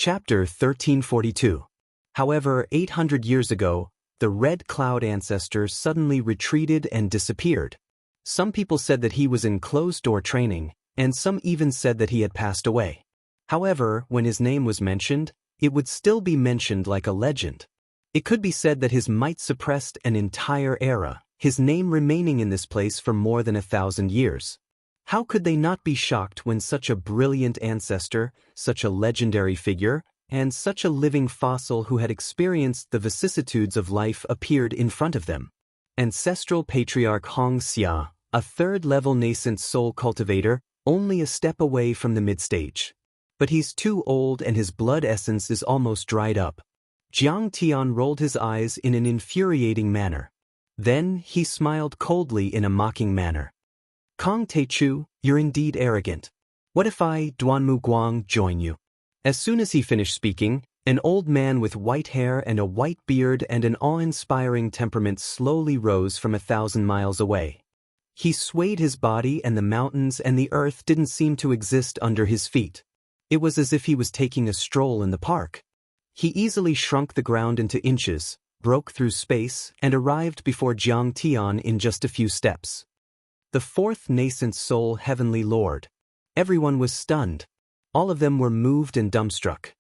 Chapter 1342. However, 800 years ago, the Red Cloud ancestor suddenly retreated and disappeared. Some people said that he was in closed-door training, and some even said that he had passed away. However, when his name was mentioned, it would still be mentioned like a legend. It could be said that his might suppressed an entire era, his name remaining in this place for more than 1,000 years. How could they not be shocked when such a brilliant ancestor, such a legendary figure, and such a living fossil who had experienced the vicissitudes of life appeared in front of them? Ancestral patriarch Xianxia, a third-level nascent soul cultivator, only a step away from the mid-stage. But he's too old and his blood essence is almost dried up. Jiang Tian rolled his eyes in an infuriating manner. Then he smiled coldly in a mocking manner. Kong Teichu, you're indeed arrogant. What if I, Duanmu Guang, join you? As soon as he finished speaking, an old man with white hair and a white beard and an awe-inspiring temperament slowly rose from 1,000 miles away. He swayed his body and the mountains and the earth didn't seem to exist under his feet. It was as if he was taking a stroll in the park. He easily shrunk the ground into inches, broke through space, and arrived before Jiang Tian in just a few steps. The fourth nascent soul heavenly lord. Everyone was stunned. All of them were moved and dumbstruck.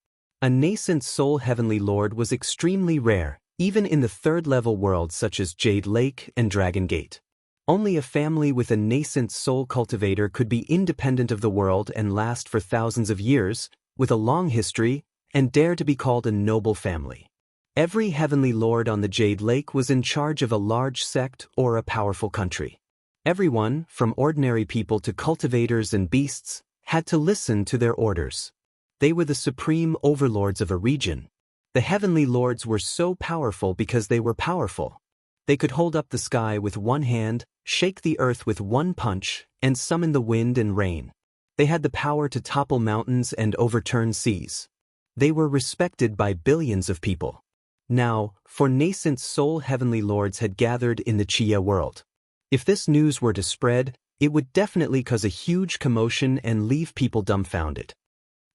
A nascent soul heavenly lord was extremely rare, even in the third-level worlds such as Jade Lake and Dragon Gate. Only a family with a nascent soul cultivator could be independent of the world and last for thousands of years, with a long history, and dare to be called a noble family. Every heavenly lord on the Jade Lake was in charge of a large sect or a powerful country. Everyone, from ordinary people to cultivators and beasts, had to listen to their orders. They were the supreme overlords of a region. The heavenly lords were so powerful because they were powerful. They could hold up the sky with one hand, shake the earth with one punch, and summon the wind and rain. They had the power to topple mountains and overturn seas. They were respected by billions of people. Now, for nascent soul heavenly lords had gathered in the Chia world. If this news were to spread, it would definitely cause a huge commotion and leave people dumbfounded.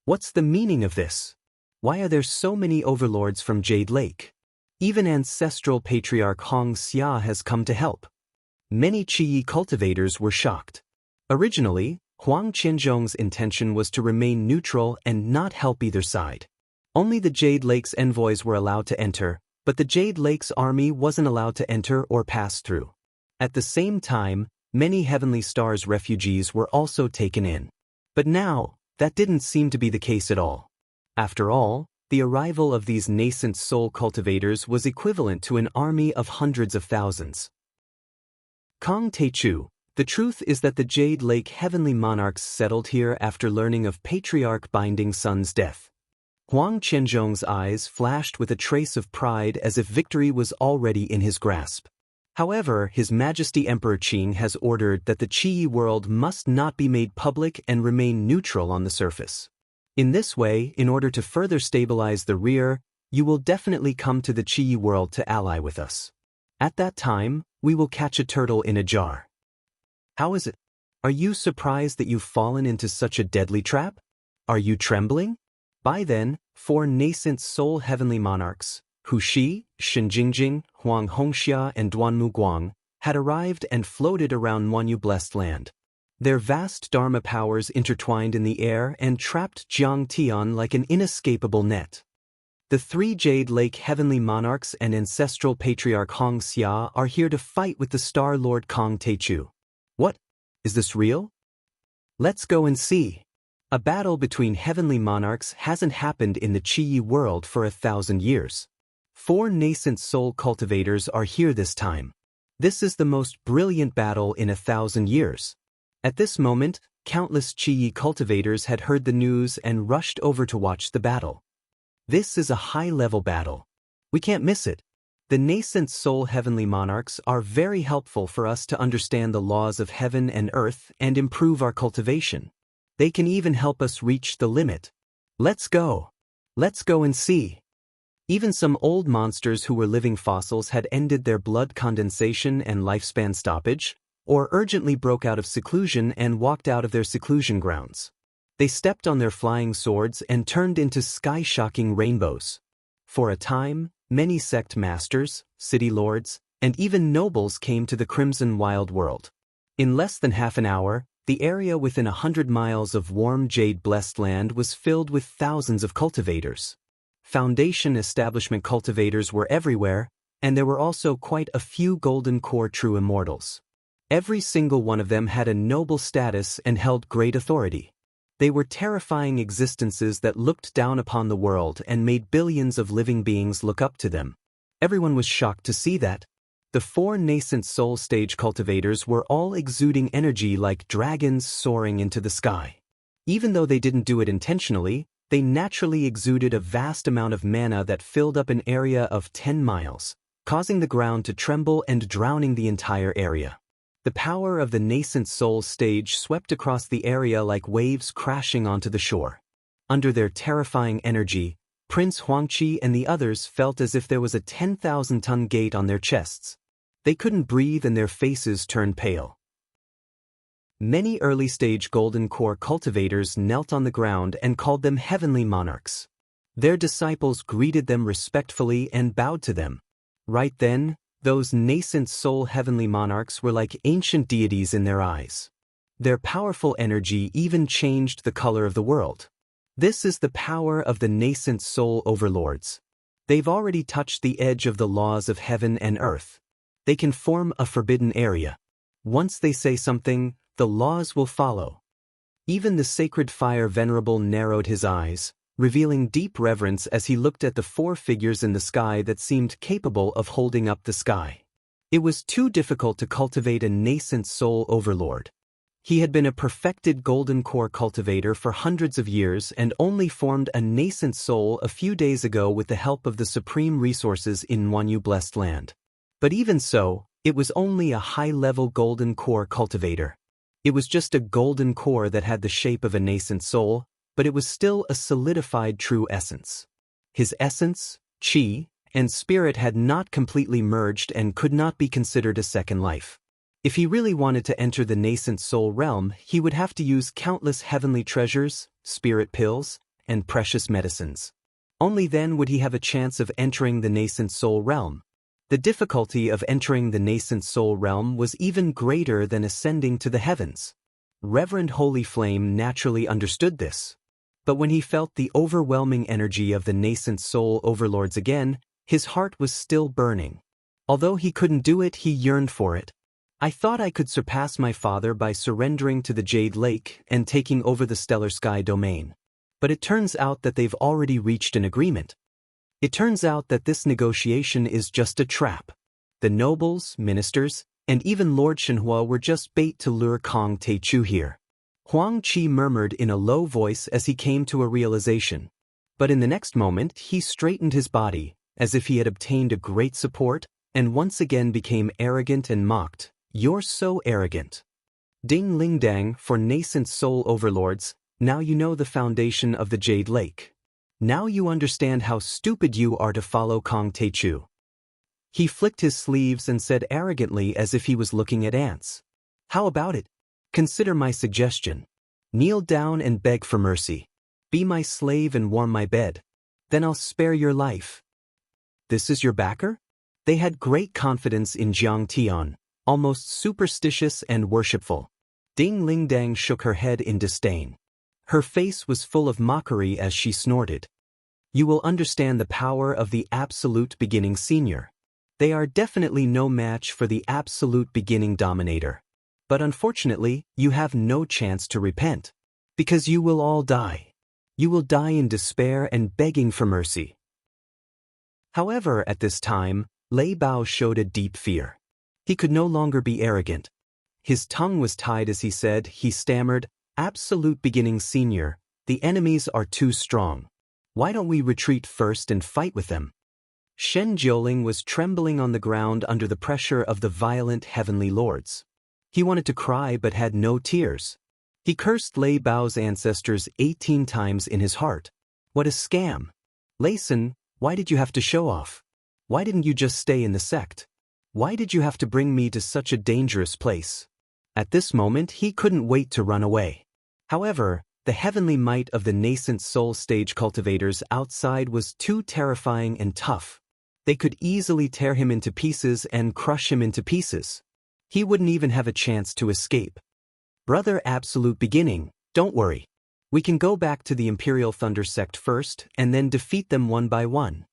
What's the meaning of this? Why are there so many overlords from Jade Lake? Even ancestral patriarch Xianxia has come to help. Many Qi cultivators were shocked. Originally, Huang Qianzhong's intention was to remain neutral and not help either side. Only the Jade Lake's envoys were allowed to enter, but the Jade Lake's army wasn't allowed to enter or pass through. At the same time, many Heavenly Star's refugees were also taken in. But now, that didn't seem to be the case at all. After all, the arrival of these nascent soul cultivators was equivalent to an army of hundreds of thousands. Kong Teichu, the truth is that the Jade Lake heavenly monarchs settled here after learning of Patriarch Binding Sun's death. Huang Qianzhong's eyes flashed with a trace of pride as if victory was already in his grasp. However, His Majesty Emperor Qing has ordered that the Qi world must not be made public and remain neutral on the surface. In this way, in order to further stabilize the rear, you will definitely come to the Qi world to ally with us. At that time, we will catch a turtle in a jar. How is it? Are you surprised that you've fallen into such a deadly trap? Are you trembling? By then, 4 nascent soul heavenly monarchs, Hu Shi, Shen Jingjing, Huang Hongxia and Duanmu Guang, had arrived and floated around Nuanyu blessed land. Their vast Dharma powers intertwined in the air and trapped Jiang Tian like an inescapable net. The 3 Jade Lake heavenly monarchs and ancestral patriarch Xianxia are here to fight with the Star Lord Kong Teichu. What? Is this real? Let's go and see. A battle between heavenly monarchs hasn't happened in the Qi world for 1,000 years. 4 nascent soul cultivators are here this time. This is the most brilliant battle in 1,000 years. At this moment, countless Qi cultivators had heard the news and rushed over to watch the battle. This is a high-level battle. We can't miss it. The nascent soul heavenly monarchs are very helpful for us to understand the laws of heaven and earth and improve our cultivation. They can even help us reach the limit. Let's go. Let's go and see. Even some old monsters who were living fossils had ended their blood condensation and lifespan stoppage, or urgently broke out of seclusion and walked out of their seclusion grounds. They stepped on their flying swords and turned into sky-shocking rainbows. For a time, many sect masters, city lords, and even nobles came to the Crimson Wild World. In less than half an hour, the area within 100 miles of warm jade-blessed land was filled with thousands of cultivators. Foundation establishment cultivators were everywhere, and there were also quite a few golden core true immortals. Every single one of them had a noble status and held great authority. They were terrifying existences that looked down upon the world and made billions of living beings look up to them. Everyone was shocked to see that. The 4 nascent soul stage cultivators were all exuding energy like dragons soaring into the sky. Even though they didn't do it intentionally, they naturally exuded a vast amount of mana that filled up an area of 10 miles, causing the ground to tremble and drowning the entire area. The power of the nascent soul stage swept across the area like waves crashing onto the shore. Under their terrifying energy, Prince Huangqi and the others felt as if there was a 10,000-ton gate on their chests. They couldn't breathe and their faces turned pale. Many early-stage golden core cultivators knelt on the ground and called them heavenly monarchs. Their disciples greeted them respectfully and bowed to them. Right then, those nascent soul heavenly monarchs were like ancient deities in their eyes. Their powerful energy even changed the color of the world. This is the power of the nascent soul overlords. They've already touched the edge of the laws of heaven and earth. They can form a forbidden area. Once they say something, the laws will follow. Even the sacred fire venerable narrowed his eyes, revealing deep reverence as he looked at the 4 figures in the sky that seemed capable of holding up the sky. It was too difficult to cultivate a nascent soul overlord. He had been a perfected golden core cultivator for hundreds of years and only formed a nascent soul a few days ago with the help of the supreme resources in Wanyu blessed land. But even so, it was only a high-level golden core cultivator. It was just a golden core that had the shape of a nascent soul, but it was still a solidified true essence. His essence, chi, and spirit had not completely merged and could not be considered a second life. If he really wanted to enter the nascent soul realm, he would have to use countless heavenly treasures, spirit pills, and precious medicines. Only then would he have a chance of entering the nascent soul realm. The difficulty of entering the nascent soul realm was even greater than ascending to the heavens. Reverend Holy Flame naturally understood this. But when he felt the overwhelming energy of the nascent soul overlords again, his heart was still burning. Although he couldn't do it, he yearned for it. I thought I could surpass my father by surrendering to the Jade Lake and taking over the Stellar Sky domain. But it turns out that they've already reached an agreement. It turns out that this negotiation is just a trap. The nobles, ministers, and even Lord Shenhua were just bait to lure Kong Teichu here. Huang Qi murmured in a low voice as he came to a realization. But in the next moment, he straightened his body, as if he had obtained a great support, and once again became arrogant and mocked. You're so arrogant. Ding Ling Dang, for nascent soul overlords, now you know the foundation of the Jade Lake. Now you understand how stupid you are to follow Kong Teichu. He flicked his sleeves and said arrogantly as if he was looking at ants. How about it? Consider my suggestion. Kneel down and beg for mercy. Be my slave and warm my bed. Then I'll spare your life. This is your backer? They had great confidence in Jiang Tian, almost superstitious and worshipful. Ding Ling Dang shook her head in disdain. Her face was full of mockery as she snorted. You will understand the power of the absolute beginning senior. They are definitely no match for the absolute beginning dominator. But unfortunately, you have no chance to repent. Because you will all die. You will die in despair and begging for mercy. However, at this time, Lei Bao showed a deep fear. He could no longer be arrogant. His tongue was tied as he said, he stammered, Absolute beginning senior, the enemies are too strong. Why don't we retreat first and fight with them? Shen Jiuling was trembling on the ground under the pressure of the violent heavenly lords. He wanted to cry but had no tears. He cursed Lei Bao's ancestors 18 times in his heart. What a scam! Lei Sun, why did you have to show off? Why didn't you just stay in the sect? Why did you have to bring me to such a dangerous place? At this moment he couldn't wait to run away. However, the heavenly might of the nascent soul stage cultivators outside was too terrifying and tough. They could easily tear him into pieces and crush him into pieces. He wouldn't even have a chance to escape. Brother Absolute Beginning, don't worry. We can go back to the Imperial Thunder Sect first and then defeat them one by one,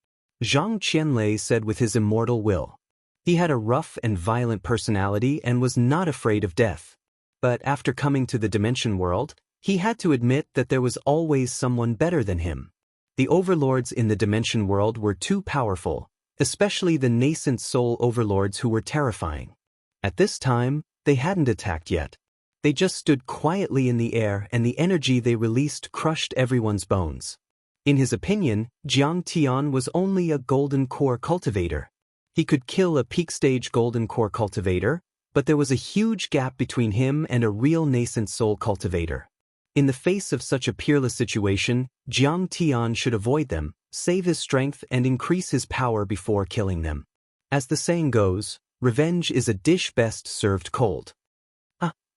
Zhang Qianlei said with his immortal will. He had a rough and violent personality and was not afraid of death. But after coming to the Dimension World, he had to admit that there was always someone better than him. The overlords in the Dimension World were too powerful, especially the nascent soul overlords who were terrifying. At this time, they hadn't attacked yet. They just stood quietly in the air and the energy they released crushed everyone's bones. In his opinion, Jiang Tian was only a golden core cultivator. He could kill a peak stage golden core cultivator, but there was a huge gap between him and a real nascent soul cultivator. In the face of such a peerless situation, Jiang Tian should avoid them, save his strength and increase his power before killing them. As the saying goes, revenge is a dish best served cold.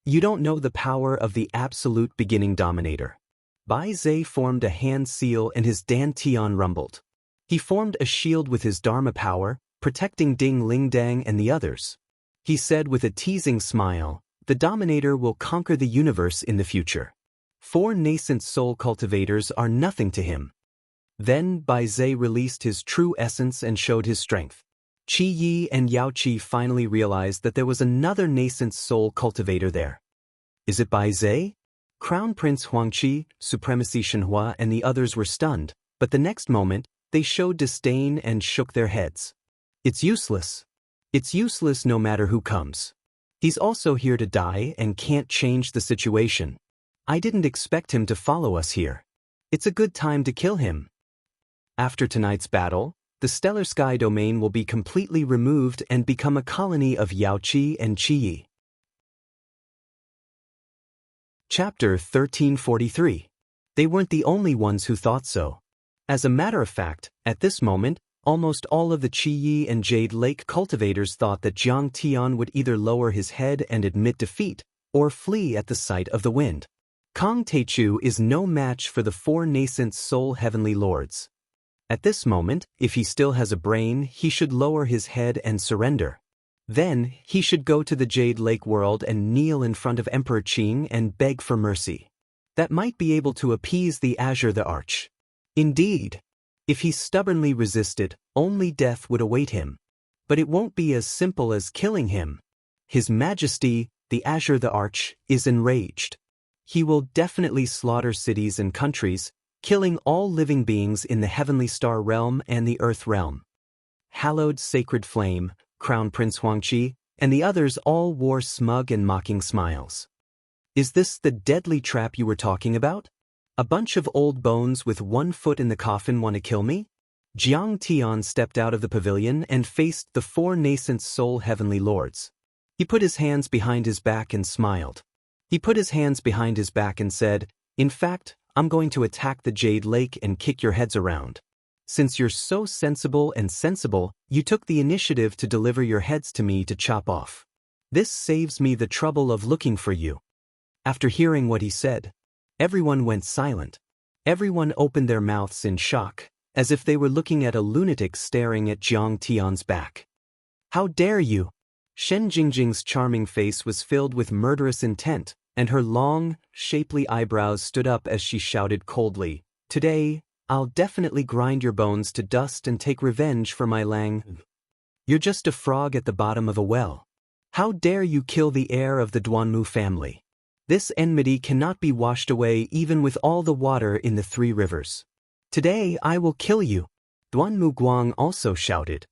You don't know the power of the absolute beginning dominator. Bai Zhe formed a hand seal and his dantian rumbled. He formed a shield with his dharma power, protecting Ding Lingdang and the others. He said with a teasing smile, the dominator will conquer the universe in the future. 4 nascent soul cultivators are nothing to him. Then Bai Zhe released his true essence and showed his strength. Qi Yi and Yao Qi finally realized that there was another nascent soul cultivator there. Is it Bai Zhe? Crown Prince Huangqi, Supremacy Shenhua and the others were stunned, but the next moment, they showed disdain and shook their heads. It's useless. It's useless no matter who comes. He's also here to die and can't change the situation. I didn't expect him to follow us here. It's a good time to kill him. After tonight's battle, the stellar sky domain will be completely removed and become a colony of Yao Qi and Qi Yi. Chapter 1343. They weren't the only ones who thought so. As a matter of fact, at this moment, almost all of the Qi Yi and Jade Lake cultivators thought that Jiang Tian would either lower his head and admit defeat, or flee at the sight of the wind. Kong Teichu is no match for the 4 nascent soul heavenly lords. At this moment, if he still has a brain, he should lower his head and surrender. Then, he should go to the Jade Lake world and kneel in front of Emperor Qing and beg for mercy. That might be able to appease the Azure the Arch. Indeed, if he stubbornly resisted, only death would await him. But it won't be as simple as killing him. His Majesty, the Azure the Arch, is enraged. He will definitely slaughter cities and countries, killing all living beings in the Heavenly Star Realm and the Earth Realm. Hallowed Sacred Flame, Crown Prince Huangqi, and the others all wore smug and mocking smiles. Is this the deadly trap you were talking about? A bunch of old bones with 1 foot in the coffin want to kill me? Jiang Tian stepped out of the pavilion and faced the 4 nascent soul heavenly lords. He put his hands behind his back and smiled. He put his hands behind his back and said, "In fact, I'm going to attack the Jade Lake and kick your heads around. Since you're so sensible and sensible, you took the initiative to deliver your heads to me to chop off. This saves me the trouble of looking for you." After hearing what he said, everyone went silent. Everyone opened their mouths in shock, as if they were looking at a lunatic staring at Jiang Tian's back. "How dare you?" Shen Jingjing's charming face was filled with murderous intent, and her long, shapely eyebrows stood up as she shouted coldly, "Today, I'll definitely grind your bones to dust and take revenge for my Lang. You're just a frog at the bottom of a well. How dare you kill the heir of the Duanmu family? This enmity cannot be washed away even with all the water in the 3 rivers. Today, I will kill you." Duanmu Guang also shouted.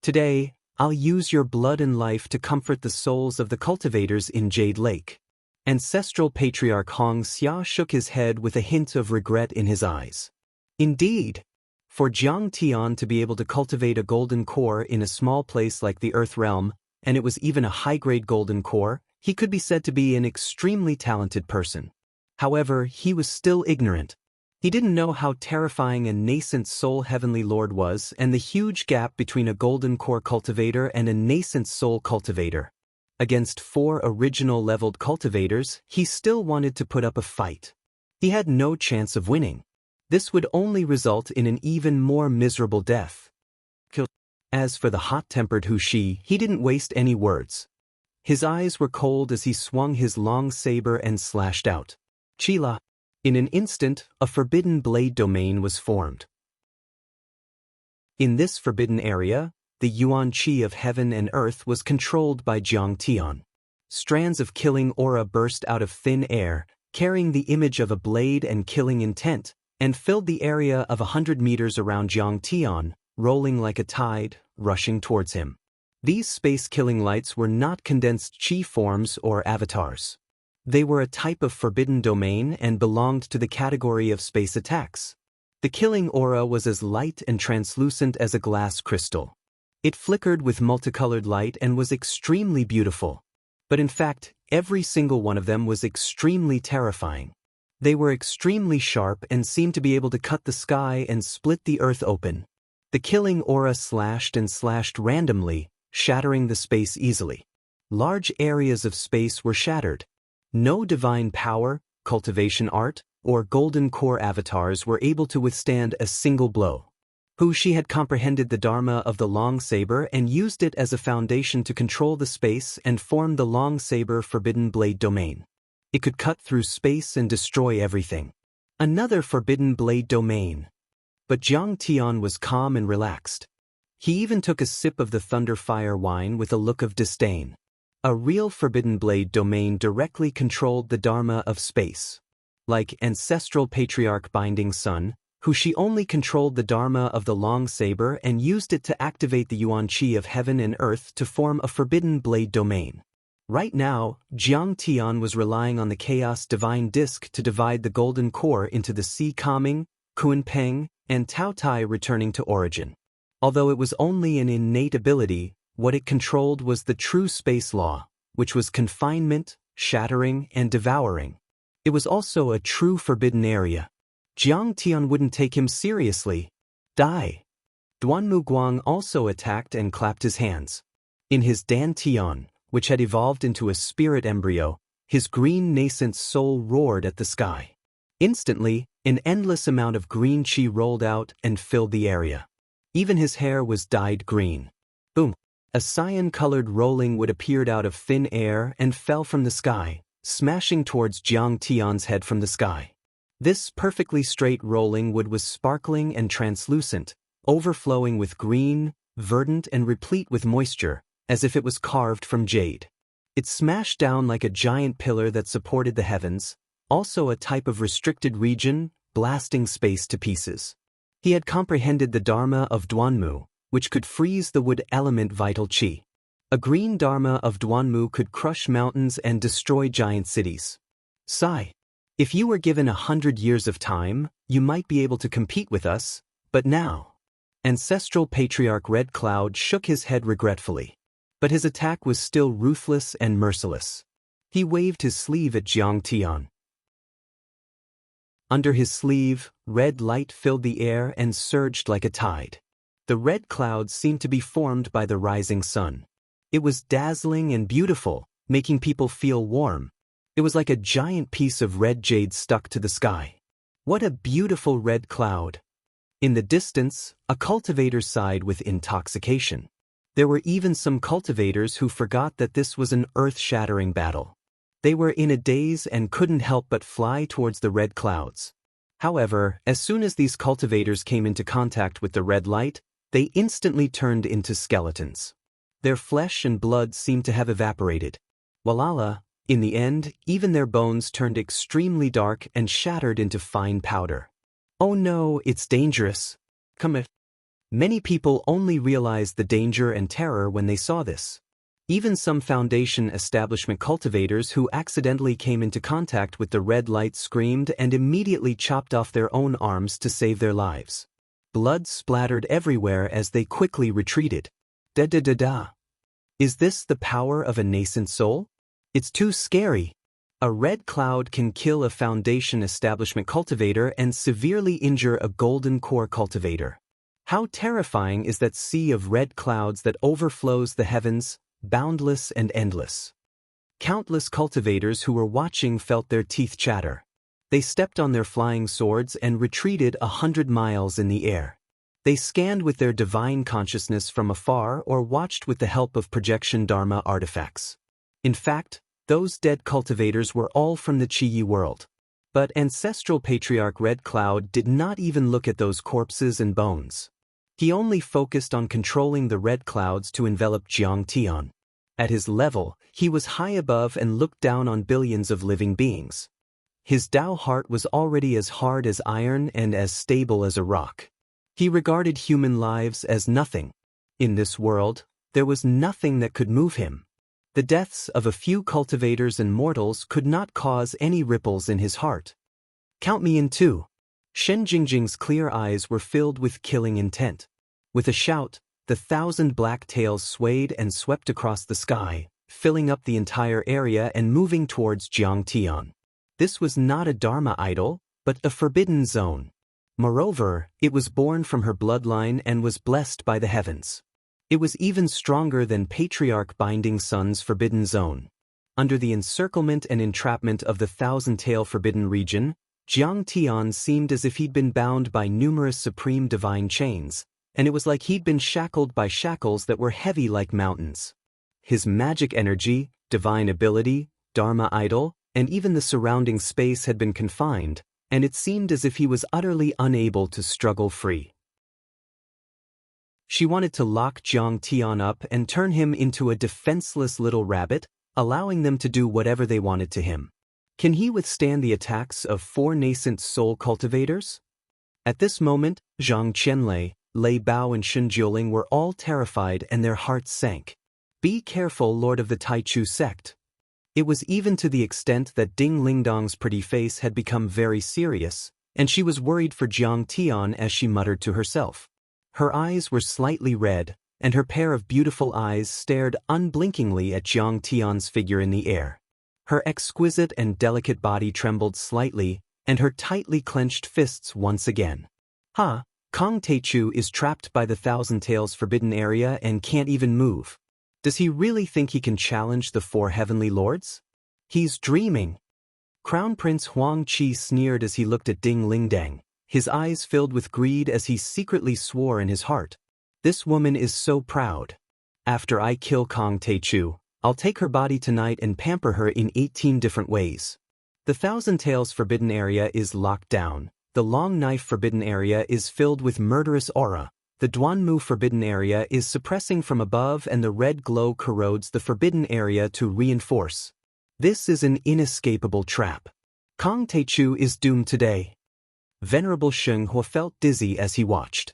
"Today, I'll use your blood and life to comfort the souls of the cultivators in Jade Lake." Ancestral Patriarch Hong Xia shook his head with a hint of regret in his eyes. Indeed, for Jiang Tian to be able to cultivate a golden core in a small place like the Earth Realm, and it was even a high-grade golden core, he could be said to be an extremely talented person. However, he was still ignorant. He didn't know how terrifying a nascent soul heavenly lord was and the huge gap between a golden core cultivator and a nascent soul cultivator. Against 4 original leveled cultivators, he still wanted to put up a fight. He had no chance of winning. This would only result in an even more miserable death. As for the hot-tempered Hushi, he didn't waste any words. His eyes were cold as he swung his long saber and slashed out. Chila. In an instant, a forbidden blade domain was formed. In this forbidden area, the yuan qi of heaven and earth was controlled by Jiang Tian. Strands of killing aura burst out of thin air, carrying the image of a blade and killing intent, and filled the area of 100 meters around Jiang Tian, rolling like a tide, rushing towards him. These space-killing lights were not condensed chi forms or avatars. They were a type of forbidden domain and belonged to the category of space attacks. The killing aura was as light and translucent as a glass crystal. It flickered with multicolored light and was extremely beautiful. But in fact, every single one of them was extremely terrifying. They were extremely sharp and seemed to be able to cut the sky and split the earth open. The killing aura slashed and slashed randomly, shattering the space easily. Large areas of space were shattered. No divine power, cultivation art, or golden core avatars were able to withstand a single blow. Hushi had comprehended the dharma of the long saber and used it as a foundation to control the space and form the long saber forbidden blade domain. It could cut through space and destroy everything. Another forbidden blade domain. But Jiang Tian was calm and relaxed. He even took a sip of the thunder fire wine with a look of disdain. A real forbidden blade domain directly controlled the dharma of space. Like ancestral patriarch Binding Sun, Hushi only controlled the dharma of the long saber and used it to activate the yuan qi of heaven and earth to form a forbidden blade domain. Right now, Jiang Tian was relying on the chaos divine disk to divide the golden core into the Si Kaming, Kunpeng, and Tao Tai, returning to origin. Although it was only an innate ability, what it controlled was the true space law, which was confinement, shattering, and devouring. It was also a true forbidden area. Jiang Tian wouldn't take him seriously. Die. Duanmu Guang also attacked and clapped his hands. In his Dan Tian, which had evolved into a spirit embryo, his green nascent soul roared at the sky. Instantly, an endless amount of green chi rolled out and filled the area. Even his hair was dyed green. Boom! A cyan-colored rolling wood appeared out of thin air and fell from the sky, smashing towards Jiang Tian's head from the sky. This perfectly straight rolling wood was sparkling and translucent, overflowing with green, verdant and replete with moisture, as if it was carved from jade. It smashed down like a giant pillar that supported the heavens, also a type of restricted region, blasting space to pieces. He had comprehended the dharma of Duanmu, which could freeze the wood element vital qi. A green dharma of Duanmu could crush mountains and destroy giant cities. Sigh. If you were given 100 years of time, you might be able to compete with us, but now. Ancestral Patriarch Red Cloud shook his head regretfully. But his attack was still ruthless and merciless. He waved his sleeve at Jiang Tian. Under his sleeve, red light filled the air and surged like a tide. The red cloud seemed to be formed by the rising sun. It was dazzling and beautiful, making people feel warm. It was like a giant piece of red jade stuck to the sky. What a beautiful red cloud! In the distance, a cultivator sighed with intoxication. There were even some cultivators who forgot that this was an earth-shattering battle. They were in a daze and couldn't help but fly towards the red clouds. However, as soon as these cultivators came into contact with the red light, they instantly turned into skeletons. Their flesh and blood seemed to have evaporated. Walala, in the end, even their bones turned extremely dark and shattered into fine powder. Oh no, it's dangerous. Come here. Many people only realized the danger and terror when they saw this. Even some Foundation establishment cultivators who accidentally came into contact with the red light screamed and immediately chopped off their own arms to save their lives. Blood splattered everywhere as they quickly retreated. Da-da-da-da. Is this the power of a nascent soul? It's too scary. A red cloud can kill a Foundation establishment cultivator and severely injure a golden core cultivator. How terrifying is that sea of red clouds that overflows the heavens, boundless and endless. Countless cultivators who were watching felt their teeth chatter. They stepped on their flying swords and retreated 100 miles in the air. They scanned with their divine consciousness from afar or watched with the help of projection Dharma artifacts. In fact, those dead cultivators were all from the Qi world. But ancestral patriarch Red Cloud did not even look at those corpses and bones. He only focused on controlling the red clouds to envelop Jiang Tian. At his level, he was high above and looked down on billions of living beings. His Dao heart was already as hard as iron and as stable as a rock. He regarded human lives as nothing. In this world, there was nothing that could move him. The deaths of a few cultivators and mortals could not cause any ripples in his heart. "Count me in too." Shen Jingjing's clear eyes were filled with killing intent. With a shout, the 1,000 black tails swayed and swept across the sky, filling up the entire area and moving towards Jiang Tian. This was not a Dharma idol, but a forbidden zone. Moreover, it was born from her bloodline and was blessed by the heavens. It was even stronger than Patriarch Binding Sun's forbidden zone. Under the encirclement and entrapment of the 1,000-tail forbidden region, Jiang Tian seemed as if he'd been bound by numerous supreme divine chains, and it was like he'd been shackled by shackles that were heavy like mountains. His magic energy, divine ability, Dharma idol, and even the surrounding space had been confined, and it seemed as if he was utterly unable to struggle free. She wanted to lock Jiang Tian up and turn him into a defenseless little rabbit, allowing them to do whatever they wanted to him. Can he withstand the attacks of 4 nascent soul cultivators? At this moment, Zhang Qianlei, Lei Bao and Shen Jiuling were all terrified and their hearts sank. Be careful, Lord of the Taichu sect. It was even to the extent that Ding Lingdong's pretty face had become very serious, and she was worried for Jiang Tian as she muttered to herself. Her eyes were slightly red, and her pair of beautiful eyes stared unblinkingly at Jiang Tian's figure in the air. Her exquisite and delicate body trembled slightly, and her tightly clenched fists once again. Kong Taichu is trapped by the 1,000 Tails forbidden area and can't even move. Does he really think he can challenge the 4 heavenly lords? He's dreaming. Crown Prince Huang Qi sneered as he looked at Ding Lingdang, his eyes filled with greed as he secretly swore in his heart. This woman is so proud. After I kill Kong Taichu, I'll take her body tonight and pamper her in 18 different ways. The 1,000 Tails forbidden area is locked down, the Long Knife forbidden area is filled with murderous aura, the Duanmu forbidden area is suppressing from above and the red glow corrodes the forbidden area to reinforce. This is an inescapable trap. Kong Taichu is doomed today. Venerable Sheng Hua felt dizzy as he watched.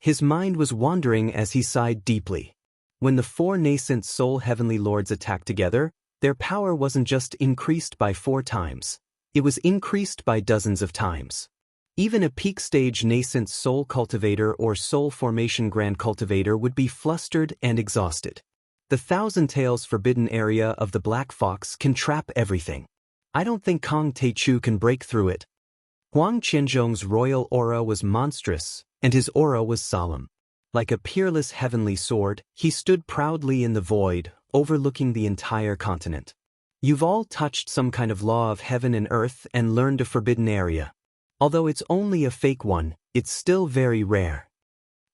His mind was wandering as he sighed deeply. When the 4 nascent soul heavenly lords attacked together, their power wasn't just increased by 4 times. It was increased by dozens of times. Even a peak stage nascent soul cultivator or soul formation grand cultivator would be flustered and exhausted. The 1,000 Tails forbidden area of the Black Fox can trap everything. I don't think Kong Taichu can break through it. Huang Qianzhong's royal aura was monstrous, and his aura was solemn. Like a peerless heavenly sword, he stood proudly in the void, overlooking the entire continent. You've all touched some kind of law of heaven and earth and learned a forbidden area. Although it's only a fake one, it's still very rare.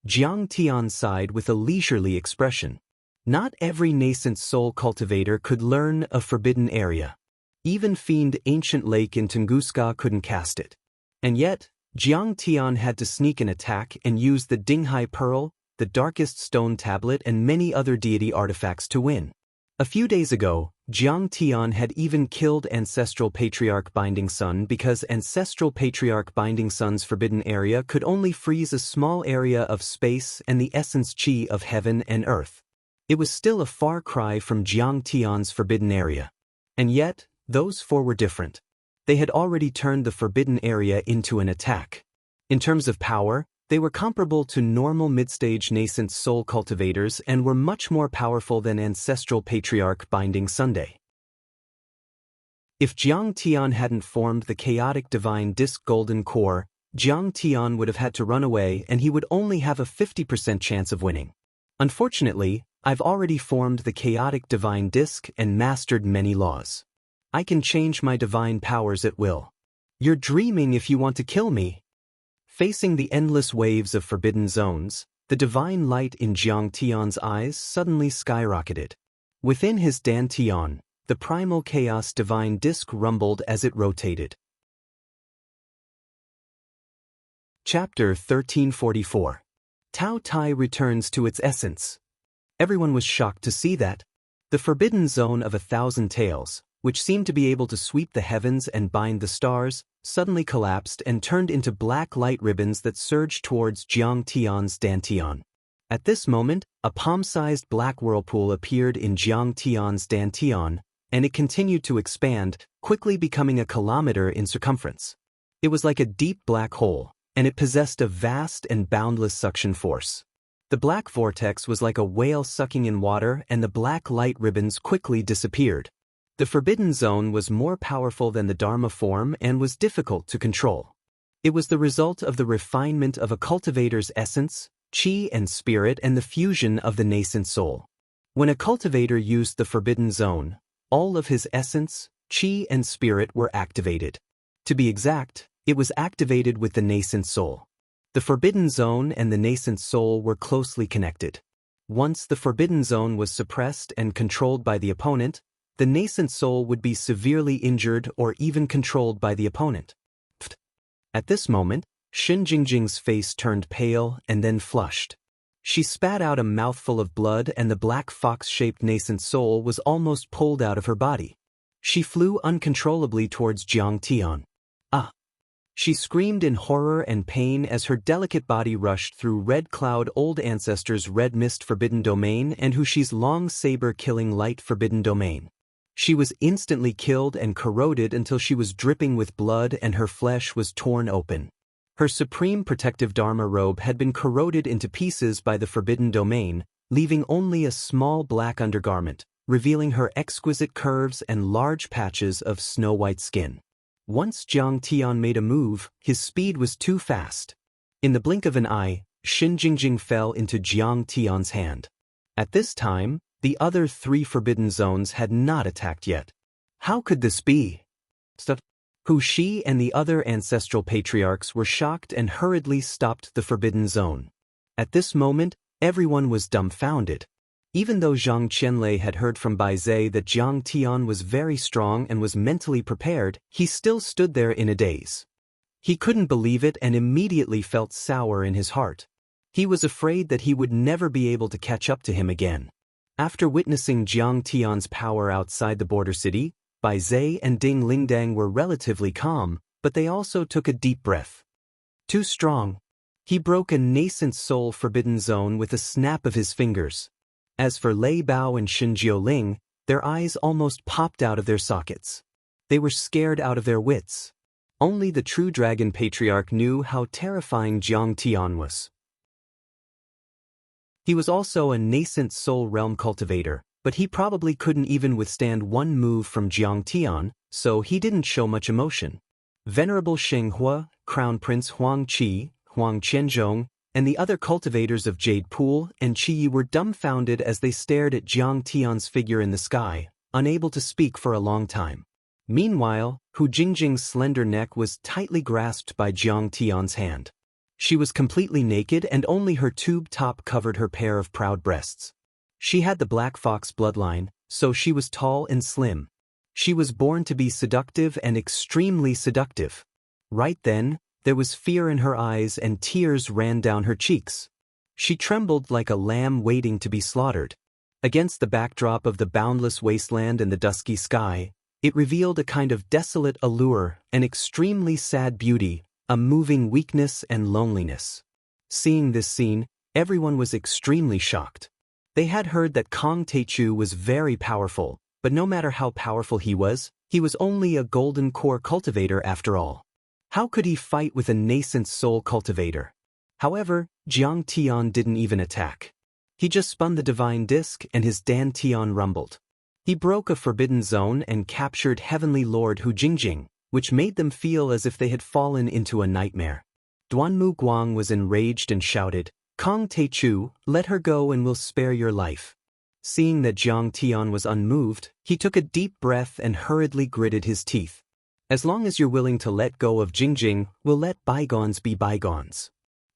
Jiang Tian sighed with a leisurely expression. Not every nascent soul cultivator could learn a forbidden area. Even Fiend Ancient Lake in Tunguska couldn't cast it. And yet, Jiang Tian had to sneak an attack and use the Dinghai Pearl, the Darkest Stone Tablet and many other deity artifacts to win. A few days ago, Jiang Tian had even killed Ancestral Patriarch Binding Sun because Ancestral Patriarch Binding Sun's forbidden area could only freeze a small area of space and the essence Qi of heaven and earth. It was still a far cry from Jiang Tian's forbidden area. And yet, those 4 were different. They had already turned the forbidden area into an attack. In terms of power, they were comparable to normal mid-stage nascent soul cultivators and were much more powerful than Ancestral Patriarch Binding Sunday. If Jiang Tian hadn't formed the chaotic divine disc golden core, Jiang Tian would have had to run away and he would only have a 50% chance of winning. Unfortunately, I've already formed the chaotic divine disc and mastered many laws. I can change my divine powers at will. You're dreaming if you want to kill me. Facing the endless waves of forbidden zones, the divine light in Jiang Tian's eyes suddenly skyrocketed. Within his Dan Tian, the primal chaos divine disk rumbled as it rotated. Chapter 1344. Tao Tai returns to its essence. Everyone was shocked to see that. The forbidden zone of 1,000 tails, which seemed to be able to sweep the heavens and bind the stars, suddenly collapsed and turned into black light ribbons that surged towards Jiang Tian's dantian. At this moment, a palm-sized black whirlpool appeared in Jiang Tian's dantian, and it continued to expand, quickly becoming a kilometer in circumference. It was like a deep black hole, and it possessed a vast and boundless suction force. The black vortex was like a whale sucking in water, and the black light ribbons quickly disappeared. The forbidden zone was more powerful than the Dharma form and was difficult to control. It was the result of the refinement of a cultivator's essence, qi and spirit, and the fusion of the nascent soul. When a cultivator used the forbidden zone, all of his essence, qi and spirit were activated. To be exact, it was activated with the nascent soul. The forbidden zone and the nascent soul were closely connected. Once the forbidden zone was suppressed and controlled by the opponent, the nascent soul would be severely injured or even controlled by the opponent. At this moment, Shen Jingjing's face turned pale and then flushed. She spat out a mouthful of blood, and the black fox-shaped nascent soul was almost pulled out of her body. She flew uncontrollably towards Jiang Tian. Ah! She screamed in horror and pain as her delicate body rushed through Red Cloud Old Ancestor's Red Mist Forbidden Domain and Hushi's Long Saber Killing Light Forbidden Domain. She was instantly killed and corroded until she was dripping with blood and her flesh was torn open. Her supreme protective Dharma robe had been corroded into pieces by the Forbidden Domain, leaving only a small black undergarment, revealing her exquisite curves and large patches of snow-white skin. Once Jiang Tian made a move, his speed was too fast. In the blink of an eye, Shen Jingjing fell into Jiang Tian's hand. At this time, the other 3 forbidden zones had not attacked yet. How could this be? Hu Shi and the other ancestral patriarchs were shocked and hurriedly stopped the forbidden zone. At this moment, everyone was dumbfounded. Even though Zhang Qianlei had heard from Bai Zhe that Jiang Tian was very strong and was mentally prepared, he still stood there in a daze. He couldn't believe it and immediately felt sour in his heart. He was afraid that he would never be able to catch up to him again. After witnessing Jiang Tian's power outside the border city, Bai Zhe and Ding Lingdang were relatively calm, but they also took a deep breath. Too strong. He broke a nascent soul forbidden zone with a snap of his fingers. As for Lei Bao and Shen Jiuling, their eyes almost popped out of their sockets. They were scared out of their wits. Only the true dragon patriarch knew how terrifying Jiang Tian was. He was also a nascent soul realm cultivator, but he probably couldn't even withstand one move from Jiang Tian, so he didn't show much emotion. Venerable Sheng Hua, Crown Prince Huang Qi, Huang Qianzhong, and the other cultivators of Jade Pool and Qi were dumbfounded as they stared at Jiang Tian's figure in the sky, unable to speak for a long time. Meanwhile, Hu Jingjing's slender neck was tightly grasped by Jiang Tian's hand. She was completely naked and only her tube top covered her pair of proud breasts. She had the black fox bloodline, so she was tall and slim. She was born to be seductive and extremely seductive. Right then, there was fear in her eyes and tears ran down her cheeks. She trembled like a lamb waiting to be slaughtered. Against the backdrop of the boundless wasteland and the dusky sky, it revealed a kind of desolate allure, an extremely sad beauty, a moving weakness and loneliness. Seeing this scene, everyone was extremely shocked. They had heard that Kong Teichu was very powerful, but no matter how powerful he was only a golden core cultivator after all. How could he fight with a nascent soul cultivator? However, Jiang Tian didn't even attack. He just spun the divine disc and his Dan Tian rumbled. He broke a forbidden zone and captured Heavenly Lord Hu Jingjing, which made them feel as if they had fallen into a nightmare. Duanmu Guang was enraged and shouted, "Kong Teichu, let her go and we'll spare your life." Seeing that Jiang Tian was unmoved, he took a deep breath and hurriedly gritted his teeth. As long as you're willing to let go of Jingjing, we'll let bygones be bygones.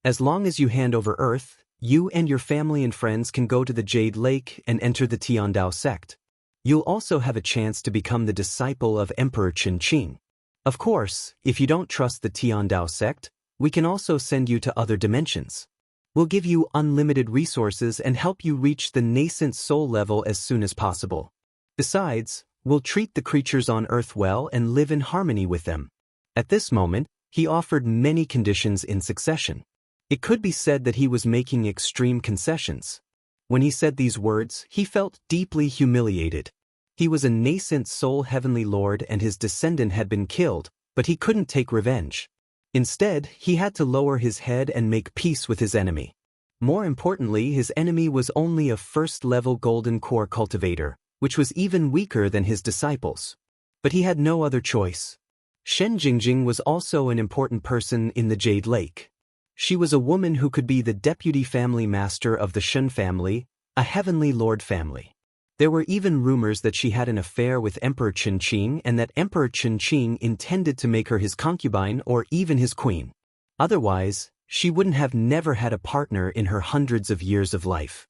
As long as you hand over Earth, you and your family and friends can go to the Jade Lake and enter the Tiandao sect. You'll also have a chance to become the disciple of Emperor Qin. Of course, if you don't trust the Tiandao sect, we can also send you to other dimensions. We'll give you unlimited resources and help you reach the nascent soul level as soon as possible. Besides, we'll treat the creatures on Earth well and live in harmony with them. At this moment, he offered many conditions in succession. It could be said that he was making extreme concessions. When he said these words, he felt deeply humiliated. He was a nascent soul heavenly lord and his descendant had been killed, but he couldn't take revenge. Instead, he had to lower his head and make peace with his enemy. More importantly, his enemy was only a first-level golden core cultivator, which was even weaker than his disciples. But he had no other choice. Shen Jingjing was also an important person in the Jade Lake. She was a woman who could be the deputy family master of the Shen family, a heavenly lord family. There were even rumors that she had an affair with Emperor Qin and that Emperor Qin intended to make her his concubine or even his queen. Otherwise, she wouldn't have never had a partner in her hundreds of years of life.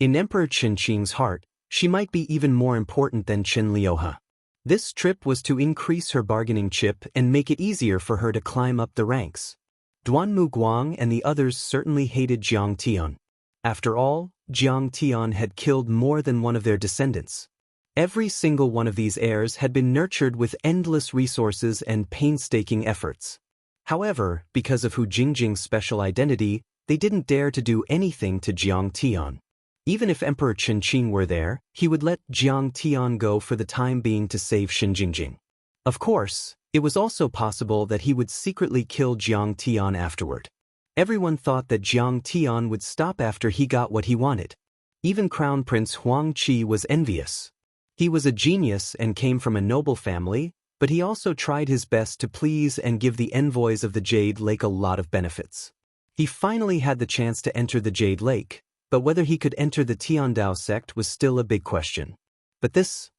In Emperor Qin's heart, she might be even more important than Chen Liuhe. This trip was to increase her bargaining chip and make it easier for her to climb up the ranks. Duanmu Guang and the others certainly hated Jiang Tian. After all, Jiang Tian had killed more than one of their descendants. Every single one of these heirs had been nurtured with endless resources and painstaking efforts. However, because of Hu Jingjing's special identity, they didn't dare to do anything to Jiang Tian. Even if Emperor Qin were there, he would let Jiang Tian go for the time being to save Shen Jingjing. Of course, it was also possible that he would secretly kill Jiang Tian afterward. Everyone thought that Jiang Tian would stop after he got what he wanted. Even Crown Prince Huang Qi was envious. He was a genius and came from a noble family, but he also tried his best to please and give the envoys of the Jade Lake a lot of benefits. He finally had the chance to enter the Jade Lake, but whether he could enter the Tiandao sect was still a big question. But this,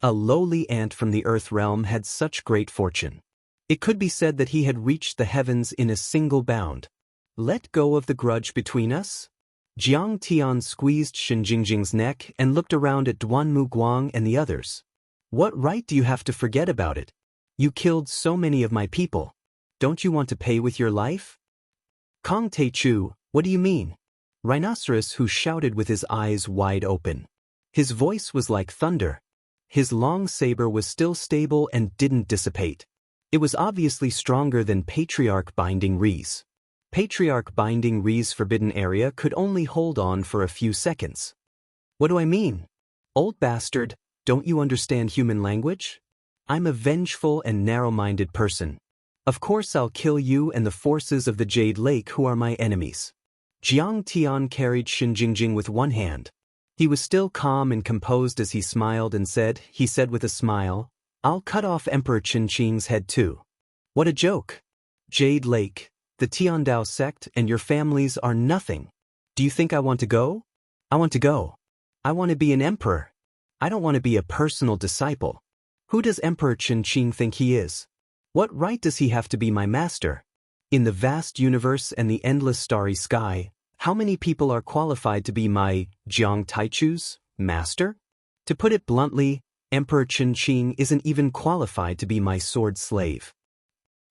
a lowly ant from the Earth realm, had such great fortune. It could be said that he had reached the heavens in a single bound. Let go of the grudge between us? Jiang Tian squeezed Shen Jingjing's neck and looked around at Duanmu Guang and the others. What right do you have to forget about it? You killed so many of my people. Don't you want to pay with your life? Kong Teichu, what do you mean? Rhinoceros, who shouted with his eyes wide open. His voice was like thunder. His long saber was still stable and didn't dissipate. It was obviously stronger than Patriarch Binding Ree's. Patriarch Binding Ree's forbidden area could only hold on for a few seconds. What do I mean? Old bastard, don't you understand human language? I'm a vengeful and narrow-minded person. Of course I'll kill you and the forces of the Jade Lake who are my enemies. Jiang Tian carried Shen Jingjing with one hand. He was still calm and composed as he smiled and said with a smile, I'll cut off Emperor Qin's head too. What a joke. Jade Lake, the Tiandao sect and your families are nothing. Do you think I want to go? I want to go. I want to be an emperor. I don't want to be a personal disciple. Who does Emperor Qin think he is? What right does he have to be my master? In the vast universe and the endless starry sky, how many people are qualified to be my Jiang Taichu's master? To put it bluntly, Emperor Qin isn't even qualified to be my sword slave.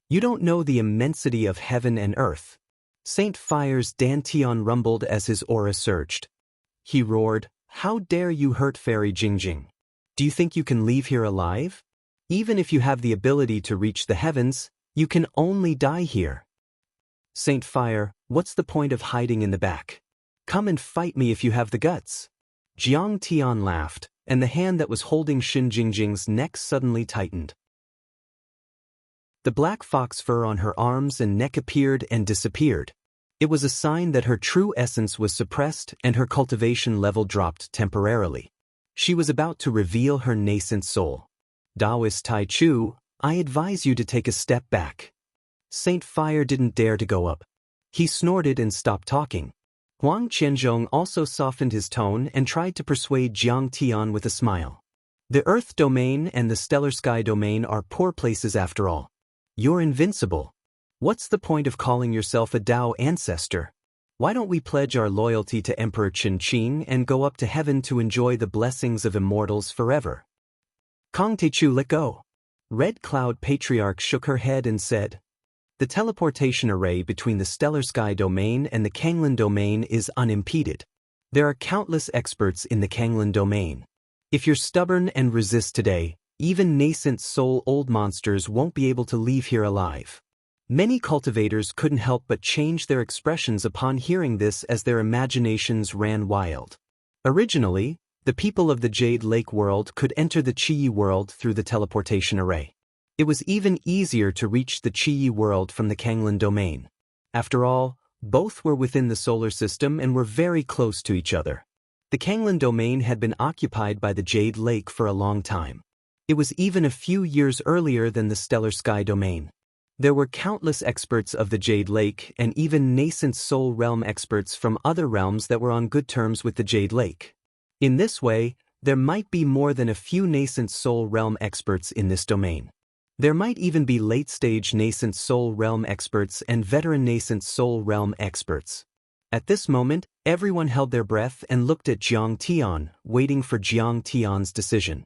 You don't know the immensity of heaven and earth. Saint Fire's Dantian rumbled as his aura surged. He roared, How dare you hurt Fairy Jingjing? Do you think you can leave here alive? Even if you have the ability to reach the heavens, you can only die here. Saint Fire, what's the point of hiding in the back? Come and fight me if you have the guts. Jiang Tian laughed, and the hand that was holding Shen Jingjing's neck suddenly tightened. The black fox fur on her arms and neck appeared and disappeared. It was a sign that her true essence was suppressed and her cultivation level dropped temporarily. She was about to reveal her nascent soul. Daoist Taichu, I advise you to take a step back. Saint Fire didn't dare to go up. He snorted and stopped talking. Huang Qianzhong also softened his tone and tried to persuade Jiang Tian with a smile. The Earth domain and the stellar sky domain are poor places after all. You're invincible. What's the point of calling yourself a Dao ancestor? Why don't we pledge our loyalty to Emperor Qin and go up to heaven to enjoy the blessings of immortals forever? Kong Techu, let go. Red Cloud Patriarch shook her head and said, the teleportation array between the stellar sky domain and the Kanglin domain is unimpeded. There are countless experts in the Kanglin domain. If you're stubborn and resist today, even nascent soul old monsters won't be able to leave here alive. Many cultivators couldn't help but change their expressions upon hearing this as their imaginations ran wild. Originally, the people of the Jade Lake world could enter the Qi world through the teleportation array. It was even easier to reach the Qi world from the Kanglin domain. After all, both were within the solar system and were very close to each other. The Kanglin domain had been occupied by the Jade Lake for a long time. It was even a few years earlier than the stellar sky domain. There were countless experts of the Jade Lake and even nascent soul realm experts from other realms that were on good terms with the Jade Lake. In this way, there might be more than a few nascent soul realm experts in this domain. There might even be late-stage nascent soul realm experts and veteran nascent soul realm experts. At this moment, everyone held their breath and looked at Jiang Tian, waiting for Jiang Tian's decision.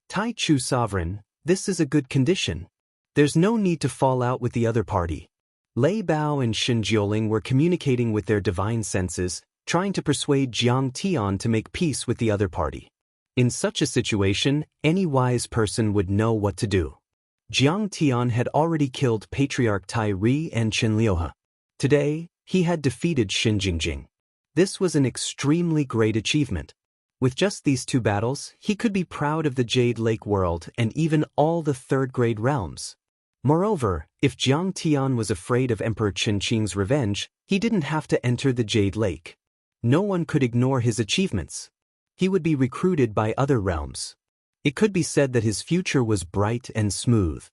Tai Chu Sovereign, this is a good condition. There's no need to fall out with the other party. Lei Bao and Xin Jioling were communicating with their divine senses, trying to persuade Jiang Tian to make peace with the other party. In such a situation, any wise person would know what to do. Jiang Tian had already killed Patriarch Tai Ri and Qin Liuhe. Today, he had defeated Xin Jingjing. This was an extremely great achievement. With just these two battles, he could be proud of the Jade Lake world and even all the third-grade realms. Moreover, if Jiang Tian was afraid of Emperor Qin's revenge, he didn't have to enter the Jade Lake. No one could ignore his achievements. He would be recruited by other realms. It could be said that his future was bright and smooth.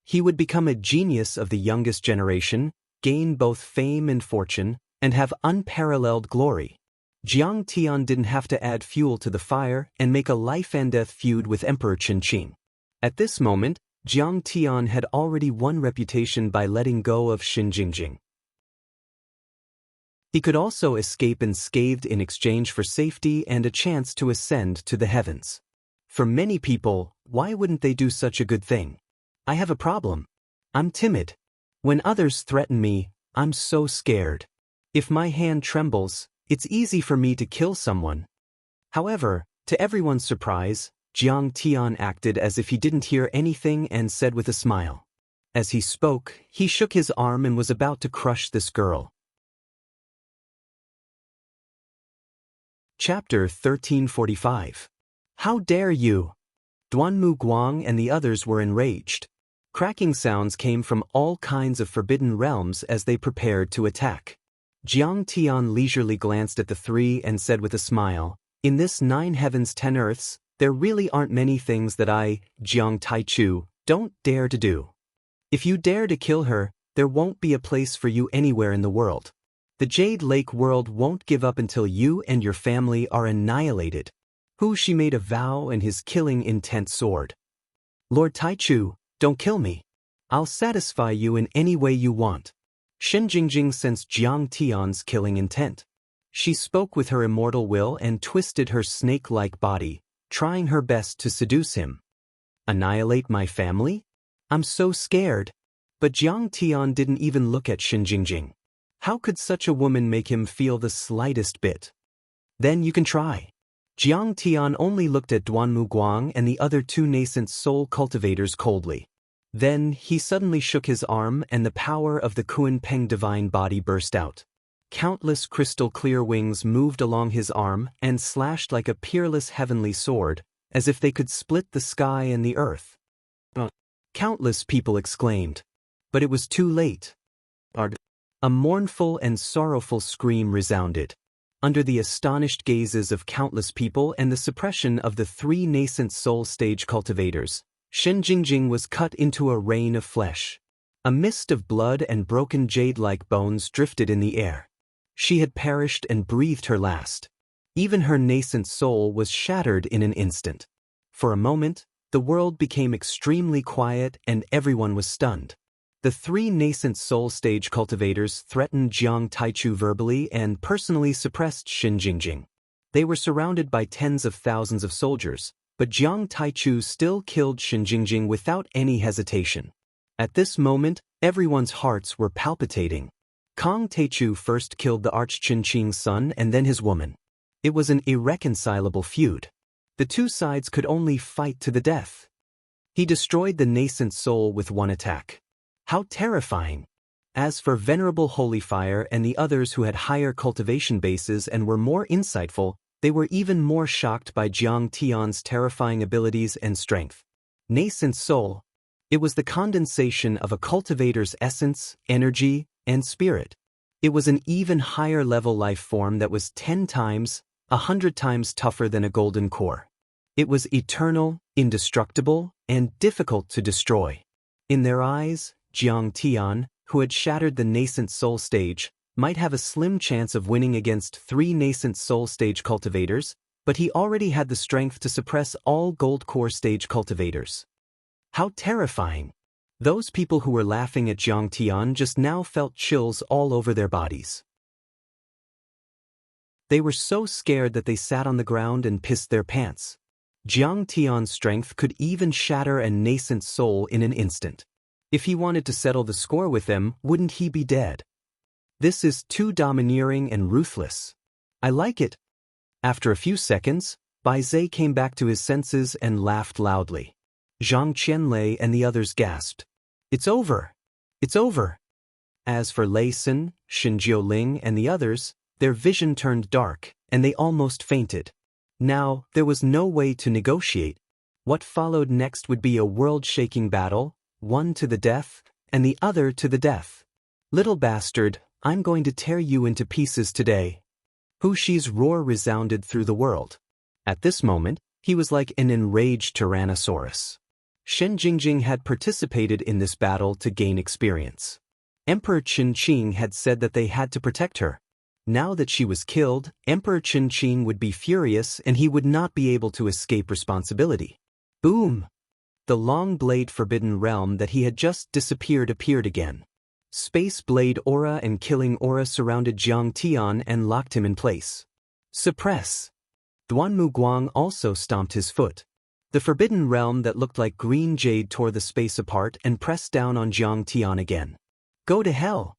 He would become a genius of the youngest generation, gain both fame and fortune, and have unparalleled glory. Jiang Tian didn't have to add fuel to the fire and make a life-and-death feud with Emperor Qin. At this moment, Jiang Tian had already won reputation by letting go of Xin Jingjing. He could also escape unscathed in exchange for safety and a chance to ascend to the heavens. For many people, why wouldn't they do such a good thing? I have a problem. I'm timid. When others threaten me, I'm so scared. If my hand trembles, it's easy for me to kill someone. However, to everyone's surprise, Jiang Tian acted as if he didn't hear anything and said with a smile. As he spoke, he shook his arm and was about to crush this girl. Chapter 1345. How dare you? Duanmu Guang and the others were enraged. Cracking sounds came from all kinds of forbidden realms as they prepared to attack. Jiang Tian leisurely glanced at the three and said with a smile, in this 9 heavens 10 earths, there really aren't many things that I, Jiang Taichu, don't dare to do. If you dare to kill her, there won't be a place for you anywhere in the world. The Jade Lake world won't give up until you and your family are annihilated. Hu Shi made a vow and his killing intent soared. Lord Taichu, don't kill me. I'll satisfy you in any way you want. Xin Jingjing sensed Jiang Tian's killing intent. She spoke with her immortal will and twisted her snake-like body, trying her best to seduce him. Annihilate my family? I'm so scared. But Jiang Tian didn't even look at Xin Jingjing. How could such a woman make him feel the slightest bit? Then you can try. Jiang Tian only looked at Duanmu Guang and the other 2 nascent soul cultivators coldly. Then he suddenly shook his arm and the power of the Kun Peng divine body burst out. Countless crystal-clear wings moved along his arm and slashed like a peerless heavenly sword, as if they could split the sky and the earth. Countless people exclaimed. But it was too late. A mournful and sorrowful scream resounded. Under the astonished gazes of countless people and the suppression of the 3 nascent soul stage cultivators, Xin Jingjing was cut into a rain of flesh. A mist of blood and broken jade-like bones drifted in the air. She had perished and breathed her last. Even her nascent soul was shattered in an instant. For a moment, the world became extremely quiet and everyone was stunned. The three nascent soul stage cultivators threatened Jiang Taichu verbally and personally suppressed Xin Jingjing. They were surrounded by tens of thousands of soldiers, but Jiang Taichu still killed Xin Jingjing without any hesitation. At this moment, everyone's hearts were palpitating. Kang Taichu first killed the Arch-Qin-Qing's son and then his woman. It was an irreconcilable feud. The two sides could only fight to the death. He destroyed the nascent soul with one attack. How terrifying! As for Venerable Holy Fire and the others who had higher cultivation bases and were more insightful, they were even more shocked by Jiang Tian's terrifying abilities and strength. Nascent soul. It was the condensation of a cultivator's essence, energy, and spirit. It was an even higher level life form that was 10 times, 100 times tougher than a golden core. It was eternal, indestructible, and difficult to destroy. In their eyes, Jiang Tian, who had shattered the nascent soul stage, might have a slim chance of winning against 3 nascent soul stage cultivators, but he already had the strength to suppress all gold core stage cultivators. How terrifying! Those people who were laughing at Jiang Tian just now felt chills all over their bodies. They were so scared that they sat on the ground and pissed their pants. Jiang Tian's strength could even shatter a nascent soul in an instant. If he wanted to settle the score with them, wouldn't he be dead? This is too domineering and ruthless. I like it. After a few seconds, Bai Zhe came back to his senses and laughed loudly. Zhang Qianlei and the others gasped. It's over! It's over! As for Lei Sin, Xin Jiuling and the others, their vision turned dark, and they almost fainted. Now, there was no way to negotiate. What followed next would be a world-shaking battle, one to the death, and the other to the death. Little bastard, I'm going to tear you into pieces today. Hu Shi's roar resounded through the world. At this moment, he was like an enraged Tyrannosaurus. Shen Jingjing had participated in this battle to gain experience. Emperor Qin Qing had said that they had to protect her. Now that she was killed, Emperor Qin Qing would be furious and he would not be able to escape responsibility. Boom! The long blade forbidden realm that he had just disappeared appeared again. Space blade aura and killing aura surrounded Jiang Tian and locked him in place. Suppress! Duanmu Guang also stomped his foot. The forbidden realm that looked like green jade tore the space apart and pressed down on Jiang Tian again. Go to hell!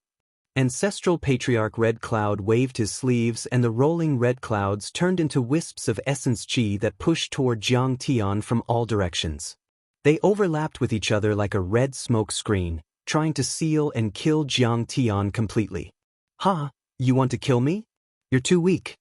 Ancestral Patriarch Red Cloud waved his sleeves and the rolling red clouds turned into wisps of essence chi that pushed toward Jiang Tian from all directions. They overlapped with each other like a red smoke screen, trying to seal and kill Jiang Tian completely. Ha! You want to kill me? You're too weak.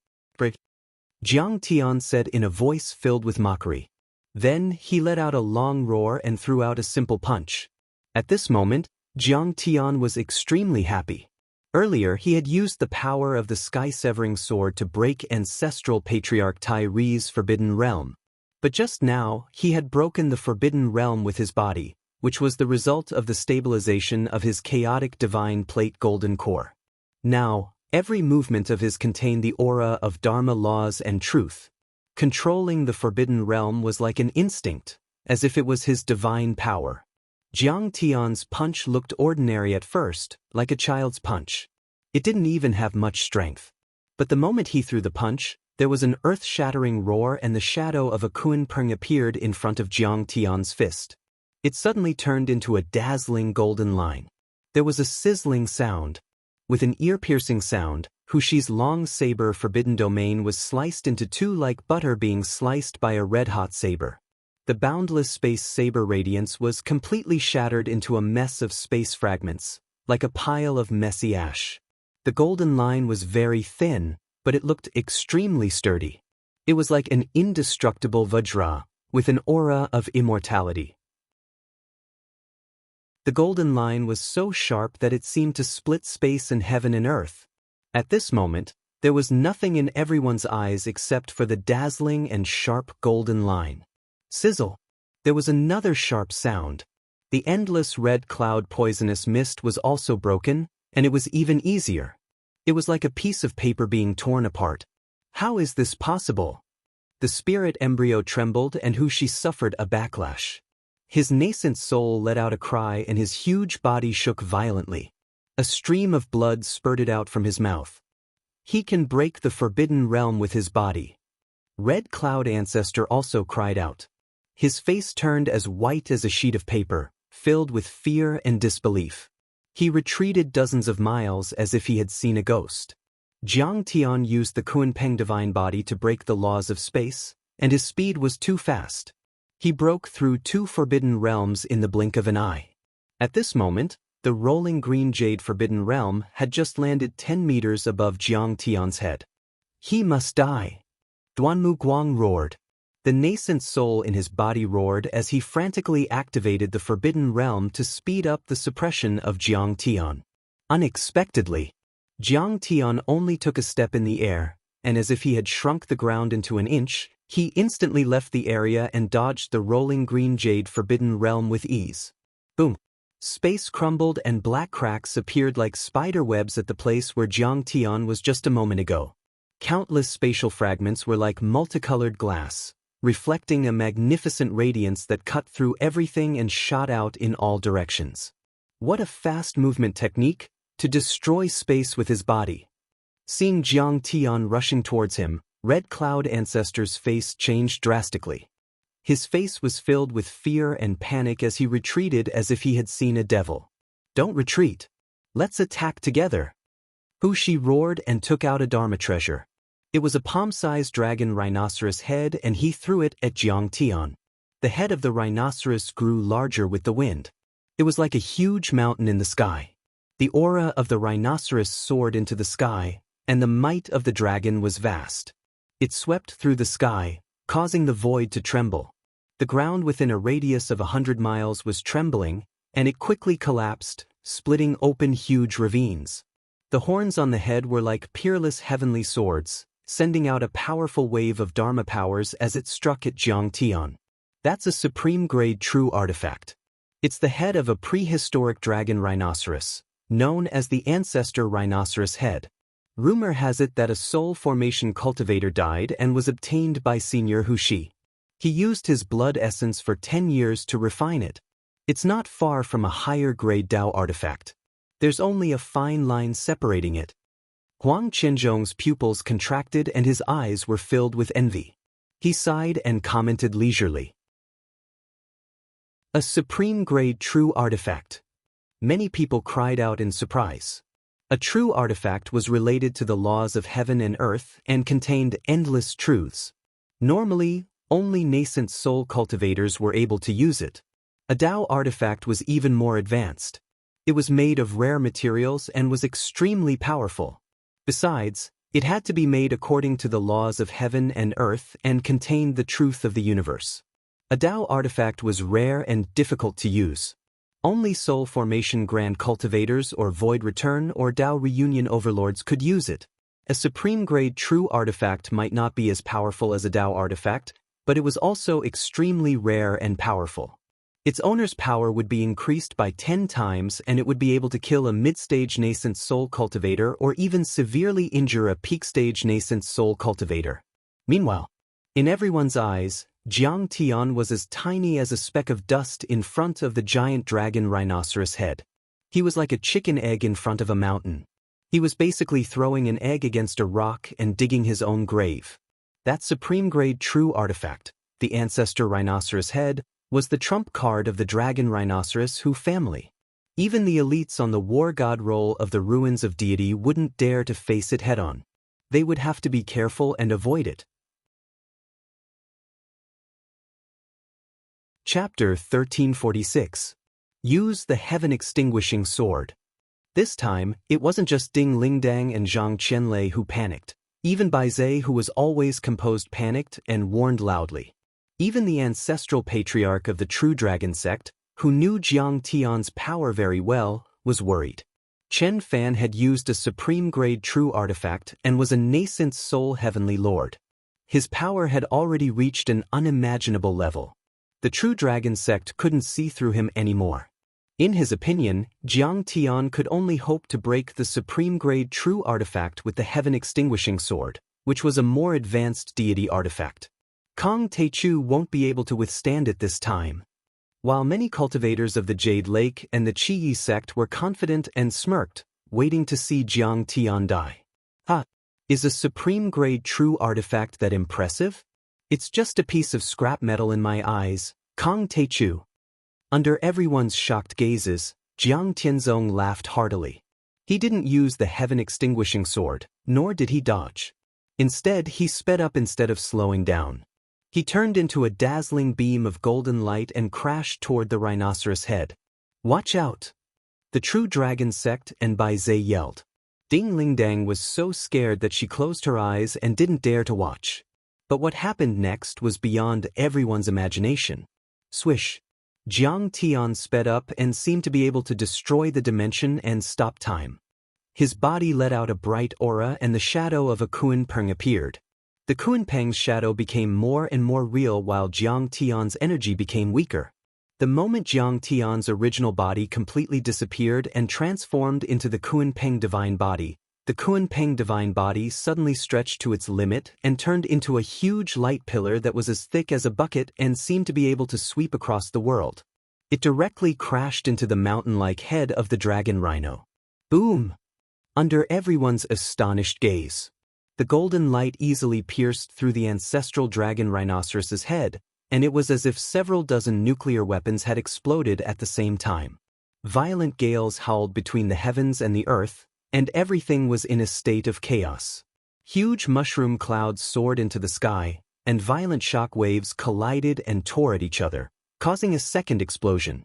Jiang Tian said in a voice filled with mockery. Then he let out a long roar and threw out a simple punch. At this moment, Jiang Tian was extremely happy. Earlier he had used the power of the sky-severing sword to break Ancestral Patriarch Tai Ri's forbidden realm. But just now, he had broken the forbidden realm with his body, which was the result of the stabilization of his chaotic divine plate golden core. Now, every movement of his contained the aura of Dharma laws and truth. Controlling the forbidden realm was like an instinct, as if it was his divine power. Jiang Tian's punch looked ordinary at first, like a child's punch. It didn't even have much strength. But the moment he threw the punch, there was an earth-shattering roar and the shadow of a Kunpeng appeared in front of Jiang Tian's fist. It suddenly turned into a dazzling golden line. There was a sizzling sound. With an ear-piercing sound, Hu Shi's long saber forbidden domain was sliced into two like butter being sliced by a red-hot saber. The boundless space saber radiance was completely shattered into a mess of space fragments, like a pile of messy ash. The golden line was very thin, but it looked extremely sturdy. It was like an indestructible vajra, with an aura of immortality. The golden line was so sharp that it seemed to split space and heaven and earth. At this moment, there was nothing in everyone's eyes except for the dazzling and sharp golden line. Sizzle! There was another sharp sound. The endless red cloud poisonous mist was also broken, and it was even easier. It was like a piece of paper being torn apart. How is this possible? The spirit embryo trembled and Wuxia suffered a backlash. His nascent soul let out a cry and his huge body shook violently. A stream of blood spurted out from his mouth. He can break the forbidden realm with his body. Red Cloud Ancestor also cried out. His face turned as white as a sheet of paper, filled with fear and disbelief. He retreated dozens of miles as if he had seen a ghost. Jiang Tian used the Kunpeng divine body to break the laws of space, and his speed was too fast. He broke through 2 forbidden realms in the blink of an eye. At this moment, the rolling green jade forbidden realm had just landed 10 meters above Jiang Tian's head. He must die. Duanmu Guang roared. The nascent soul in his body roared as he frantically activated the forbidden realm to speed up the suppression of Jiang Tian. Unexpectedly, Jiang Tian only took a step in the air, and as if he had shrunk the ground into an inch, he instantly left the area and dodged the rolling green jade forbidden realm with ease. Boom! Space crumbled and black cracks appeared like spider webs at the place where Jiang Tian was just a moment ago. Countless spatial fragments were like multicolored glass, reflecting a magnificent radiance that cut through everything and shot out in all directions. What a fast movement technique, to destroy space with his body. Seeing Jiang Tian rushing towards him, Red Cloud Ancestor's face changed drastically. His face was filled with fear and panic as he retreated as if he had seen a devil. Don't retreat. Let's attack together. Wuxia roared and took out a Dharma treasure. It was a palm-sized dragon rhinoceros head and he threw it at Jiang Tian. The head of the rhinoceros grew larger with the wind. It was like a huge mountain in the sky. The aura of the rhinoceros soared into the sky, and the might of the dragon was vast. It swept through the sky, causing the void to tremble. The ground within a radius of 100 miles was trembling, and it quickly collapsed, splitting open huge ravines. The horns on the head were like peerless heavenly swords, sending out a powerful wave of Dharma powers as it struck at Jiang Tian. That's a supreme-grade true artifact. It's the head of a prehistoric dragon rhinoceros, known as the ancestor rhinoceros head. Rumor has it that a soul formation cultivator died and was obtained by Senior Wuxia. He used his blood essence for 10 years to refine it. It's not far from a higher-grade Dao artifact. There's only a fine line separating it. Huang Qianzhong's pupils contracted and his eyes were filled with envy. He sighed and commented leisurely. A supreme-grade true artifact. Many people cried out in surprise. A true artifact was related to the laws of heaven and earth and contained endless truths. Normally, only nascent soul cultivators were able to use it. A Dao artifact was even more advanced. It was made of rare materials and was extremely powerful. Besides, it had to be made according to the laws of heaven and earth and contained the truth of the universe. A Dao artifact was rare and difficult to use. Only soul formation grand cultivators or void return or Dao reunion overlords could use it. A supreme-grade true artifact might not be as powerful as a Dao artifact, but it was also extremely rare and powerful. Its owner's power would be increased by 10 times and it would be able to kill a mid-stage nascent soul cultivator or even severely injure a peak-stage nascent soul cultivator. Meanwhile, in everyone's eyes, Jiang Tian was as tiny as a speck of dust in front of the giant dragon rhinoceros head. He was like a chicken egg in front of a mountain. He was basically throwing an egg against a rock and digging his own grave. That supreme-grade true artifact, the ancestor rhinoceros head, was the trump card of the dragon rhinoceros Hu family. Even the elites on the war god roll of the ruins of deity wouldn't dare to face it head-on. They would have to be careful and avoid it. Chapter 1346. Use the Heaven-Extinguishing Sword. This time, it wasn't just Ding Lingdang and Zhang Qianlei who panicked. Even Bai Zhe, who was always composed, panicked and warned loudly. Even the ancestral patriarch of the True Dragon sect, who knew Jiang Tian's power very well, was worried. Chen Fan had used a supreme-grade true artifact and was a nascent soul heavenly lord. His power had already reached an unimaginable level. The True Dragon sect couldn't see through him anymore. In his opinion, Jiang Tian could only hope to break the supreme-grade true artifact with the Heaven-Extinguishing Sword, which was a more advanced deity artifact. Kong Teichu won't be able to withstand it this time. While many cultivators of the Jade Lake and the Qi sect were confident and smirked, waiting to see Jiang Tian die. Is a supreme-grade true artifact that impressive? It's just a piece of scrap metal in my eyes, Kong Teichu. Under everyone's shocked gazes, Jiang Tianzong laughed heartily. He didn't use the heaven-extinguishing sword, nor did he dodge. Instead, he sped up instead of slowing down. He turned into a dazzling beam of golden light and crashed toward the rhinoceros head. Watch out! The true dragon sect and Bai Zhe yelled. Ding Lingdang was so scared that she closed her eyes and didn't dare to watch. But what happened next was beyond everyone's imagination. Swish! Jiang Tian sped up and seemed to be able to destroy the dimension and stop time. His body let out a bright aura and the shadow of a Kunpeng appeared. The Kunpeng's shadow became more and more real while Jiang Tian's energy became weaker. The moment Jiang Tian's original body completely disappeared and transformed into the Kunpeng divine body, the Kunpeng divine body suddenly stretched to its limit and turned into a huge light pillar that was as thick as a bucket and seemed to be able to sweep across the world. It directly crashed into the mountain-like head of the dragon rhino. Boom! Under everyone's astonished gaze. The golden light easily pierced through the ancestral dragon rhinoceros's head, and it was as if several dozen nuclear weapons had exploded at the same time. Violent gales howled between the heavens and the earth, and everything was in a state of chaos. Huge mushroom clouds soared into the sky, and violent shock waves collided and tore at each other, causing a second explosion.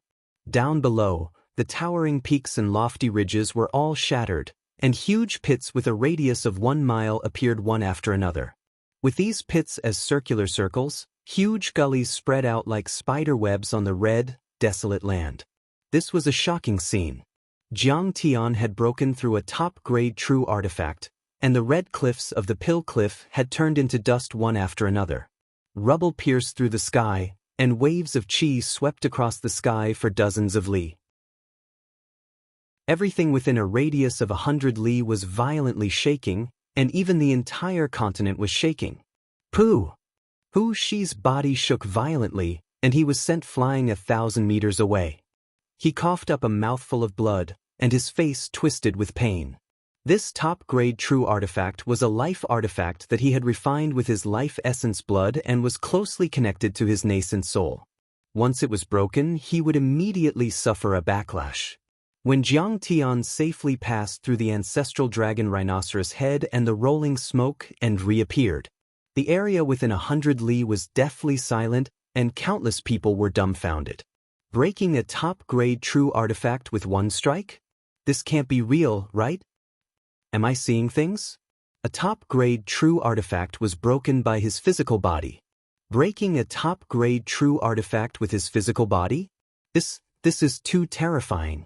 Down below, the towering peaks and lofty ridges were all shattered, and huge pits with a radius of 1 mile appeared one after another. With these pits as circular circles, huge gullies spread out like spider webs on the red, desolate land. This was a shocking scene. Jiang Tian had broken through a top-grade true artifact, and the red cliffs of the Pill Cliff had turned into dust one after another. Rubble pierced through the sky, and waves of qi swept across the sky for dozens of li. Everything within a radius of 100 li was violently shaking, and even the entire continent was shaking. Pooh! Hu Shi's body shook violently, and he was sent flying 1,000 meters away. He coughed up a mouthful of blood, and his face twisted with pain. This top-grade true artifact was a life artifact that he had refined with his life essence blood and was closely connected to his nascent soul. Once it was broken, he would immediately suffer a backlash. When Jiang Tian safely passed through the ancestral dragon rhinoceros head and the rolling smoke and reappeared, the area within 100 li was deathly silent and countless people were dumbfounded. Breaking a top-grade true artifact with one strike? This can't be real, right? Am I seeing things? A top-grade true artifact was broken by his physical body. Breaking a top-grade true artifact with his physical body? This is too terrifying.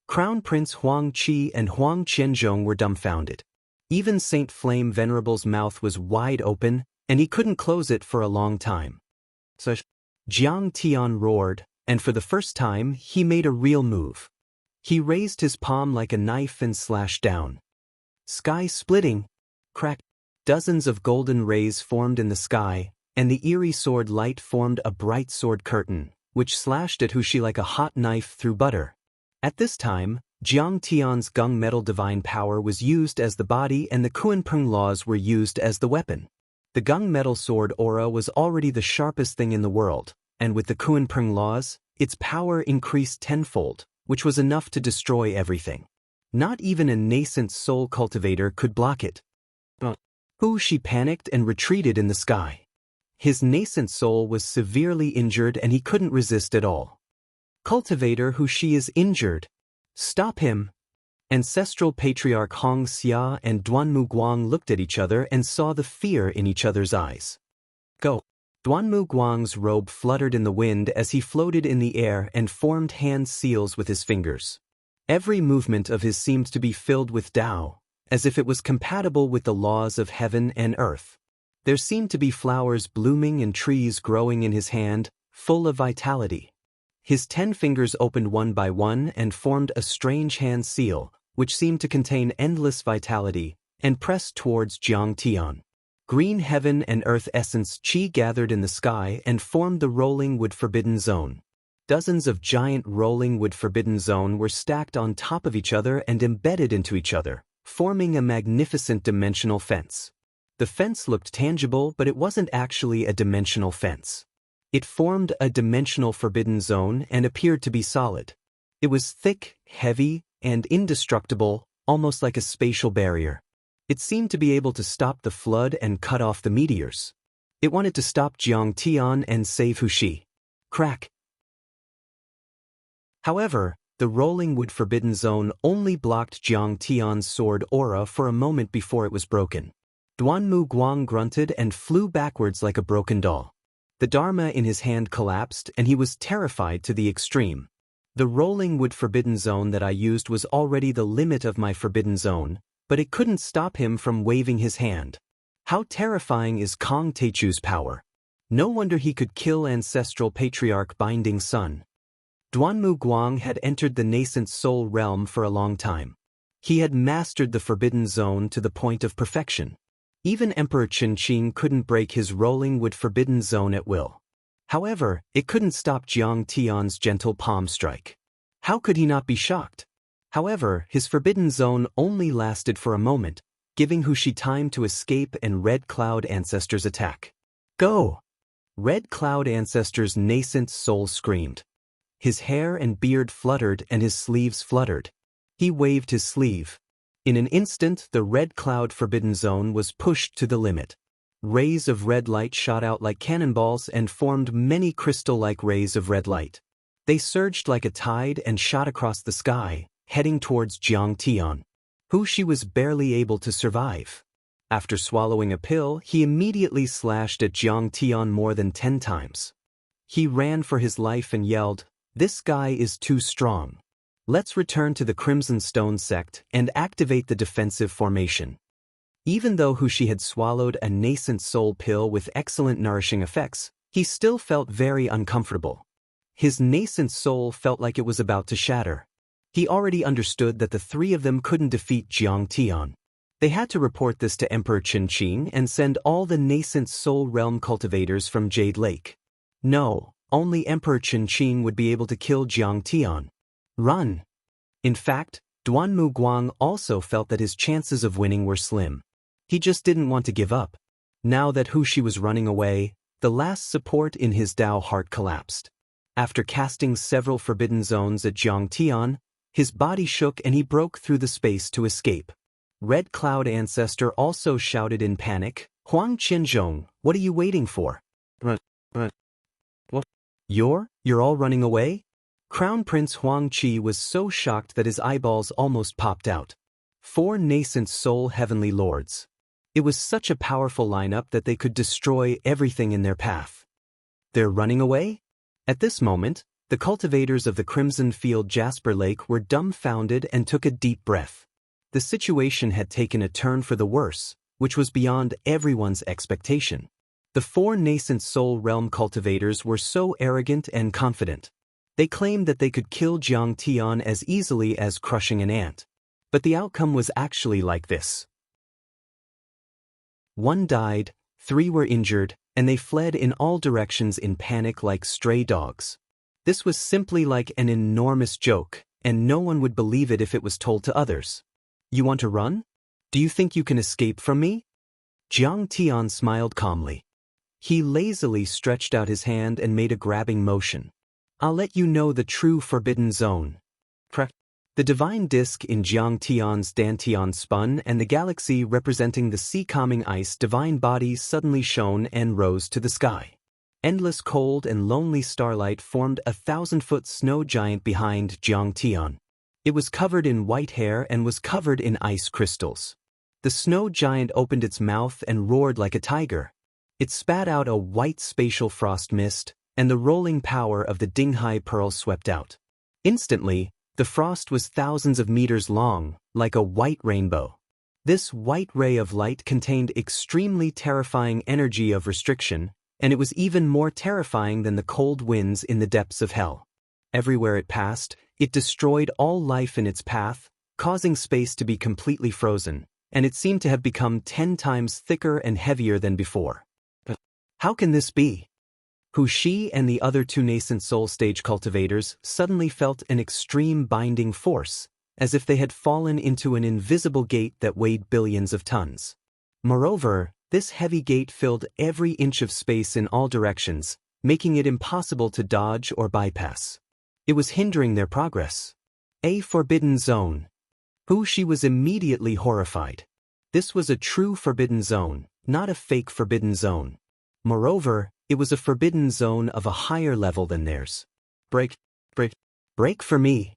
Crown Prince Huang Qi and Huang Qianzhong were dumbfounded. Even Saint Flame Venerable's mouth was wide open, and he couldn't close it for a long time. So Jiang Tian roared, and for the first time, he made a real move. He raised his palm like a knife and slashed down. Sky splitting. Crack. Dozens of golden rays formed in the sky, and the eerie sword light formed a bright sword curtain, which slashed at Hu Shi like a hot knife through butter. At this time, Jiang Tian's gung metal divine power was used as the body and the Kunpeng laws were used as the weapon. The gung metal sword aura was already the sharpest thing in the world, and with the Kunpeng laws, its power increased tenfold, which was enough to destroy everything. Not even a nascent soul cultivator could block it. Hu Shi panicked and retreated in the sky. His nascent soul was severely injured and he couldn't resist at all. Cultivator Hu Shi is injured. Stop him! Ancestral Patriarch Hong Xia and Duanmu Guang looked at each other and saw the fear in each other's eyes. Go! Duanmu Guang's robe fluttered in the wind as he floated in the air and formed hand seals with his fingers. Every movement of his seemed to be filled with Tao, as if it was compatible with the laws of heaven and earth. There seemed to be flowers blooming and trees growing in his hand, full of vitality. His 10 fingers opened one by one and formed a strange hand seal, which seemed to contain endless vitality, and pressed towards Jiang Tian. Green heaven and earth essence chi gathered in the sky and formed the rolling wood forbidden zone. Dozens of giant rolling wood forbidden zone were stacked on top of each other and embedded into each other, forming a magnificent dimensional fence. The fence looked tangible, but it wasn't actually a dimensional fence. It formed a dimensional forbidden zone and appeared to be solid. It was thick, heavy, and indestructible, almost like a spatial barrier. It seemed to be able to stop the flood and cut off the meteors. It wanted to stop Jiang Tian and save Huxi. Crack. However, the rolling wood forbidden zone only blocked Jiang Tian's sword aura for a moment before it was broken. Duanmu Guang grunted and flew backwards like a broken doll. The dharma in his hand collapsed and he was terrified to the extreme. The rolling wood forbidden zone that I used was already the limit of my forbidden zone, but it couldn't stop him from waving his hand. How terrifying is Kong Teichu's power! No wonder he could kill ancestral patriarch Binding Sun. Duanmu Guang had entered the nascent soul realm for a long time. He had mastered the forbidden zone to the point of perfection. Even Emperor Qinqing couldn't break his rolling wood forbidden zone at will. However, it couldn't stop Jiang Tian's gentle palm strike. How could he not be shocked? However, his forbidden zone only lasted for a moment, giving Huxi time to escape and Red Cloud Ancestor's attack. Go! Red Cloud Ancestor's nascent soul screamed. His hair and beard fluttered and his sleeves fluttered. He waved his sleeve. In an instant, the Red Cloud Forbidden Zone was pushed to the limit. Rays of red light shot out like cannonballs and formed many crystal-like rays of red light. They surged like a tide and shot across the sky, heading towards Jiang Tian. Huxi was barely able to survive. After swallowing a pill, he immediately slashed at Jiang Tian more than 10 times. He ran for his life and yelled, "This guy is too strong. Let's return to the Crimson Stone sect and activate the defensive formation." Even though Huxi had swallowed a nascent soul pill with excellent nourishing effects, he still felt very uncomfortable. His nascent soul felt like it was about to shatter. He already understood that the three of them couldn't defeat Jiang Tian. They had to report this to Emperor Qinqing and send all the nascent soul realm cultivators from Jade Lake. No, only Emperor Qinqing would be able to kill Jiang Tian. Run! In fact, Duanmu Guang also felt that his chances of winning were slim. He just didn't want to give up. Now that Huxi was running away, the last support in his Dao heart collapsed. After casting several forbidden zones at Jiang Tian, his body shook and he broke through the space to escape. Red Cloud Ancestor also shouted in panic, "Huang Qianzhong, what are you waiting for? What? You're all running away?" Crown Prince Huang Qi was so shocked that his eyeballs almost popped out. 4 nascent soul heavenly lords. It was such a powerful lineup that they could destroy everything in their path. They're running away? At this moment, the cultivators of the Crimson Field Jasper Lake were dumbfounded and took a deep breath. The situation had taken a turn for the worse, which was beyond everyone's expectation. The 4 nascent soul realm cultivators were so arrogant and confident. They claimed that they could kill Jiang Tian as easily as crushing an ant. But the outcome was actually like this. 1 died, 3 were injured, and they fled in all directions in panic like stray dogs. This was simply like an enormous joke, and no one would believe it if it was told to others. You want to run? Do you think you can escape from me? Jiang Tian smiled calmly. He lazily stretched out his hand and made a grabbing motion. I'll let you know the true forbidden zone. The divine disk in Jiang Tian's Dantian spun and the galaxy representing the sea-calming ice divine body suddenly shone and rose to the sky. Endless cold and lonely starlight formed a 1,000-foot snow giant behind Jiang Tian. It was covered in white hair and was covered in ice crystals. The snow giant opened its mouth and roared like a tiger. It spat out a white spatial frost mist, and the rolling power of the Dinghai Pearl swept out. Instantly, the frost was thousands of meters long, like a white rainbow. This white ray of light contained extremely terrifying energy of restriction, and it was even more terrifying than the cold winds in the depths of hell. Everywhere it passed, it destroyed all life in its path, causing space to be completely frozen, and it seemed to have become 10 times thicker and heavier than before. But how can this be? She and the other two nascent soul stage cultivators suddenly felt an extreme binding force, as if they had fallen into an invisible gate that weighed billions of tons. Moreover, this heavy gate filled every inch of space in all directions, making it impossible to dodge or bypass. It was hindering their progress. A forbidden zone. She was immediately horrified. This was a true forbidden zone, not a fake forbidden zone. Moreover, it was a forbidden zone of a higher level than theirs. Break for me.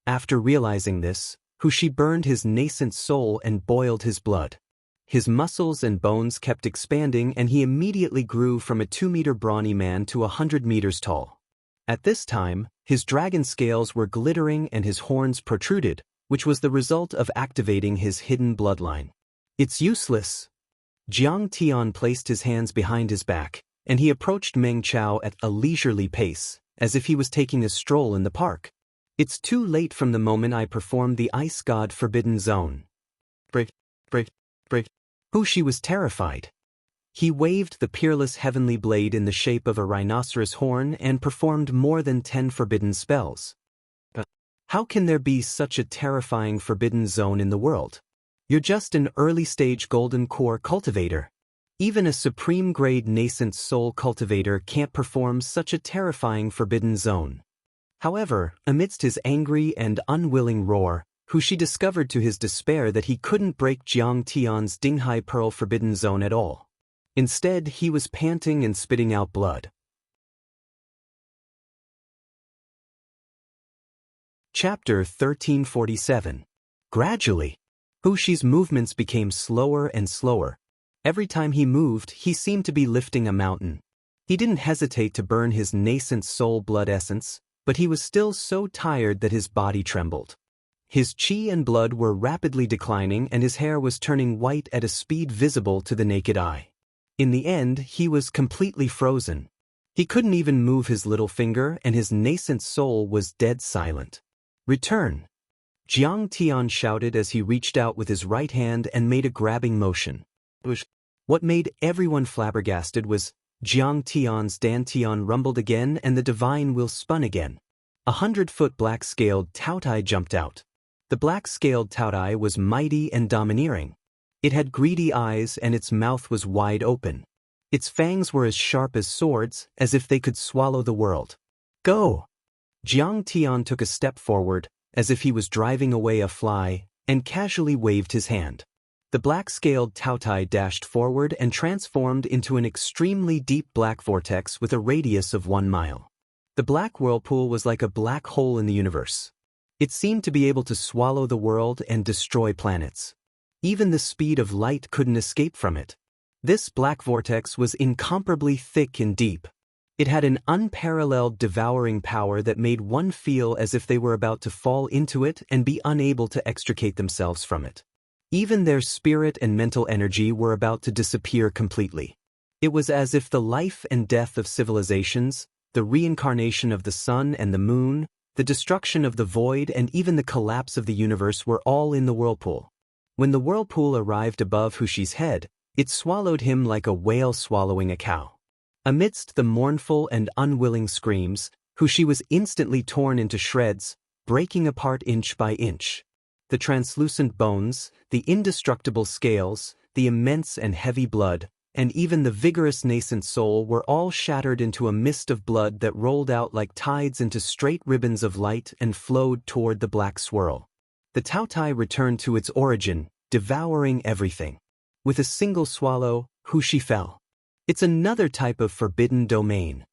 After realizing this, she burned his nascent soul and boiled his blood. His muscles and bones kept expanding, and he immediately grew from a 2-meter brawny man to 100 meters tall. At this time, his dragon scales were glittering and his horns protruded, which was the result of activating his hidden bloodline. It's useless. Jiang Tian placed his hands behind his back, and he approached Meng Chao at a leisurely pace, as if he was taking a stroll in the park. It's too late from the moment I performed the Ice God Forbidden Zone. Break. She was terrified. He waved the peerless heavenly blade in the shape of a rhinoceros horn and performed more than 10 forbidden spells. But how can there be such a terrifying forbidden zone in the world? You're just an early-stage golden core cultivator. Even a supreme-grade nascent soul cultivator can't perform such a terrifying forbidden zone. However, amidst his angry and unwilling roar, she discovered to his despair that he couldn't break Jiang Tian's Dinghai Pearl Forbidden Zone at all. Instead, he was panting and spitting out blood. Chapter 1347. Gradually, Shi's movements became slower and slower. Every time he moved, he seemed to be lifting a mountain. He didn't hesitate to burn his nascent soul blood essence, but he was still so tired that his body trembled. His qi and blood were rapidly declining, and his hair was turning white at a speed visible to the naked eye. In the end, he was completely frozen. He couldn't even move his little finger, and his nascent soul was dead silent. Return! Jiang Tian shouted as he reached out with his right hand and made a grabbing motion. What made everyone flabbergasted was Jiang Tian's dantian rumbled again and the divine will spun again. 100-foot black-scaled Taotai jumped out. The black-scaled Taotai was mighty and domineering. It had greedy eyes and its mouth was wide open. Its fangs were as sharp as swords, as if they could swallow the world. Go! Jiang Tian took a step forward, as if he was driving away a fly, and casually waved his hand. The black-scaled Taotai dashed forward and transformed into an extremely deep black vortex with a radius of 1 mile. The black whirlpool was like a black hole in the universe. It seemed to be able to swallow the world and destroy planets. Even the speed of light couldn't escape from it. This black vortex was incomparably thick and deep. It had an unparalleled devouring power that made one feel as if they were about to fall into it and be unable to extricate themselves from it. Even their spirit and mental energy were about to disappear completely. It was as if the life and death of civilizations, the reincarnation of the sun and the moon, the destruction of the void and even the collapse of the universe were all in the whirlpool. When the whirlpool arrived above Shi's head, it swallowed him like a whale swallowing a cow. Amidst the mournful and unwilling screams, Shi was instantly torn into shreds, breaking apart inch by inch. The translucent bones, the indestructible scales, the immense and heavy blood, and even the vigorous nascent soul were all shattered into a mist of blood that rolled out like tides into straight ribbons of light and flowed toward the black swirl. The Taotai returned to its origin, devouring everything. With a single swallow, Shi fell. It's another type of forbidden domain.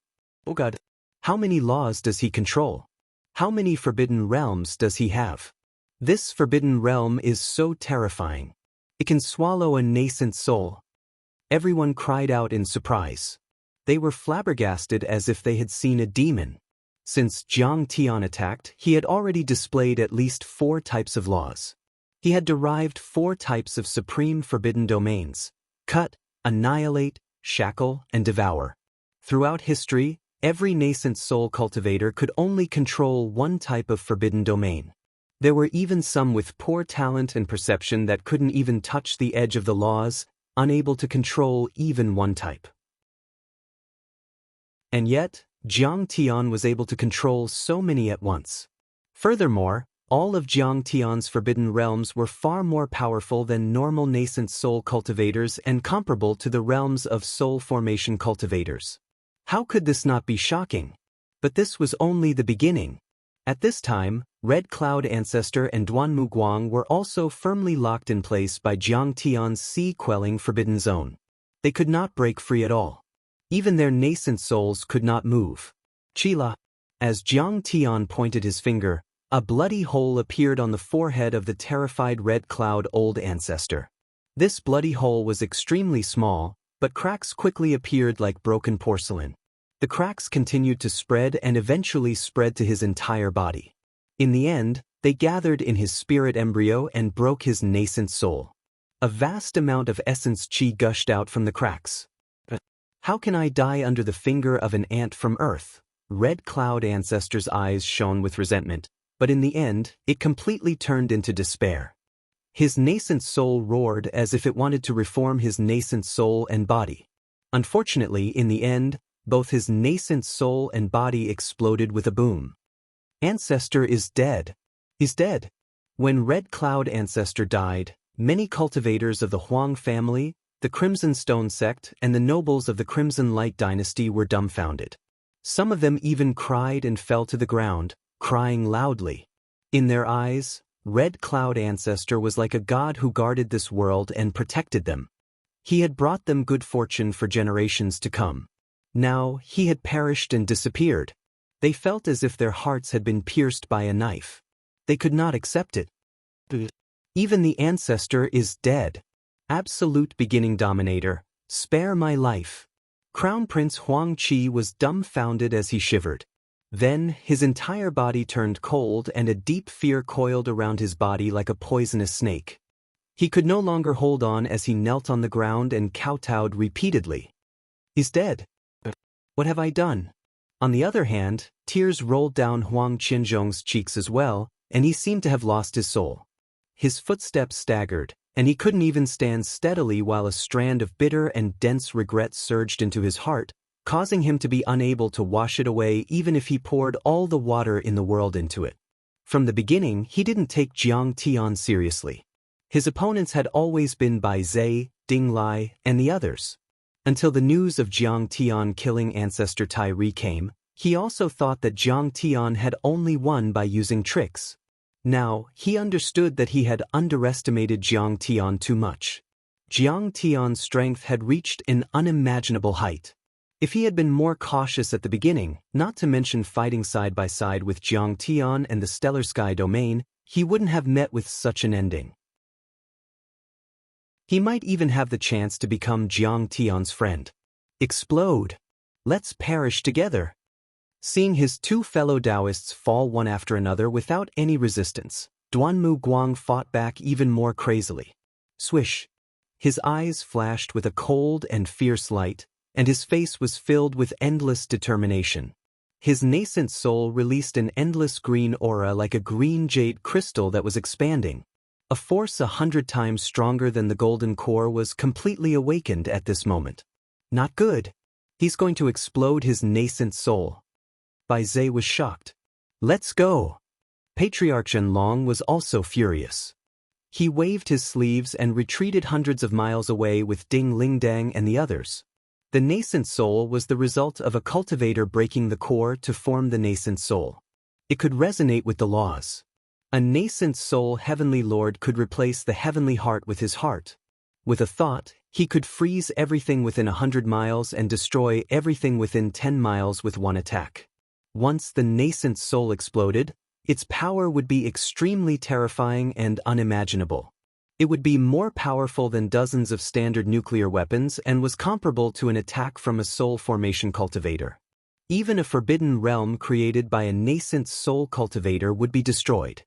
Oh God, how many laws does he control? How many forbidden realms does he have? This forbidden realm is so terrifying. It can swallow a nascent soul. Everyone cried out in surprise. They were flabbergasted as if they had seen a demon. Since Jiang Tian attacked, he had already displayed at least 4 types of laws. He had derived 4 types of supreme forbidden domains: cut, annihilate, shackle, and devour. Throughout history, every nascent soul cultivator could only control one type of forbidden domain. There were even some with poor talent and perception that couldn't even touch the edge of the laws, unable to control even one type. And yet, Jiang Tian was able to control so many at once. Furthermore, all of Jiang Tian's forbidden realms were far more powerful than normal nascent soul cultivators and comparable to the realms of soul formation cultivators. How could this not be shocking? But this was only the beginning. At this time, Red Cloud Ancestor and Duanmu Guang were also firmly locked in place by Jiang Tian's sea-quelling forbidden zone. They could not break free at all. Even their nascent souls could not move. Chila. As Jiang Tian pointed his finger, a bloody hole appeared on the forehead of the terrified Red Cloud Old Ancestor. This bloody hole was extremely small, but cracks quickly appeared like broken porcelain. The cracks continued to spread and eventually spread to his entire body. In the end, they gathered in his spirit embryo and broke his nascent soul. A vast amount of essence chi gushed out from the cracks. How can I die under the finger of an ant from Earth? Red Cloud Ancestor's eyes shone with resentment, but in the end, it completely turned into despair. His nascent soul roared as if it wanted to reform his nascent soul and body. Unfortunately, in the end, both his nascent soul and body exploded with a boom. Ancestor is dead. He's dead. When Red Cloud Ancestor died, many cultivators of the Huang family, the Crimson Stone sect, and the nobles of the Crimson Light dynasty were dumbfounded. Some of them even cried and fell to the ground, crying loudly. In their eyes, Red Cloud Ancestor was like a god who guarded this world and protected them. He had brought them good fortune for generations to come. Now, he had perished and disappeared. They felt as if their hearts had been pierced by a knife. They could not accept it. Even the ancestor is dead. Absolute beginning dominator, spare my life. Crown Prince Huang Qi was dumbfounded as he shivered. Then, his entire body turned cold and a deep fear coiled around his body like a poisonous snake. He could no longer hold on as he knelt on the ground and kowtowed repeatedly. He's dead. What have I done? On the other hand, tears rolled down Huang Qianzhong's cheeks as well, and he seemed to have lost his soul. His footsteps staggered, and he couldn't even stand steadily while a strand of bitter and dense regret surged into his heart, causing him to be unable to wash it away even if he poured all the water in the world into it. From the beginning, he didn't take Jiang Tian seriously. His opponents had always been Bai Zhe, Ding Lai, and the others. Until the news of Jiang Tian killing Ancestor Tyree came, he also thought that Jiang Tian had only won by using tricks. Now, he understood that he had underestimated Jiang Tian too much. Jiang Tian's strength had reached an unimaginable height. If he had been more cautious at the beginning, not to mention fighting side by side with Jiang Tian and the Stellar Sky Domain, he wouldn't have met with such an ending. He might even have the chance to become Jiang Tian's friend. Explode. Let's perish together. Seeing his two fellow Daoists fall one after another without any resistance, Duanmu Guang fought back even more crazily. Swish. His eyes flashed with a cold and fierce light, and his face was filled with endless determination. His nascent soul released an endless green aura like a green jade crystal that was expanding. A force 100 times stronger than the golden core was completely awakened at this moment. Not good. He's going to explode his nascent soul. Bai Zhe was shocked. Let's go. Patriarch Shenlong was also furious. He waved his sleeves and retreated hundreds of miles away with Ding Lingdang and the others. The nascent soul was the result of a cultivator breaking the core to form the nascent soul. It could resonate with the laws. A nascent soul heavenly lord could replace the heavenly heart with his heart. With a thought, he could freeze everything within 100 miles and destroy everything within 10 miles with one attack. Once the nascent soul exploded, its power would be extremely terrifying and unimaginable. It would be more powerful than dozens of standard nuclear weapons and was comparable to an attack from a soul formation cultivator. Even a forbidden realm created by a nascent soul cultivator would be destroyed.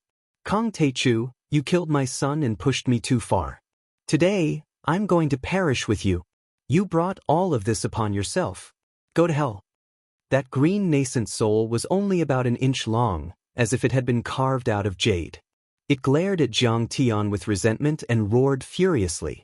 Kong Teichu, you killed my son and pushed me too far. Today, I'm going to perish with you. You brought all of this upon yourself. Go to hell. That green nascent soul was only about an inch long, as if it had been carved out of jade. It glared at Jiang Tian with resentment and roared furiously.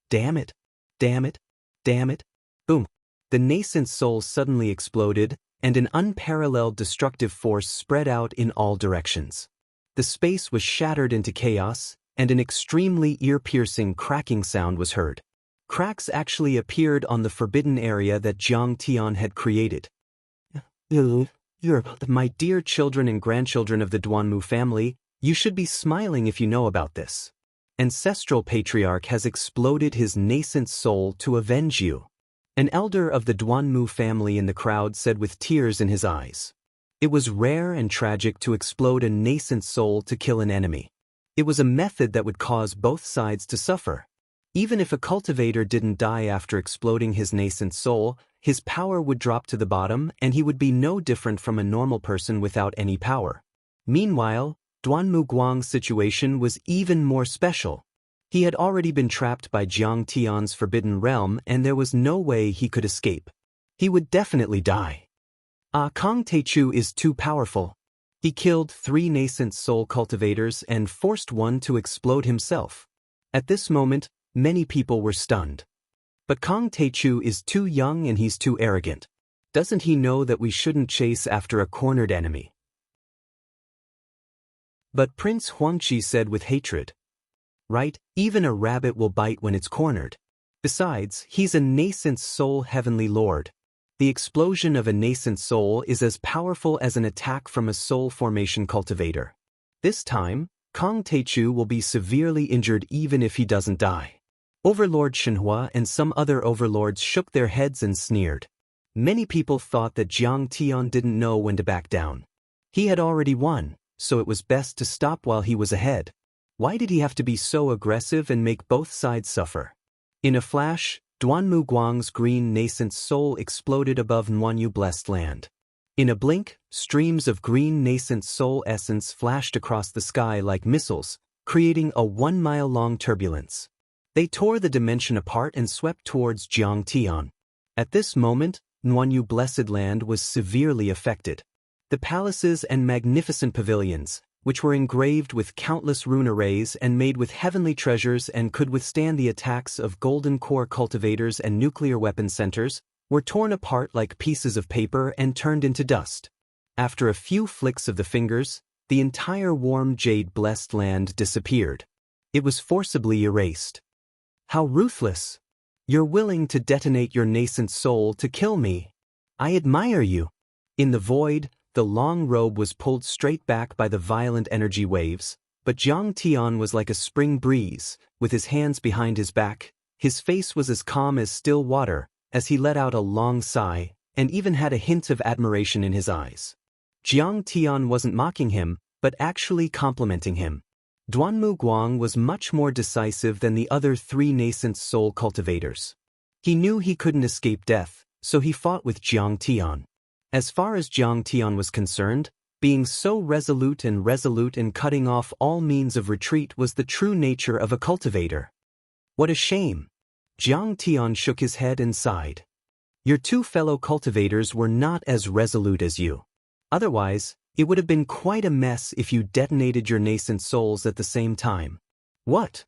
Damn it! Damn it! Damn it! Boom! The nascent soul suddenly exploded, and an unparalleled destructive force spread out in all directions. The space was shattered into chaos, and an extremely ear-piercing cracking sound was heard. Cracks actually appeared on the forbidden area that Jiang Tian had created. My dear children and grandchildren of the Duanmu family, you should be smiling if you know about this. Ancestral Patriarch has exploded his nascent soul to avenge you. An elder of the Duanmu family in the crowd said with tears in his eyes. It was rare and tragic to explode a nascent soul to kill an enemy. It was a method that would cause both sides to suffer. Even if a cultivator didn't die after exploding his nascent soul, his power would drop to the bottom and he would be no different from a normal person without any power. Meanwhile, Duanmu Guang's situation was even more special. He had already been trapped by Jiang Tian's forbidden realm and there was no way he could escape. He would definitely die. Kong Teichu is too powerful. He killed 3 nascent soul cultivators and forced one to explode himself. At this moment, many people were stunned. But Kong Teichu is too young and he's too arrogant. Doesn't he know that we shouldn't chase after a cornered enemy? But Prince Huangqi said with hatred. Right, even a rabbit will bite when it's cornered. Besides, he's a nascent soul heavenly lord. The explosion of a nascent soul is as powerful as an attack from a soul formation cultivator. This time, Kong Teichu will be severely injured even if he doesn't die. Overlord Shenhua and some other overlords shook their heads and sneered. Many people thought that Jiang Tian didn't know when to back down. He had already won, so it was best to stop while he was ahead. Why did he have to be so aggressive and make both sides suffer? In a flash, Duanmu Guang's green nascent soul exploded above Nuanyu blessed land. In a blink, streams of green nascent soul essence flashed across the sky like missiles, creating a 1-mile-long turbulence. They tore the dimension apart and swept towards Jiang Tian. At this moment, Nuanyu blessed land was severely affected. The palaces and magnificent pavilions, which were engraved with countless rune arrays and made with heavenly treasures and could withstand the attacks of golden core cultivators and nuclear weapon centers, were torn apart like pieces of paper and turned into dust. After a few flicks of the fingers, the entire warm jade-blessed land disappeared. It was forcibly erased. How ruthless! You're willing to detonate your nascent soul to kill me. I admire you. In the void, the long robe was pulled straight back by the violent energy waves, but Jiang Tian was like a spring breeze, with his hands behind his back. His face was as calm as still water, as he let out a long sigh, and even had a hint of admiration in his eyes. Jiang Tian wasn't mocking him, but actually complimenting him. Duanmu Guang was much more decisive than the other 3 nascent soul cultivators. He knew he couldn't escape death, so he fought with Jiang Tian. As far as Jiang Tian was concerned, being so resolute in cutting off all means of retreat was the true nature of a cultivator. What a shame! Jiang Tian shook his head and sighed. Your 2 fellow cultivators were not as resolute as you. Otherwise, it would have been quite a mess if you detonated your nascent souls at the same time. What?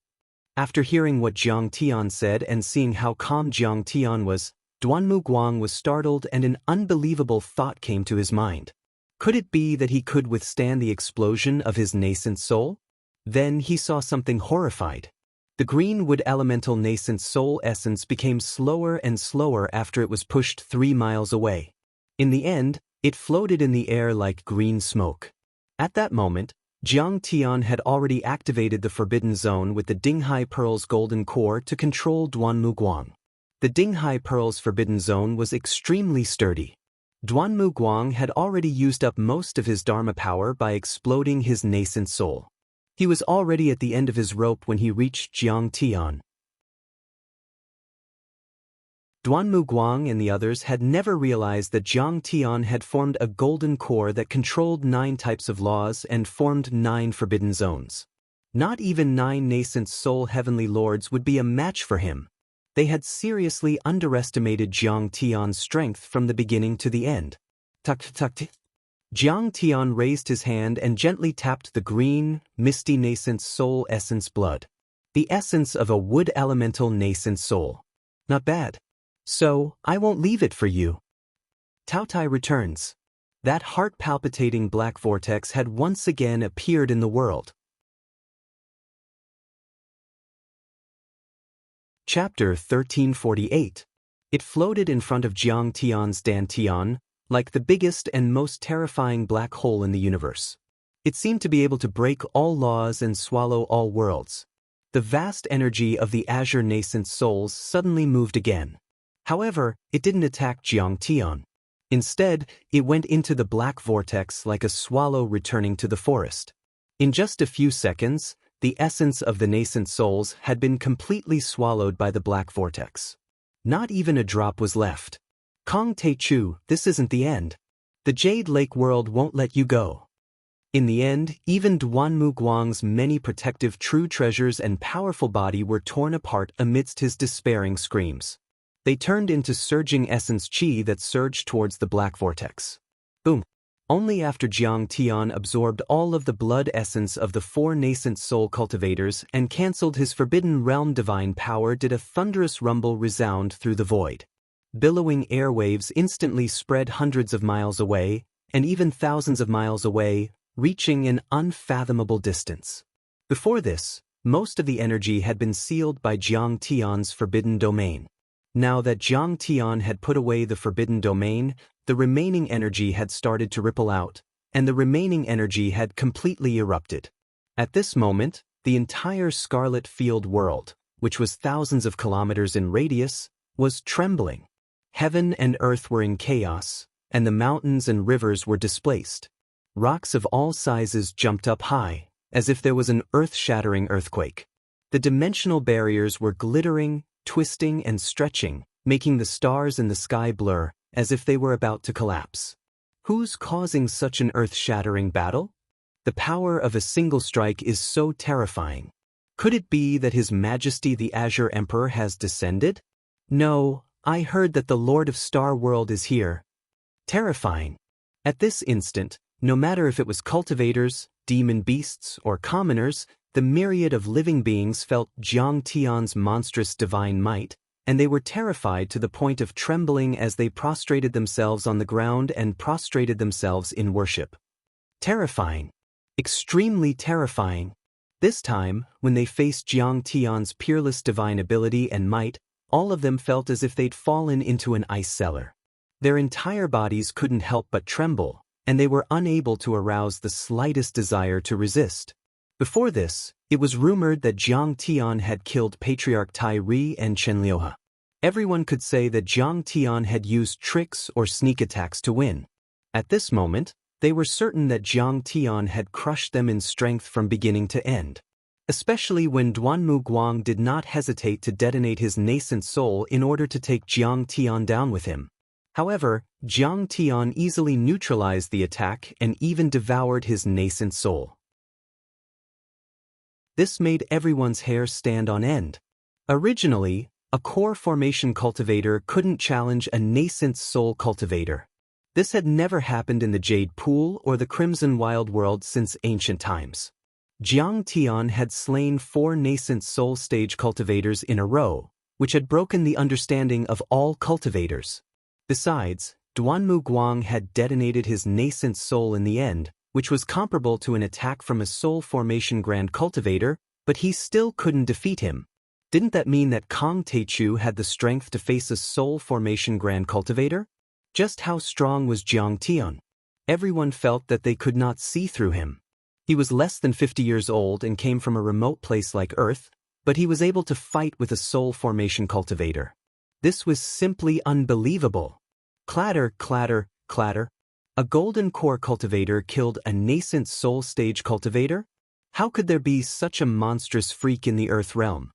After hearing what Jiang Tian said and seeing how calm Jiang Tian was, Duanmu Guang was startled and an unbelievable thought came to his mind. Could it be that he could withstand the explosion of his nascent soul? Then he saw something horrified. The green wood elemental nascent soul essence became slower and slower after it was pushed 3 miles away. In the end, it floated in the air like green smoke. At that moment, Jiang Tian had already activated the Forbidden Zone with the Dinghai Pearl's golden core to control Duanmu Guang. The Dinghai Pearl's Forbidden Zone was extremely sturdy. Duanmu Guang had already used up most of his Dharma power by exploding his nascent soul. He was already at the end of his rope when he reached Jiang Tian. Duanmu Guang and the others had never realized that Jiang Tian had formed a golden core that controlled 9 types of laws and formed 9 forbidden zones. Not even 9 nascent soul heavenly lords would be a match for him. They had seriously underestimated Jiang Tian's strength from the beginning to the end. Jiang Tian raised his hand and gently tapped the green, misty nascent soul essence blood. The essence of a wood elemental nascent soul. Not bad. So, I won't leave it for you. Taotai returns. That heart-palpitating black vortex had once again appeared in the world. Chapter 1348. It floated in front of Jiang Tian's dantian, like the biggest and most terrifying black hole in the universe. It seemed to be able to break all laws and swallow all worlds. The vast energy of the azure nascent souls suddenly moved again. However, it didn't attack Jiang Tian. Instead, it went into the black vortex like a swallow returning to the forest. In just a few seconds, the essence of the nascent souls had been completely swallowed by the black vortex. Not even a drop was left. Kong Teichu, this isn't the end. The Jade Lake world won't let you go. In the end, even Duanmu Guang's many protective true treasures and powerful body were torn apart amidst his despairing screams. They turned into surging essence chi that surged towards the black vortex. Boom! Only after Jiang Tian absorbed all of the blood essence of the 4 nascent soul cultivators and cancelled his forbidden realm divine power did a thunderous rumble resound through the void. Billowing airwaves instantly spread hundreds of miles away, and even thousands of miles away, reaching an unfathomable distance. Before this, most of the energy had been sealed by Jiang Tian's forbidden domain. Now that Jiang Tian had put away the forbidden domain, the remaining energy had started to ripple out, and the remaining energy had completely erupted. At this moment, the entire Scarlet Field world, which was thousands of kilometers in radius, was trembling. Heaven and earth were in chaos, and the mountains and rivers were displaced. Rocks of all sizes jumped up high, as if there was an earth-shattering earthquake. The dimensional barriers were glittering, twisting and stretching, making the stars in the sky blur, as if they were about to collapse. Who's causing such an earth-shattering battle? The power of a single strike is so terrifying. Could it be that His Majesty the Azure Emperor has descended? No, I heard that the Lord of Star World is here. Terrifying. At this instant, no matter if it was cultivators, demon beasts, or commoners, the myriad of living beings felt Jiang Tian's monstrous divine might, and they were terrified to the point of trembling as they prostrated themselves on the ground and prostrated themselves in worship. Terrifying. Extremely terrifying. This time, when they faced Jiang Tian's peerless divine ability and might, all of them felt as if they'd fallen into an ice cellar. Their entire bodies couldn't help but tremble, and they were unable to arouse the slightest desire to resist. Before this, it was rumored that Jiang Tian had killed Patriarch Tai Ri and Chen Liuhe. Everyone could say that Jiang Tian had used tricks or sneak attacks to win. At this moment, they were certain that Jiang Tian had crushed them in strength from beginning to end. Especially when Duanmu Guang did not hesitate to detonate his nascent soul in order to take Jiang Tian down with him. However, Jiang Tian easily neutralized the attack and even devoured his nascent soul. This made everyone's hair stand on end. Originally, a core formation cultivator couldn't challenge a nascent soul cultivator. This had never happened in the Jade Pool or the Crimson Wild World since ancient times. Jiang Tian had slain 4 nascent soul stage cultivators in a row, which had broken the understanding of all cultivators. Besides, Duanmu Guang had detonated his nascent soul in the end, which was comparable to an attack from a soul formation grand cultivator, but he still couldn't defeat him. Didn't that mean that Kong Teichu had the strength to face a soul formation grand cultivator? Just how strong was Jiang Tian? Everyone felt that they could not see through him. He was less than 50 years old and came from a remote place like Earth, but he was able to fight with a soul formation cultivator. This was simply unbelievable. Clatter, clatter, clatter. A golden core cultivator killed a nascent soul stage cultivator? How could there be such a monstrous freak in the Earth realm?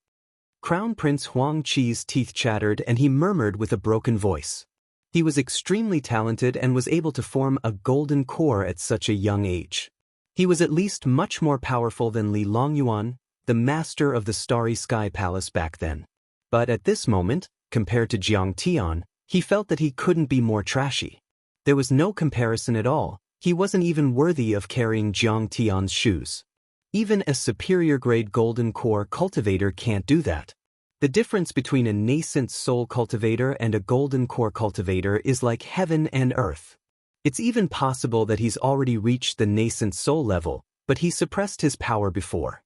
Crown Prince Huang Qi's teeth chattered and he murmured with a broken voice. He was extremely talented and was able to form a golden core at such a young age. He was at least much more powerful than Li Longyuan, the master of the Starry Sky Palace back then. But at this moment, compared to Jiang Tian, he felt that he couldn't be more trashy. There was no comparison at all, He wasn't even worthy of carrying Jiang Tian's shoes. Even a superior-grade golden core cultivator can't do that. The difference between a nascent soul cultivator and a golden core cultivator is like heaven and earth. It's even possible that he's already reached the nascent soul level, but he suppressed his power before.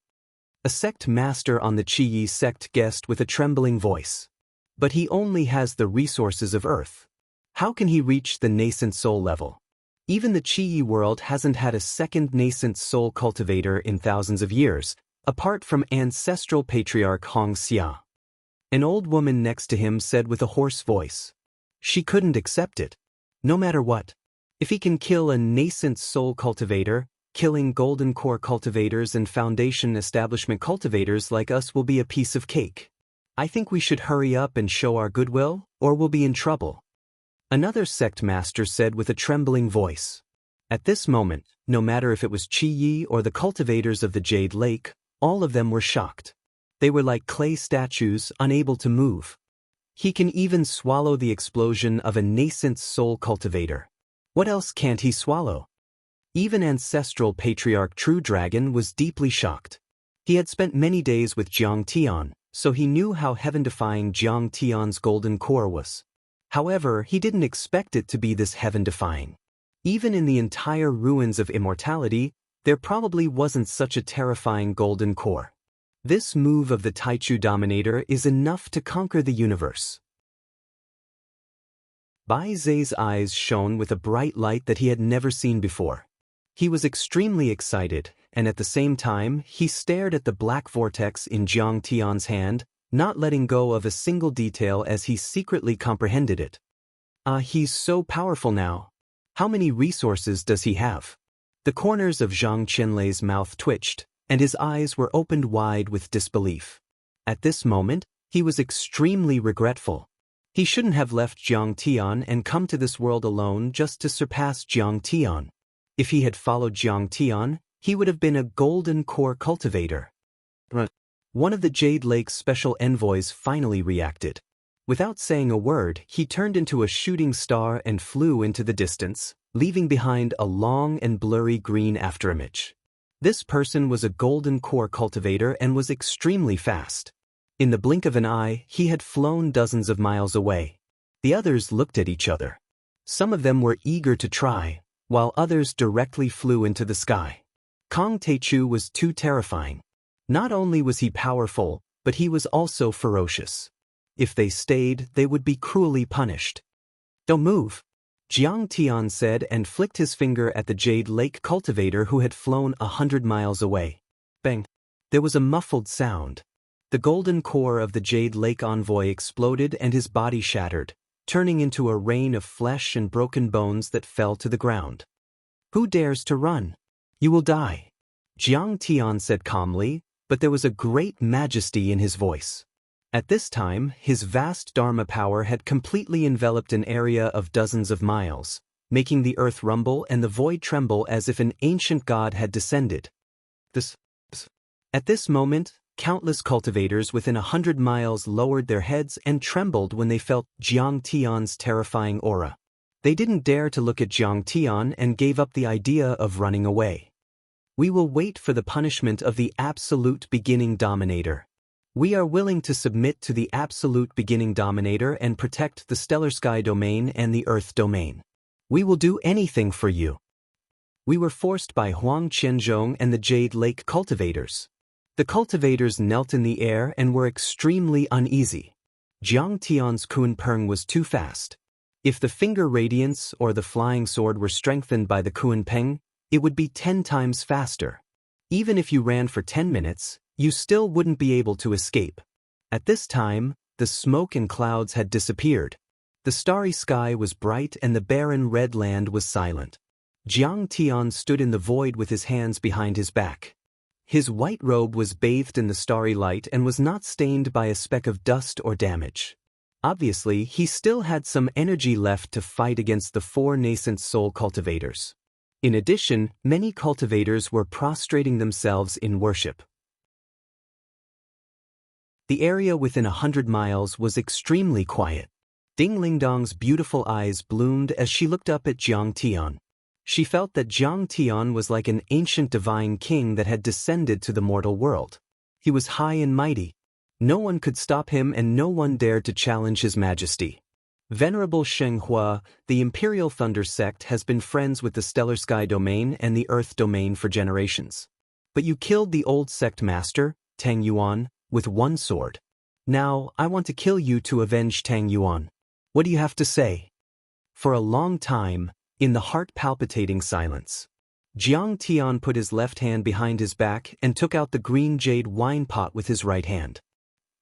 A sect master on the Qi sect guessed with a trembling voice. But he only has the resources of earth. How can he reach the nascent soul level? Even the Qi world hasn't had a second nascent soul cultivator in thousands of years, apart from ancestral patriarch Hong Xia. An old woman next to him said with a hoarse voice. She couldn't accept it. No matter what. If he can kill a nascent soul cultivator, killing golden core cultivators and foundation establishment cultivators like us will be a piece of cake. I think we should hurry up and show our goodwill, or we'll be in trouble. Another sect master said with a trembling voice. At this moment, no matter if it was Qi or the cultivators of the Jade Lake, all of them were shocked. They were like clay statues, unable to move. He can even swallow the explosion of a nascent soul cultivator. What else can't he swallow? Even ancestral patriarch True Dragon was deeply shocked. He had spent many days with Jiang Tian, so he knew how heaven-defying Jiang Tian's golden core was. However, he didn't expect it to be this heaven-defying. Even in the entire ruins of immortality, there probably wasn't such a terrifying golden core. This move of the Taichu Dominator is enough to conquer the universe. Bai Zai's eyes shone with a bright light that he had never seen before. He was extremely excited, and at the same time, he stared at the black vortex in Jiang Tian's hand, not letting go of a single detail as he secretly comprehended it. He's so powerful now. How many resources does he have? The corners of Zhang Qianlei's mouth twitched, and his eyes were opened wide with disbelief. At this moment, he was extremely regretful. He shouldn't have left Jiang Tian and come to this world alone just to surpass Jiang Tian. If he had followed Jiang Tian, he would have been a golden core cultivator. One of the Jade Lake's special envoys finally reacted. Without saying a word, he turned into a shooting star and flew into the distance, leaving behind a long and blurry green afterimage. This person was a golden core cultivator and was extremely fast. In the blink of an eye, he had flown dozens of miles away. The others looked at each other. Some of them were eager to try, while others directly flew into the sky. Kong Taichu was too terrifying. Not only was he powerful, but he was also ferocious. If they stayed, they would be cruelly punished. Don't move, Jiang Tian said and flicked his finger at the Jade Lake cultivator who had flown 100 miles away. Bang! There was a muffled sound. The golden core of the Jade Lake envoy exploded and his body shattered, turning into a rain of flesh and broken bones that fell to the ground. Who dares to run? You will die, Jiang Tian said calmly, but there was a great majesty in his voice. At this time, his vast Dharma power had completely enveloped an area of dozens of miles, making the earth rumble and the void tremble as if an ancient god had descended. At this moment, countless cultivators within 100 miles lowered their heads and trembled when they felt Jiang Tian's terrifying aura. They didn't dare to look at Jiang Tian and gave up the idea of running away. We will wait for the punishment of the absolute beginning dominator. We are willing to submit to the absolute beginning dominator and protect the stellar sky domain and the earth domain. We will do anything for you. We were forced by Huang Qianzhong and the Jade Lake cultivators. The cultivators knelt in the air and were extremely uneasy. Jiang Tian's Kunpeng was too fast. If the finger radiance or the flying sword were strengthened by the Kunpeng, it would be 10 times faster. Even if you ran for 10 minutes, you still wouldn't be able to escape. At this time, the smoke and clouds had disappeared. The starry sky was bright and the barren red land was silent. Jiang Tian stood in the void with his hands behind his back. His white robe was bathed in the starry light and was not stained by a speck of dust or damage. Obviously, he still had some energy left to fight against the 4 nascent soul cultivators. In addition, many cultivators were prostrating themselves in worship. The area within 100 miles was extremely quiet. Ding Lingdong's beautiful eyes bloomed as she looked up at Jiang Tian. She felt that Jiang Tian was like an ancient divine king that had descended to the mortal world. He was high and mighty. No one could stop him and no one dared to challenge his majesty. Venerable Xianxia, the Imperial Thunder sect, has been friends with the Stellar Sky domain and the Earth domain for generations. But you killed the old sect master, Tang Yuan, with one sword. Now, I want to kill you to avenge Tang Yuan. What do you have to say? For a long time, in the heart-palpitating silence, Jiang Tian put his left hand behind his back and took out the green jade wine pot with his right hand.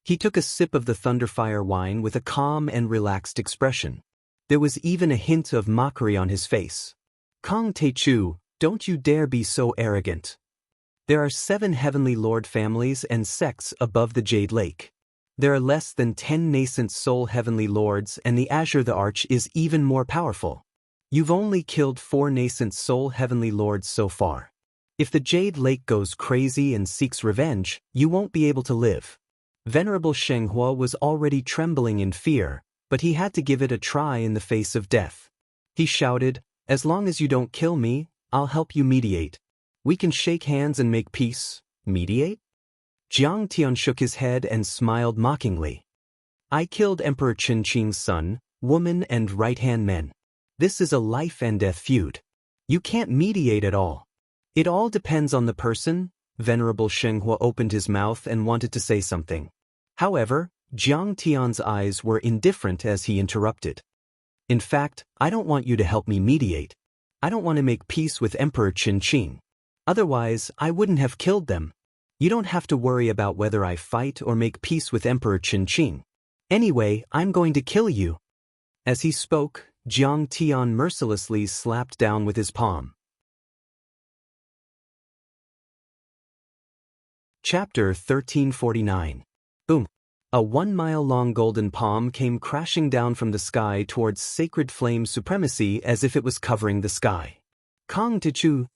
He took a sip of the Thunderfire wine with a calm and relaxed expression. There was even a hint of mockery on his face. Kong Teichu, don't you dare be so arrogant. There are 7 heavenly lord families and sects above the Jade Lake. There are less than 10 nascent soul heavenly lords, and the Azure the Arch is even more powerful. You've only killed 4 nascent soul heavenly lords so far. If the Jade Lake goes crazy and seeks revenge, you won't be able to live. Venerable Xianxia was already trembling in fear, but he had to give it a try in the face of death. He shouted, "As long as you don't kill me, I'll help you mediate. We can shake hands and make peace." Mediate? Jiang Tian shook his head and smiled mockingly. "I killed Emperor Qinqing's son, woman and right-hand men. This is a life and death feud. You can't mediate at all." "It all depends on the person." Venerable Xianxia opened his mouth and wanted to say something. However, Jiang Tian's eyes were indifferent as he interrupted. "In fact, I don't want you to help me mediate. I don't want to make peace with Emperor Qinqing. Otherwise, I wouldn't have killed them. You don't have to worry about whether I fight or make peace with Emperor Qinqing. Anyway, I'm going to kill you." As he spoke, Jiang Tian mercilessly slapped down with his palm. Chapter 1349. Boom. A 1-mile-long golden palm came crashing down from the sky towards sacred flame supremacy as if it was covering the sky. Kong Tichu.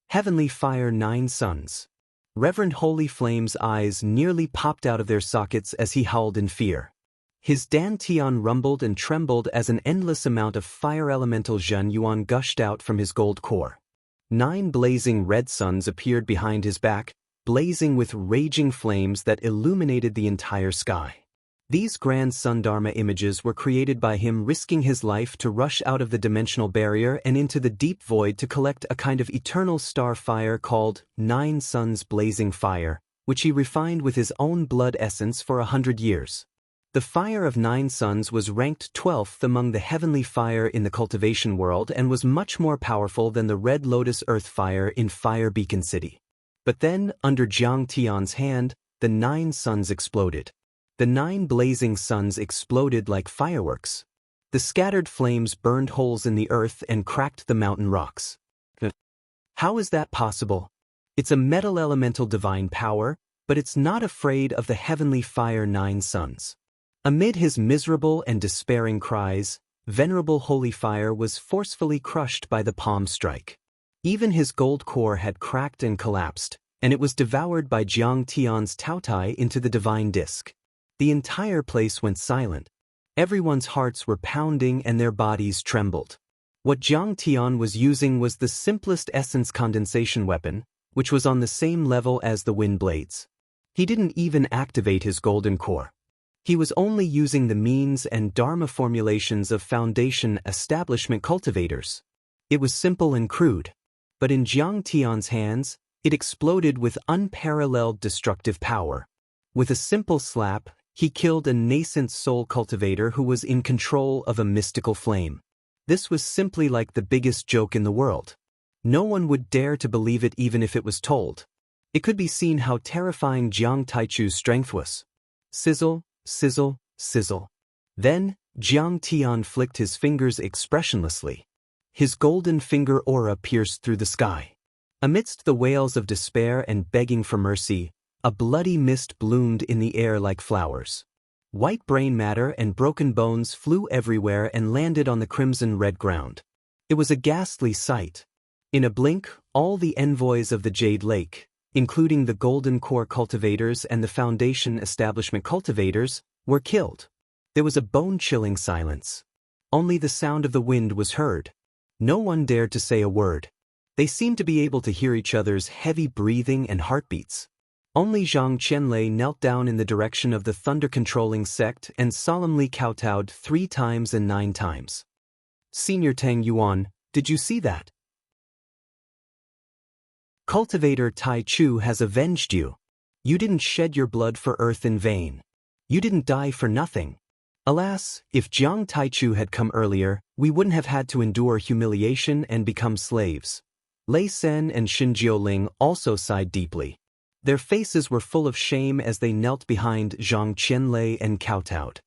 Heavenly Fire 9 Sons. Reverend Holy Flame's eyes nearly popped out of their sockets as he howled in fear. His dantian rumbled and trembled as an endless amount of fire elemental Zhen Yuan gushed out from his gold core. 9 blazing red suns appeared behind his back, blazing with raging flames that illuminated the entire sky. These grand sun dharma images were created by him risking his life to rush out of the dimensional barrier and into the deep void to collect a kind of eternal star fire called 9 Suns Blazing Fire, which he refined with his own blood essence for 100 years. The fire of 9 suns was ranked 12th among the heavenly fire in the cultivation world and was much more powerful than the Red Lotus Earth fire in Fire Beacon City. But then, under Jiang Tian's hand, the 9 suns exploded. The 9 blazing suns exploded like fireworks. The scattered flames burned holes in the earth and cracked the mountain rocks. How is that possible? It's a metal elemental divine power, but it's not afraid of the heavenly fire 9 suns. Amid his miserable and despairing cries, Venerable Holy Fire was forcefully crushed by the palm strike. Even his gold core had cracked and collapsed, and it was devoured by Jiang Tian's Taotai into the divine disk. The entire place went silent. Everyone's hearts were pounding and their bodies trembled. What Jiang Tian was using was the simplest essence condensation weapon, which was on the same level as the wind blades. He didn't even activate his golden core. He was only using the means and dharma formulations of foundation establishment cultivators. It was simple and crude. But in Jiang Tian's hands, it exploded with unparalleled destructive power. With a simple slap, he killed a nascent soul cultivator who was in control of a mystical flame. This was simply like the biggest joke in the world. No one would dare to believe it even if it was told. It could be seen how terrifying Jiang Taichu's strength was. Sizzle, sizzle, sizzle. Then, Jiang Tian flicked his fingers expressionlessly. His golden finger aura pierced through the sky. Amidst the wails of despair and begging for mercy, a bloody mist bloomed in the air like flowers. White brain matter and broken bones flew everywhere and landed on the crimson-red ground. It was a ghastly sight. In a blink, all the envoys of the Jade Lake, including the Golden Core cultivators and the Foundation Establishment cultivators, were killed. There was a bone-chilling silence. Only the sound of the wind was heard. No one dared to say a word. They seemed to be able to hear each other's heavy breathing and heartbeats. Only Zhang Qianlei knelt down in the direction of the thunder-controlling sect and solemnly kowtowed 3 times and 9 times. Senior Tang Yuan, did you see that? Cultivator Tai Chu has avenged you. You didn't shed your blood for earth in vain. You didn't die for nothing. Alas, if Jiang Taichu had come earlier, we wouldn't have had to endure humiliation and become slaves. Lei Sen and Xin Jiuling also sighed deeply. Their faces were full of shame as they knelt behind Zhang Qianlei and kowtowed.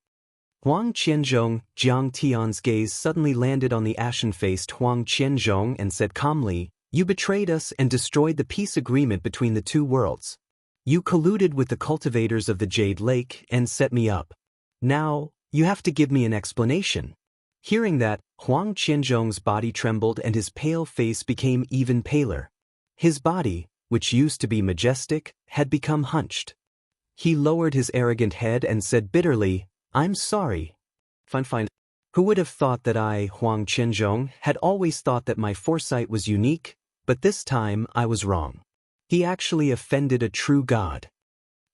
Huang Qianzhong, Jiang Tian's gaze suddenly landed on the ashen-faced Huang Qianzhong and said calmly, "You betrayed us and destroyed the peace agreement between the 2 worlds. You colluded with the cultivators of the Jade Lake and set me up. Now, you have to give me an explanation." Hearing that, Huang Qianzhong's body trembled and his pale face became even paler. His body, which used to be majestic, had become hunched. He lowered his arrogant head and said bitterly, "I'm sorry. Fine. Who would have thought that I, Huang Qianzhong, had always thought that my foresight was unique, but this time I was wrong." He actually offended a true god.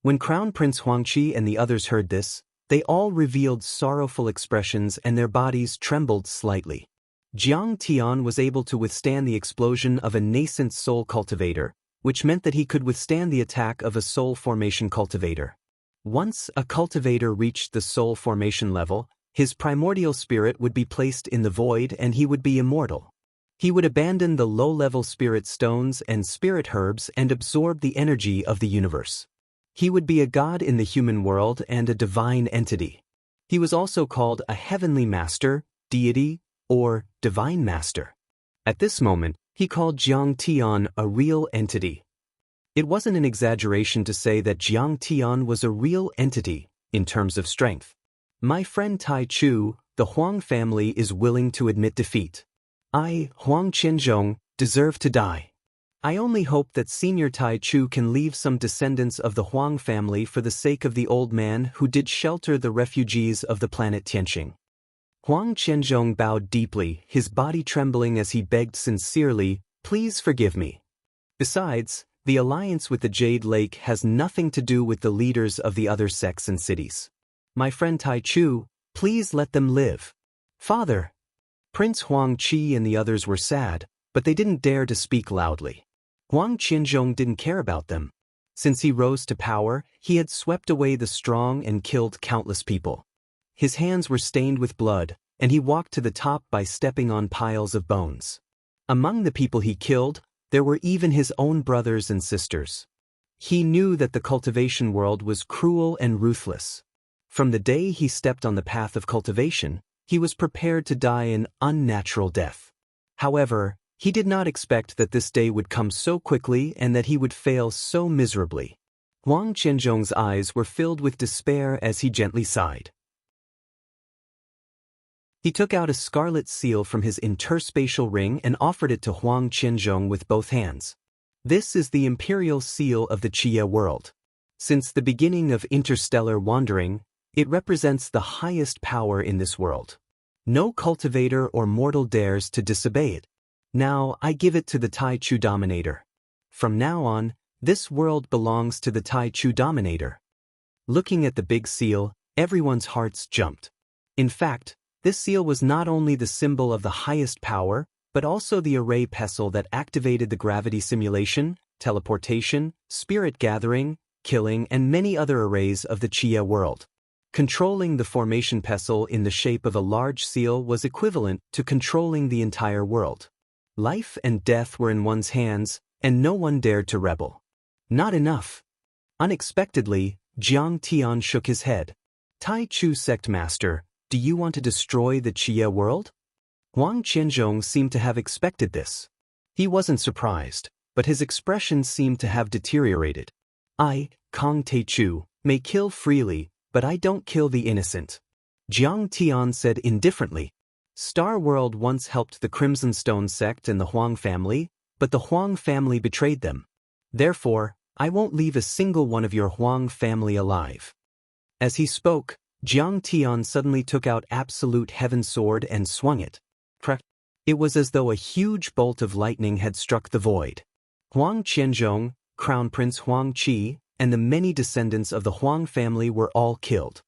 When Crown Prince Huangqi and the others heard this, they all revealed sorrowful expressions and their bodies trembled slightly. Jiang Tian was able to withstand the explosion of a nascent soul cultivator, which meant that he could withstand the attack of a soul formation cultivator. Once a cultivator reached the soul formation level, his primordial spirit would be placed in the void and he would be immortal. He would abandon the low-level spirit stones and spirit herbs and absorb the energy of the universe. He would be a god in the human world and a divine entity. He was also called a heavenly master, deity, or divine master. At this moment, he called Jiang Tian a real entity. It wasn't an exaggeration to say that Jiang Tian was a real entity in terms of strength. My friend Tai Chu, the Huang family is willing to admit defeat. I, Huang Qianzhong, deserve to die. I only hope that Senior Tai Chu can leave some descendants of the Huang family for the sake of the old man who did shelter the refugees of the planet Tianqing. Huang Qianzhong bowed deeply, his body trembling as he begged sincerely, "Please forgive me." Besides, the alliance with the Jade Lake has nothing to do with the leaders of the other sects and cities. My friend Tai Chu, please let them live. Father. Prince Huang Qi and the others were sad, but they didn't dare to speak loudly. Huang Qianzhong didn't care about them. Since he rose to power, he had swept away the strong and killed countless people. His hands were stained with blood, and he walked to the top by stepping on piles of bones. Among the people he killed, there were even his own brothers and sisters. He knew that the cultivation world was cruel and ruthless. From the day he stepped on the path of cultivation, he was prepared to die an unnatural death. However, he did not expect that this day would come so quickly and that he would fail so miserably. Huang Qianzhong's eyes were filled with despair as he gently sighed. He took out a scarlet seal from his interspatial ring and offered it to Huang Qianzhong with both hands. This is the imperial seal of the Qia world. Since the beginning of interstellar wandering, it represents the highest power in this world. No cultivator or mortal dares to disobey it. Now I give it to the Tai Chu Dominator. From now on, this world belongs to the Tai Chu Dominator. Looking at the big seal, everyone's hearts jumped. In fact, this seal was not only the symbol of the highest power, but also the array pestle that activated the gravity simulation, teleportation, spirit gathering, killing, and many other arrays of the Qia world. Controlling the formation pestle in the shape of a large seal was equivalent to controlling the entire world. Life and death were in one's hands, and no one dared to rebel. Not enough. Unexpectedly, Jiang Tian shook his head. Tai Chu Sect Master, do you want to destroy the Qia world? Huang Qianzhong seemed to have expected this. He wasn't surprised, but his expression seemed to have deteriorated. I, Kong Tai Chu, may kill freely, but I don't kill the innocent. Jiang Tian said indifferently. Star World once helped the Crimson Stone sect and the Huang family, but the Huang family betrayed them. Therefore, I won't leave a single one of your Huang family alive. As he spoke, Jiang Tian suddenly took out Absolute Heaven Sword and swung it. It was as though a huge bolt of lightning had struck the void. Huang Qianzhong, Crown Prince Huang Qi, and the many descendants of the Huang family were all killed.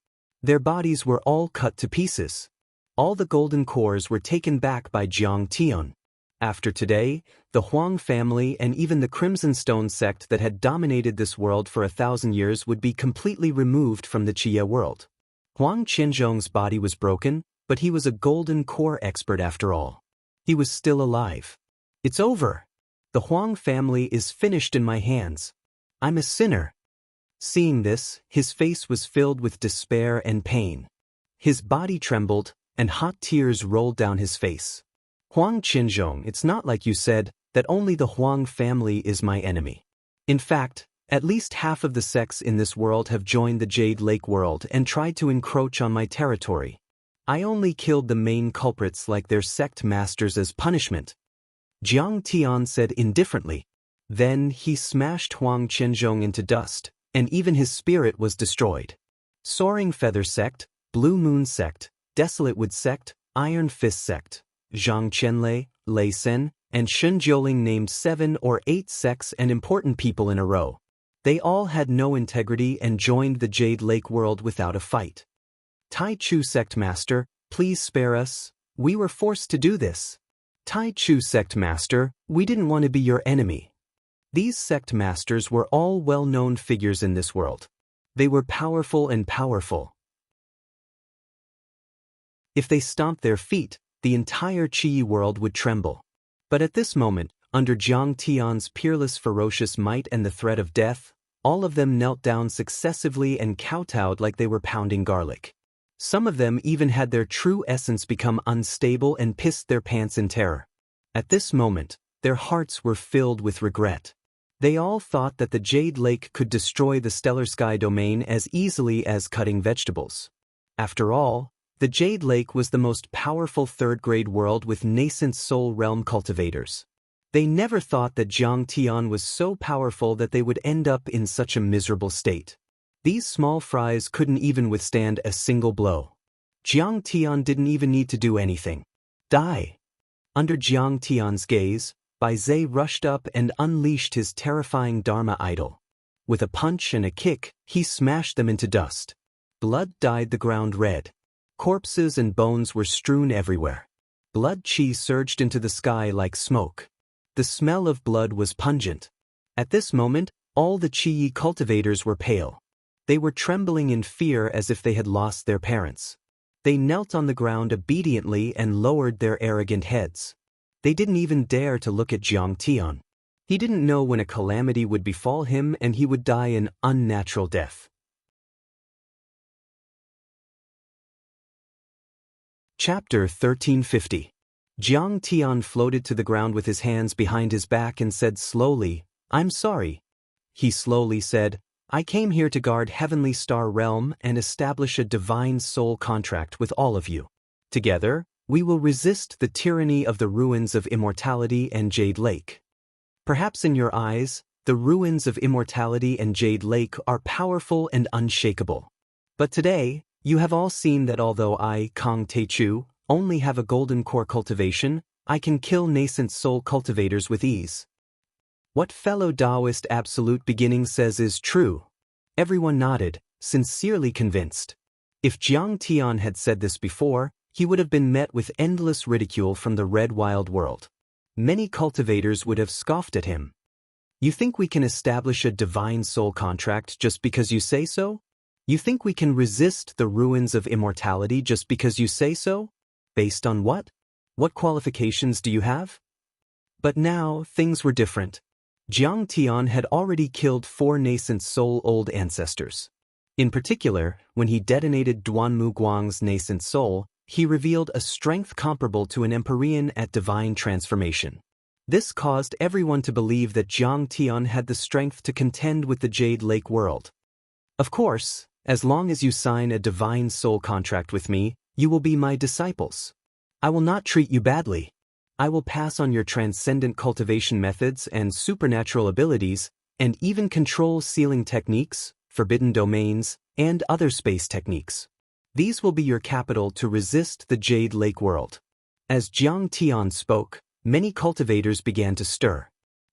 Their bodies were all cut to pieces. All the golden cores were taken back by Jiang Tian. After today, the Huang family and even the Crimson Stone sect that had dominated this world for 1,000 years would be completely removed from the Qie world. Huang Qianzhong's body was broken, but he was a golden core expert after all. He was still alive. It's over. The Huang family is finished in my hands. I'm a sinner. Seeing this, his face was filled with despair and pain. His body trembled, and hot tears rolled down his face. Huang Qianzhong, it's not like you said, that only the Huang family is my enemy. In fact, at least half of the sects in this world have joined the Jade Lake world and tried to encroach on my territory. I only killed the main culprits like their sect masters as punishment. Jiang Tian said indifferently. Then he smashed Huang Qianzhong into dust, and even his spirit was destroyed. Soaring Feather Sect, Blue Moon Sect, Desolate Wood Sect, Iron Fist Sect, Zhang Qianlei, Lei Sen, and Shun Jiuling named 7 or 8 sects and important people in a row. They all had no integrity and joined the Jade Lake world without a fight. Tai Chu Sect Master, please spare us. We were forced to do this. Tai Chu Sect Master, we didn't want to be your enemy. These sect masters were all well-known figures in this world. They were powerful and powerful. If they stomped their feet, the entire Qi world would tremble. But at this moment, under Jiang Tian's peerless ferocious might and the threat of death, all of them knelt down successively and kowtowed like they were pounding garlic. Some of them even had their true essence become unstable and pissed their pants in terror. At this moment, their hearts were filled with regret. They all thought that the Jade Lake could destroy the Stellar Sky domain as easily as cutting vegetables. After all, the Jade Lake was the most powerful third-grade world with nascent soul realm cultivators. They never thought that Jiang Tian was so powerful that they would end up in such a miserable state. These small fries couldn't even withstand a single blow. Jiang Tian didn't even need to do anything. Die. Under Jiang Tian's gaze, Bai Zhe rushed up and unleashed his terrifying Dharma idol. With a punch and a kick, he smashed them into dust. Blood dyed the ground red. Corpses and bones were strewn everywhere. Blood qi surged into the sky like smoke. The smell of blood was pungent. At this moment, all the qi cultivators were pale. They were trembling in fear as if they had lost their parents. They knelt on the ground obediently and lowered their arrogant heads. They didn't even dare to look at Jiang Tian. He didn't know when a calamity would befall him and he would die an unnatural death. Chapter 1350. Jiang Tian floated to the ground with his hands behind his back and said slowly, "I'm sorry." He slowly said, "I came here to guard Heavenly Star Realm and establish a divine soul contract with all of you. Together, we will resist the tyranny of the ruins of Immortality and Jade Lake. Perhaps in your eyes, the ruins of Immortality and Jade Lake are powerful and unshakable. But today, you have all seen that although I, Kong Teichu, only have a golden core cultivation, I can kill nascent soul cultivators with ease. What fellow Daoist absolute beginning says is true." Everyone nodded, sincerely convinced. If Jiang Tian had said this before, he would have been met with endless ridicule from the Red Wild world. Many cultivators would have scoffed at him. "You think we can establish a divine soul contract just because you say so? You think we can resist the ruins of immortality just because you say so? Based on what? What qualifications do you have?" But now, things were different. Jiang Tian had already killed 4 nascent soul old ancestors. In particular, when he detonated Duanmu Guang's nascent soul, he revealed a strength comparable to an Empyrean at divine transformation. This caused everyone to believe that Jiang Tian had the strength to contend with the Jade Lake world. "Of course, as long as you sign a divine soul contract with me, you will be my disciples. I will not treat you badly. I will pass on your transcendent cultivation methods and supernatural abilities, and even control sealing techniques, forbidden domains, and other space techniques. These will be your capital to resist the Jade Lake world. As Jiang Tian spoke, many cultivators began to stir.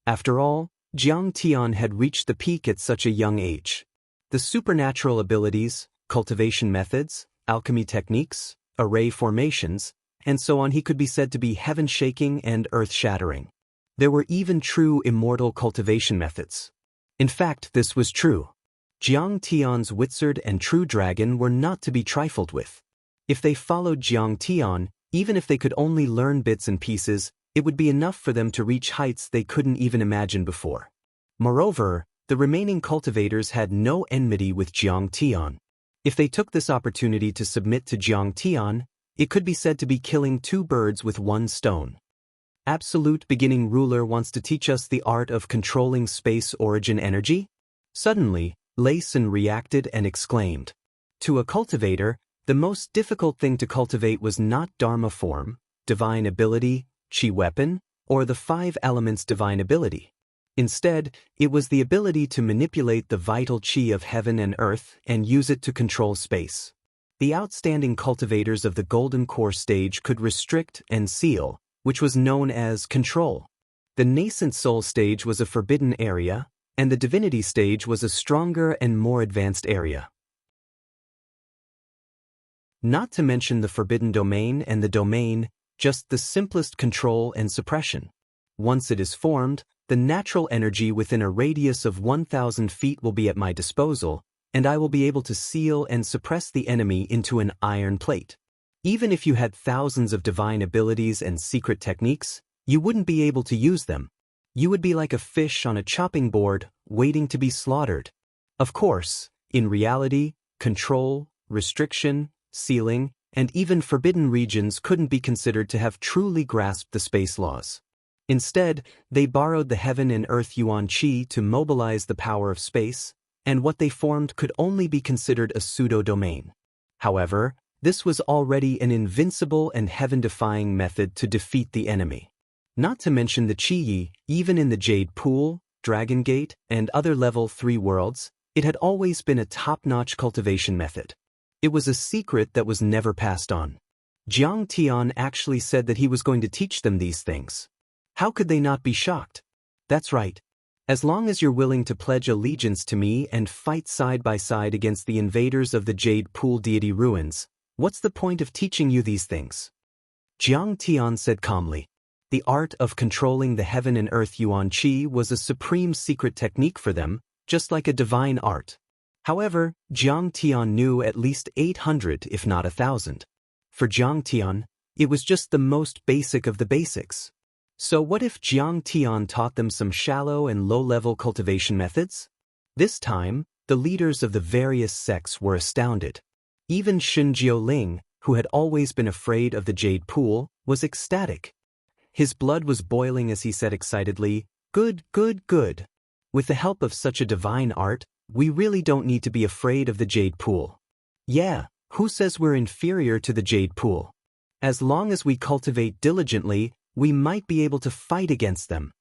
After all, Jiang Tian had reached the peak at such a young age. The supernatural abilities, cultivation methods, alchemy techniques, array formations, and so on, he could be said to be heaven-shaking and earth-shattering. There were even true immortal cultivation methods. In fact, this was true. Jiang Tian's wizard and true dragon were not to be trifled with. If they followed Jiang Tian, even if they could only learn bits and pieces, it would be enough for them to reach heights they couldn't even imagine before. Moreover, the remaining cultivators had no enmity with Jiang Tian. If they took this opportunity to submit to Jiang Tian, it could be said to be killing two birds with one stone. Absolute beginning ruler wants to teach us the art of controlling space origin energy? Suddenly, Lei Sun reacted and exclaimed. To a cultivator, the most difficult thing to cultivate was not Dharma form, divine ability, chi weapon, or the 5 elements divine ability. Instead, it was the ability to manipulate the vital chi of heaven and earth and use it to control space. The outstanding cultivators of the Golden Core stage could restrict and seal, which was known as control. The nascent soul stage was a forbidden area, and the divinity stage was a stronger and more advanced area. Not to mention the forbidden domain and the domain, just the simplest control and suppression. Once it is formed, the natural energy within a radius of 1,000 feet will be at my disposal, and I will be able to seal and suppress the enemy into an iron plate. Even if you had thousands of divine abilities and secret techniques, you wouldn't be able to use them. You would be like a fish on a chopping board, waiting to be slaughtered. Of course, in reality, control, restriction, sealing, and even forbidden regions couldn't be considered to have truly grasped the space laws. Instead, they borrowed the heaven and earth yuan qi to mobilize the power of space, and what they formed could only be considered a pseudo-domain. However, this was already an invincible and heaven-defying method to defeat the enemy. Not to mention the Qi, even in the Jade Pool, Dragon Gate, and other level 3 worlds, it had always been a top-notch cultivation method. It was a secret that was never passed on. Jiang Tian actually said that he was going to teach them these things. How could they not be shocked? That's right. As long as you're willing to pledge allegiance to me and fight side by side against the invaders of the Jade Pool deity ruins, what's the point of teaching you these things? Jiang Tian said calmly. The art of controlling the heaven and earth yuan qi was a supreme secret technique for them, just like a divine art. However, Jiang Tian knew at least 800 if not 1,000. For Jiang Tian, it was just the most basic of the basics. So what if Jiang Tian taught them some shallow and low-level cultivation methods? This time, the leaders of the various sects were astounded. Even Shun Jiuling, who had always been afraid of the Jade Pool, was ecstatic. His blood was boiling as he said excitedly, "Good, good, good. With the help of such a divine art, we really don't need to be afraid of the Jade Pool. Yeah, who says we're inferior to the Jade Pool? As long as we cultivate diligently, we might be able to fight against them."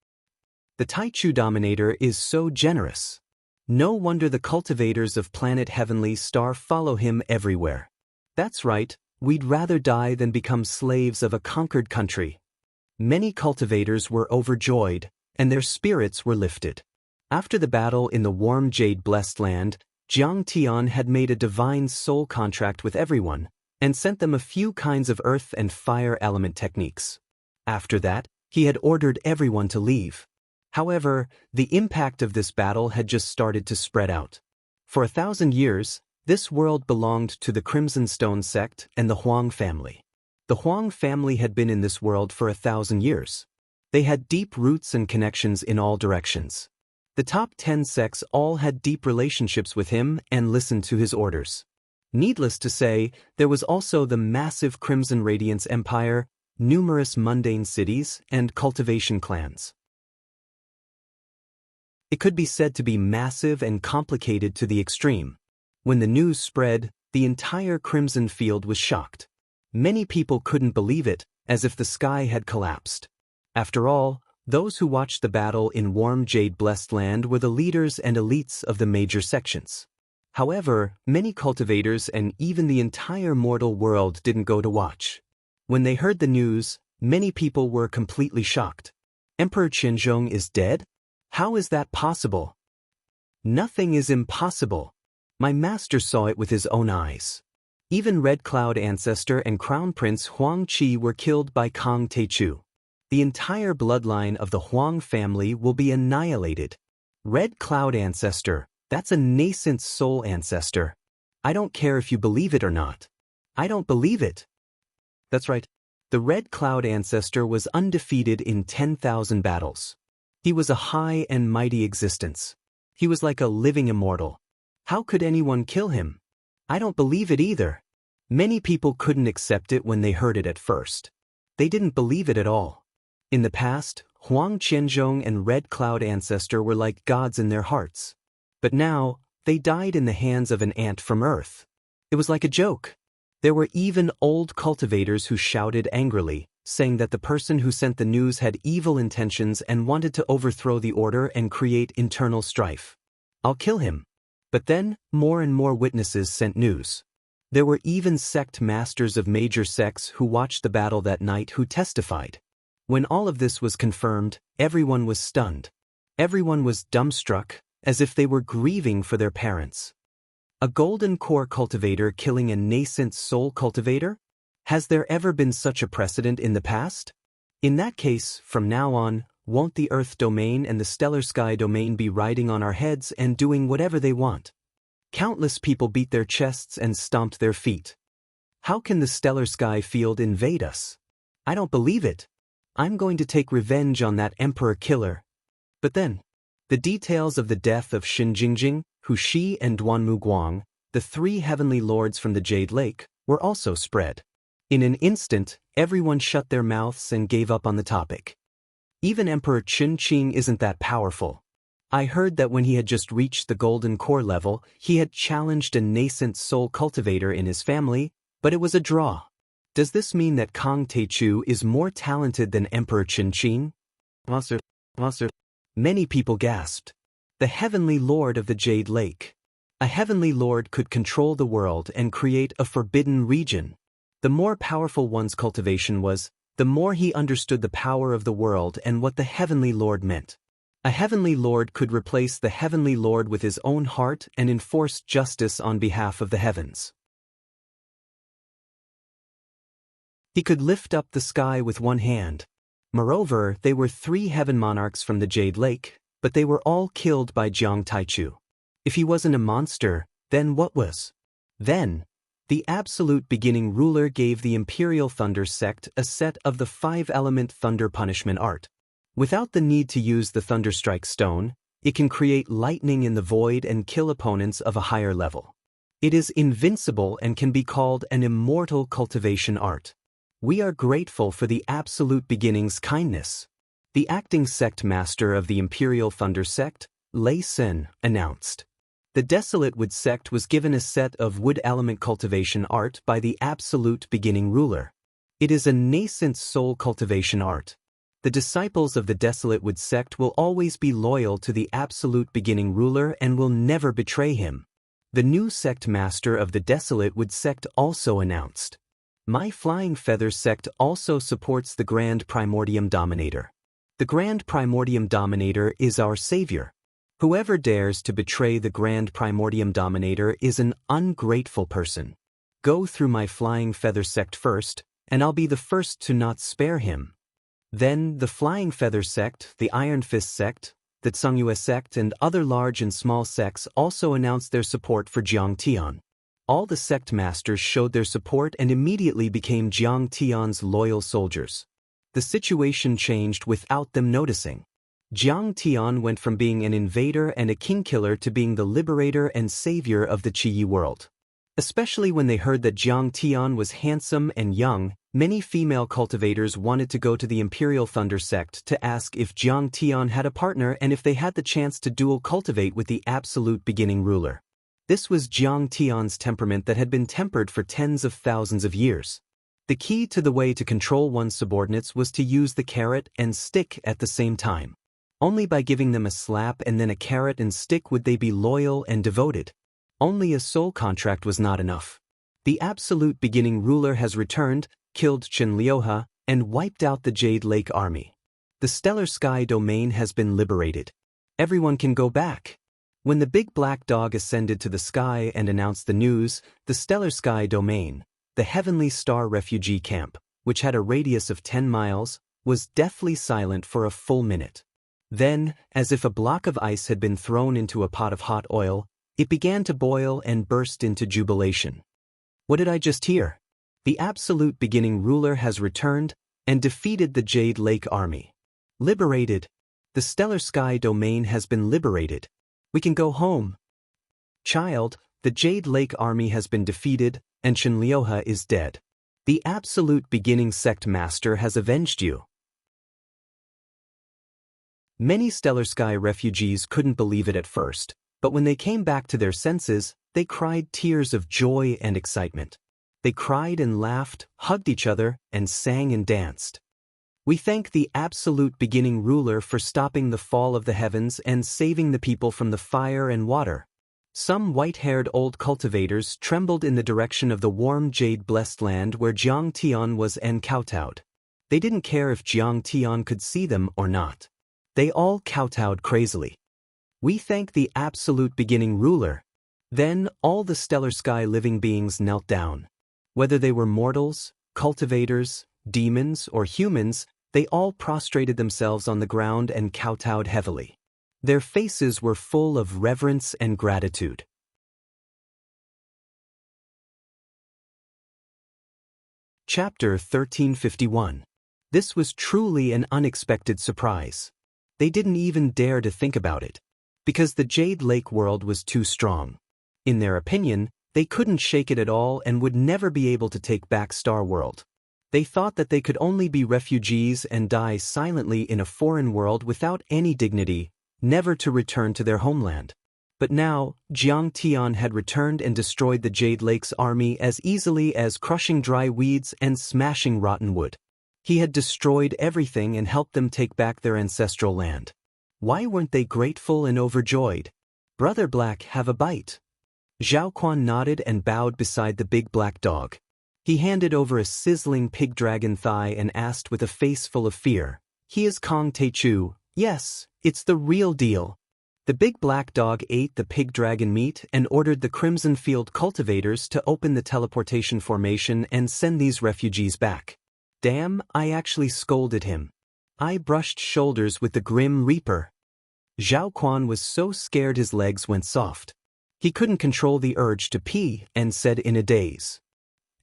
The Taichu Dominator is so generous. No wonder the cultivators of Planet Heavenly Star follow him everywhere. That's right, we'd rather die than become slaves of a conquered country. Many cultivators were overjoyed, and their spirits were lifted. After the battle in the warm jade-blessed land, Jiang Tian had made a divine soul contract with everyone, and sent them a few kinds of earth and fire element techniques. After that, he had ordered everyone to leave. However, the impact of this battle had just started to spread out. For 1,000 years, this world belonged to the Crimson Stone sect and the Huang family. The Huang family had been in this world for 1,000 years. They had deep roots and connections in all directions. The top 10 sects all had deep relationships with him and listened to his orders. Needless to say, there was also the massive Crimson Radiance Empire, numerous mundane cities, and cultivation clans. It could be said to be massive and complicated to the extreme. When the news spread, the entire Crimson Field was shocked. Many people couldn't believe it, as if the sky had collapsed. After all, those who watched the battle in warm jade-blessed land were the leaders and elites of the major sections. However, many cultivators and even the entire mortal world didn't go to watch. When they heard the news, Many people were completely shocked. Emperor Qianzhong is dead? How is that possible? Nothing is impossible. My master saw it with his own eyes. Even Red Cloud ancestor and Crown Prince Huang Qi were killed by Kang Teichu. The entire bloodline of the Huang family will be annihilated. Red Cloud ancestor, that's a nascent soul ancestor. I don't care if you believe it or not. I don't believe it. That's right. The Red Cloud ancestor was undefeated in 10,000 battles. He was a high and mighty existence. He was like a living immortal. How could anyone kill him? I don't believe it either. Many people couldn't accept it when they heard it at first. They didn't believe it at all. In the past, Huang Qianzhong and Red Cloud ancestor were like gods in their hearts. But now, they died in the hands of an ant from Earth. It was like a joke. There were even old cultivators who shouted angrily, saying that the person who sent the news had evil intentions and wanted to overthrow the order and create internal strife. I'll kill him. But then, more and more witnesses sent news. There were even sect masters of major sects who watched the battle that night who testified. When all of this was confirmed, everyone was stunned. Everyone was dumbstruck, as if they were grieving for their parents. A golden core cultivator killing a nascent soul cultivator? Has there ever been such a precedent in the past? In that case, from now on, won't the Earth domain and the stellar sky domain be riding on our heads and doing whatever they want? Countless people beat their chests and stomped their feet. How can the stellar sky field invade us? I don't believe it. I'm going to take revenge on that emperor killer. But then, the details of the death of Xin Jingjing, Hu Shi and Duanmu Guang, the three heavenly lords from the Jade Lake, were also spread. In an instant, everyone shut their mouths and gave up on the topic. Even Emperor Qin Qing isn't that powerful. I heard that when he had just reached the golden core level, he had challenged a nascent soul cultivator in his family, but it was a draw. Does this mean that Kang Teichu is more talented than Emperor Qin Qing? Many people gasped. The heavenly lord of the Jade Lake. A heavenly lord could control the world and create a forbidden region. The more powerful one's cultivation was, the more he understood the power of the world and what the heavenly lord meant. A heavenly lord could replace the heavenly lord with his own heart and enforce justice on behalf of the heavens. He could lift up the sky with one hand. Moreover, they were three heaven monarchs from the Jade Lake, but they were all killed by Jiang Taichu. If he wasn't a monster, then what was? Then, the absolute beginning ruler gave the Imperial Thunder sect a set of the 5-element thunder punishment art. Without the need to use the Thunderstrike stone, it can create lightning in the void and kill opponents of a higher level. It is invincible and can be called an immortal cultivation art. We are grateful for the absolute beginning's kindness. The acting sect master of the Imperial Thunder sect, Lei Sen, announced. The Desolate Wood sect was given a set of wood element cultivation art by the absolute beginning ruler. It is a nascent soul cultivation art. The disciples of the Desolate Wood sect will always be loyal to the absolute beginning ruler and will never betray him. The new sect master of the Desolate Wood sect also announced. My Flying Feather sect also supports the Grand Primordium Dominator. The Grand Primordium Dominator is our savior. Whoever dares to betray the Grand Primordium Dominator is an ungrateful person. Go through my Flying Feather sect first, and I'll be the first to not spare him. Then the Flying Feather sect, the Iron Fist sect, the Tsungyue sect and other large and small sects also announced their support for Jiang Tian. All the sect masters showed their support and immediately became Jiang Tian's loyal soldiers. The situation changed without them noticing. Jiang Tian went from being an invader and a king-killer to being the liberator and savior of the Qi world. Especially when they heard that Jiang Tian was handsome and young, many female cultivators wanted to go to the Imperial Thunder sect to ask if Jiang Tian had a partner and if they had the chance to dual cultivate with the absolute beginning ruler. This was Jiang Tian's temperament that had been tempered for tens of thousands of years. The key to the way to control one's subordinates was to use the carrot and stick at the same time. Only by giving them a slap and then a carrot and stick would they be loyal and devoted. Only a soul contract was not enough. The absolute beginning ruler has returned, killed Chen Liuhe, and wiped out the Jade Lake army. The stellar sky domain has been liberated. Everyone can go back. When the big black dog ascended to the sky and announced the news, the stellar sky domain, the Heavenly Star refugee camp, which had a radius of 10 miles, was deathly silent for a full minute. Then, as if a block of ice had been thrown into a pot of hot oil, it began to boil and burst into jubilation. What did I just hear? The absolute beginning ruler has returned and defeated the Jade Lake army. Liberated. The stellar sky domain has been liberated. We can go home. Child, the Jade Lake army has been defeated, and Xianxia is dead. The absolute beginning sect master has avenged you. Many stellar sky refugees couldn't believe it at first, but when they came back to their senses, they cried tears of joy and excitement. They cried and laughed, hugged each other, and sang and danced. We thank the absolute beginning ruler for stopping the fall of the heavens and saving the people from the fire and water. Some white-haired old cultivators trembled in the direction of the warm jade-blessed land where Jiang Tian was and kowtowed. They didn't care if Jiang Tian could see them or not. They all kowtowed crazily. We thank the absolute beginning ruler. Then all the stellar sky living beings knelt down. Whether they were mortals, cultivators, demons, or humans, they all prostrated themselves on the ground and kowtowed heavily. Their faces were full of reverence and gratitude. Chapter 1351. This was truly an unexpected surprise. They didn't even dare to think about it, because the Jade Lake world was too strong. In their opinion, they couldn't shake it at all and would never be able to take back Star World. They thought that they could only be refugees and die silently in a foreign world without any dignity, never to return to their homeland. But now, Jiang Tian had returned and destroyed the Jade Lake's army as easily as crushing dry weeds and smashing rotten wood. He had destroyed everything and helped them take back their ancestral land. Why weren't they grateful and overjoyed? Brother Black, have a bite. Zhao Quan nodded and bowed beside the big black dog. He handed over a sizzling pig dragon thigh and asked with a face full of fear, "He is Kong Teichu." "Yes, it's the real deal." The big black dog ate the pig dragon meat and ordered the Crimson Field cultivators to open the teleportation formation and send these refugees back. Damn, I actually scolded him. I brushed shoulders with the Grim Reaper. Zhao Quan was so scared his legs went soft. He couldn't control the urge to pee and said in a daze.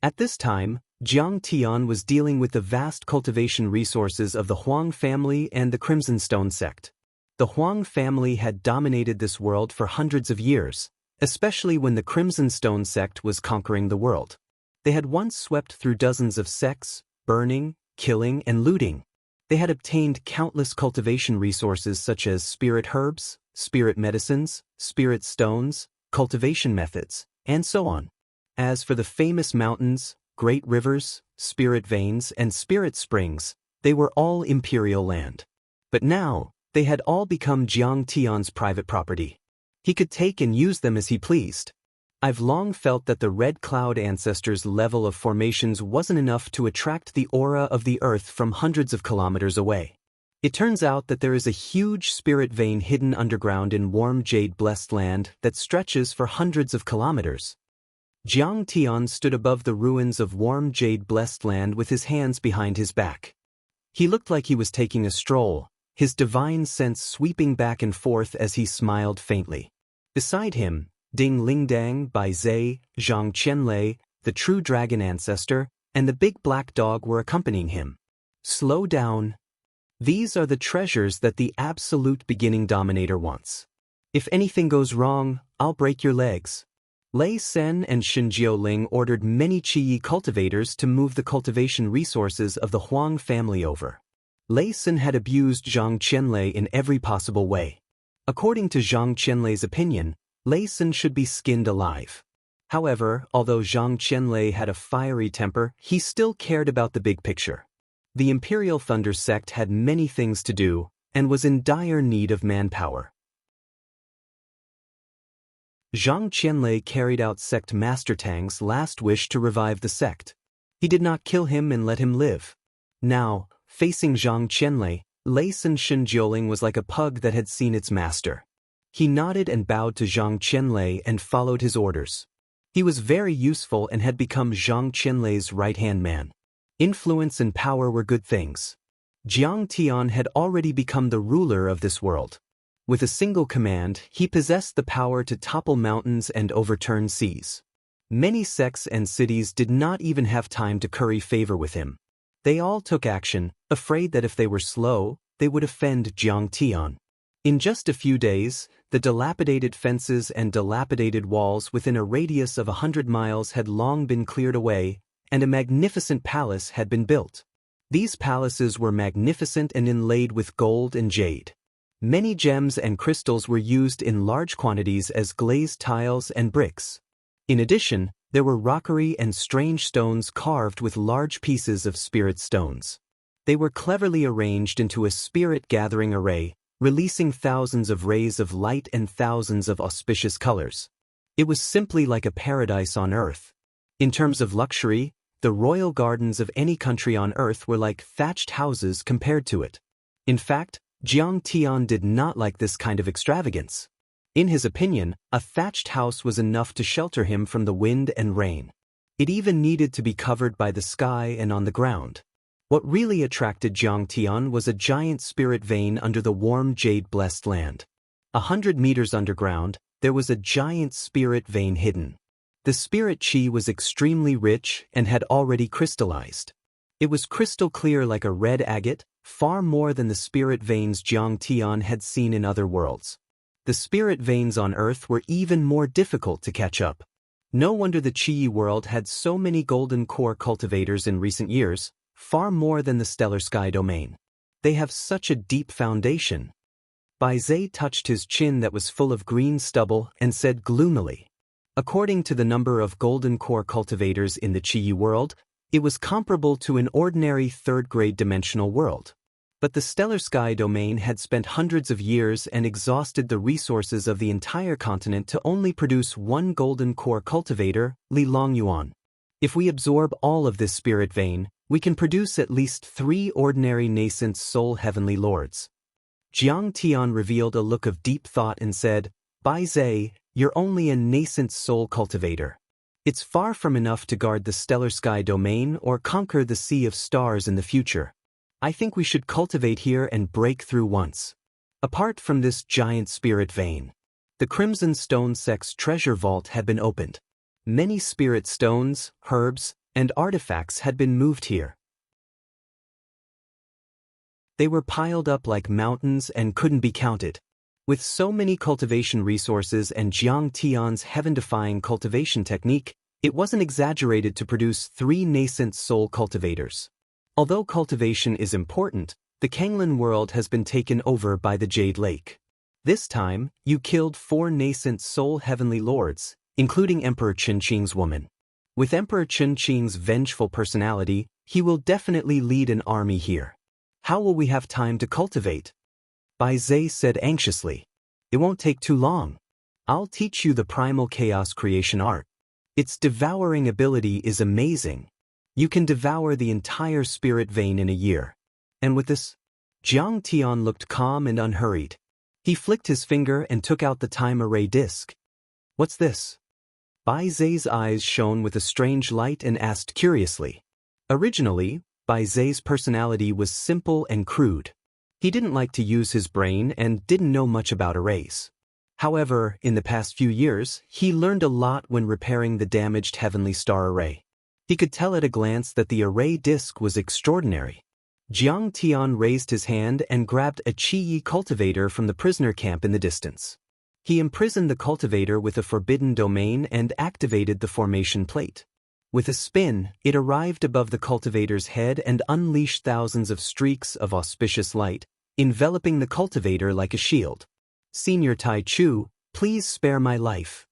At this time, Jiang Tian was dealing with the vast cultivation resources of the Huang family and the Crimson Stone sect. The Huang family had dominated this world for hundreds of years, especially when the Crimson Stone sect was conquering the world. They had once swept through dozens of sects, burning, killing, and looting. They had obtained countless cultivation resources such as spirit herbs, spirit medicines, spirit stones, cultivation methods, and so on. As for the famous mountains, great rivers, spirit veins, and spirit springs, they were all imperial land. But now, they had all become Jiang Tian's private property. He could take and use them as he pleased. I've long felt that the Red Cloud ancestors' level of formations wasn't enough to attract the aura of the earth from hundreds of kilometers away. It turns out that there is a huge spirit vein hidden underground in warm jade-blessed land that stretches for hundreds of kilometers. Jiang Tian stood above the ruins of warm jade-blessed land with his hands behind his back. He looked like he was taking a stroll, his divine sense sweeping back and forth as he smiled faintly. Beside him, Ding Lingdang, Bai Zhe, Zhang Qianlei, the true dragon ancestor, and the big black dog were accompanying him. Slow down. These are the treasures that the absolute beginning dominator wants. If anything goes wrong, I'll break your legs. Lei Sen and Xin Jiuling ordered many Qi cultivators to move the cultivation resources of the Huang family over. Lei Sen had abused Zhang Qianlei in every possible way. According to Zhang Qianlei's opinion, Lei Sen should be skinned alive. However, although Zhang Qianlei had a fiery temper, he still cared about the big picture. The Imperial Thunder sect had many things to do and was in dire need of manpower. Zhang Qianlei carried out Sect Master Tang's last wish to revive the sect. He did not kill him and let him live. Now, facing Zhang Qianlei, Lei San Shenzhouling was like a pug that had seen its master. He nodded and bowed to Zhang Qianlei and followed his orders. He was very useful and had become Zhang Qianlei's right-hand man. Influence and power were good things. Jiang Tian had already become the ruler of this world. With a single command, he possessed the power to topple mountains and overturn seas. Many sects and cities did not even have time to curry favor with him. They all took action, afraid that if they were slow, they would offend Jiang Tian. In just a few days, the dilapidated fences and dilapidated walls within a radius of 100 miles had long been cleared away, and a magnificent palace had been built. These palaces were magnificent and inlaid with gold and jade. Many gems and crystals were used in large quantities as glazed tiles and bricks. In addition, there were rockery and strange stones carved with large pieces of spirit stones. They were cleverly arranged into a spirit-gathering array, releasing thousands of rays of light and thousands of auspicious colors. It was simply like a paradise on earth. In terms of luxury, the royal gardens of any country on earth were like thatched houses compared to it. In fact, Jiang Tian did not like this kind of extravagance. In his opinion, a thatched house was enough to shelter him from the wind and rain. It even needed to be covered by the sky and on the ground. What really attracted Jiang Tian was a giant spirit vein under the warm jade-blessed land. 100 meters underground, there was a giant spirit vein hidden. The spirit chi was extremely rich and had already crystallized. It was crystal clear like a red agate, far more than the spirit veins Jiang Tian had seen in other worlds. The spirit veins on Earth were even more difficult to catch up. No wonder the Qi world had so many golden core cultivators in recent years, far more than the stellar sky domain. They have such a deep foundation. Bai Zhe touched his chin that was full of green stubble and said gloomily. According to the number of golden core cultivators in the Qi world, it was comparable to an ordinary third-grade dimensional world. But the stellar sky domain had spent hundreds of years and exhausted the resources of the entire continent to only produce one golden core cultivator, Li Longyuan. If we absorb all of this spirit vein, we can produce at least 3 ordinary nascent soul heavenly lords. Jiang Tian revealed a look of deep thought and said, Bai Zhe, you're only a nascent soul cultivator. It's far from enough to guard the stellar sky domain or conquer the sea of stars in the future. I think we should cultivate here and break through once. Apart from this giant spirit vein, the Crimson Stone sect's treasure vault had been opened. Many spirit stones, herbs, and artifacts had been moved here. They were piled up like mountains and couldn't be counted. With so many cultivation resources and Jiang Tian's heaven-defying cultivation technique, it wasn't exaggerated to produce 3 nascent soul cultivators. Although cultivation is important, the Kanglin world has been taken over by the Jade Lake. This time, you killed 4 nascent soul heavenly lords, including Emperor Qinqing's woman. With Emperor Qinqing's vengeful personality, he will definitely lead an army here. How will we have time to cultivate? Bai Zhe said anxiously. It won't take too long. I'll teach you the primal chaos creation art. Its devouring ability is amazing. You can devour the entire spirit vein in a year. And with this, Jiang Tian looked calm and unhurried. He flicked his finger and took out the time array disc. What's this? Bai Zhe's eyes shone with a strange light and asked curiously. Originally, Bai Zhe's personality was simple and crude. He didn't like to use his brain and didn't know much about arrays. However, in the past few years, he learned a lot when repairing the damaged heavenly star array. He could tell at a glance that the array disc was extraordinary. Jiang Tian raised his hand and grabbed a Qi cultivator from the prisoner camp in the distance. He imprisoned the cultivator with a forbidden domain and activated the formation plate. With a spin, it arrived above the cultivator's head and unleashed thousands of streaks of auspicious light, enveloping the cultivator like a shield. Senior Tai Chu, please spare my life.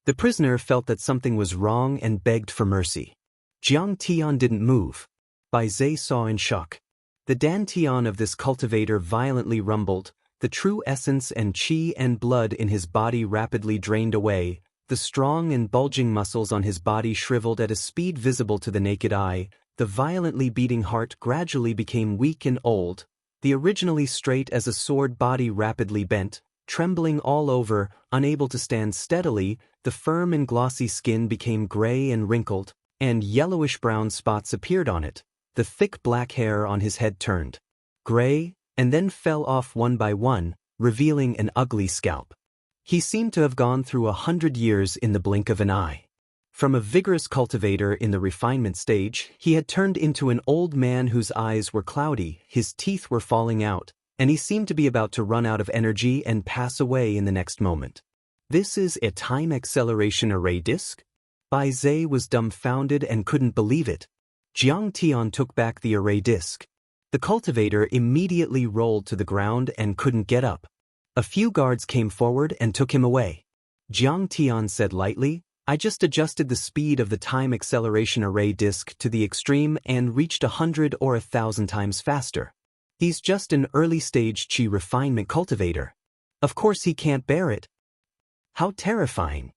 The prisoner felt that something was wrong and begged for mercy. Jiang Tian didn't move. Bai Zhe saw in shock. The dantian of this cultivator violently rumbled, the true essence and qi and blood in his body rapidly drained away, the strong and bulging muscles on his body shriveled at a speed visible to the naked eye, the violently beating heart gradually became weak and old, the originally straight as a sword body rapidly bent, trembling all over, unable to stand steadily, the firm and glossy skin became gray and wrinkled, and yellowish-brown spots appeared on it. The thick black hair on his head turned gray, and then fell off one by one, revealing an ugly scalp. He seemed to have gone through 100 years in the blink of an eye. From a vigorous cultivator in the refinement stage, he had turned into an old man whose eyes were cloudy, his teeth were falling out, and he seemed to be about to run out of energy and pass away in the next moment. This is a time acceleration array disk? Bai Zhe was dumbfounded and couldn't believe it. Jiang Tian took back the array disk. The cultivator immediately rolled to the ground and couldn't get up. A few guards came forward and took him away. Jiang Tian said lightly, "I just adjusted the speed of the time acceleration array disk to the extreme and reached 100 or 1,000 times faster. He's just an early-stage qi refinement cultivator. Of course he can't bear it." How terrifying.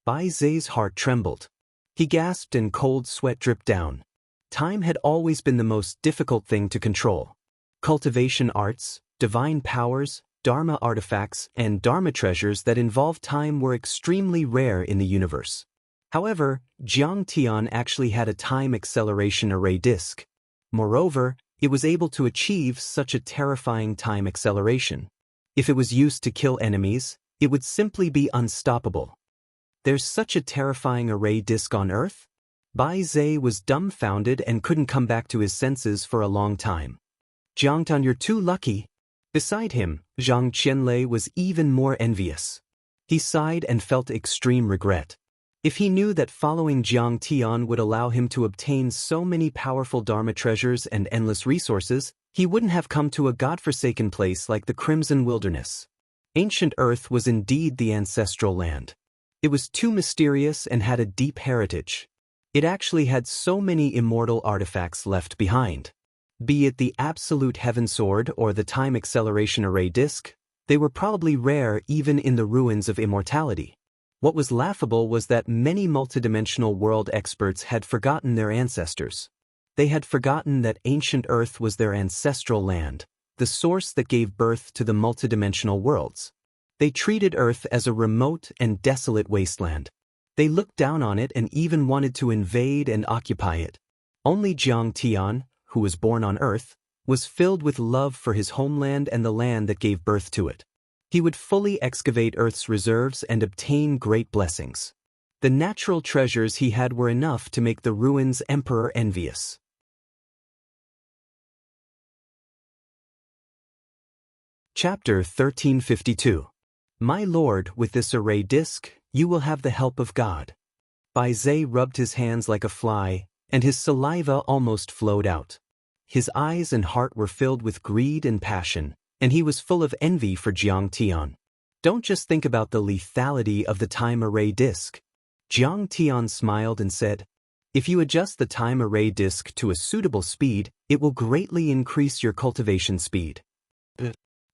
Bai Zhe's heart trembled. He gasped and cold sweat dripped down. Time had always been the most difficult thing to control. Cultivation arts, divine powers, Dharma artifacts, and Dharma treasures that involved time were extremely rare in the universe. However, Jiang Tian actually had a time acceleration array disk. Moreover, it was able to achieve such a terrifying time acceleration. If it was used to kill enemies, it would simply be unstoppable. There's such a terrifying array disk on Earth? Bai Zhe was dumbfounded and couldn't come back to his senses for a long time. Jiang Tian, you're too lucky. Beside him, Zhang Qianlei was even more envious. He sighed and felt extreme regret. If he knew that following Jiang Tian would allow him to obtain so many powerful Dharma treasures and endless resources, he wouldn't have come to a godforsaken place like the Crimson Wilderness. Ancient Earth was indeed the ancestral land. It was too mysterious and had a deep heritage. It actually had so many immortal artifacts left behind. Be it the Absolute Heaven Sword or the Time Acceleration Array Disk, they were probably rare even in the ruins of immortality. What was laughable was that many multidimensional world experts had forgotten their ancestors. They had forgotten that ancient Earth was their ancestral land, the source that gave birth to the multidimensional worlds. They treated Earth as a remote and desolate wasteland. They looked down on it and even wanted to invade and occupy it. Only Jiang Tian, who was born on Earth, was filled with love for his homeland and the land that gave birth to it. He would fully excavate Earth's reserves and obtain great blessings. The natural treasures he had were enough to make the ruins' emperor envious. Chapter 1352. My lord, with this array disk, you will have the help of God. Bai Zhe rubbed his hands like a fly, and his saliva almost flowed out. His eyes and heart were filled with greed and passion, and he was full of envy for Jiang Tian. Don't just think about the lethality of the time array disk. Jiang Tian smiled and said, if you adjust the time array disk to a suitable speed, it will greatly increase your cultivation speed.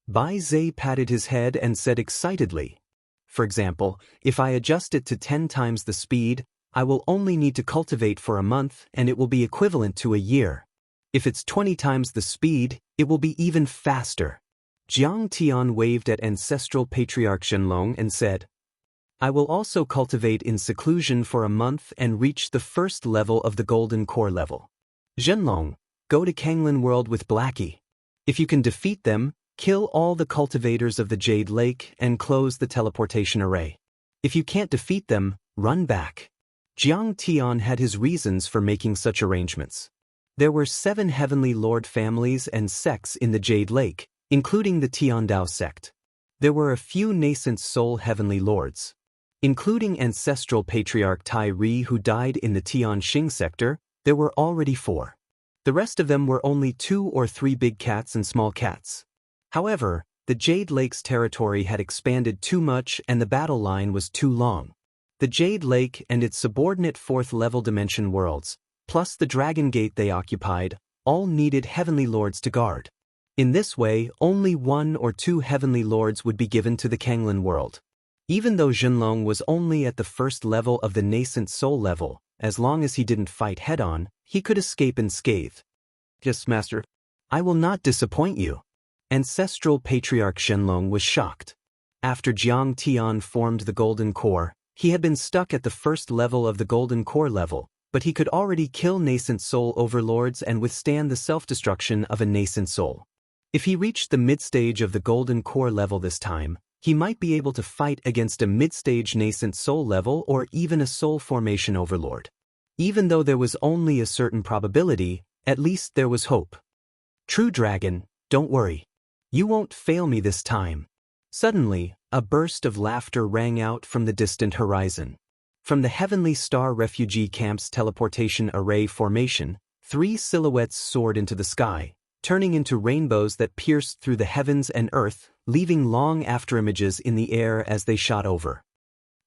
Bai Zhe patted his head and said excitedly, for example, if I adjust it to 10 times the speed, I will only need to cultivate for a month and it will be equivalent to a year. If it's 20 times the speed, it will be even faster. Jiang Tian waved at ancestral patriarch Zhenlong and said, I will also cultivate in seclusion for a month and reach the first level of the golden core level. Zhenlong, go to Kanglin world with Blackie. If you can defeat them, kill all the cultivators of the Jade Lake and close the teleportation array. If you can't defeat them, run back. Jiang Tian had his reasons for making such arrangements. There were 7 heavenly lord families and sects in the Jade Lake, including the Tiandao sect. There were a few nascent soul heavenly lords. Including ancestral patriarch Tai Ri who died in the Tianxing sector, there were already 4. The rest of them were only 2 or 3 big cats and small cats. However, the Jade Lake's territory had expanded too much and the battle line was too long. The Jade Lake and its subordinate 4th-level dimension worlds, plus the Dragon Gate they occupied, all needed heavenly lords to guard. In this way, only 1 or 2 heavenly lords would be given to the Kanglin world. Even though Zhenlong was only at the 1st level of the nascent soul level, as long as he didn't fight head-on, he could escape unscathed. Yes, master. I will not disappoint you. Ancestral Patriarch Shenlong was shocked. After Jiang Tian formed the Golden Core, he had been stuck at the first level of the Golden Core level, but he could already kill nascent soul overlords and withstand the self-destruction of a nascent soul. If he reached the mid-stage of the Golden Core level this time, he might be able to fight against a mid-stage nascent soul level or even a soul formation overlord. Even though there was only a certain probability, at least there was hope. True dragon, don't worry. You won't fail me this time. Suddenly, a burst of laughter rang out from the distant horizon. From the Heavenly Star Refugee Camp's teleportation array formation, 3 silhouettes soared into the sky, turning into rainbows that pierced through the heavens and earth, leaving long afterimages in the air as they shot over.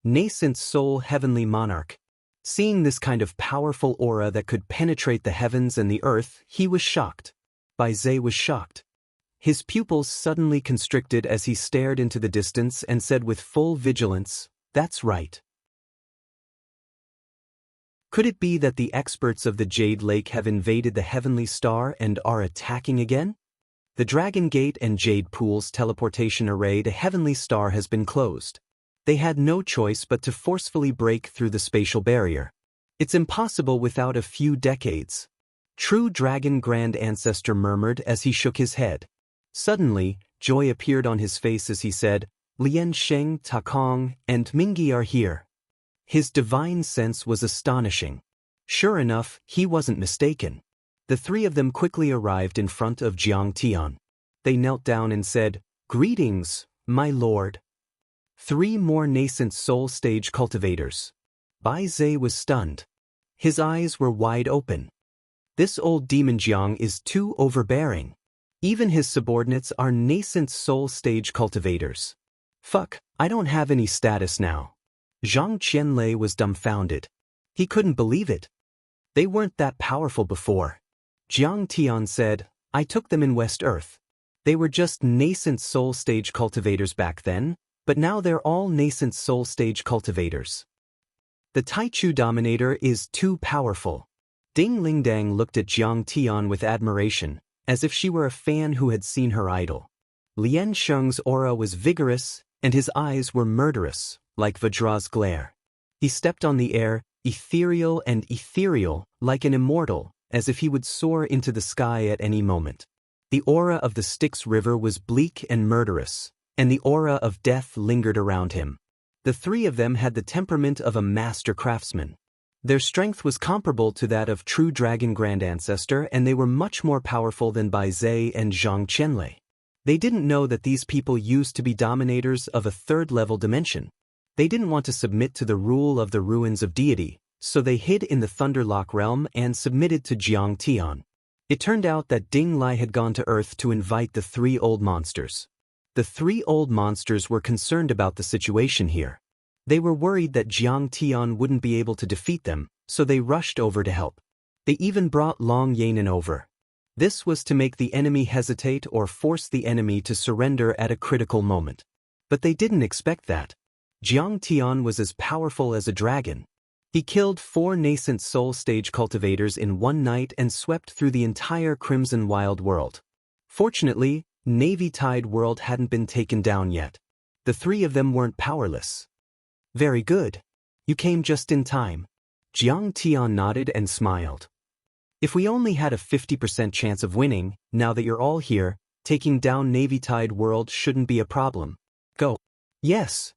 Nascent Soul Heavenly Monarch. Seeing this kind of powerful aura that could penetrate the heavens and the earth, he was shocked. Bai Zhe was shocked. His pupils suddenly constricted as he stared into the distance and said with full vigilance, "That's right." Could it be that the experts of the Jade Lake have invaded the Heavenly Star and are attacking again? The Dragon Gate and Jade Pool's teleportation array to Heavenly Star has been closed. They had no choice but to forcefully break through the spatial barrier. It's impossible without a few decades. True Dragon Grand Ancestor murmured as he shook his head. Suddenly, joy appeared on his face as he said, "Lian Sheng, Takong, and Mingyi are here." His divine sense was astonishing. Sure enough, he wasn't mistaken. The 3 of them quickly arrived in front of Jiang Tian. They knelt down and said, "Greetings, my lord." 3 more nascent soul stage cultivators. Bai Zhe was stunned. His eyes were wide open. This old demon Jiang is too overbearing. Even his subordinates are nascent soul stage cultivators. Fuck, I don't have any status now. Zhang Qianlei was dumbfounded. He couldn't believe it. They weren't that powerful before. Jiang Tian said, "I took them in West Earth. They were just nascent soul stage cultivators back then, but now they're all nascent soul stage cultivators. The Taichu Dominator is too powerful." Ding Lingdang looked at Jiang Tian with admiration, as if she were a fan who had seen her idol. Lian Sheng's aura was vigorous, and his eyes were murderous, like Vajra's glare. He stepped on the air, ethereal and ethereal, like an immortal, as if he would soar into the sky at any moment. The aura of the Styx River was bleak and murderous, and the aura of death lingered around him. The 3 of them had the temperament of a master craftsman. Their strength was comparable to that of true Dragon Grand Ancestor, and they were much more powerful than Bai Zhe and Zhang Qianlei. They didn't know that these people used to be dominators of a 3rd-level dimension. They didn't want to submit to the rule of the ruins of deity, so they hid in the Thunderlock realm and submitted to Jiang Tian. It turned out that Ding Lai had gone to Earth to invite the 3 old monsters. The 3 old monsters were concerned about the situation here. They were worried that Jiang Tian wouldn't be able to defeat them, so they rushed over to help. They even brought Long Yanan over. This was to make the enemy hesitate or force the enemy to surrender at a critical moment. But they didn't expect that. Jiang Tian was as powerful as a dragon. He killed 4 nascent soul stage cultivators in one night and swept through the entire Crimson Wild World. Fortunately, Navy Tide World hadn't been taken down yet. The 3 of them weren't powerless. "Very good. You came just in time." Jiang Tian nodded and smiled. "If we only had a 50% chance of winning, now that you're all here, taking down Navy Tide World shouldn't be a problem. Go." "Yes."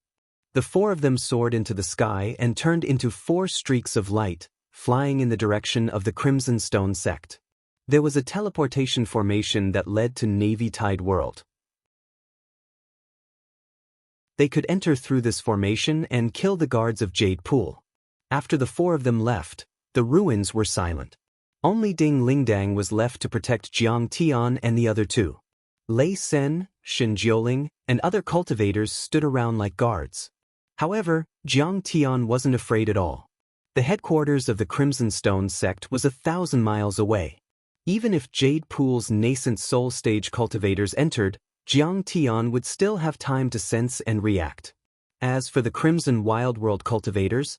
The 4 of them soared into the sky and turned into 4 streaks of light, flying in the direction of the Crimson Stone sect. There was a teleportation formation that led to Navy Tide World. They could enter through this formation and kill the guards of Jade Pool. After the 4 of them left, the ruins were silent. Only Ding Lingdang was left to protect Jiang Tian and the other 2. Lei Sen, Shen Jiuling, and other cultivators stood around like guards. However, Jiang Tian wasn't afraid at all. The headquarters of the Crimson Stone sect was 1,000 miles away. Even if Jade Pool's nascent soul stage cultivators entered, Jiang Tian would still have time to sense and react. As for the Crimson Wild World cultivators,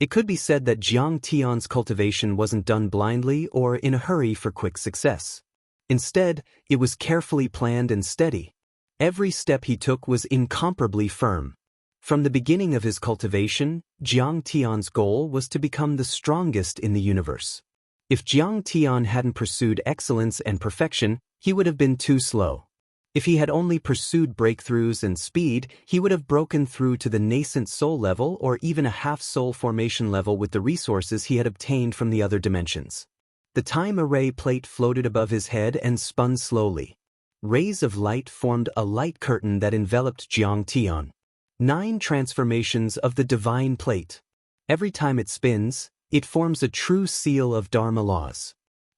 It could be said that Jiang Tian's cultivation wasn't done blindly or in a hurry for quick success. Instead, it was carefully planned and steady. Every step he took was incomparably firm. From the beginning of his cultivation, Jiang Tian's goal was to become the strongest in the universe. If Jiang Tian hadn't pursued excellence and perfection, he would have been too slow. If he had only pursued breakthroughs and speed, he would have broken through to the nascent soul level or even a half-soul formation level with the resources he had obtained from the other dimensions. The time array plate floated above his head and spun slowly. Rays of light formed a light curtain that enveloped Jiang Tian. 9 transformations of the divine plate. Every time it spins, it forms a true seal of Dharma laws.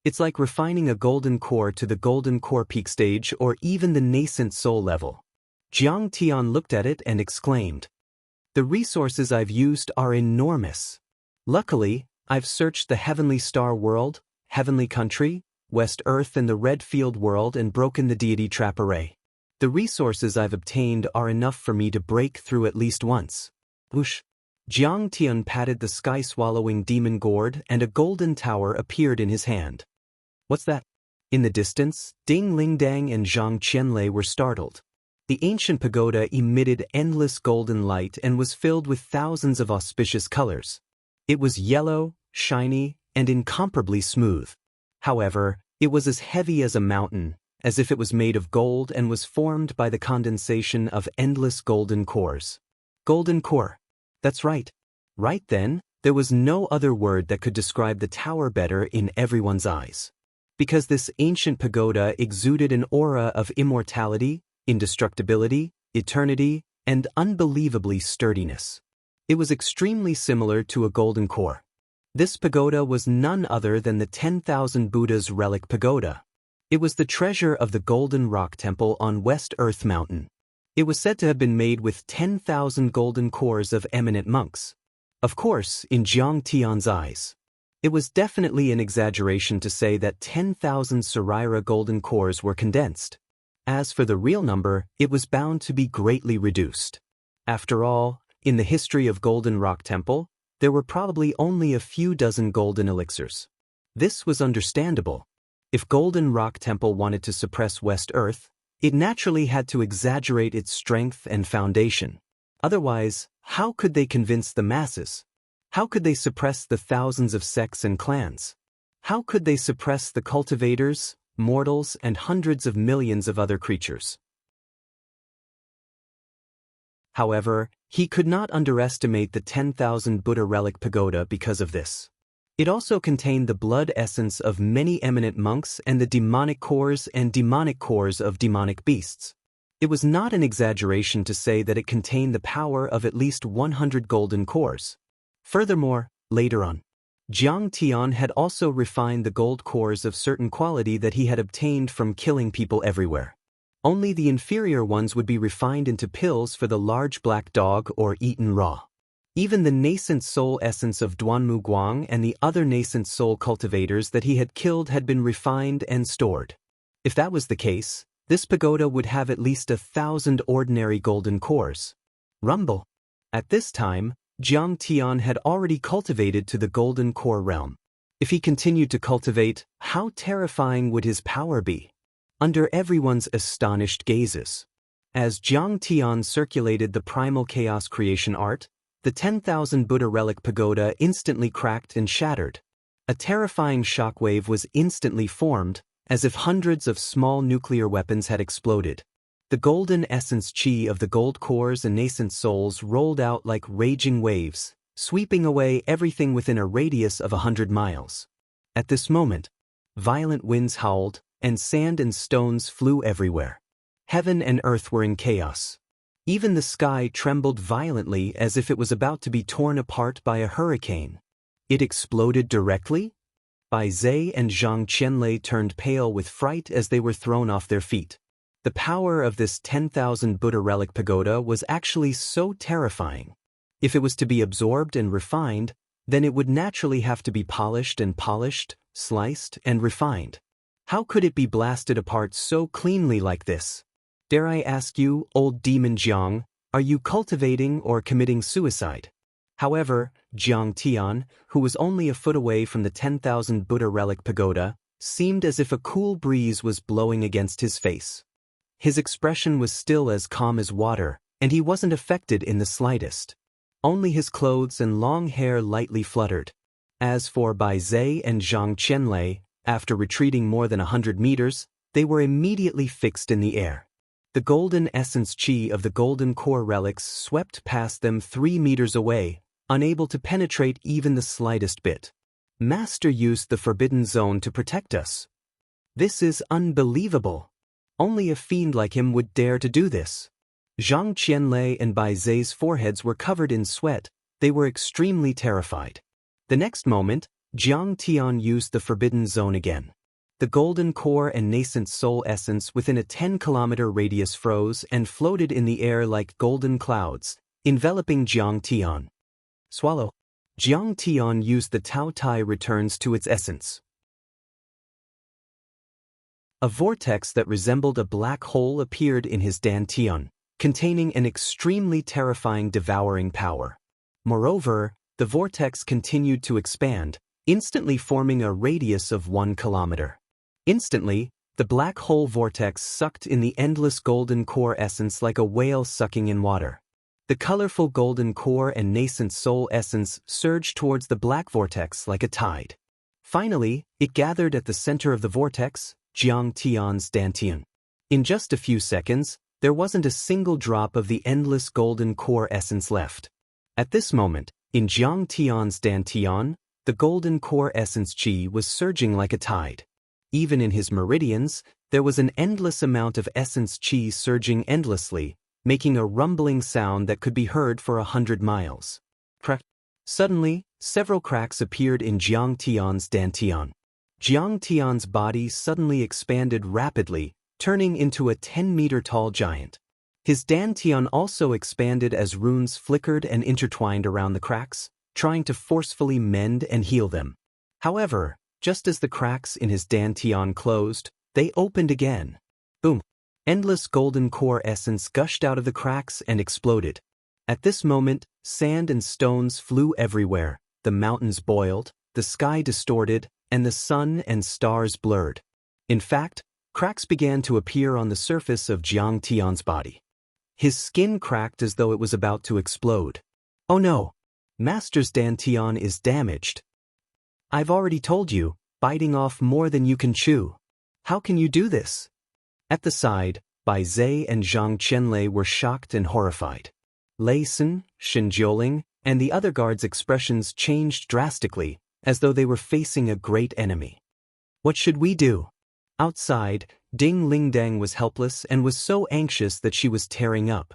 It's like refining a golden core to the golden core peak stage or even the nascent soul level. Jiang Tian looked at it and exclaimed, "The resources I've used are enormous. Luckily, I've searched the heavenly star world, heavenly country, West Earth and the red field world and broken the deity trap array. The resources I've obtained are enough for me to break through at least once." Whoosh! Jiang Tian patted the sky-swallowing demon gourd and a golden tower appeared in his hand. "What's that?" In the distance, Ding Lingdang and Zhang Qianlei were startled. The ancient pagoda emitted endless golden light and was filled with thousands of auspicious colors. It was yellow, shiny, and incomparably smooth. However, it was as heavy as a mountain, as if it was made of gold and was formed by the condensation of endless golden cores. Golden core. That's right. Right then, there was no other word that could describe the tower better in everyone's eyes. Because this ancient pagoda exuded an aura of immortality, indestructibility, eternity, and unbelievably sturdiness. It was extremely similar to a golden core. This pagoda was none other than the 10,000 Buddha's relic pagoda. It was the treasure of the Golden Rock Temple on West Earth Mountain. It was said to have been made with 10,000 golden cores of eminent monks. Of course, in Jiang Tian's eyes, it was definitely an exaggeration to say that 10,000 Saraira golden cores were condensed. As for the real number, it was bound to be greatly reduced. After all, in the history of Golden Rock Temple, there were probably only a few dozen golden elixirs. This was understandable. If Golden Rock Temple wanted to suppress West Earth, it naturally had to exaggerate its strength and foundation. Otherwise, how could they convince the masses? How could they suppress the thousands of sects and clans? How could they suppress the cultivators, mortals, and hundreds of millions of other creatures? However, he could not underestimate the 10,000 Buddha relic pagoda because of this. It also contained the blood essence of many eminent monks and the demonic cores of demonic beasts. It was not an exaggeration to say that it contained the power of at least 100 golden cores. Furthermore, later on, Jiang Tian had also refined the gold cores of certain quality that he had obtained from killing people everywhere. Only the inferior ones would be refined into pills for the large black dog or eaten raw. Even the nascent soul essence of Duanmu Guang and the other nascent soul cultivators that he had killed had been refined and stored. If that was the case, this pagoda would have at least 1,000 ordinary golden cores. Rumble. At this time, Jiang Tian had already cultivated to the golden core realm. If he continued to cultivate, how terrifying would his power be? Under everyone's astonished gazes. As Jiang Tian circulated the primal chaos creation art, the 10,000 Buddha relic pagoda instantly cracked and shattered. A terrifying shockwave was instantly formed, as if hundreds of small nuclear weapons had exploded. The golden essence chi of the gold cores and nascent souls rolled out like raging waves, sweeping away everything within a radius of 100 miles. At this moment, violent winds howled, and sand and stones flew everywhere. Heaven and earth were in chaos. Even the sky trembled violently as if it was about to be torn apart by a hurricane. It exploded directly? Bai Zhe and Zhang Qianlei turned pale with fright as they were thrown off their feet. The power of this 10,000 Buddha relic pagoda was actually so terrifying. If it was to be absorbed and refined, then it would naturally have to be polished, sliced, and refined. How could it be blasted apart so cleanly like this? Dare I ask you, old demon Jiang, are you cultivating or committing suicide? However, Jiang Tian, who was only a foot away from the 10,000 Buddha relic pagoda, seemed as if a cool breeze was blowing against his face. His expression was still as calm as water, and he wasn't affected in the slightest. Only his clothes and long hair lightly fluttered. As for Bai Zhe and Zhang Qianlei, after retreating more than 100 meters, they were immediately fixed in the air. The golden essence chi of the golden core relics swept past them 3 meters away, unable to penetrate even the slightest bit. Master used the forbidden zone to protect us. This is unbelievable. Only a fiend like him would dare to do this. Zhang Qianlei and Bai Zhe's foreheads were covered in sweat. They were extremely terrified. The next moment, Jiang Tian used the forbidden zone again. The golden core and nascent soul essence within a 10-kilometer radius froze and floated in the air like golden clouds, enveloping Jiang Tian. Swallow. Jiang Tian used the Tao Tai returns to its essence. A vortex that resembled a black hole appeared in his dantian, containing an extremely terrifying devouring power. Moreover, the vortex continued to expand, instantly forming a radius of 1 kilometer. Instantly, the black hole vortex sucked in the endless golden core essence like a whale sucking in water. The colorful golden core and nascent soul essence surged towards the black vortex like a tide. Finally, it gathered at the center of the vortex, Jiang Tian's dantian. In just a few seconds, there wasn't a single drop of the endless golden core essence left. At this moment, in Jiang Tian's dantian, the golden core essence chi was surging like a tide. Even in his meridians, there was an endless amount of essence chi surging endlessly, making a rumbling sound that could be heard for 100 miles. Crack. Suddenly, several cracks appeared in Jiang Tian's dantian. Jiang Tian's body suddenly expanded rapidly, turning into a 10-meter-tall giant. His dantian also expanded as runes flickered and intertwined around the cracks, trying to forcefully mend and heal them. However, just as the cracks in his dantian closed, they opened again. Boom! Endless golden core essence gushed out of the cracks and exploded. At this moment, sand and stones flew everywhere, the mountains boiled, the sky distorted, and the sun and stars blurred. In fact, cracks began to appear on the surface of Jiang Tian's body. His skin cracked as though it was about to explode. Oh no! Master's dantian is damaged. I've already told you, biting off more than you can chew. How can you do this? At the side, Bai Zhe and Zhang Qianlei were shocked and horrified. Lei Sun, Shen Jiuling, and the other guards' expressions changed drastically, as though they were facing a great enemy. What should we do? Outside, Ding Lingdang was helpless and was so anxious that she was tearing up.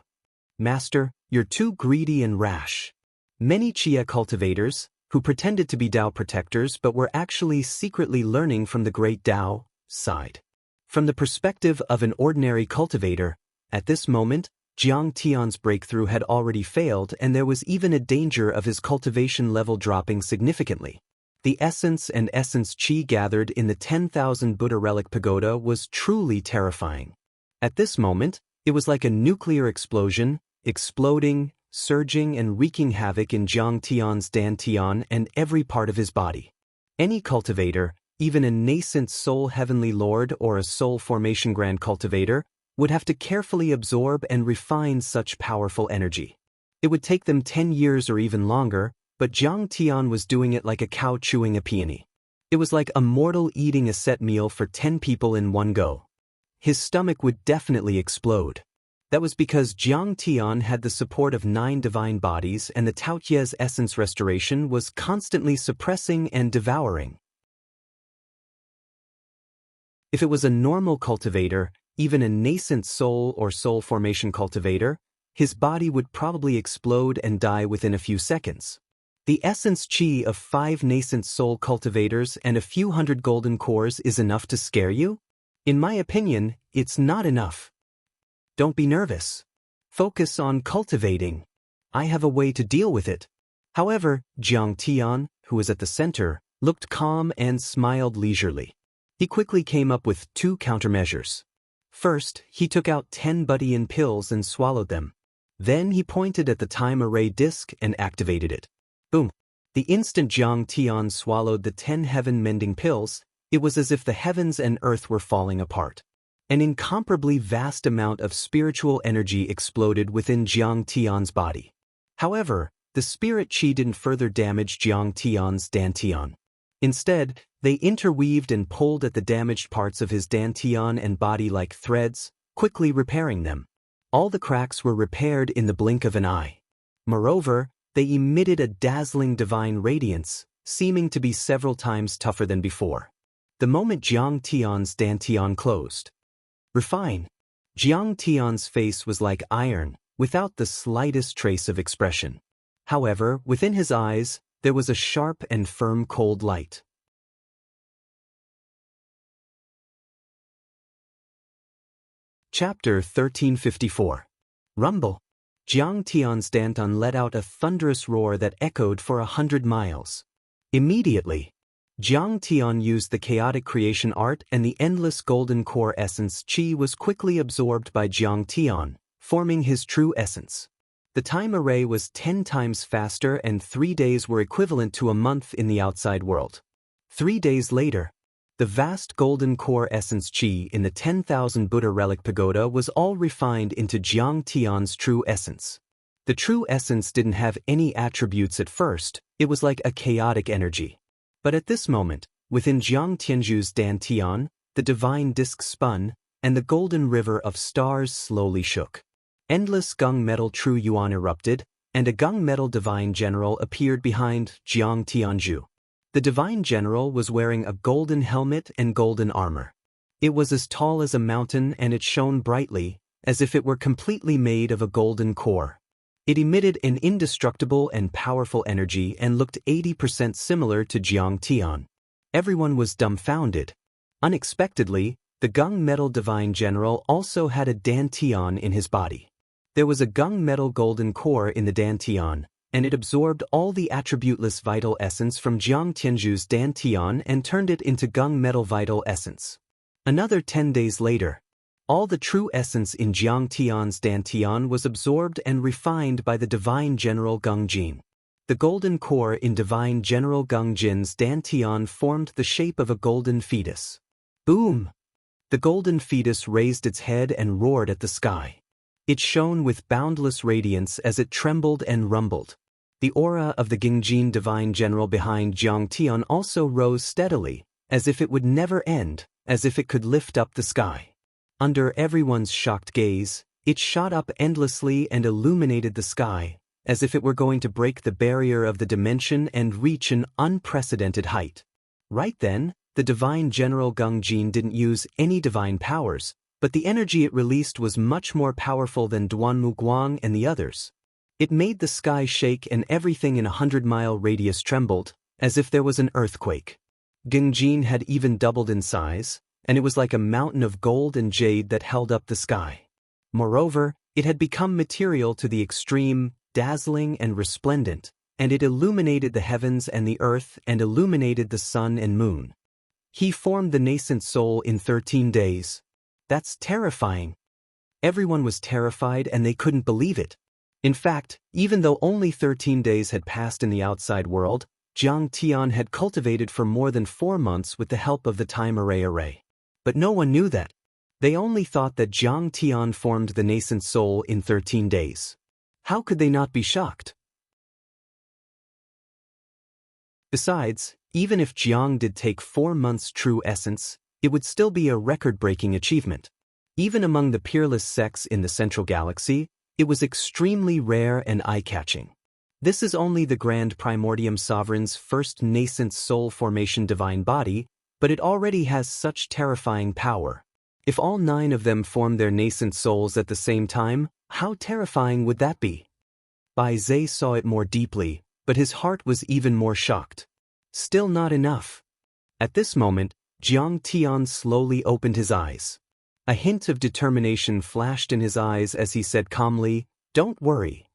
Master, you're too greedy and rash. Many Chia cultivators, who pretended to be Dao protectors but were actually secretly learning from the great Dao, sighed. From the perspective of an ordinary cultivator, at this moment, Jiang Tian's breakthrough had already failed and there was even a danger of his cultivation level dropping significantly. The essence and essence chi gathered in the 10,000 Buddha relic pagoda was truly terrifying. At this moment, it was like a nuclear explosion, exploding, surging and wreaking havoc in Jiang Tian's dantian and every part of his body. Any cultivator, even a nascent soul heavenly lord or a soul formation grand cultivator, would have to carefully absorb and refine such powerful energy. It would take them 10 years or even longer, but Jiang Tian was doing it like a cow chewing a peony. It was like a mortal eating a set meal for 10 people in one go. His stomach would definitely explode. That was because Jiang Tian had the support of 9 divine bodies and the Taoyue's essence restoration was constantly suppressing and devouring. If it was a normal cultivator, even a nascent soul or soul formation cultivator, his body would probably explode and die within a few seconds. The essence chi of 5 nascent soul cultivators and a few hundred golden cores is enough to scare you? In my opinion, it's not enough. Don't be nervous. Focus on cultivating. I have a way to deal with it. However, Jiang Tian, who was at the center, looked calm and smiled leisurely. He quickly came up with 2 countermeasures. First, he took out 10 Buddhian pills and swallowed them. Then he pointed at the time array disk and activated it. Boom. The instant Jiang Tian swallowed the 10 heaven-mending pills, it was as if the heavens and earth were falling apart. An incomparably vast amount of spiritual energy exploded within Jiang Tian's body. However, the spirit qi didn't further damage Jiang Tian's dantian. Instead, they interweaved and pulled at the damaged parts of his dantian and body like threads, quickly repairing them. All the cracks were repaired in the blink of an eye. Moreover, they emitted a dazzling divine radiance, seeming to be several times tougher than before. The moment Jiang Tian's dantian closed. Refine. Jiang Tian's face was like iron, without the slightest trace of expression. However, within his eyes, there was a sharp and firm cold light. Chapter 1354. Rumble. Jiang Tian's dantian let out a thunderous roar that echoed for 100 miles. Immediately, Jiang Tian used the chaotic creation art and the endless golden core essence qi was quickly absorbed by Jiang Tian, forming his true essence. The time array was 10 times faster and 3 days were equivalent to a month in the outside world. 3 days later, the vast golden core essence qi in the 10,000 Buddha relic pagoda was all refined into Jiang Tian's true essence. The true essence didn't have any attributes at first, it was like a chaotic energy. But at this moment, within Jiang Tianju's dantian, the divine disk spun, and the golden river of stars slowly shook. Endless gung metal true yuan erupted, and a gung metal divine general appeared behind Jiang Tianju. The divine general was wearing a golden helmet and golden armor. It was as tall as a mountain and it shone brightly, as if it were completely made of a golden core. It emitted an indestructible and powerful energy and looked 80% similar to Jiang Tian. Everyone was dumbfounded. Unexpectedly, the gung metal divine general also had a dantian in his body. There was a gung metal golden core in the dantian, and it absorbed all the attributeless vital essence from Jiang Tianju's dantian and turned it into gung metal vital essence. Another 10 days later, all the true essence in Jiang Tian's dantian was absorbed and refined by the divine general Gung Jin. The golden core in divine general Gung Jin's dantian formed the shape of a golden fetus. Boom! The golden fetus raised its head and roared at the sky. It shone with boundless radiance as it trembled and rumbled. The aura of the Gingjin divine general behind Jiang Tian also rose steadily, as if it would never end, as if it could lift up the sky. Under everyone's shocked gaze, it shot up endlessly and illuminated the sky, as if it were going to break the barrier of the dimension and reach an unprecedented height. Right then, the divine general Gung Jin didn't use any divine powers, but the energy it released was much more powerful than Duanmu Guang and the others. It made the sky shake and everything in a 100-mile radius trembled, as if there was an earthquake. Gung Jin had even doubled in size, and it was like a mountain of gold and jade that held up the sky. Moreover, it had become material to the extreme, dazzling and resplendent, and it illuminated the heavens and the earth and illuminated the sun and moon. He formed the nascent soul in 13 days. That's terrifying. Everyone was terrified and they couldn't believe it. In fact, even though only 13 days had passed in the outside world, Jiang Tian had cultivated for more than 4 months with the help of the time array. But no one knew that. They only thought that Jiang Tian formed the nascent soul in 13 days. How could they not be shocked? Besides, even if Jiang did take 4 months' true essence, it would still be a record-breaking achievement. Even among the peerless sects in the Central Galaxy, it was extremely rare and eye-catching. This is only the Grand Primordium Sovereign's first nascent soul formation divine body, but it already has such terrifying power. If all 9 of them formed their nascent souls at the same time, how terrifying would that be? Bai Zhe saw it more deeply, but his heart was even more shocked. Still not enough. At this moment, Jiang Tian slowly opened his eyes. A hint of determination flashed in his eyes as he said calmly, "Don't worry.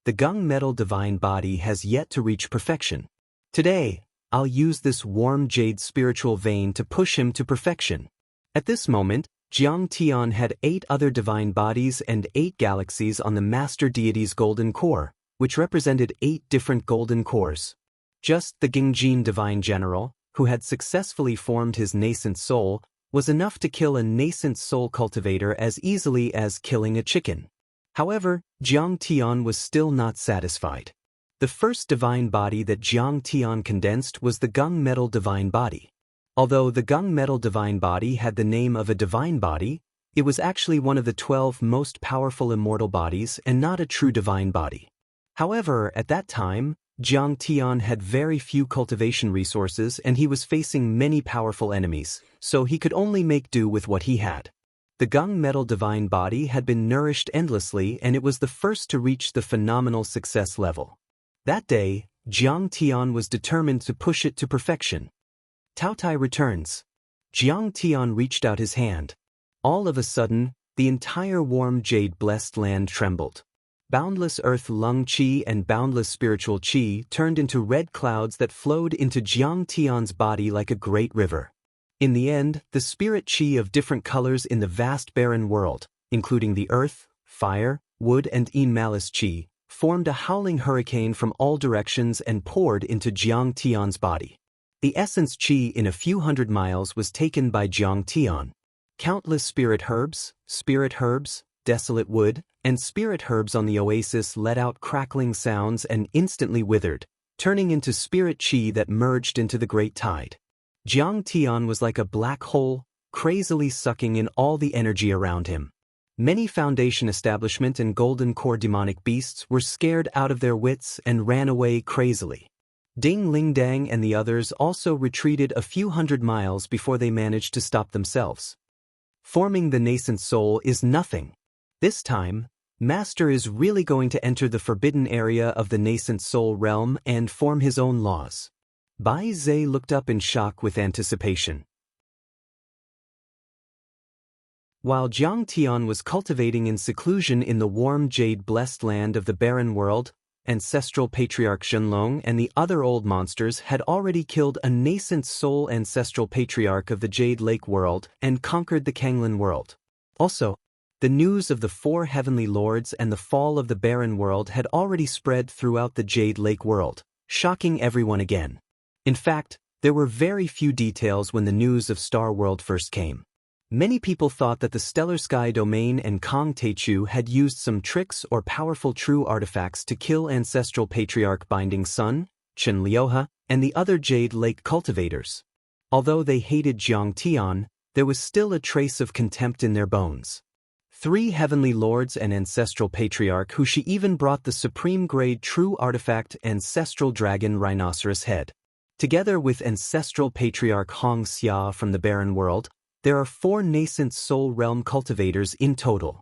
The gung metal divine body has yet to reach perfection. Today, I'll use this warm jade spiritual vein to push him to perfection." At this moment, Jiang Tian had 8 other divine bodies and 8 galaxies on the master deity's golden core, which represented 8 different golden cores. Just the Gingjin divine general, who had successfully formed his nascent soul, was enough to kill a nascent soul cultivator as easily as killing a chicken. However, Jiang Tian was still not satisfied. The first divine body that Jiang Tian condensed was the Gung Metal divine body. Although the Gung Metal divine body had the name of a divine body, it was actually one of the 12 most powerful immortal bodies and not a true divine body. However, at that time, Jiang Tian had very few cultivation resources and he was facing many powerful enemies, so he could only make do with what he had. The Gung Metal divine body had been nourished endlessly and it was the first to reach the phenomenal success level. That day, Jiang Tian was determined to push it to perfection. Taotai returns. Jiang Tian reached out his hand. All of a sudden, the entire warm jade-blessed land trembled. Boundless earth lung qi and boundless spiritual qi turned into red clouds that flowed into Jiang Tian's body like a great river. In the end, the spirit qi of different colors in the vast barren world, including the earth, fire, wood and yin malice qi, formed a howling hurricane from all directions and poured into Jiang Tian's body. The essence qi in a few hundred miles was taken by Jiang Tian. Countless spirit herbs, desolate wood, and spirit herbs on the oasis let out crackling sounds and instantly withered, turning into spirit qi that merged into the great tide. Jiang Tian was like a black hole, crazily sucking in all the energy around him. Many Foundation establishment and Golden Core demonic beasts were scared out of their wits and ran away crazily. Ding Lingdang and the others also retreated a few hundred miles before they managed to stop themselves. Forming the nascent soul is nothing. This time, Master is really going to enter the forbidden area of the nascent soul realm and form his own laws. Bai Zhe looked up in shock with anticipation. While Jiang Tian was cultivating in seclusion in the warm jade-blessed land of the barren world, ancestral patriarch Shenlong and the other old monsters had already killed a nascent soul ancestral patriarch of the Jade Lake world and conquered the Kanglin world. Also, the news of the 4 heavenly lords and the fall of the barren world had already spread throughout the Jade Lake world, shocking everyone again. In fact, there were very few details when the news of Star World first came. Many people thought that the Stellar Sky Domain and Kong Teichu had used some tricks or powerful true artifacts to kill ancestral patriarch Binding Sun, Chen Liuhe, and the other Jade Lake cultivators. Although they hated Jiang Tian, there was still a trace of contempt in their bones. 3 heavenly lords and ancestral patriarch who she even brought the supreme grade true artifact ancestral dragon rhinoceros head. Together with ancestral patriarch Hong Xia from the barren world, there are 4 nascent soul realm cultivators in total.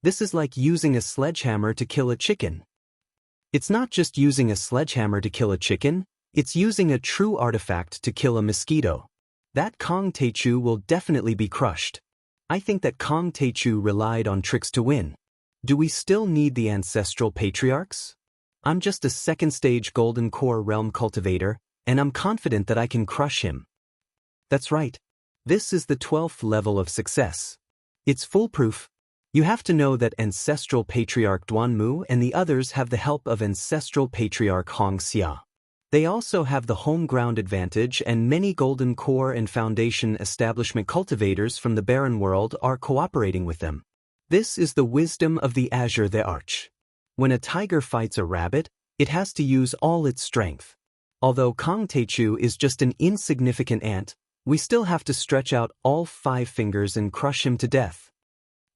This is like using a sledgehammer to kill a chicken. It's not just using a sledgehammer to kill a chicken, it's using a true artifact to kill a mosquito. That Kong Teichu will definitely be crushed. I think that Kong Teichu relied on tricks to win. Do we still need the ancestral patriarchs? I'm just a second-stage Golden Core realm cultivator, and I'm confident that I can crush him. That's right. This is the 12th level of success. It's foolproof. You have to know that ancestral patriarch Duanmu and the others have the help of ancestral patriarch Hong Xia. They also have the home ground advantage and many Golden Core and Foundation establishment cultivators from the barren world are cooperating with them. This is the wisdom of the Azure the Arch. When a tiger fights a rabbit, it has to use all its strength. Although Kong Teichu is just an insignificant ant, we still have to stretch out all 5 fingers and crush him to death.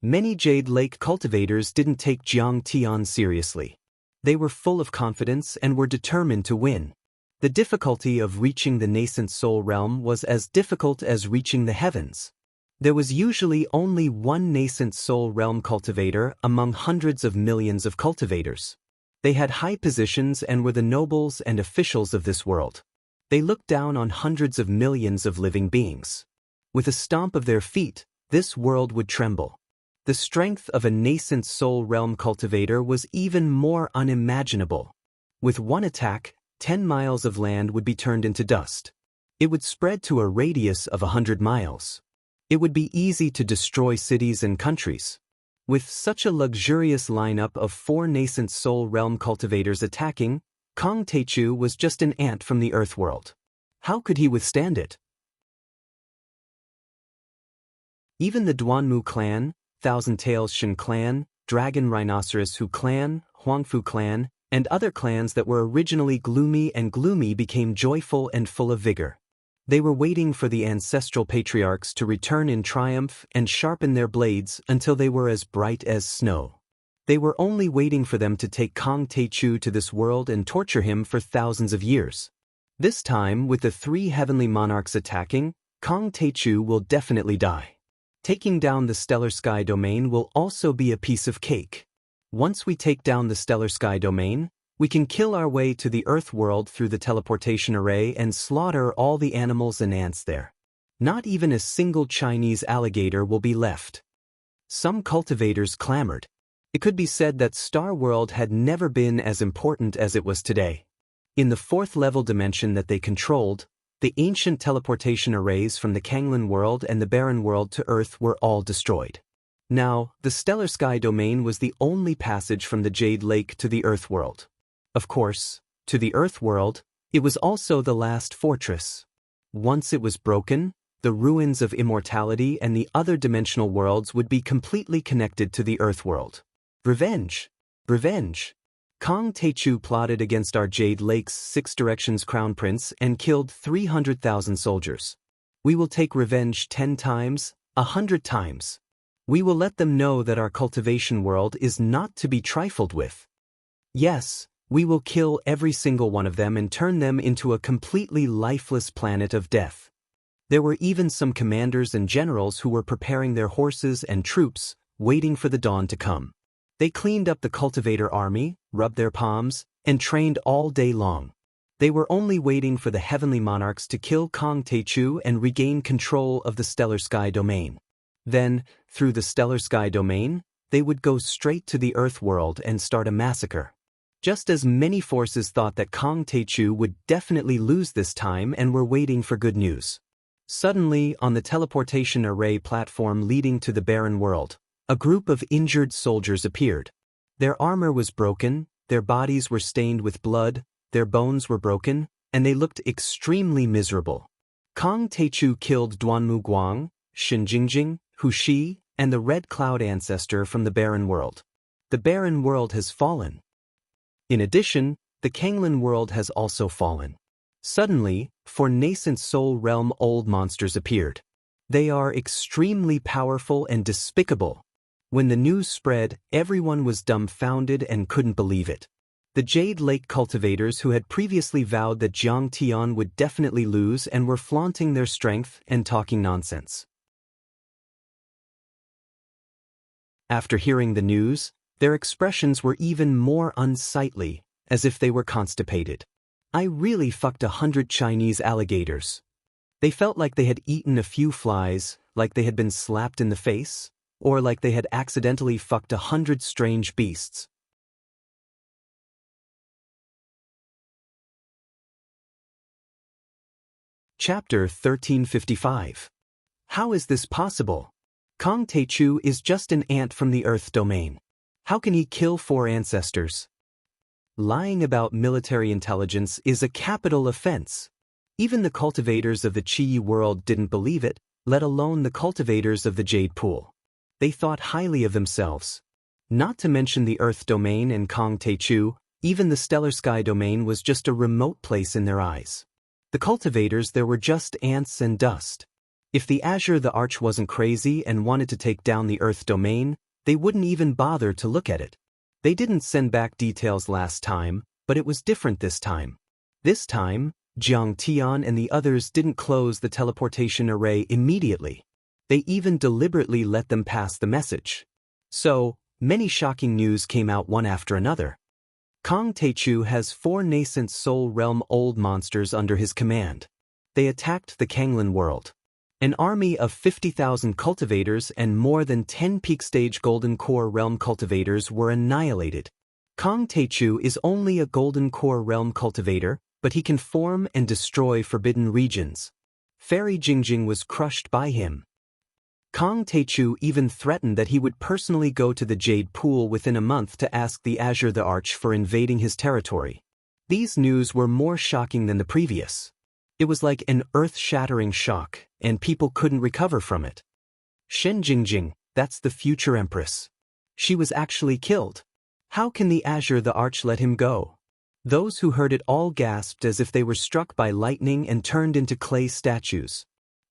Many Jade Lake cultivators didn't take Jiang Tian seriously. They were full of confidence and were determined to win. The difficulty of reaching the nascent soul realm was as difficult as reaching the heavens. There was usually only one nascent soul realm cultivator among hundreds of millions of cultivators. They had high positions and were the nobles and officials of this world. They looked down on hundreds of millions of living beings. With a stomp of their feet, this world would tremble. The strength of a nascent soul realm cultivator was even more unimaginable. With one attack, 10 miles of land would be turned into dust. It would spread to a radius of 100 miles. It would be easy to destroy cities and countries. With such a luxurious lineup of 4 nascent soul realm cultivators attacking, Kong Teichu was just an ant from the Earth world. How could he withstand it? Even the Duanmu clan, Thousand Tails Shen clan, Dragon Rhinoceros Hu clan, Huangfu clan, and other clans that were originally gloomy became joyful and full of vigor. They were waiting for the ancestral patriarchs to return in triumph and sharpen their blades until they were as bright as snow. They were only waiting for them to take Kong Teichu to this world and torture him for thousands of years. This time, with the 3 heavenly monarchs attacking, Kong Teichu will definitely die. Taking down the Stellar Sky Domain will also be a piece of cake. Once we take down the Stellar Sky Domain, we can kill our way to the Earth world through the teleportation array and slaughter all the animals and ants there. Not even a single Chinese alligator will be left. Some cultivators clamored. It could be said that Star World had never been as important as it was today. In the 4th level dimension that they controlled, the ancient teleportation arrays from the Kanglin world and the Barren world to Earth were all destroyed. Now, the Stellar Sky Domain was the only passage from the Jade Lake to the Earth world. Of course, to the Earth world, it was also the last fortress. Once it was broken, the ruins of immortality and the other dimensional worlds would be completely connected to the Earth world. Revenge! Revenge! Kong Teichu plotted against our Jade Lake's 6 Directions Crown Prince and killed 300,000 soldiers. We will take revenge 10 times, 100 times. We will let them know that our cultivation world is not to be trifled with. Yes, we will kill every single one of them and turn them into a completely lifeless planet of death. There were even some commanders and generals who were preparing their horses and troops, waiting for the dawn to come. They cleaned up the cultivator army, rubbed their palms, and trained all day long. They were only waiting for the heavenly monarchs to kill Kong Teichu and regain control of the Stellar Sky Domain. Then, through the Stellar Sky Domain, they would go straight to the Earth world and start a massacre. Just as many forces thought that Kong Teichu would definitely lose this time and were waiting for good news. Suddenly, on the teleportation array platform leading to the Barren world, a group of injured soldiers appeared. Their armor was broken, their bodies were stained with blood, their bones were broken, and they looked extremely miserable. Kong Teichu killed Duanmu Guang, Xin Jingjing, Hu Shi, and the Red Cloud ancestor from the Barren world. The Barren world has fallen. In addition, the Kanglin world has also fallen. Suddenly, 4 nascent soul realm old monsters appeared. They are extremely powerful and despicable. When the news spread, everyone was dumbfounded and couldn't believe it. The Jade Lake cultivators who had previously vowed that Jiang Tian would definitely lose and were flaunting their strength and talking nonsense. After hearing the news, their expressions were even more unsightly, as if they were constipated. I really fucked 100 Chinese alligators. They felt like they had eaten a few flies, like they had been slapped in the face, or like they had accidentally fucked 100 strange beasts. Chapter 1355. How is this possible? Kong Teichu is just an ant from the Earth domain. How can he kill 4 ancestors? Lying about military intelligence is a capital offense. Even the cultivators of the Qi world didn't believe it, let alone the cultivators of the Jade Pool. They thought highly of themselves. Not to mention the Earth domain and Kong Teichu, even the Stellar Sky Domain was just a remote place in their eyes. The cultivators there were just ants and dust. If the Azure the Arch wasn't crazy and wanted to take down the Earth domain, they wouldn't even bother to look at it. They didn't send back details last time, but it was different this time. This time, Jiang Tian and the others didn't close the teleportation array immediately. They even deliberately let them pass the message. So, many shocking news came out one after another. Kong Teichu has 4 nascent soul realm old monsters under his command. They attacked the Kanglin world. An army of 50,000 cultivators and more than 10 peak stage golden core realm cultivators were annihilated. Kong Teichu is only a golden core realm cultivator, but he can form and destroy forbidden regions. Fairy Jingjing was crushed by him. Kang Taechu even threatened that he would personally go to the Jade Pool within a month to ask the Azure the Arch for invading his territory. These news were more shocking than the previous. It was like an earth-shattering shock, and people couldn't recover from it. Shen Jingjing, that's the future empress. She was actually killed. How can the Azure the Arch let him go? Those who heard it all gasped as if they were struck by lightning and turned into clay statues.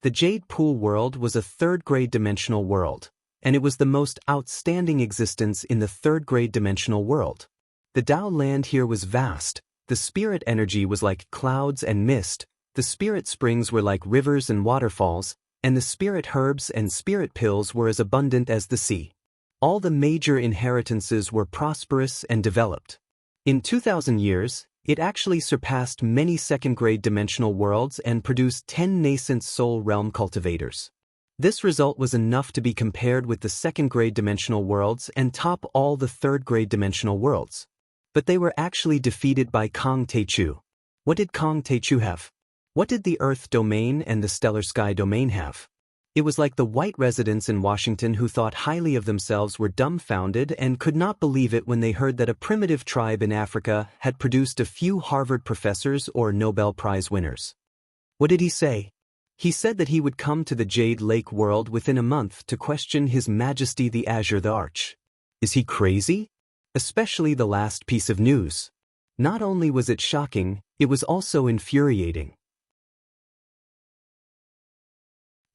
The Jade Pool world was a third-grade dimensional world, and it was the most outstanding existence in the third-grade dimensional world. The Dao land here was vast, the spirit energy was like clouds and mist, the spirit springs were like rivers and waterfalls, and the spirit herbs and spirit pills were as abundant as the sea. All the major inheritances were prosperous and developed. In 2,000 years, it actually surpassed many second-grade dimensional worlds and produced 10 nascent soul realm cultivators. This result was enough to be compared with the second-grade dimensional worlds and top all the third-grade dimensional worlds. But they were actually defeated by Kang Taechu. What did Kang Taechu have? What did the Earth domain and the Stellar Sky domain have? It was like the white residents in Washington who thought highly of themselves were dumbfounded and could not believe it when they heard that a primitive tribe in Africa had produced a few Harvard professors or Nobel Prize winners. What did he say? He said that he would come to the Jade Lake world within a month to question His Majesty the Azure the Arch. Is he crazy? Especially the last piece of news. Not only was it shocking, it was also infuriating.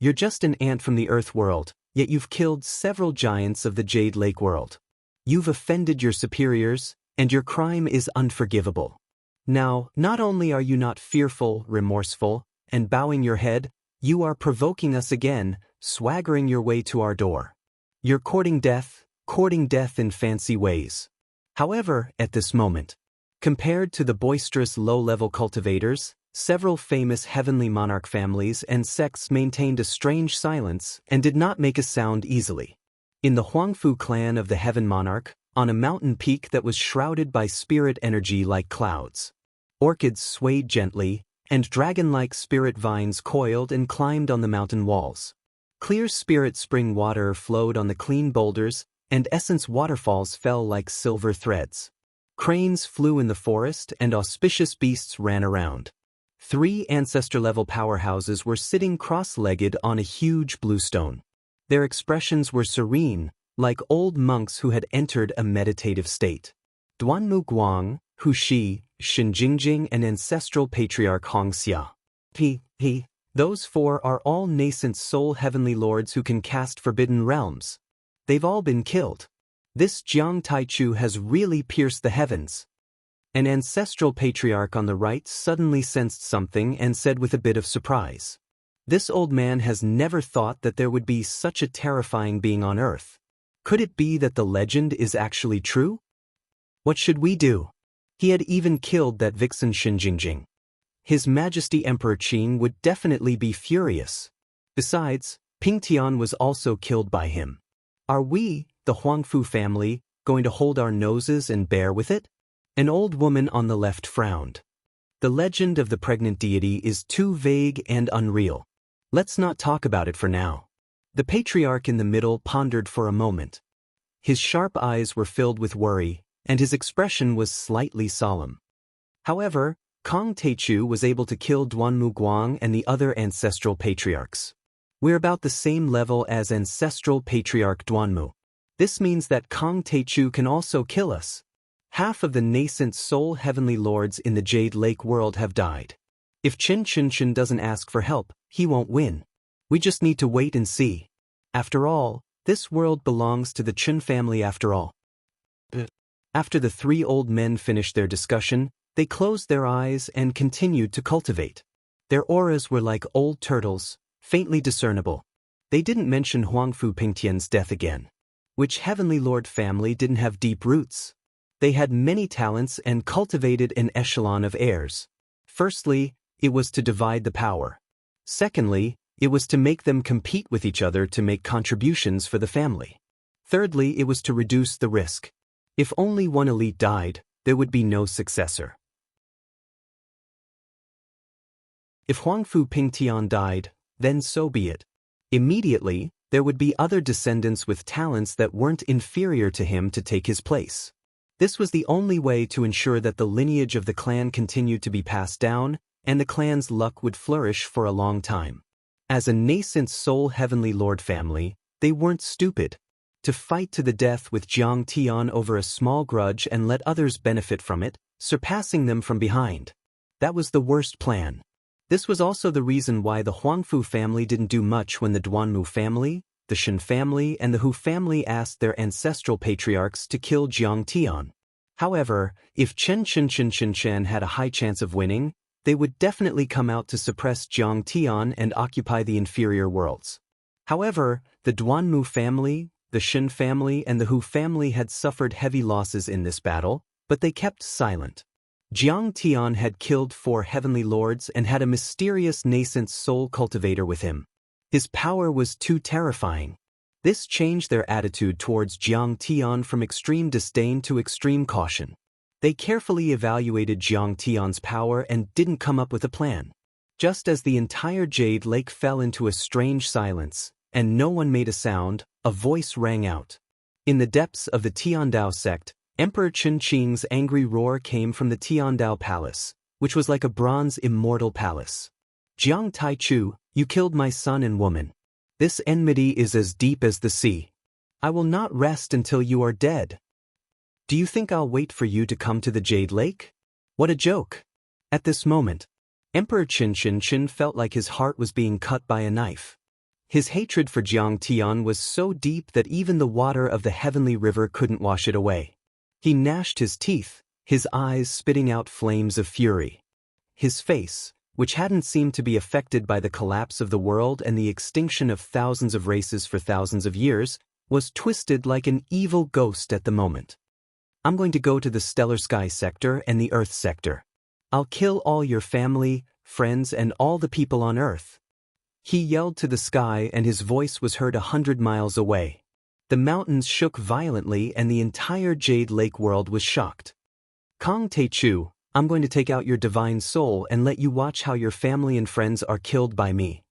You're just an ant from the Earth world, yet you've killed several giants of the Jade Lake world. You've offended your superiors, and your crime is unforgivable. Now, not only are you not fearful, remorseful, and bowing your head, you are provoking us again, swaggering your way to our door. You're courting death in fancy ways. However, at this moment, compared to the boisterous low-level cultivators, several famous heavenly monarch families and sects maintained a strange silence and did not make a sound easily. In the Huangfu clan of the Heaven Monarch, on a mountain peak that was shrouded by spirit energy like clouds, orchids swayed gently, and dragon-like spirit vines coiled and climbed on the mountain walls. Clear spirit spring water flowed on the clean boulders, and essence waterfalls fell like silver threads. Cranes flew in the forest, and auspicious beasts ran around. 3 ancestor-level powerhouses were sitting cross-legged on a huge blue stone. Their expressions were serene, like old monks who had entered a meditative state. Duanmu Guang, Hu Shi, Shen Jingjing, and ancestral patriarch Xianxia. Those 4 are all nascent soul heavenly lords who can cast forbidden realms. They've all been killed. This Jiang Taichu has really pierced the heavens. An ancestral patriarch on the right suddenly sensed something and said with a bit of surprise, "This old man has never thought that there would be such a terrifying being on Earth. Could it be that the legend is actually true? What should we do?" He had even killed that vixen Shen Jingjing. His Majesty Emperor Qin would definitely be furious. Besides, Ping Tian was also killed by him. Are we, the Huangfu family, going to hold our noses and bear with it? An old woman on the left frowned. The legend of the pregnant deity is too vague and unreal. Let's not talk about it for now. The patriarch in the middle pondered for a moment. His sharp eyes were filled with worry, and his expression was slightly solemn. However, Kang Taechu was able to kill Duanmu Guang and the other ancestral patriarchs. We're about the same level as ancestral patriarch Duanmu. This means that Kang Taechu can also kill us. Half of the nascent soul heavenly lords in the Jade Lake world have died. If Chen Qinshan doesn't ask for help, he won't win. We just need to wait and see. After all, this world belongs to the Chen family after all. After the 3 old men finished their discussion, they closed their eyes and continued to cultivate. Their auras were like old turtles, faintly discernible. They didn't mention Huangfu Pingtian's death again. Which heavenly lord family didn't have deep roots? They had many talents and cultivated an echelon of heirs. Firstly, it was to divide the power. Secondly, it was to make them compete with each other to make contributions for the family. Thirdly, it was to reduce the risk. If only one elite died, there would be no successor. If Huangfu Pingtian died, then so be it. Immediately, There would be other descendants with talents that weren't inferior to him to take his place. This was the only way to ensure that the lineage of the clan continued to be passed down, and the clan's luck would flourish for a long time. As a nascent Soul Heavenly Lord family, they weren't stupid. To fight to the death with Jiang Tian over a small grudge and let others benefit from it, surpassing them from behind. That was the worst plan. This was also the reason why the Huangfu family didn't do much when the Duanmu family, the Shen family, and the Hu family asked their ancestral patriarchs to kill Jiang Tian. However, if Chen had a high chance of winning, they would definitely come out to suppress Jiang Tian and occupy the inferior worlds. However, the Duanmu family, the Shen family, and the Hu family had suffered heavy losses in this battle, but they kept silent. Jiang Tian had killed 4 heavenly lords and had a mysterious nascent soul cultivator with him. His power was too terrifying. This changed their attitude towards Jiang Tian from extreme disdain to extreme caution. They carefully evaluated Jiang Tian's power and didn't come up with a plan. Just as the entire Jade Lake fell into a strange silence, and no one made a sound, a voice rang out. In the depths of the Tiandao sect, Emperor Chen Qing's angry roar came from the Tiandao Palace, which was like a bronze immortal palace. Jiang Taichu, you killed my son and woman. This enmity is as deep as the sea. I will not rest until you are dead. Do you think I'll wait for you to come to the Jade Lake? What a joke. At this moment, Emperor Qin felt like his heart was being cut by a knife. His hatred for Jiang Tian was so deep that even the water of the heavenly river couldn't wash it away. He gnashed his teeth, his eyes spitting out flames of fury. His face, which hadn't seemed to be affected by the collapse of the world and the extinction of thousands of races for thousands of years, was twisted like an evil ghost at the moment. I'm going to go to the Stellar Sky sector and the Earth sector. I'll kill all your family, friends, and all the people on Earth. He yelled to the sky and his voice was heard 100 miles away. The mountains shook violently and the entire Jade Lake world was shocked. Kong Taichu, I'm going to take out your divine soul and let you watch how your family and friends are killed by me.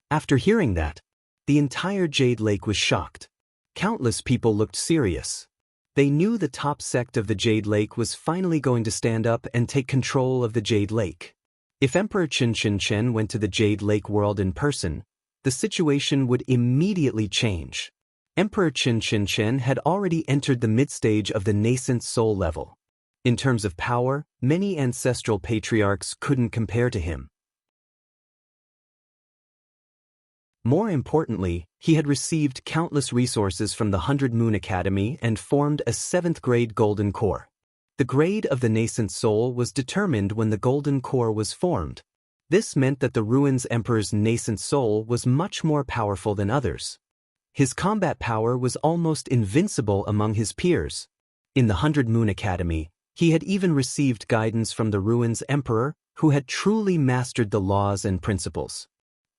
After hearing that, the entire Jade Lake was shocked. Countless people looked serious. They knew the top sect of the Jade Lake was finally going to stand up and take control of the Jade Lake. If Emperor Qin went to the Jade Lake world in person, the situation would immediately change. Emperor Qin had already entered the mid-stage of the nascent soul level. In terms of power, many ancestral patriarchs couldn't compare to him. More importantly, he had received countless resources from the 100 Moon Academy and formed a 7th grade Golden Core. The grade of the nascent soul was determined when the Golden Core was formed. This meant that the Ruins Emperor's nascent soul was much more powerful than others. His combat power was almost invincible among his peers. In the 100 Moon Academy, he had even received guidance from the Ruins Emperor, who had truly mastered the laws and principles.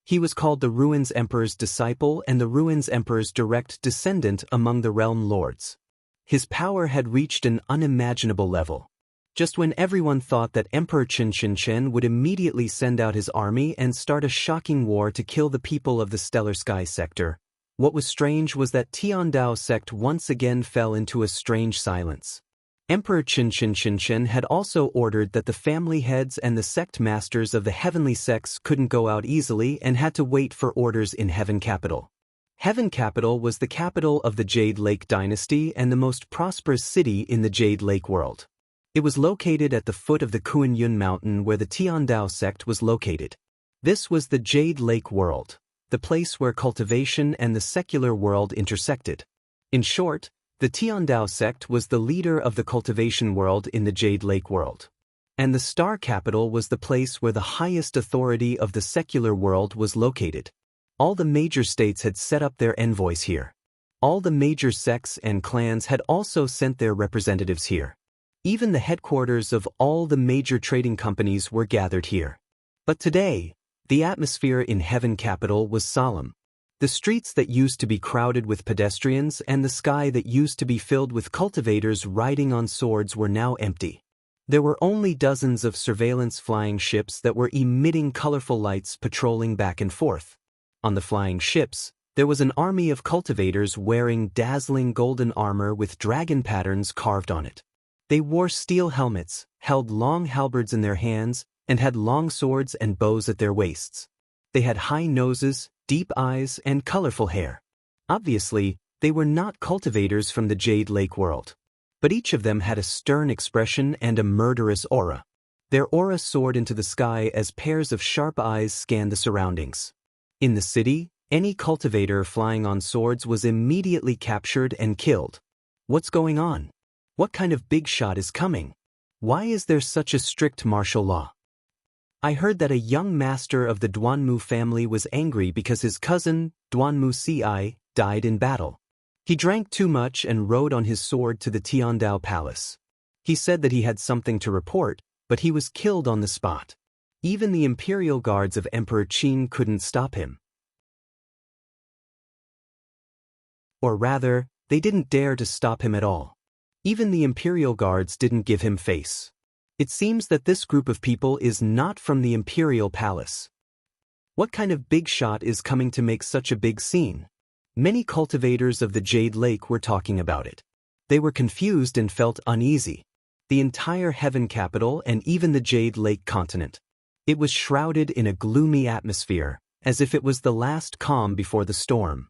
He was called the Ruins Emperor's disciple and the Ruins Emperor's direct descendant among the Realm Lords. His power had reached an unimaginable level. Just when everyone thought that Emperor Qin would immediately send out his army and start a shocking war to kill the people of the Stellar Sky sector, what was strange was that Tiandao sect once again fell into a strange silence. Emperor Qin had also ordered that the family heads and the sect masters of the heavenly sects couldn't go out easily and had to wait for orders in Heaven Capital. Heaven Capital was the capital of the Jade Lake dynasty and the most prosperous city in the Jade Lake world. It was located at the foot of the Kuan-Yun mountain where the Tiandao sect was located. This was the Jade Lake world, the place where cultivation and the secular world intersected. In short, the Tiandao sect was the leader of the cultivation world in the Jade Lake world. And the Star Capital was the place where the highest authority of the secular world was located. All the major states had set up their envoys here. All the major sects and clans had also sent their representatives here. Even the headquarters of all the major trading companies were gathered here. But today, the atmosphere in Heaven Capital was solemn. The streets that used to be crowded with pedestrians and the sky that used to be filled with cultivators riding on swords were now empty. There were only dozens of surveillance flying ships that were emitting colorful lights patrolling back and forth. On the flying ships, There was an army of cultivators wearing dazzling golden armor with dragon patterns carved on it. They wore steel helmets, held long halberds in their hands, and had long swords and bows at their waists. They had high noses, deep eyes, and colorful hair. Obviously, they were not cultivators from the Jade Lake world. But each of them had a stern expression and a murderous aura. Their aura soared into the sky as pairs of sharp eyes scanned the surroundings. In the city, any cultivator flying on swords was immediately captured and killed. What's going on? What kind of big shot is coming? Why is there such a strict martial law? I heard that a young master of the Duanmu family was angry because his cousin, Duanmu Ci, died in battle. He drank too much and rode on his sword to the Tiandao Palace. He said that he had something to report, but he was killed on the spot. Even the imperial guards of Emperor Qin couldn't stop him. Or rather, they didn't dare to stop him at all. Even the imperial guards didn't give him face. It seems that this group of people is not from the imperial palace. What kind of big shot is coming to make such a big scene? Many cultivators of the Jade Lake were talking about it. They were confused and felt uneasy. The entire Heaven capital and even the Jade Lake continent. It was shrouded in a gloomy atmosphere, as if it was the last calm before the storm.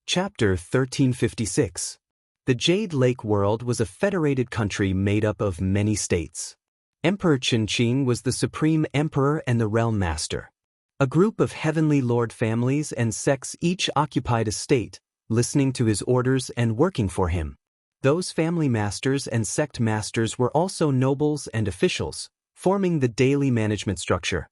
Chapter 1356. The Jade Lake world was a federated country made up of many states. Emperor Qianxia was the supreme emperor and the realm master. A group of heavenly lord families and sects each occupied a state, listening to his orders and working for him. Those family masters and sect masters were also nobles and officials, forming the daily management structure.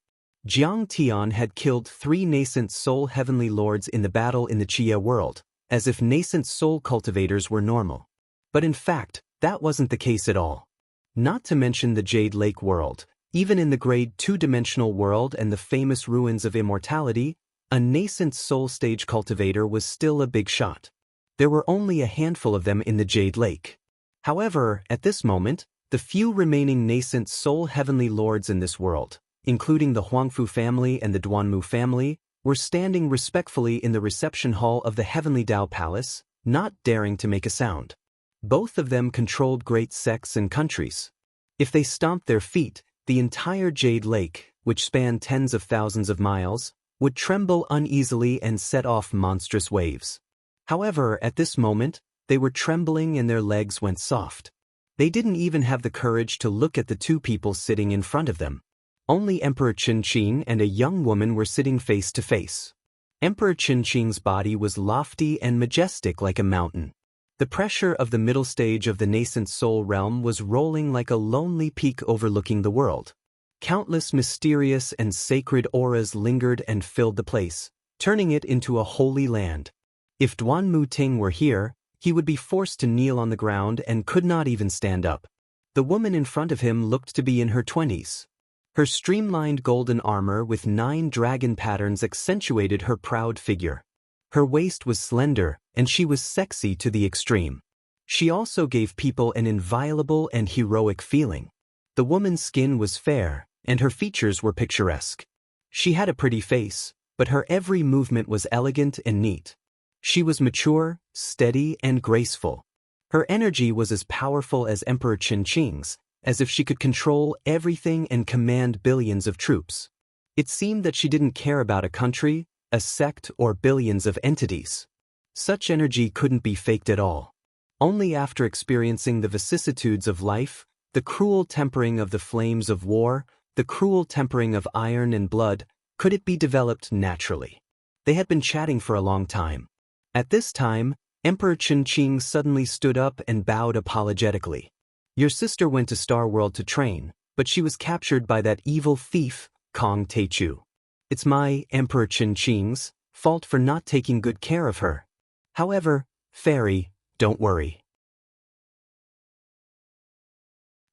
Jiang Tian had killed 3 nascent soul heavenly lords in the battle in the Chia world, as if nascent soul cultivators were normal. But in fact, that wasn't the case at all. Not to mention the Jade Lake world, even in the grade 2-dimensional world and the famous ruins of immortality, a nascent soul stage cultivator was still a big shot. There were only a handful of them in the Jade Lake. However, at this moment, the few remaining nascent soul heavenly lords in this world, including the Huangfu family and the Duanmu family, were standing respectfully in the reception hall of the Heavenly Dao Palace, not daring to make a sound. Both of them controlled great sects and countries. If they stomped their feet, the entire Jade Lake, which spanned tens of thousands of miles, would tremble uneasily and set off monstrous waves. However, at this moment, they were trembling and their legs went soft. They didn't even have the courage to look at the 2 people sitting in front of them. Only Emperor Qianxia and a young woman were sitting face to face. Emperor Qianxia's body was lofty and majestic like a mountain. The pressure of the middle stage of the nascent soul realm was rolling like a lonely peak overlooking the world. Countless mysterious and sacred auras lingered and filled the place, turning it into a holy land. If Duanmu Ting were here, he would be forced to kneel on the ground and could not even stand up. The woman in front of him looked to be in her 20s. Her streamlined golden armor with 9 dragon patterns accentuated her proud figure. Her waist was slender, and she was sexy to the extreme. She also gave people an inviolable and heroic feeling. The woman's skin was fair, and her features were picturesque. She had a pretty face, but her every movement was elegant and neat. She was mature, steady, and graceful. Her energy was as powerful as Emperor Qianxia's, as if she could control everything and command billions of troops. It seemed that she didn't care about a country, a sect, or billions of entities. Such energy couldn't be faked at all. Only after experiencing the vicissitudes of life, the cruel tempering of the flames of war, the cruel tempering of iron and blood, could it be developed naturally. They had been chatting for a long time. At this time, Emperor Qianxia suddenly stood up and bowed apologetically. Your sister went to Star World to train, but she was captured by that evil thief, Kong Teichu. It's my, Emperor Qianxia's, fault for not taking good care of her. However, Fairy, don't worry.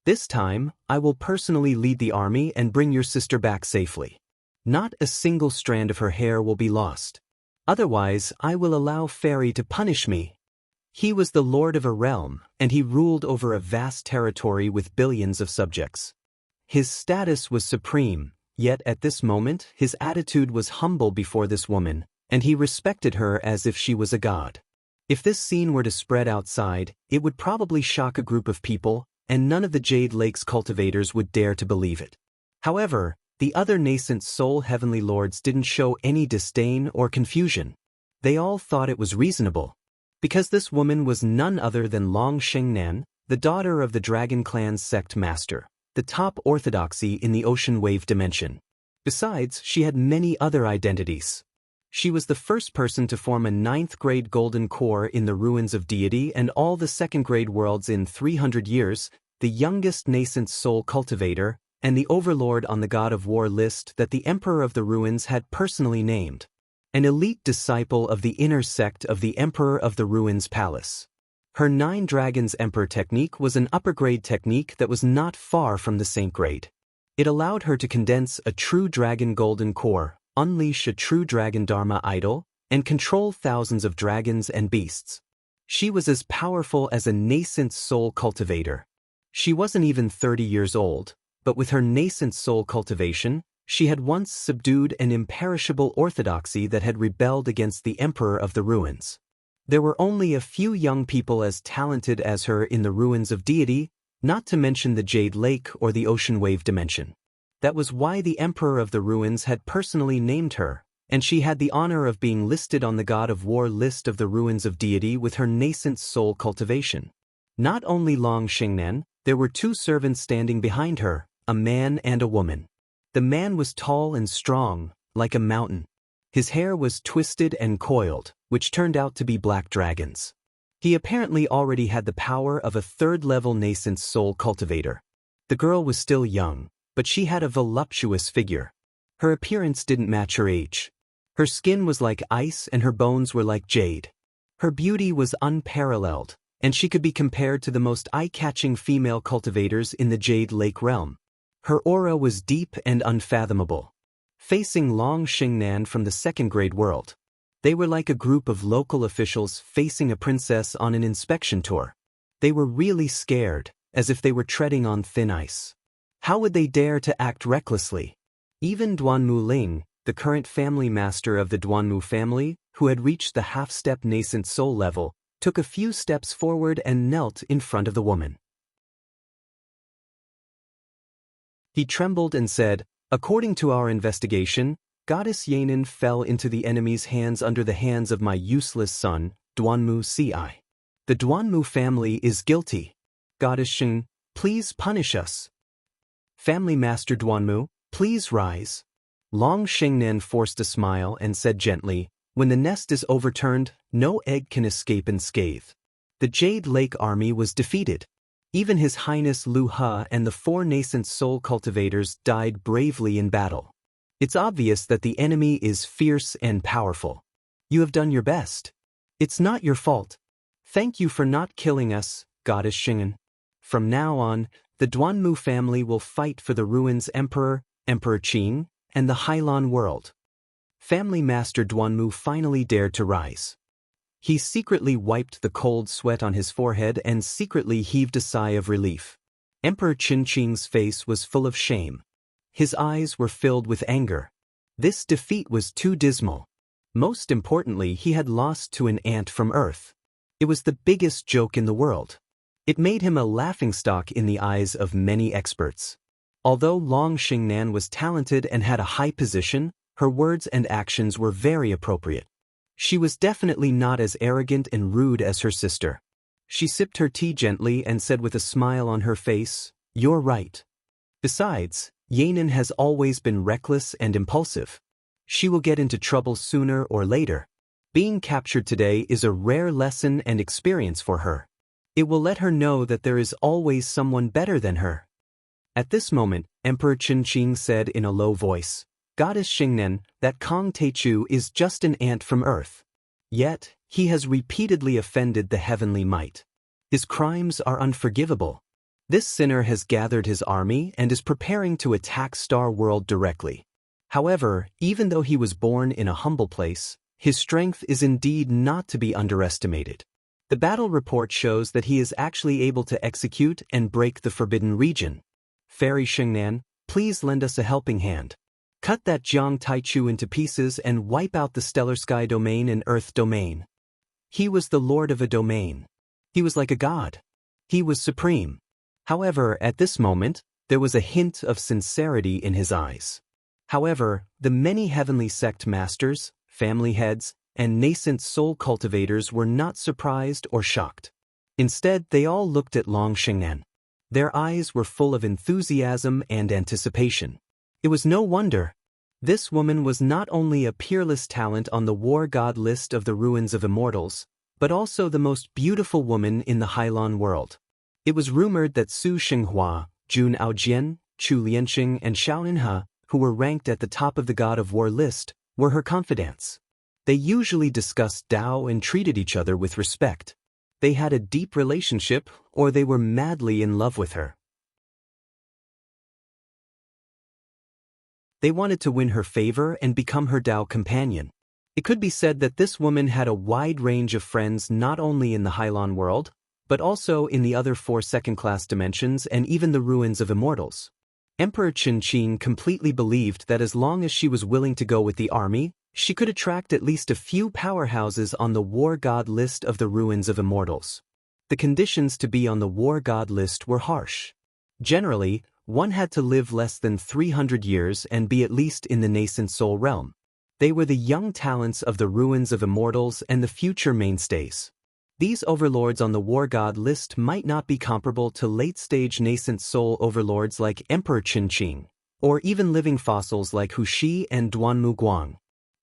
This time, I will personally lead the army and bring your sister back safely. Not a single strand of her hair will be lost. Otherwise, I will allow Fairy to punish me. He was the lord of a realm, and he ruled over a vast territory with billions of subjects. His status was supreme, yet at this moment his attitude was humble before this woman, and he respected her as if she was a god. If this scene were to spread outside, it would probably shock a group of people, and none of the Jade Lake's cultivators would dare to believe it. However, the other nascent soul heavenly lords didn't show any disdain or confusion. They all thought it was reasonable. Because this woman was none other than Long Shengnan, the daughter of the Dragon Clan's sect master, the top orthodoxy in the ocean wave dimension. Besides, she had many other identities. She was the first person to form a 9th-grade golden core in the ruins of deity and all the 2nd-grade worlds in 300 years, the youngest nascent soul cultivator, and the overlord on the God of War list that the Emperor of the Ruins had personally named. An elite disciple of the inner sect of the Emperor of the Ruins Palace. Her 9 Dragons Emperor technique was an upper-grade technique that was not far from the Saint grade. It allowed her to condense a true dragon golden core, unleash a true dragon Dharma idol, and control thousands of dragons and beasts. She was as powerful as a nascent soul cultivator. She wasn't even 30 years old, but with her nascent soul cultivation, she had once subdued an imperishable orthodoxy that had rebelled against the Emperor of the Ruins. There were only a few young people as talented as her in the ruins of deity, not to mention the Jade Lake or the ocean wave dimension. That was why the Emperor of the Ruins had personally named her, and she had the honor of being listed on the God of War list of the ruins of deity with her nascent soul cultivation. Not only Long Shengnan, there were 2 servants standing behind her, a man and a woman. The man was tall and strong, like a mountain. His hair was twisted and coiled, which turned out to be black dragons. He apparently already had the power of a 3rd-level nascent soul cultivator. The girl was still young, but she had a voluptuous figure. Her appearance didn't match her age. Her skin was like ice and her bones were like jade. Her beauty was unparalleled, and she could be compared to the most eye-catching female cultivators in the Jade Lake realm. Her aura was deep and unfathomable. Facing Long Shengnan from the 2nd-grade world, they were like a group of local officials facing a princess on an inspection tour. They were really scared, as if they were treading on thin ice. How would they dare to act recklessly? Even Duanmu Ling, the current family master of the Duanmu family, who had reached the half-step nascent soul level, took a few steps forward and knelt in front of the woman. He trembled and said, "According to our investigation, Goddess Yanin fell into the enemy's hands under the hands of my useless son, Duanmu Ci. The Duanmu family is guilty. Goddess Sheng, please punish us. Family Master Duanmu, please rise." Long Shengnan forced a smile and said gently, "When the nest is overturned, no egg can escape unscathed." The Jade Lake army was defeated. Even His Highness Lu He and the 4 nascent soul cultivators died bravely in battle. It's obvious that the enemy is fierce and powerful. You have done your best. It's not your fault. Thank you for not killing us, Goddess Shingen. From now on, the Duanmu family will fight for the Ruins Emperor, Emperor Qing, and the Hailan world. Family Master Duanmu finally dared to rise. He secretly wiped the cold sweat on his forehead and secretly heaved a sigh of relief. Emperor Qing's face was full of shame. His eyes were filled with anger. This defeat was too dismal. Most importantly, he had lost to an ant from Earth. It was the biggest joke in the world. It made him a laughingstock in the eyes of many experts. Although Long Shengnan was talented and had a high position, her words and actions were very appropriate. She was definitely not as arrogant and rude as her sister. She sipped her tea gently and said with a smile on her face, "You're right. Besides, Yanin has always been reckless and impulsive. She will get into trouble sooner or later. Being captured today is a rare lesson and experience for her. It will let her know that there is always someone better than her." At this moment, Emperor Qing said in a low voice, "Goddess Shengnan, that Kong Teichu is just an ant from Earth. Yet, he has repeatedly offended the heavenly might. His crimes are unforgivable. This sinner has gathered his army and is preparing to attack Star World directly. However, even though he was born in a humble place, his strength is indeed not to be underestimated. The battle report shows that he is actually able to execute and break the Forbidden Region. Fairy Xingnan, please lend us a helping hand. Cut that Jiang Taichu into pieces and wipe out the stellar sky domain and earth domain. He was the lord of a domain. He was like a god. He was supreme. However, at this moment, there was a hint of sincerity in his eyes. However, the many heavenly sect masters, family heads, and nascent soul cultivators were not surprised or shocked. Instead, they all looked at Long Xingnan. Their eyes were full of enthusiasm and anticipation. It was no wonder. This woman was not only a peerless talent on the war god list of the ruins of immortals, but also the most beautiful woman in the Hailan world. It was rumored that Su Xinghua, Jun Aojian, Chu Lianxing, and Xiao Ninhe, who were ranked at the top of the god of war list, were her confidants. They usually discussed Dao and treated each other with respect. They had a deep relationship, or they were madly in love with her. They wanted to win her favor and become her Dao companion. It could be said that this woman had a wide range of friends not only in the Hailan world, but also in the other 4 second-class dimensions and even the ruins of immortals. Emperor Qin completely believed that as long as she was willing to go with the army, she could attract at least a few powerhouses on the war god list of the ruins of immortals. The conditions to be on the war god list were harsh. Generally, one had to live less than 300 years and be at least in the nascent soul realm. They were the young talents of the ruins of immortals and the future mainstays. These overlords on the war god list might not be comparable to late-stage nascent soul overlords like Emperor Qin, or even living fossils like Hu Shi and Duanmu Guang.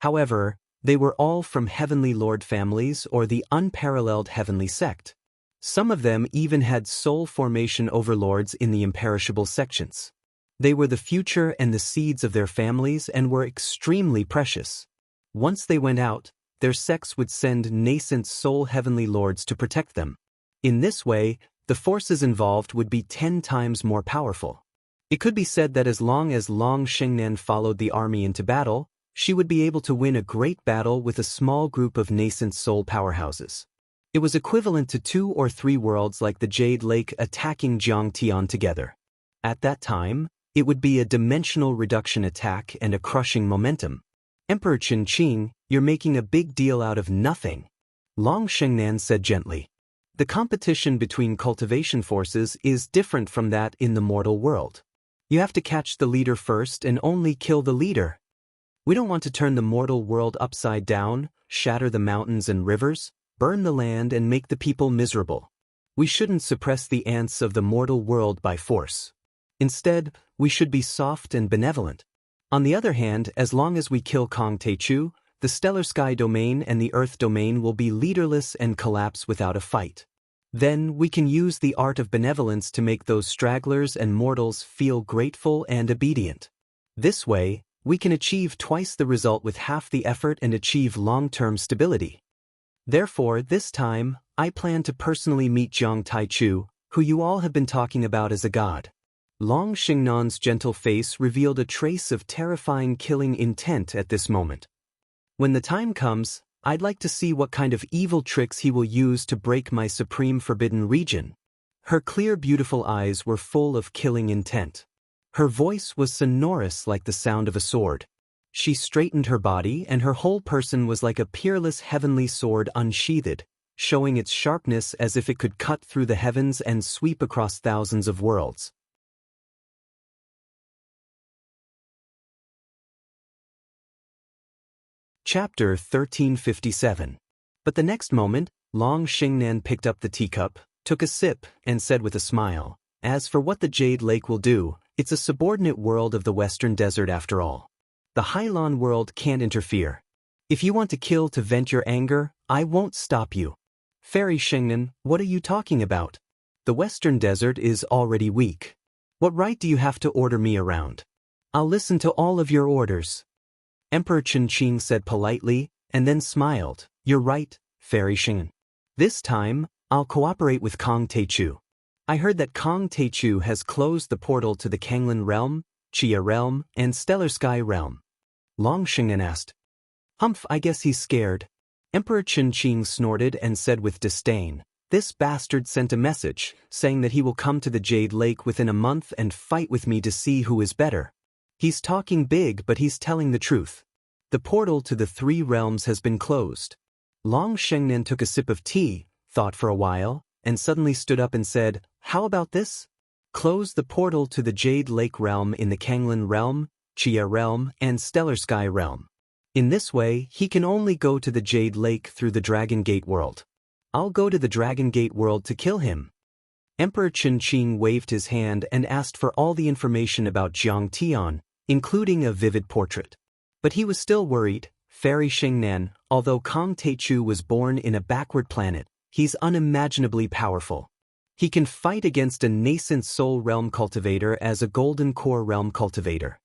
However, they were all from heavenly lord families or the unparalleled heavenly sect. Some of them even had soul formation overlords in the imperishable sections. They were the future and the seeds of their families and were extremely precious. Once they went out, their sects would send nascent soul heavenly lords to protect them. In this way, the forces involved would be 10 times more powerful. It could be said that as long as Long Xingnan followed the army into battle, she would be able to win a great battle with a small group of nascent soul powerhouses. It was equivalent to 2 or 3 worlds like the Jade Lake attacking Jiangtian together. At that time, it would be a dimensional reduction attack and a crushing momentum. Emperor Qin, you're making a big deal out of nothing. Long Xingnan said gently. The competition between cultivation forces is different from that in the mortal world. You have to catch the leader first and only kill the leader. We don't want to turn the mortal world upside down, shatter the mountains and rivers, burn the land and make the people miserable. We shouldn't suppress the ants of the mortal world by force. Instead, we should be soft and benevolent. On the other hand, as long as we kill Kong Teichu, the stellar sky domain and the earth domain will be leaderless and collapse without a fight. Then we can use the art of benevolence to make those stragglers and mortals feel grateful and obedient. This way, we can achieve twice the result with half the effort and achieve long-term stability. Therefore, this time, I plan to personally meet Jiang Taichu, who you all have been talking about as a god. Long Xingnan's gentle face revealed a trace of terrifying killing intent at this moment. When the time comes, I'd like to see what kind of evil tricks he will use to break my supreme forbidden region. Her clear, beautiful eyes were full of killing intent. Her voice was sonorous like the sound of a sword. She straightened her body and her whole person was like a peerless heavenly sword unsheathed, showing its sharpness as if it could cut through the heavens and sweep across thousands of worlds. Chapter 1357. But the next moment, Long Xingnan picked up the teacup, took a sip, and said with a smile, "As for what the Jade Lake will do, it's a subordinate world of the Western Desert after all. The Hailan world can't interfere. If you want to kill to vent your anger, I won't stop you." "Fairy Xingnan, what are you talking about? The Western Desert is already weak. What right do you have to order me around? I'll listen to all of your orders." Emperor Qin said politely, and then smiled. "You're right, Fairy Xingnan. This time, I'll cooperate with Kong Teichu. I heard that Kong Teichu has closed the portal to the Kanglan realm, Chia realm, and Stellar Sky realm." Long Xingnan asked. "Humph, I guess he's scared." Emperor Qin snorted and said with disdain, This bastard sent a message, saying that he will come to the Jade Lake within a month and fight with me to see who is better. He's talking big, but he's telling the truth. The portal to the 3 realms has been closed. Long Xianxia took a sip of tea, thought for a while, and suddenly stood up and said, "How about this? Close the portal to the Jade Lake realm in the Kanglin realm, Chia realm, and Stellar Sky realm. In this way, he can only go to the Jade Lake through the Dragon Gate world. I'll go to the Dragon Gate world to kill him." Emperor Qin waved his hand and asked for all the information about Jiang Tian, including a vivid portrait. But he was still worried. Fairy Xingnan, although Kong Teichu was born in a backward planet, he's unimaginably powerful. He can fight against a nascent soul realm cultivator as a golden core realm cultivator.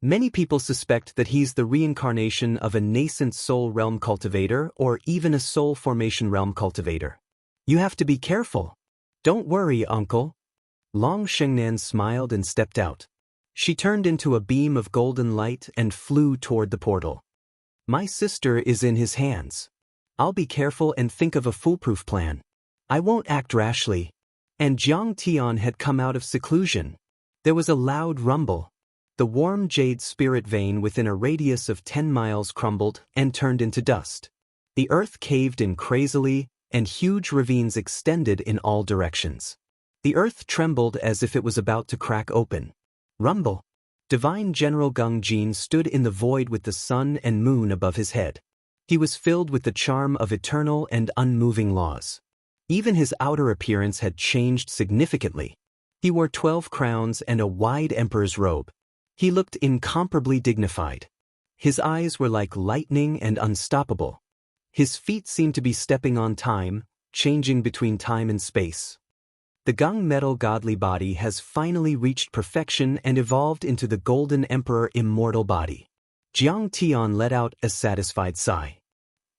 Many people suspect that he's the reincarnation of a nascent soul realm cultivator or even a soul formation realm cultivator. You have to be careful. Don't worry, uncle. Long Xiangnan smiled and stepped out. She turned into a beam of golden light and flew toward the portal. My sister is in his hands. I'll be careful and think of a foolproof plan. I won't act rashly. And Jiang Tian had come out of seclusion. There was a loud rumble. The warm jade spirit vein within a radius of 10 miles crumbled and turned into dust. The earth caved in crazily, and huge ravines extended in all directions. The earth trembled as if it was about to crack open. Rumble. Divine General Gung Jin stood in the void with the sun and moon above his head. He was filled with the charm of eternal and unmoving laws. Even his outer appearance had changed significantly. He wore 12 crowns and a wide emperor's robe. He looked incomparably dignified. His eyes were like lightning and unstoppable. His feet seemed to be stepping on time, changing between time and space. The Gung metal godly body has finally reached perfection and evolved into the Golden Emperor Immortal body. Jiang Tian let out a satisfied sigh.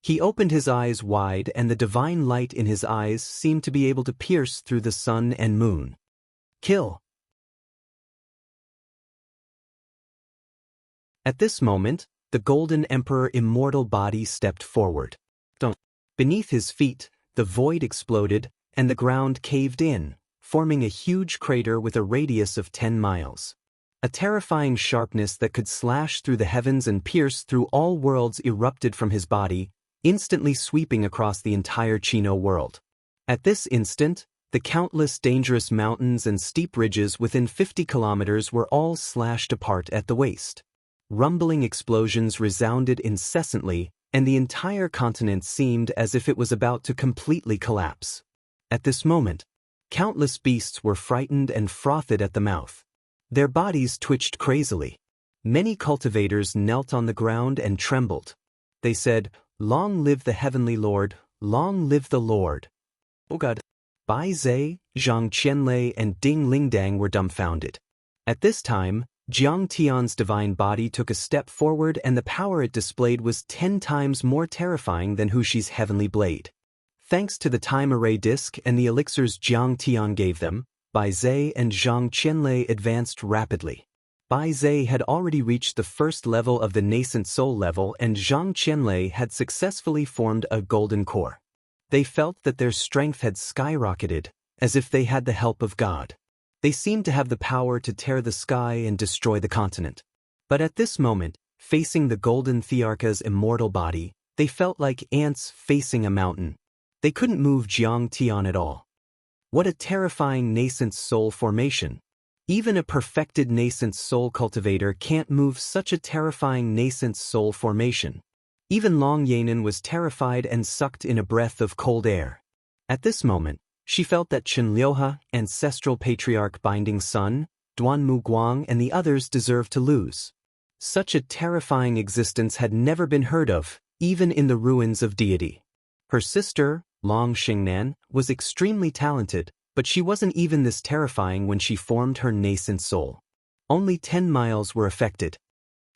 He opened his eyes wide and the divine light in his eyes seemed to be able to pierce through the sun and moon. Kill. At this moment, the Golden Emperor Immortal body stepped forward. Beneath his feet, the void exploded, and the ground caved in, forming a huge crater with a radius of 10 miles. A terrifying sharpness that could slash through the heavens and pierce through all worlds erupted from his body, instantly sweeping across the entire Chino world. At this instant, the countless dangerous mountains and steep ridges within 50 kilometers were all slashed apart at the waist. Rumbling explosions resounded incessantly, and the entire continent seemed as if it was about to completely collapse. At this moment, countless beasts were frightened and frothed at the mouth. Their bodies twitched crazily. Many cultivators knelt on the ground and trembled. They said, "Long live the Heavenly Lord, long live the Lord." Oh God! Bai Zhe, Zhang Qianlei, and Ding Lingdang were dumbfounded. At this time, Jiang Tian's divine body took a step forward and the power it displayed was 10 times more terrifying than Hushi's heavenly blade. Thanks to the time array disc and the elixirs Jiang Tian gave them, Bai Zhe and Zhang Qianlei advanced rapidly. Bai Zhe had already reached the first level of the nascent soul level and Zhang Qianlei had successfully formed a golden core. They felt that their strength had skyrocketed, as if they had the help of God. They seemed to have the power to tear the sky and destroy the continent. But at this moment, facing the Golden Thearcha's immortal body, they felt like ants facing a mountain. They couldn't move Jiang Tian at all. What a terrifying nascent soul formation. Even a perfected nascent soul cultivator can't move such a terrifying nascent soul formation. Even Long Yanan was terrified and sucked in a breath of cold air. At this moment, she felt that Chen Liuhe, ancestral patriarch binding sun, Duan Muguang and the others deserved to lose. Such a terrifying existence had never been heard of, even in the ruins of deity. Her sister, Long Xiangnan, was extremely talented, but she wasn't even this terrifying when she formed her nascent soul. Only 10 miles were affected.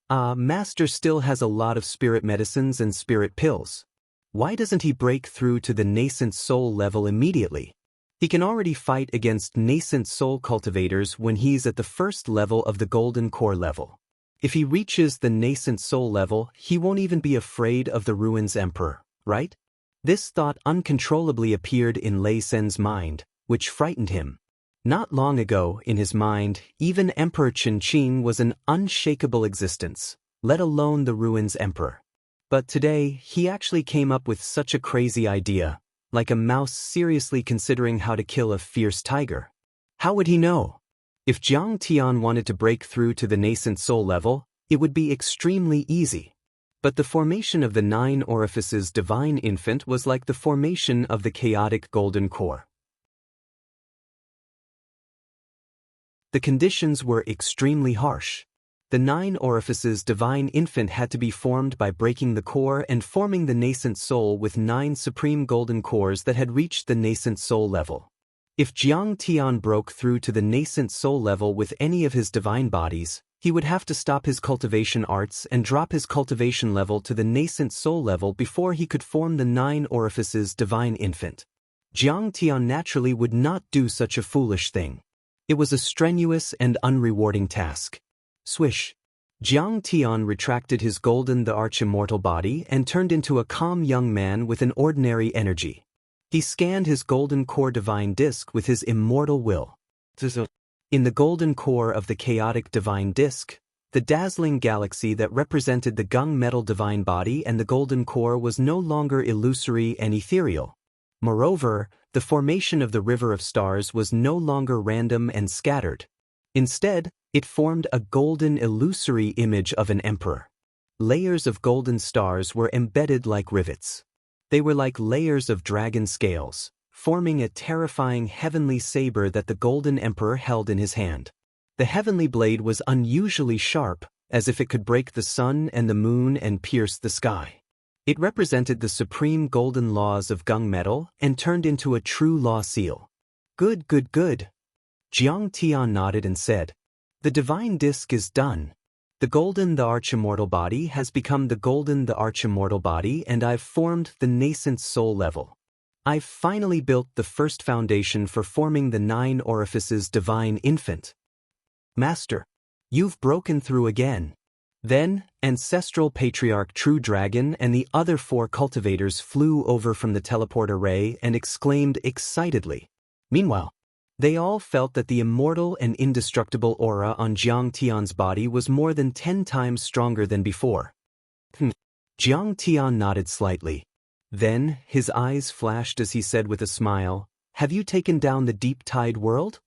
Master still has a lot of spirit medicines and spirit pills. Why doesn't he break through to the nascent soul level immediately? He can already fight against nascent soul cultivators when he's at the first level of the golden core level. If he reaches the nascent soul level, he won't even be afraid of the ruins emperor, right? This thought uncontrollably appeared in Lei Sen's mind, which frightened him. Not long ago, in his mind, even Emperor Qin was an unshakable existence, let alone the ruins emperor. But today, he actually came up with such a crazy idea, like a mouse seriously considering how to kill a fierce tiger. How would he know? If Jiang Tian wanted to break through to the nascent soul level, it would be extremely easy. But the formation of the 9 orifices divine infant was like the formation of the chaotic golden core. The conditions were extremely harsh. The 9 orifices divine infant had to be formed by breaking the core and forming the nascent soul with 9 supreme golden cores that had reached the nascent soul level. If Jiang Tian broke through to the nascent soul level with any of his divine bodies, he would have to stop his cultivation arts and drop his cultivation level to the nascent soul level before he could form the 9 orifices divine infant. Jiang Tian naturally would not do such a foolish thing. It was a strenuous and unrewarding task. Swish. Jiang Tian retracted his golden the arch-immortal body and turned into a calm young man with an ordinary energy. He scanned his golden core divine disk with his immortal will. In the golden core of the chaotic divine disk, the dazzling galaxy that represented the gung metal divine body and the golden core was no longer illusory and ethereal. Moreover, the formation of the river of stars was no longer random and scattered. Instead, it formed a golden illusory image of an emperor. Layers of golden stars were embedded like rivets. They were like layers of dragon scales, forming a terrifying heavenly saber that the golden emperor held in his hand. The heavenly blade was unusually sharp, as if it could break the sun and the moon and pierce the sky. It represented the supreme golden laws of gung metal and turned into a true law seal. Good. Jiang Tian nodded and said, "The divine disk is done. The golden the arch-immortal body has become the golden the arch-immortal body, and I've formed the nascent soul level. I've finally built the first foundation for forming the 9 orifices divine infant. Master, you've broken through again." Then, Ancestral Patriarch True Dragon and the other 4 cultivators flew over from the teleport array and exclaimed excitedly. Meanwhile, they all felt that the immortal and indestructible aura on Jiang Tian's body was more than 10 times stronger than before. Jiang Tian nodded slightly. Then, his eyes flashed as he said with a smile, "Have you taken down the deep tide world?"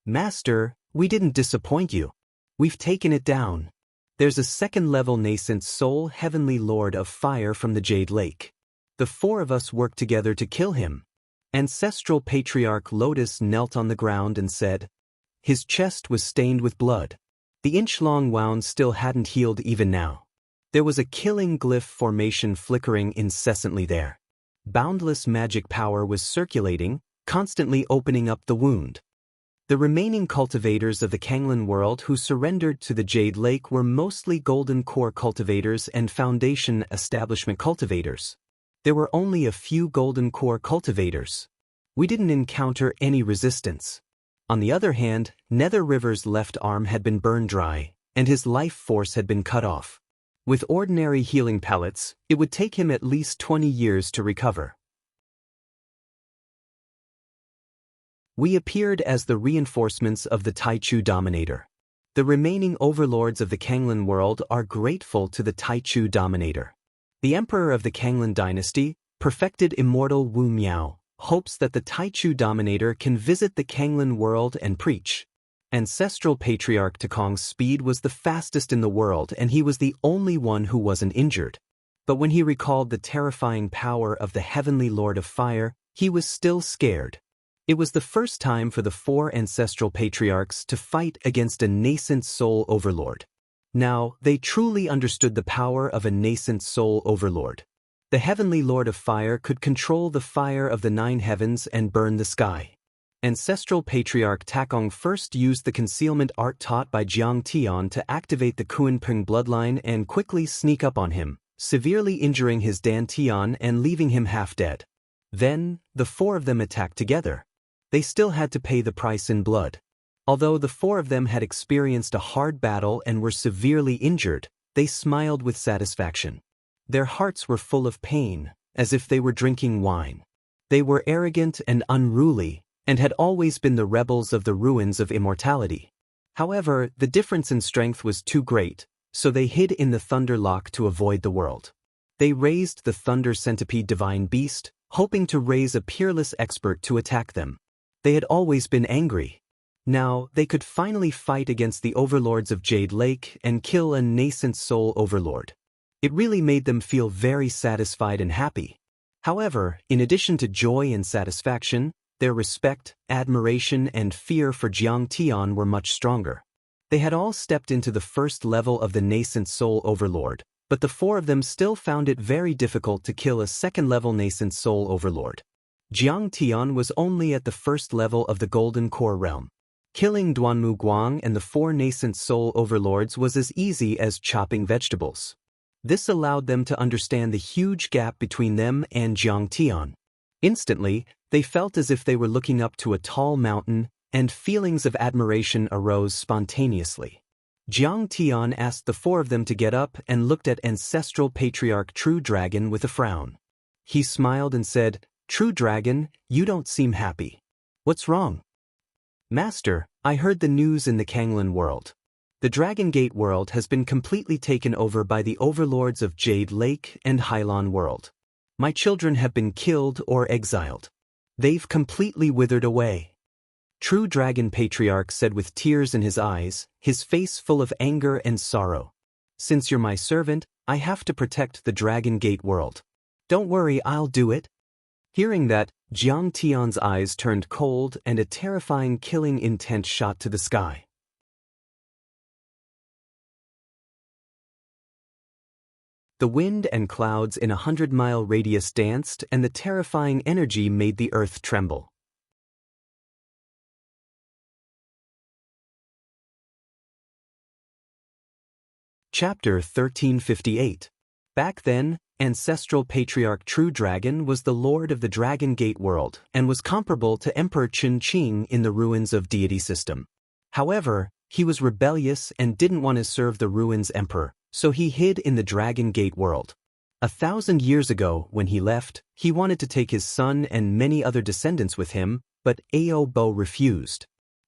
"Master, we didn't disappoint you. We've taken it down. There's a 2nd-level nascent soul heavenly lord of fire from the Jade Lake. The 4 of us worked together to kill him." Ancestral Patriarch Lotus knelt on the ground and said. His chest was stained with blood. The inch-long wound still hadn't healed even now. There was a killing glyph formation flickering incessantly there. Boundless magic power was circulating, constantly opening up the wound. The remaining cultivators of the Kanglin world who surrendered to the Jade Lake were mostly Golden Core cultivators and Foundation Establishment cultivators. There were only a few Golden Core cultivators. We didn't encounter any resistance. On the other hand, Nether River's left arm had been burned dry, and his life force had been cut off. With ordinary healing pellets, it would take him at least 20 years to recover. We appeared as the reinforcements of the Taichu Dominator. The remaining overlords of the Kanglin world are grateful to the Taichu Dominator. The emperor of the Kanglin dynasty, perfected immortal Wu Miao, hopes that the Taichu Dominator can visit the Kanglin world and preach. Ancestral Patriarch Takong's speed was the fastest in the world, and he was the only one who wasn't injured. But when he recalled the terrifying power of the Heavenly Lord of Fire, he was still scared. It was the first time for the 4 Ancestral Patriarchs to fight against a nascent soul overlord. Now, they truly understood the power of a nascent soul overlord. The Heavenly Lord of Fire could control the fire of the 9 heavens and burn the sky. Ancestral Patriarch Takong first used the concealment art taught by Jiang Tian to activate the Kuanping bloodline and quickly sneak up on him, severely injuring his Dan Tian and leaving him half dead. Then, the 4 of them attacked together. They still had to pay the price in blood. Although the 4 of them had experienced a hard battle and were severely injured, they smiled with satisfaction. Their hearts were full of pain, as if they were drinking wine. They were arrogant and unruly, and had always been the rebels of the ruins of immortality. However, the difference in strength was too great, so they hid in the thunder lock to avoid the world. They raised the thunder centipede divine beast, hoping to raise a peerless expert to attack them. They had always been angry. Now, they could finally fight against the overlords of Jade Lake and kill a nascent soul overlord. It really made them feel very satisfied and happy. However, in addition to joy and satisfaction, their respect, admiration, and fear for Jiang Tian were much stronger. They had all stepped into the first level of the nascent soul overlord, but the four of them still found it very difficult to kill a second-level nascent soul overlord. Jiang Tian was only at the first level of the Golden Core realm. Killing Duanmu Guang and the four nascent soul overlords was as easy as chopping vegetables. This allowed them to understand the huge gap between them and Jiang Tian. Instantly, they felt as if they were looking up to a tall mountain, and feelings of admiration arose spontaneously. Jiang Tian asked the four of them to get up and looked at ancestral patriarch True Dragon with a frown. He smiled and said, "True Dragon, you don't seem happy. What's wrong?" "Master, I heard the news in the Kanglin world. The Dragon Gate world has been completely taken over by the overlords of Jade Lake and Hylon world. My children have been killed or exiled. They've completely withered away." True Dragon Patriarch said with tears in his eyes, his face full of anger and sorrow. "Since you're my servant, I have to protect the Dragon Gate world. Don't worry, I'll do it." Hearing that, Jiang Tian's eyes turned cold and a terrifying killing intent shot to the sky. The wind and clouds in 100-mile radius danced, and the terrifying energy made the earth tremble. Chapter 1358. Back then, ancestral patriarch True Dragon was the lord of the Dragon Gate world and was comparable to Emperor Qin Qing in the ruins of deity system. However, he was rebellious and didn't want to serve the ruins emperor, so he hid in the Dragon Gate world. 1,000 years ago, when he left, he wanted to take his son and many other descendants with him, but Ao Bo refused.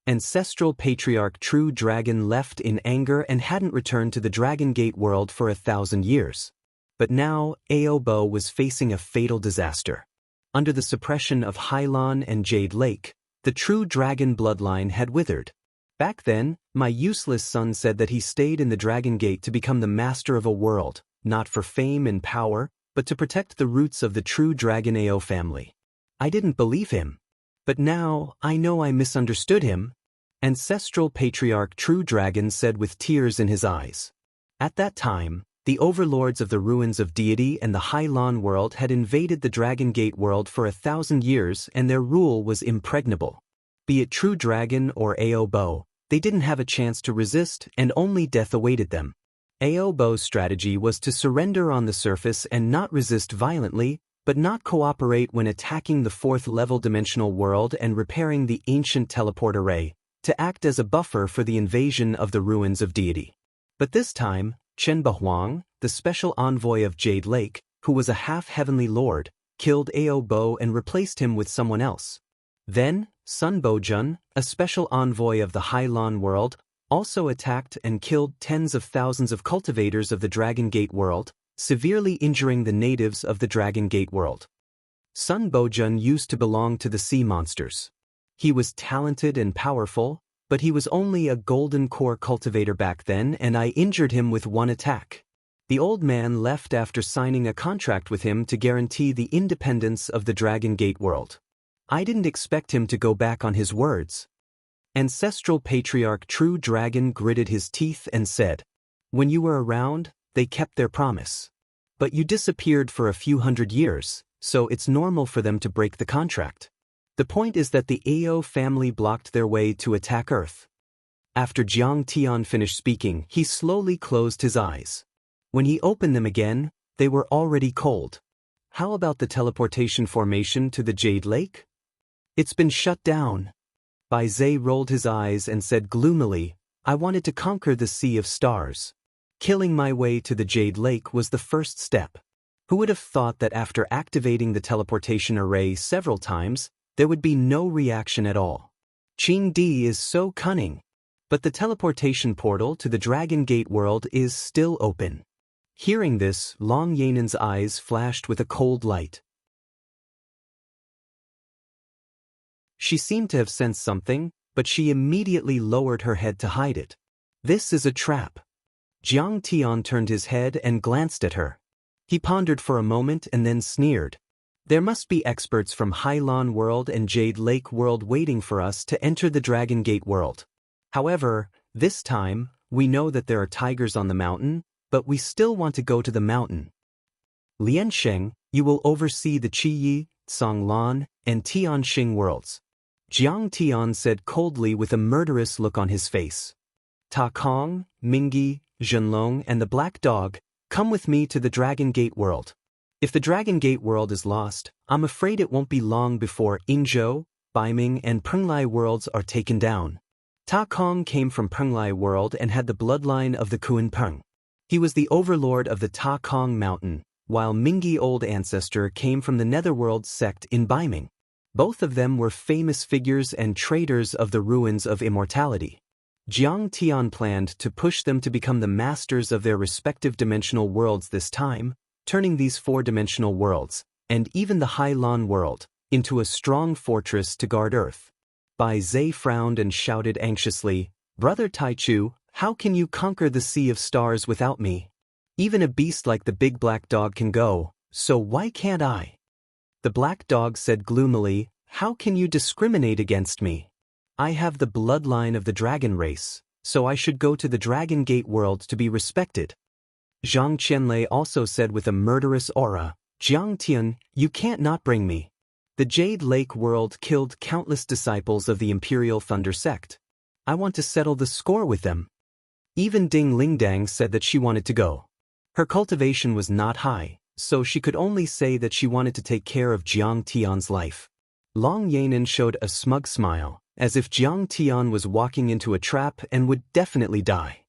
Ancestral patriarch True Dragon left in anger and hadn't returned to the Dragon Gate world for 1,000 years. But now, Ao Bo was facing a fatal disaster. Under the suppression of Hylon and Jade Lake, the True Dragon bloodline had withered. Back then, my useless son said that he stayed in the Dragon Gate to become the master of a world, not for fame and power, but to protect the roots of the True Dragon Ao family. I didn't believe him. But now, I know I misunderstood him. Ancestral patriarch True Dragon said with tears in his eyes. At that time, the overlords of the ruins of deity and the Hylon world had invaded the Dragon Gate world for 1,000 years, and their rule was impregnable. Be it True Dragon or Ao Bo, they didn't have a chance to resist, and only death awaited them. Ao Bo's strategy was to surrender on the surface and not resist violently, but not cooperate when attacking the fourth-level dimensional world and repairing the ancient teleport array, to act as a buffer for the invasion of the ruins of deity. But this time, Chen Bahuang, the special envoy of Jade Lake, who was a half-heavenly lord, killed Ao Bo and replaced him with someone else. Then, Sun Bojun, a special envoy of the Hylon world, also attacked and killed tens of thousands of cultivators of the Dragon Gate world, severely injuring the natives of the Dragon Gate world. Sun Bojun used to belong to the sea monsters. He was talented and powerful, but he was only a golden core cultivator back then, and I injured him with one attack. The old man left after signing a contract with him to guarantee the independence of the Dragon Gate world. I didn't expect him to go back on his words. Ancestral patriarch True Dragon gritted his teeth and said, "When you were around, they kept their promise. But you disappeared for a few hundred years, so it's normal for them to break the contract. The point is that the Ao family blocked their way to attack Earth." After Jiang Tian finished speaking, he slowly closed his eyes. When he opened them again, they were already cold. How about the teleportation formation to the Jade Lake? It's been shut down. Bai Zhe rolled his eyes and said gloomily, "I wanted to conquer the Sea of Stars. Killing my way to the Jade Lake was the first step. Who would have thought that after activating the teleportation array several times, there would be no reaction at all? Qing Di is so cunning. But the teleportation portal to the Dragon Gate world is still open. Hearing this, Long Yanan's eyes flashed with a cold light. She seemed to have sensed something, but she immediately lowered her head to hide it. This is a trap. Jiang Tian turned his head and glanced at her. He pondered for a moment and then sneered. There must be experts from Hailan World and Jade Lake World waiting for us to enter the Dragon Gate world. However, this time, we know that there are tigers on the mountain, but we still want to go to the mountain. Liansheng, you will oversee the Qiyi, Songlan, and Tianxing worlds. Jiang Tian said coldly with a murderous look on his face. Ta Kong, Mingyi, Zhenlong, and the Black Dog, come with me to the Dragon Gate world. If the Dragon Gate world is lost, I'm afraid it won't be long before Yingzhou, Baiming, and Penglai worlds are taken down. Ta Kong came from Penglai world and had the bloodline of the Kuan-Peng. He was the overlord of the Ta Kong mountain, while Mingyi old ancestor came from the Netherworld sect in Baiming. Both of them were famous figures and traders of the ruins of immortality. Jiang Tian planned to push them to become the masters of their respective dimensional worlds this time, turning these four-dimensional worlds, and even the Hailan world, into a strong fortress to guard Earth. Bai Zhe frowned and shouted anxiously, "Brother Taichu, how can you conquer the sea of stars without me? Even a beast like the big black dog can go, so why can't I?" The black dog said gloomily, "How can you discriminate against me? I have the bloodline of the dragon race, so I should go to the Dragon Gate world to be respected." Zhang Qianlei also said with a murderous aura, "Jiang Tian, you can't not bring me. The Jade Lake world killed countless disciples of the Imperial Thunder sect. I want to settle the score with them." Even Ding Lingdang said that she wanted to go. Her cultivation was not high, so she could only say that she wanted to take care of Jiang Tian's life. Long Yanan showed a smug smile, as if Jiang Tian was walking into a trap and would definitely die.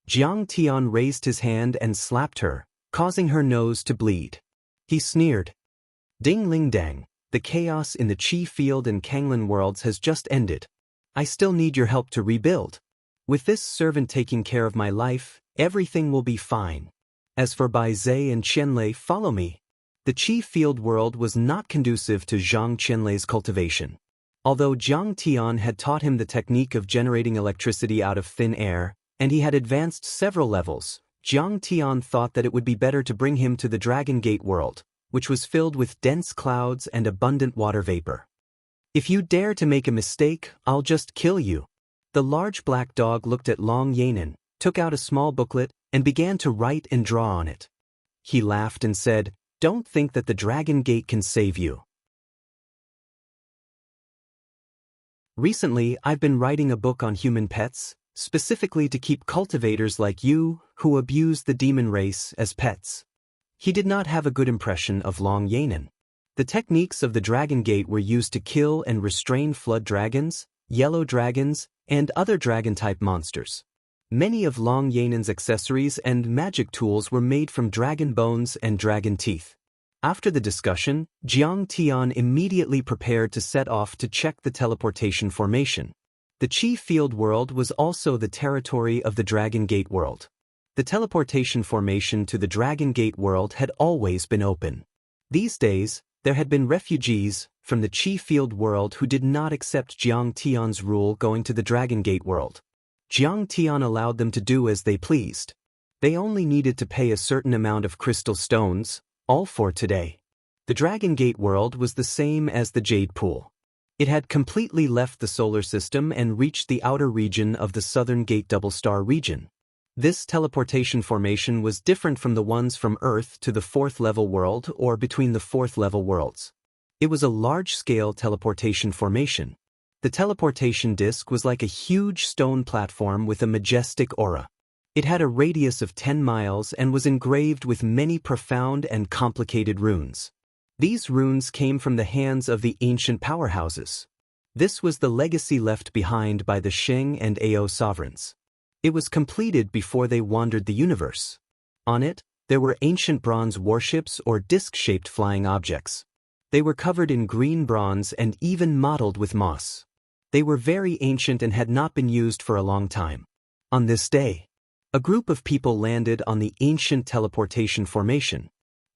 Jiang Tian raised his hand and slapped her, causing her nose to bleed. He sneered. "Ding Lingdang, the chaos in the Qi field and Kanglan worlds has just ended. I still need your help to rebuild. With this servant taking care of my life, everything will be fine. As for Bai Zhe and Qianlei, follow me." The Qi field world was not conducive to Zhang Qianlei's cultivation. Although Jiang Tian had taught him the technique of generating electricity out of thin air, and he had advanced several levels, Jiang Tian thought that it would be better to bring him to the Dragon Gate world, which was filled with dense clouds and abundant water vapor. "If you dare to make a mistake, I'll just kill you." The large black dog looked at Long Yanan, took out a small booklet, and began to write and draw on it. He laughed and said, "Don't think that the Dragon Gate can save you. Recently, I've been writing a book on human pets, specifically to keep cultivators like you, who abuse the demon race, as pets." He did not have a good impression of Long Yanan. The techniques of the Dragon Gate were used to kill and restrain flood dragons, yellow dragons, and other dragon-type monsters. Many of Long Yanan's accessories and magic tools were made from dragon bones and dragon teeth. After the discussion, Jiang Tian immediately prepared to set off to check the teleportation formation. The Qi field world was also the territory of the Dragon Gate world. The teleportation formation to the Dragon Gate world had always been open. These days, there had been refugees from the Qi field world who did not accept Jiang Tian's rule going to the Dragon Gate world. Jiang Tian allowed them to do as they pleased. They only needed to pay a certain amount of crystal stones, all for today. The Dragon Gate world was the same as the Jade Pool. It had completely left the solar system and reached the outer region of the Southern Gate Double Star region. This teleportation formation was different from the ones from Earth to the fourth-level world or between the fourth-level worlds. It was a large-scale teleportation formation. The teleportation disk was like a huge stone platform with a majestic aura. It had a radius of 10 miles and was engraved with many profound and complicated runes. These runes came from the hands of the ancient powerhouses. This was the legacy left behind by the Sheng and Ao sovereigns. It was completed before they wandered the universe. On it, There were ancient bronze warships or disc-shaped flying objects. They were covered in green bronze and even mottled with moss. They were very ancient and had not been used for a long time. On this day, a group of people landed on the ancient teleportation formation.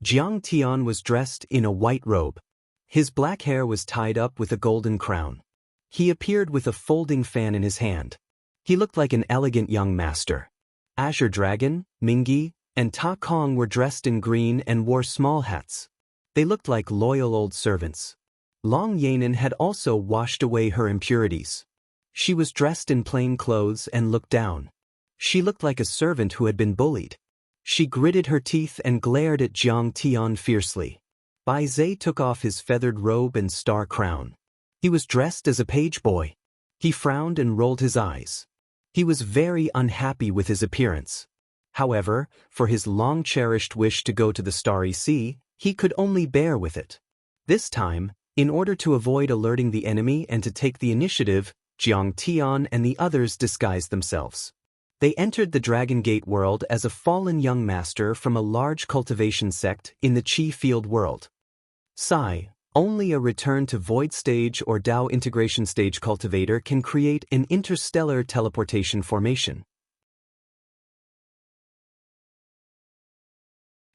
Jiang Tian was dressed in a white robe. His black hair was tied up with a golden crown. He appeared with a folding fan in his hand. He looked like an elegant young master. Azure Dragon, Mingyi, and Ta Kong were dressed in green and wore small hats. They looked like loyal old servants. Long Yanin had also washed away her impurities. She was dressed in plain clothes and looked down. She looked like a servant who had been bullied. She gritted her teeth and glared at Jiang Tian fiercely. Bai Zhe took off his feathered robe and star crown. He was dressed as a page boy. He frowned and rolled his eyes. He was very unhappy with his appearance. However, for his long-cherished wish to go to the Starry Sea, he could only bear with it. This time, in order to avoid alerting the enemy and to take the initiative, Jiang Tian and the others disguised themselves. They entered the Dragon Gate world as a fallen young master from a large cultivation sect in the Qi field world. Sigh, only a return to void stage or Dao integration stage cultivator can create an interstellar teleportation formation.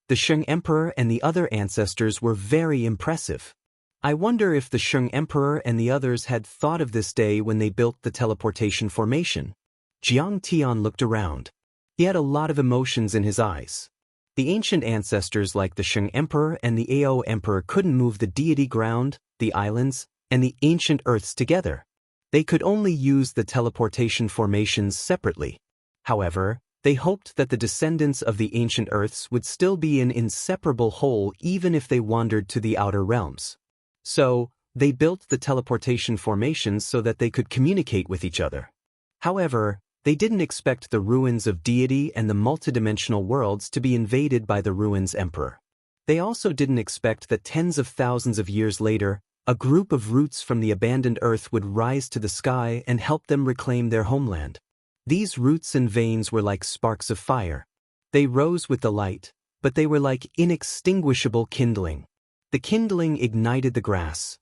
The Shang Emperor and the other ancestors were very impressive. I wonder if the Shang Emperor and the others had thought of this day when they built the teleportation formation. Jiang Tian looked around. He had a lot of emotions in his eyes. The ancient ancestors like the Shang Emperor and the Ao Emperor couldn't move the deity ground, the islands, and the ancient earths together. They could only use the teleportation formations separately. However, they hoped that the descendants of the ancient earths would still be an inseparable whole even if they wandered to the outer realms. So, they built the teleportation formations so that they could communicate with each other. However, they didn't expect the ruins of deity and the multidimensional worlds to be invaded by the ruins emperor. They also didn't expect that tens of thousands of years later, a group of roots from the abandoned earth would rise to the sky and help them reclaim their homeland. These roots and veins were like sparks of fire. They rose with the light, but they were like inextinguishable kindling. The kindling ignited the grass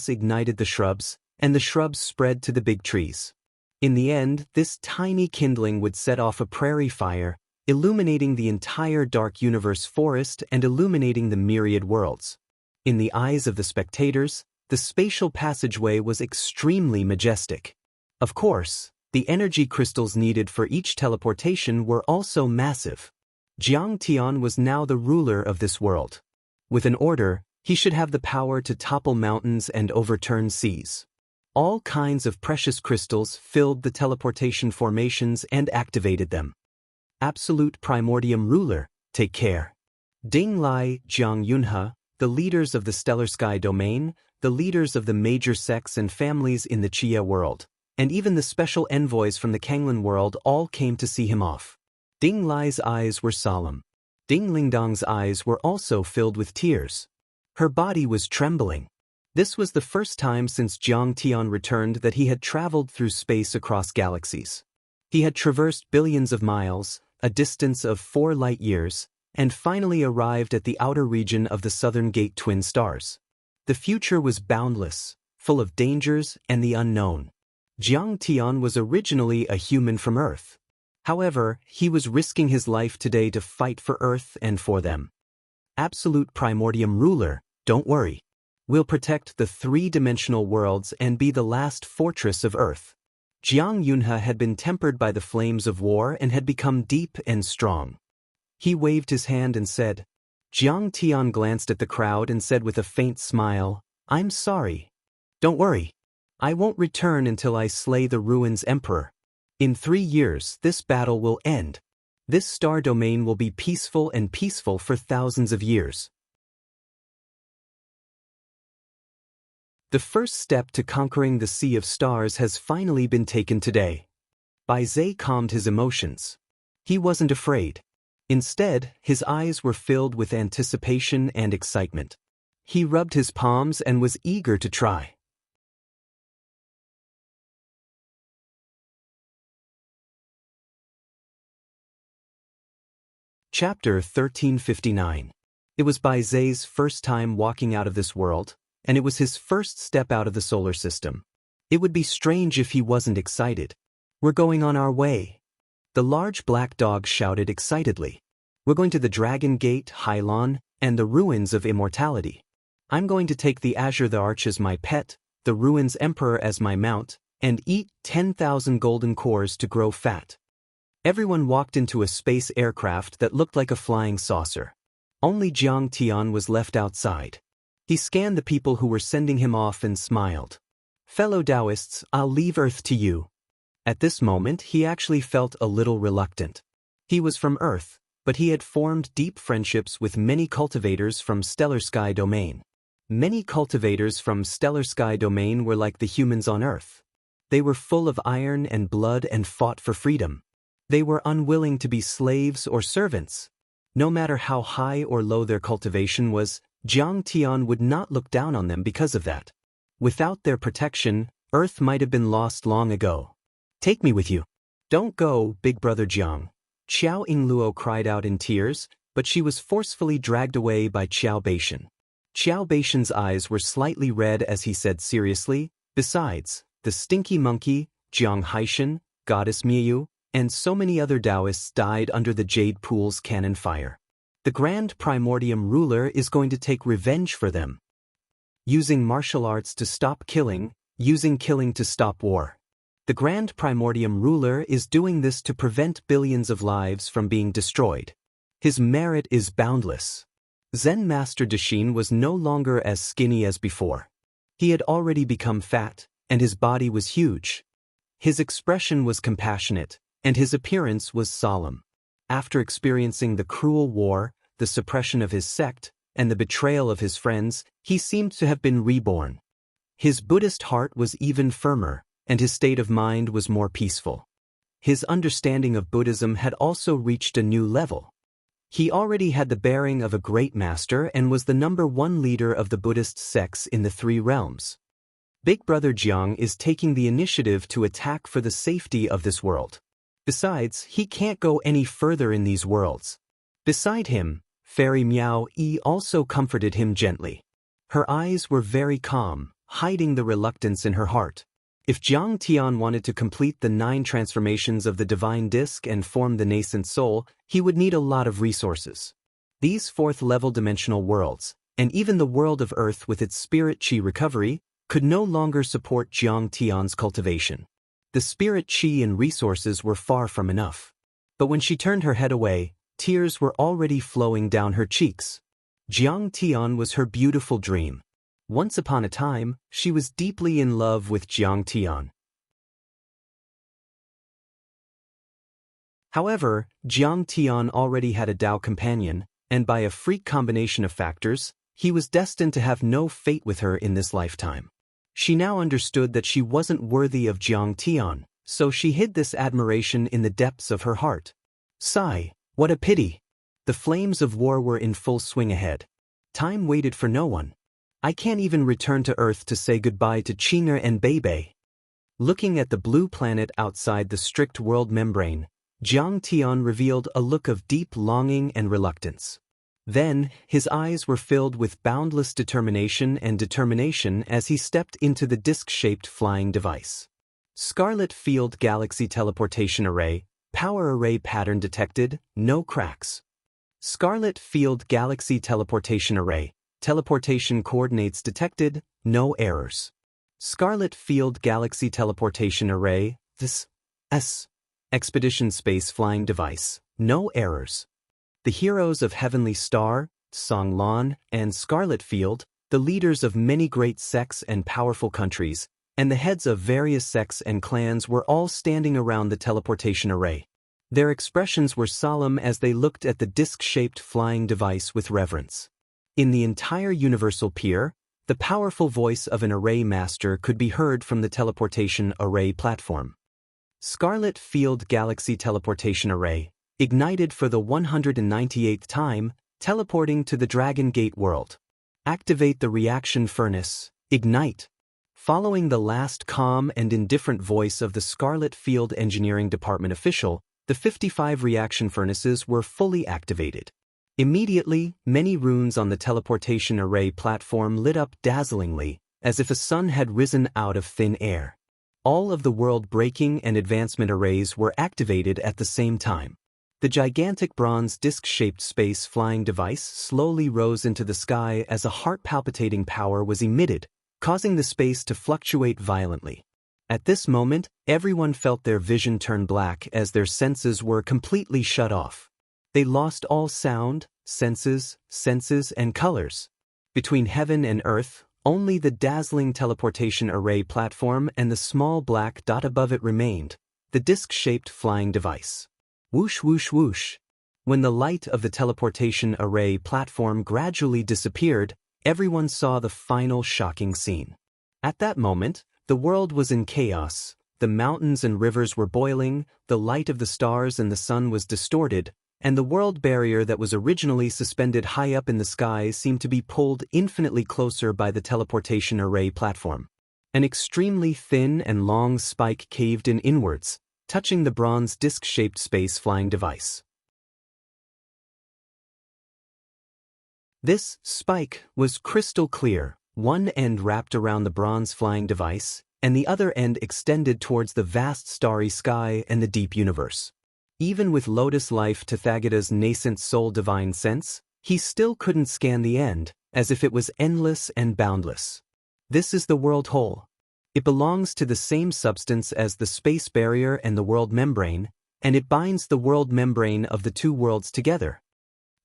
ignited the shrubs, and the shrubs spread to the big trees. In the end, this tiny kindling would set off a prairie fire, illuminating the entire dark universe forest and illuminating the myriad worlds. In the eyes of the spectators, the spatial passageway was extremely majestic. Of course, the energy crystals needed for each teleportation were also massive. Jiang Tian was now the ruler of this world. With an order, he should have the power to topple mountains and overturn seas. All kinds of precious crystals filled the teleportation formations and activated them. Absolute Primordium Ruler, take care. Ding Lai, Jiang Yunhe, the leaders of the Stellar Sky domain, the leaders of the major sects and families in the Qia world, and even the special envoys from the Kanglan world all came to see him off. Ding Lai's eyes were solemn. Ding Lingdong's eyes were also filled with tears. Her body was trembling. This was the first time since Jiang Tian returned that he had traveled through space across galaxies. He had traversed billions of miles, a distance of 4 light years, and finally arrived at the outer region of the Southern Gate twin stars. The future was boundless, full of dangers and the unknown. Jiang Tian was originally a human from Earth. However, he was risking his life today to fight for Earth and for them. Absolute Primordium Ruler, don't worry. We'll protect the 3-dimensional worlds and be the last fortress of Earth. Jiang Yunhe had been tempered by the flames of war and had become deep and strong. He waved his hand and said. Jiang Tian glanced at the crowd and said with a faint smile, "I'm sorry. Don't worry. I won't return until I slay the Ruins Emperor. In 3 years, this battle will end. This star domain will be peaceful and peaceful for thousands of years." The first step to conquering the Sea of Stars has finally been taken today. Bai Zhe calmed his emotions. He wasn't afraid. Instead, his eyes were filled with anticipation and excitement. He rubbed his palms and was eager to try. Chapter 1359. It was Bai Zai's first time walking out of this world, and it was his first step out of the solar system. It would be strange if he wasn't excited. "We're going on our way," the large black dog shouted excitedly. "We're going to the Dragon Gate, Hylon, and the ruins of immortality. I'm going to take the Azure the Arch as my pet, the Ruins Emperor as my mount, and eat 10,000 golden cores to grow fat." Everyone walked into a space aircraft that looked like a flying saucer. Only Jiang Tian was left outside. He scanned the people who were sending him off and smiled. "Fellow Daoists, I'll leave Earth to you." At this moment, he actually felt a little reluctant. He was from Earth, but he had formed deep friendships with many cultivators from Stellar Sky Domain. Many cultivators from Stellar Sky Domain were like the humans on Earth. They were full of iron and blood and fought for freedom. They were unwilling to be slaves or servants. No matter how high or low their cultivation was, Jiang Tian would not look down on them because of that. Without their protection, Earth might have been lost long ago. "Take me with you." "Don't go, big brother Jiang." Qiao Yingluo cried out in tears, but she was forcefully dragged away by Qiao Beishan. Qiao Beishan's eyes were slightly red as he said seriously, "Besides, the stinky monkey, Jiang Haishan, Goddess Miyu, and so many other Daoists died under the Jade Pool's cannon fire. The Grand Primordium ruler is going to take revenge for them. Using martial arts to stop killing, using killing to stop war. The Grand Primordium ruler is doing this to prevent billions of lives from being destroyed. His merit is boundless." Zen Master Dashin was no longer as skinny as before. He had already become fat, and his body was huge. His expression was compassionate, and his appearance was solemn. After experiencing the cruel war, the suppression of his sect, and the betrayal of his friends, he seemed to have been reborn. His Buddhist heart was even firmer, and his state of mind was more peaceful. His understanding of Buddhism had also reached a new level. He already had the bearing of a great master and was the #1 leader of the Buddhist sects in the 3 realms. Big Brother Jiang is taking the initiative to attack for the safety of this world. Besides, he can't go any further in these worlds. Beside him, Fairy Miao Yi also comforted him gently. Her eyes were very calm, hiding the reluctance in her heart. If Jiang Tian wanted to complete the 9 transformations of the divine disc and form the nascent soul, he would need a lot of resources. These 4th-level dimensional worlds, and even the world of Earth with its spirit chi recovery, could no longer support Jiang Tian's cultivation. The spirit chi and resources were far from enough. But when she turned her head away, tears were already flowing down her cheeks. Jiang Tian was her beautiful dream. Once upon a time, she was deeply in love with Jiang Tian. However, Jiang Tian already had a Dao companion, and by a freak combination of factors, he was destined to have no fate with her in this lifetime. She now understood that she wasn't worthy of Jiang Tian, so she hid this admiration in the depths of her heart. Sigh, what a pity. The flames of war were in full swing ahead. Time waited for no one. I can't even return to Earth to say goodbye to Qing'er and Beibei. Looking at the blue planet outside the strict world membrane, Jiang Tian revealed a look of deep longing and reluctance. Then, his eyes were filled with boundless determination as he stepped into the disc-shaped flying device. Scarlet Field Galaxy Teleportation Array, Power Array Pattern Detected, no cracks. Scarlet Field Galaxy Teleportation Array, Teleportation Coordinates Detected, no errors. Scarlet Field Galaxy Teleportation Array, this Expedition Space Flying Device, no errors. The heroes of Heavenly Star, Songlan, and Scarlet Field, the leaders of many great sects and powerful countries, and the heads of various sects and clans were all standing around the teleportation array. Their expressions were solemn as they looked at the disc-shaped flying device with reverence. In the entire Universal Pier, the powerful voice of an array master could be heard from the teleportation array platform. Scarlet Field Galaxy Teleportation Array, ignited for the 198th time, teleporting to the Dragon Gate world. Activate the reaction furnace, ignite. Following the last calm and indifferent voice of the Scarlet Field Engineering Department official, The 55 reaction furnaces were fully activated. Immediately, many runes on the teleportation array platform lit up dazzlingly, as if a sun had risen out of thin air. All of the world-breaking and advancement arrays were activated at the same time. The gigantic bronze disc-shaped space-flying device slowly rose into the sky as a heart-palpitating power was emitted, causing the space to fluctuate violently. At this moment, everyone felt their vision turn black as their senses were completely shut off. They lost all sound, senses, and colors. Between heaven and earth, only the dazzling teleportation array platform and the small black dot above it remained, the disc-shaped flying device. Whoosh whoosh whoosh. When the light of the teleportation array platform gradually disappeared, everyone saw the final shocking scene. At that moment, the world was in chaos, the mountains and rivers were boiling, the light of the stars and the sun was distorted, and the world barrier that was originally suspended high up in the sky seemed to be pulled infinitely closer by the teleportation array platform. An extremely thin and long spike caved in inwards, touching the bronze disc-shaped space-flying device. This spike was crystal clear, one end wrapped around the bronze-flying device, and the other end extended towards the vast starry sky and the deep universe. Even with Lotus Life Tathagata's nascent soul divine sense, he still couldn't scan the end, as if it was endless and boundless. This is the world whole. It belongs to the same substance as the space barrier and the world membrane, and it binds the world membrane of the two worlds together.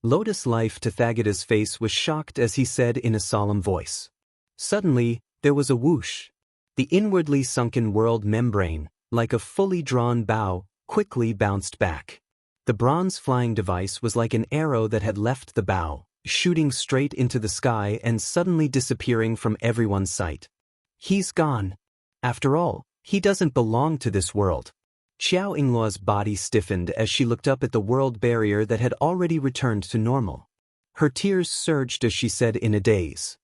Lotus Life Tathagata's face was shocked as he said in a solemn voice. Suddenly, there was a whoosh. The inwardly sunken world membrane, like a fully drawn bow, quickly bounced back. The bronze flying device was like an arrow that had left the bow, shooting straight into the sky and suddenly disappearing from everyone's sight. He's gone. After all, he doesn't belong to this world. Xiao Yingluo's body stiffened as she looked up at the world barrier that had already returned to normal. Her tears surged as she said in a daze.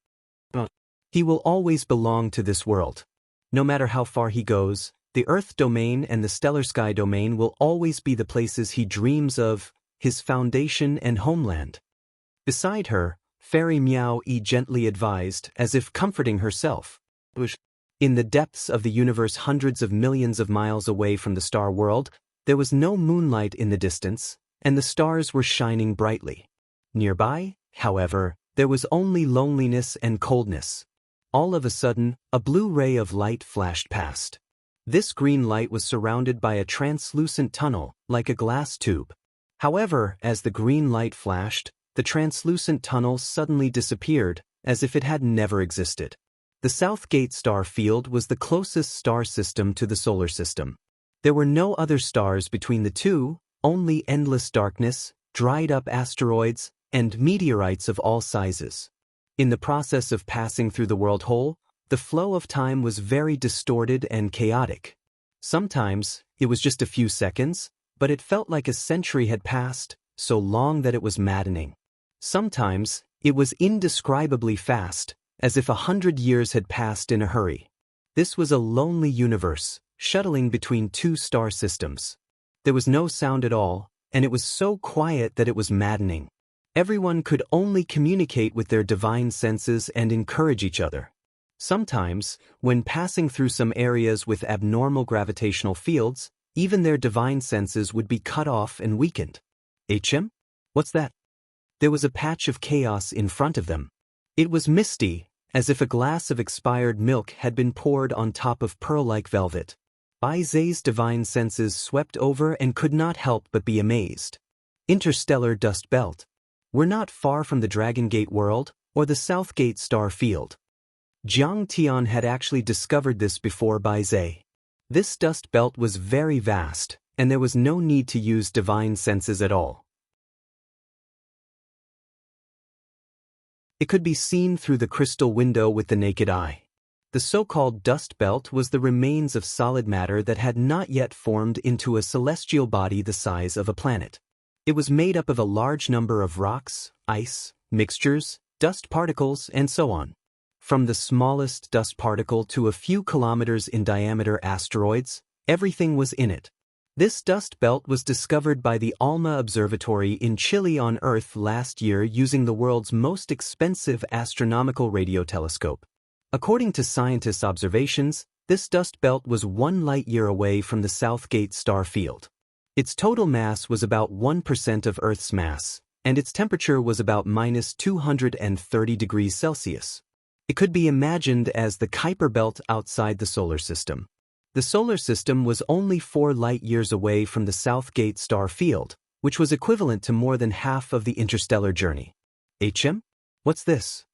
He will always belong to this world. No matter how far he goes, the Earth domain and the stellar sky domain will always be the places he dreams of, his foundation and homeland. Beside her, Fairy Miao Yi gently advised, as if comforting herself. In the depths of the universe hundreds of millions of miles away from the star world, there was no moonlight in the distance, and the stars were shining brightly. Nearby, however, there was only loneliness and coldness. All of a sudden, a blue ray of light flashed past. This green light was surrounded by a translucent tunnel, like a glass tube. However, as the green light flashed, the translucent tunnel suddenly disappeared, as if it had never existed. The South Gate star field was the closest star system to the solar system. There were no other stars between the two, only endless darkness, dried-up asteroids, and meteorites of all sizes. In the process of passing through the world whole, the flow of time was very distorted and chaotic. Sometimes, it was just a few seconds, but it felt like a century had passed, so long that it was maddening. Sometimes, it was indescribably fast, as if 100 years had passed in a hurry. This was a lonely universe, shuttling between two star systems. There was no sound at all, and it was so quiet that it was maddening. Everyone could only communicate with their divine senses and encourage each other. Sometimes, when passing through some areas with abnormal gravitational fields, even their divine senses would be cut off and weakened. HM? What's that? There was a patch of chaos in front of them. It was misty, as if a glass of expired milk had been poured on top of pearl-like velvet. Bai Zai's divine senses swept over and could not help but be amazed. Interstellar dust belt. We're not far from the Dragon Gate world, or the South Gate star field. Jiang Tian had actually discovered this before Bai Zai. This dust belt was very vast, and there was no need to use divine senses at all. It could be seen through the crystal window with the naked eye. The so-called dust belt was the remains of solid matter that had not yet formed into a celestial body the size of a planet. It was made up of a large number of rocks, ice, mixtures, dust particles, and so on. From the smallest dust particle to a few kilometers in diameter asteroids, everything was in it. This dust belt was discovered by the ALMA Observatory in Chile on Earth last year using the world's most expensive astronomical radio telescope. According to scientists' observations, this dust belt was 1 light-year away from the Southgate star field. Its total mass was about 1% of Earth's mass, and its temperature was about -230 degrees Celsius. It could be imagined as the Kuiper belt outside the solar system. The solar system was only 4 light-years away from the Southgate star field, which was equivalent to more than half of the interstellar journey. What's this?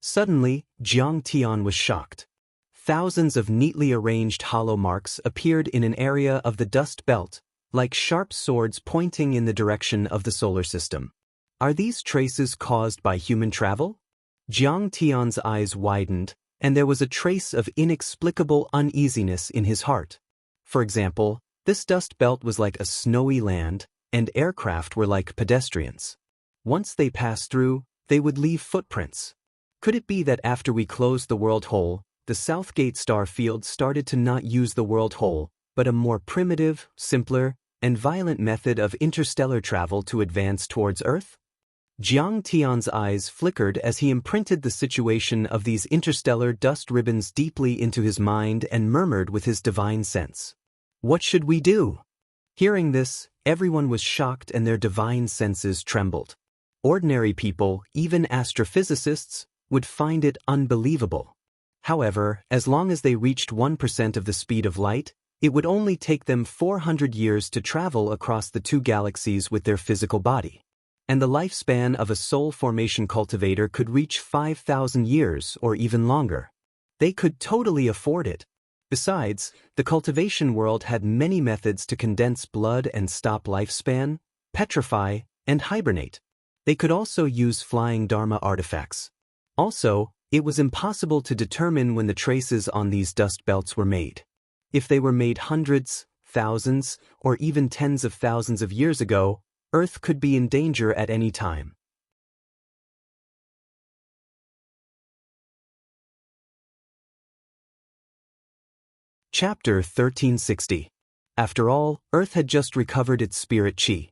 Suddenly, Jiang Tian was shocked. Thousands of neatly arranged hollow marks appeared in an area of the dust belt, like sharp swords pointing in the direction of the solar system. Are these traces caused by human travel? Jiang Tian's eyes widened, and there was a trace of inexplicable uneasiness in his heart. For example, this dust belt was like a snowy land, and aircraft were like pedestrians. Once they passed through, they would leave footprints. Could it be that after we closed the world hole, the Southgate star field started to not use the world hole, but a more primitive, simpler, and violent method of interstellar travel to advance towards Earth? Jiang Tian's eyes flickered as he imprinted the situation of these interstellar dust ribbons deeply into his mind and murmured with his divine sense. What should we do? Hearing this, everyone was shocked and their divine senses trembled. Ordinary people, even astrophysicists, would find it unbelievable. However, as long as they reached 1% of the speed of light, it would only take them 400 years to travel across the 2 galaxies with their physical body. And the lifespan of a soul formation cultivator could reach 5,000 years or even longer. They could totally afford it. Besides, the cultivation world had many methods to condense blood and stop lifespan, petrify, and hibernate. They could also use flying Dharma artifacts. Also, it was impossible to determine when the traces on these dust belts were made. If they were made hundreds, thousands, or even tens of thousands of years ago, Earth could be in danger at any time. Chapter 1360. After all, Earth had just recovered its spirit chi.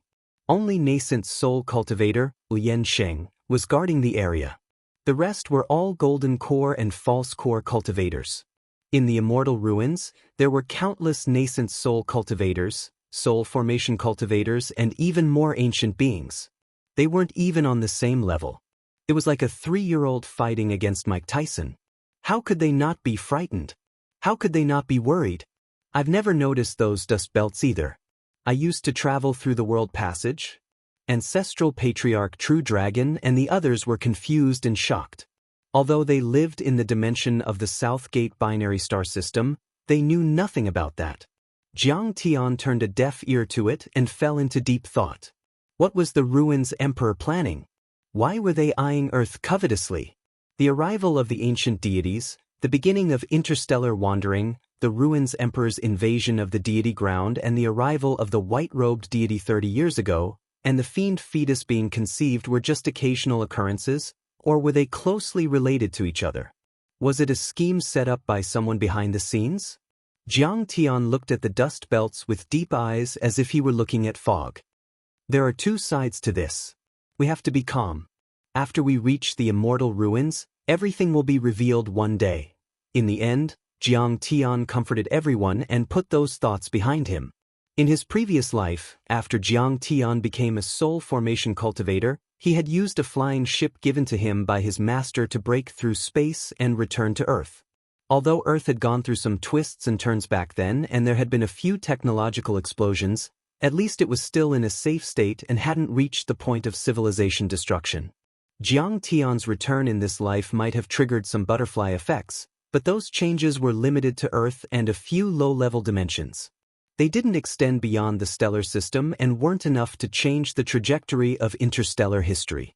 Only nascent soul cultivator, Lian Sheng, was guarding the area. The rest were all golden core and false core cultivators. In the Immortal ruins, there were countless nascent soul cultivators, soul formation cultivators, and even more ancient beings. They weren't even on the same level. It was like a 3-year-old fighting against Mike Tyson. How could they not be frightened? How could they not be worried? I've never noticed those dust belts either. I used to travel through the world passage. Ancestral Patriarch True Dragon and the others were confused and shocked. Although they lived in the dimension of the Southgate binary star system, they knew nothing about that. Jiang Tian turned a deaf ear to it and fell into deep thought. What was the ruins' emperor planning? Why were they eyeing Earth covetously? The arrival of the ancient deities, the beginning of interstellar wandering, the ruins' emperor's invasion of the deity ground, and the arrival of the white-robed deity 30 years ago, and the fiend fetus being conceived were just occasional occurrences, or were they closely related to each other? Was it a scheme set up by someone behind the scenes? Jiang Tian looked at the dust belts with deep eyes as if he were looking at fog. There are 2 sides to this. We have to be calm. After we reach the Immortal ruins, everything will be revealed one day. In the end, Jiang Tian comforted everyone and put those thoughts behind him. In his previous life, after Jiang Tian became a soul formation cultivator, he had used a flying ship given to him by his master to break through space and return to Earth. Although Earth had gone through some twists and turns back then and there had been a few technological explosions, at least it was still in a safe state and hadn't reached the point of civilization destruction. Jiang Tian's return in this life might have triggered some butterfly effects, but those changes were limited to Earth and a few low-level dimensions. They didn't extend beyond the stellar system and weren't enough to change the trajectory of interstellar history.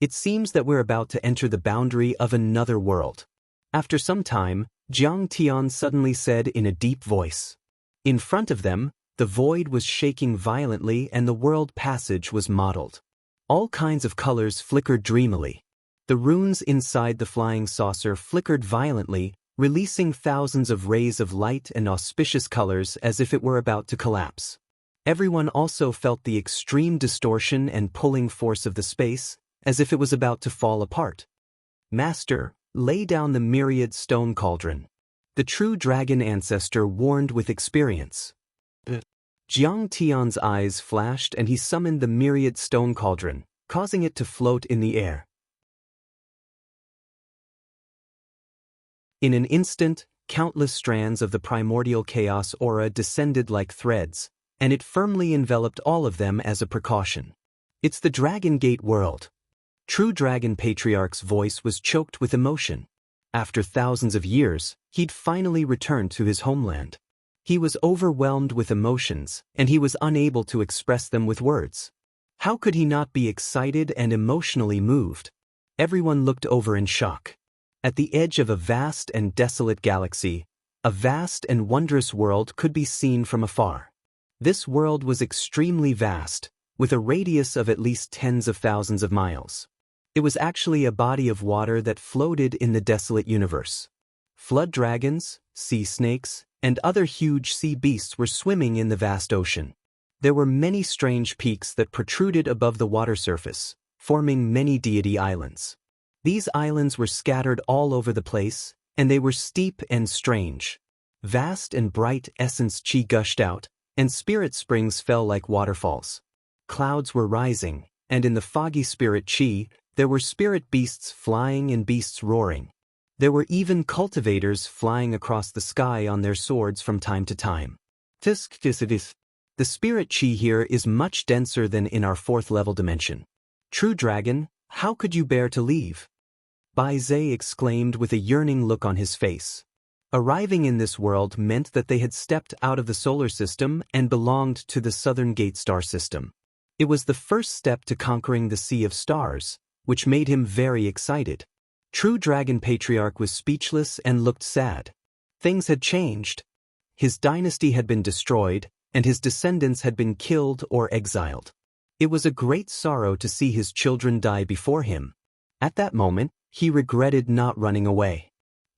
It seems that we're about to enter the boundary of another world. After some time, Jiang Tian suddenly said in a deep voice. In front of them, the void was shaking violently and the world passage was mottled. All kinds of colors flickered dreamily. The runes inside the flying saucer flickered violently, releasing thousands of rays of light and auspicious colors as if it were about to collapse. Everyone also felt the extreme distortion and pulling force of the space, as if it was about to fall apart. Master, lay down the myriad stone cauldron. The true dragon ancestor warned with experience. Jiang Tian's eyes flashed and he summoned the myriad stone cauldron, causing it to float in the air. In an instant, countless strands of the primordial chaos aura descended like threads, and it firmly enveloped all of them as a precaution. It's the Dragon Gate world. True Dragon Patriarch's voice was choked with emotion. After thousands of years, he'd finally returned to his homeland. He was overwhelmed with emotions, and he was unable to express them with words. How could he not be excited and emotionally moved? Everyone looked over in shock. At the edge of a vast and desolate galaxy, a vast and wondrous world could be seen from afar. This world was extremely vast, with a radius of at least tens of thousands of miles. It was actually a body of water that floated in the desolate universe. Flood dragons, sea snakes, and other huge sea beasts were swimming in the vast ocean. There were many strange peaks that protruded above the water surface, forming many deity islands. These islands were scattered all over the place, and they were steep and strange. Vast and bright essence chi gushed out, and spirit springs fell like waterfalls. Clouds were rising, and in the foggy spirit chi, there were spirit beasts flying and beasts roaring. There were even cultivators flying across the sky on their swords from time to time. The spirit chi here is much denser than in our fourth-level dimension. True dragon, how could you bear to leave? Bai Zhe exclaimed with a yearning look on his face. Arriving in this world meant that they had stepped out of the solar system and belonged to the Southern Gate star system. It was the first step to conquering the Sea of Stars, which made him very excited. True Dragon Patriarch was speechless and looked sad. Things had changed. His dynasty had been destroyed, and his descendants had been killed or exiled. It was a great sorrow to see his children die before him. At that moment, he regretted not running away.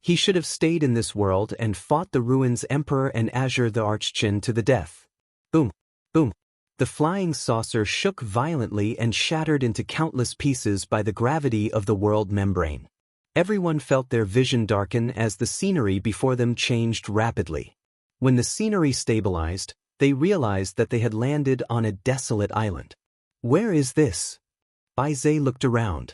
He should have stayed in this world and fought the Ruins Emperor and Azure the Archchin to the death. Boom! Boom! The flying saucer shook violently and shattered into countless pieces by the gravity of the world membrane. Everyone felt their vision darken as the scenery before them changed rapidly. When the scenery stabilized, they realized that they had landed on a desolate island. Where is this? Bai Zhe looked around.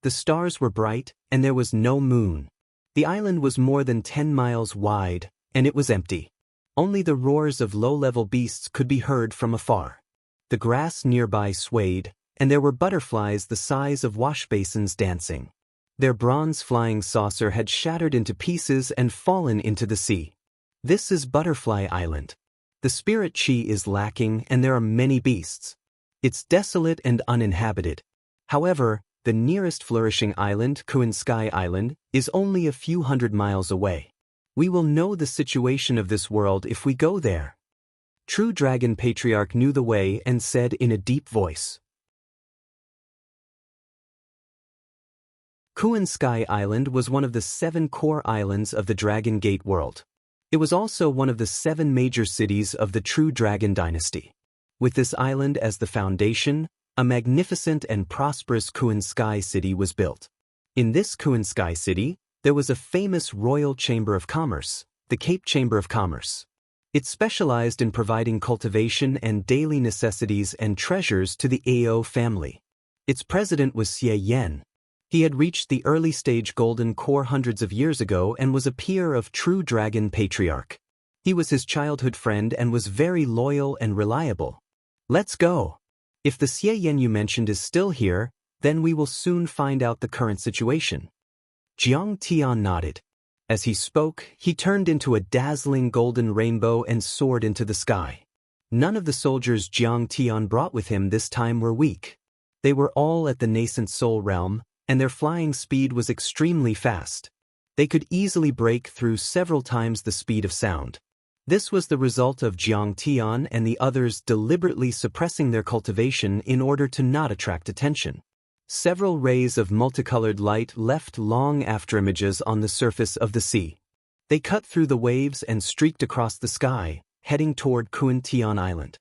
The stars were bright, and there was no moon. The island was more than 10 miles wide, and it was empty. Only the roars of low-level beasts could be heard from afar. The grass nearby swayed, and there were butterflies the size of wash basins dancing. Their bronze flying saucer had shattered into pieces and fallen into the sea. This is Butterfly Island. The spirit chi is lacking, and there are many beasts. It's desolate and uninhabited. However, the nearest flourishing island, Kuan-Sky Island, is only a few hundred miles away. We will know the situation of this world if we go there. True Dragon Patriarch knew the way and said in a deep voice. Kuan-Sky Island was one of the 7 core islands of the Dragon Gate world. It was also one of the 7 major cities of the True Dragon Dynasty. With this island as the foundation, a magnificent and prosperous Kuan-Sky city was built. In this Kuan-Sky city, there was a famous royal chamber of commerce, the Cape Chamber of Commerce. It specialized in providing cultivation and daily necessities and treasures to the Ao family. Its president was Xie Yan. He had reached the early stage golden core hundreds of years ago and was a peer of True Dragon Patriarch. He was his childhood friend and was very loyal and reliable. Let's go. If the Xie Yan you mentioned is still here, then we will soon find out the current situation. Jiang Tian nodded. As he spoke, he turned into a dazzling golden rainbow and soared into the sky. None of the soldiers Jiang Tian brought with him this time were weak. They were all at the nascent soul realm, and their flying speed was extremely fast. They could easily break through several times the speed of sound. This was the result of Jiang Tian and the others deliberately suppressing their cultivation in order to not attract attention. Several rays of multicolored light left long after images on the surface of the sea. They cut through the waves and streaked across the sky, heading toward Kuan-Tian Island.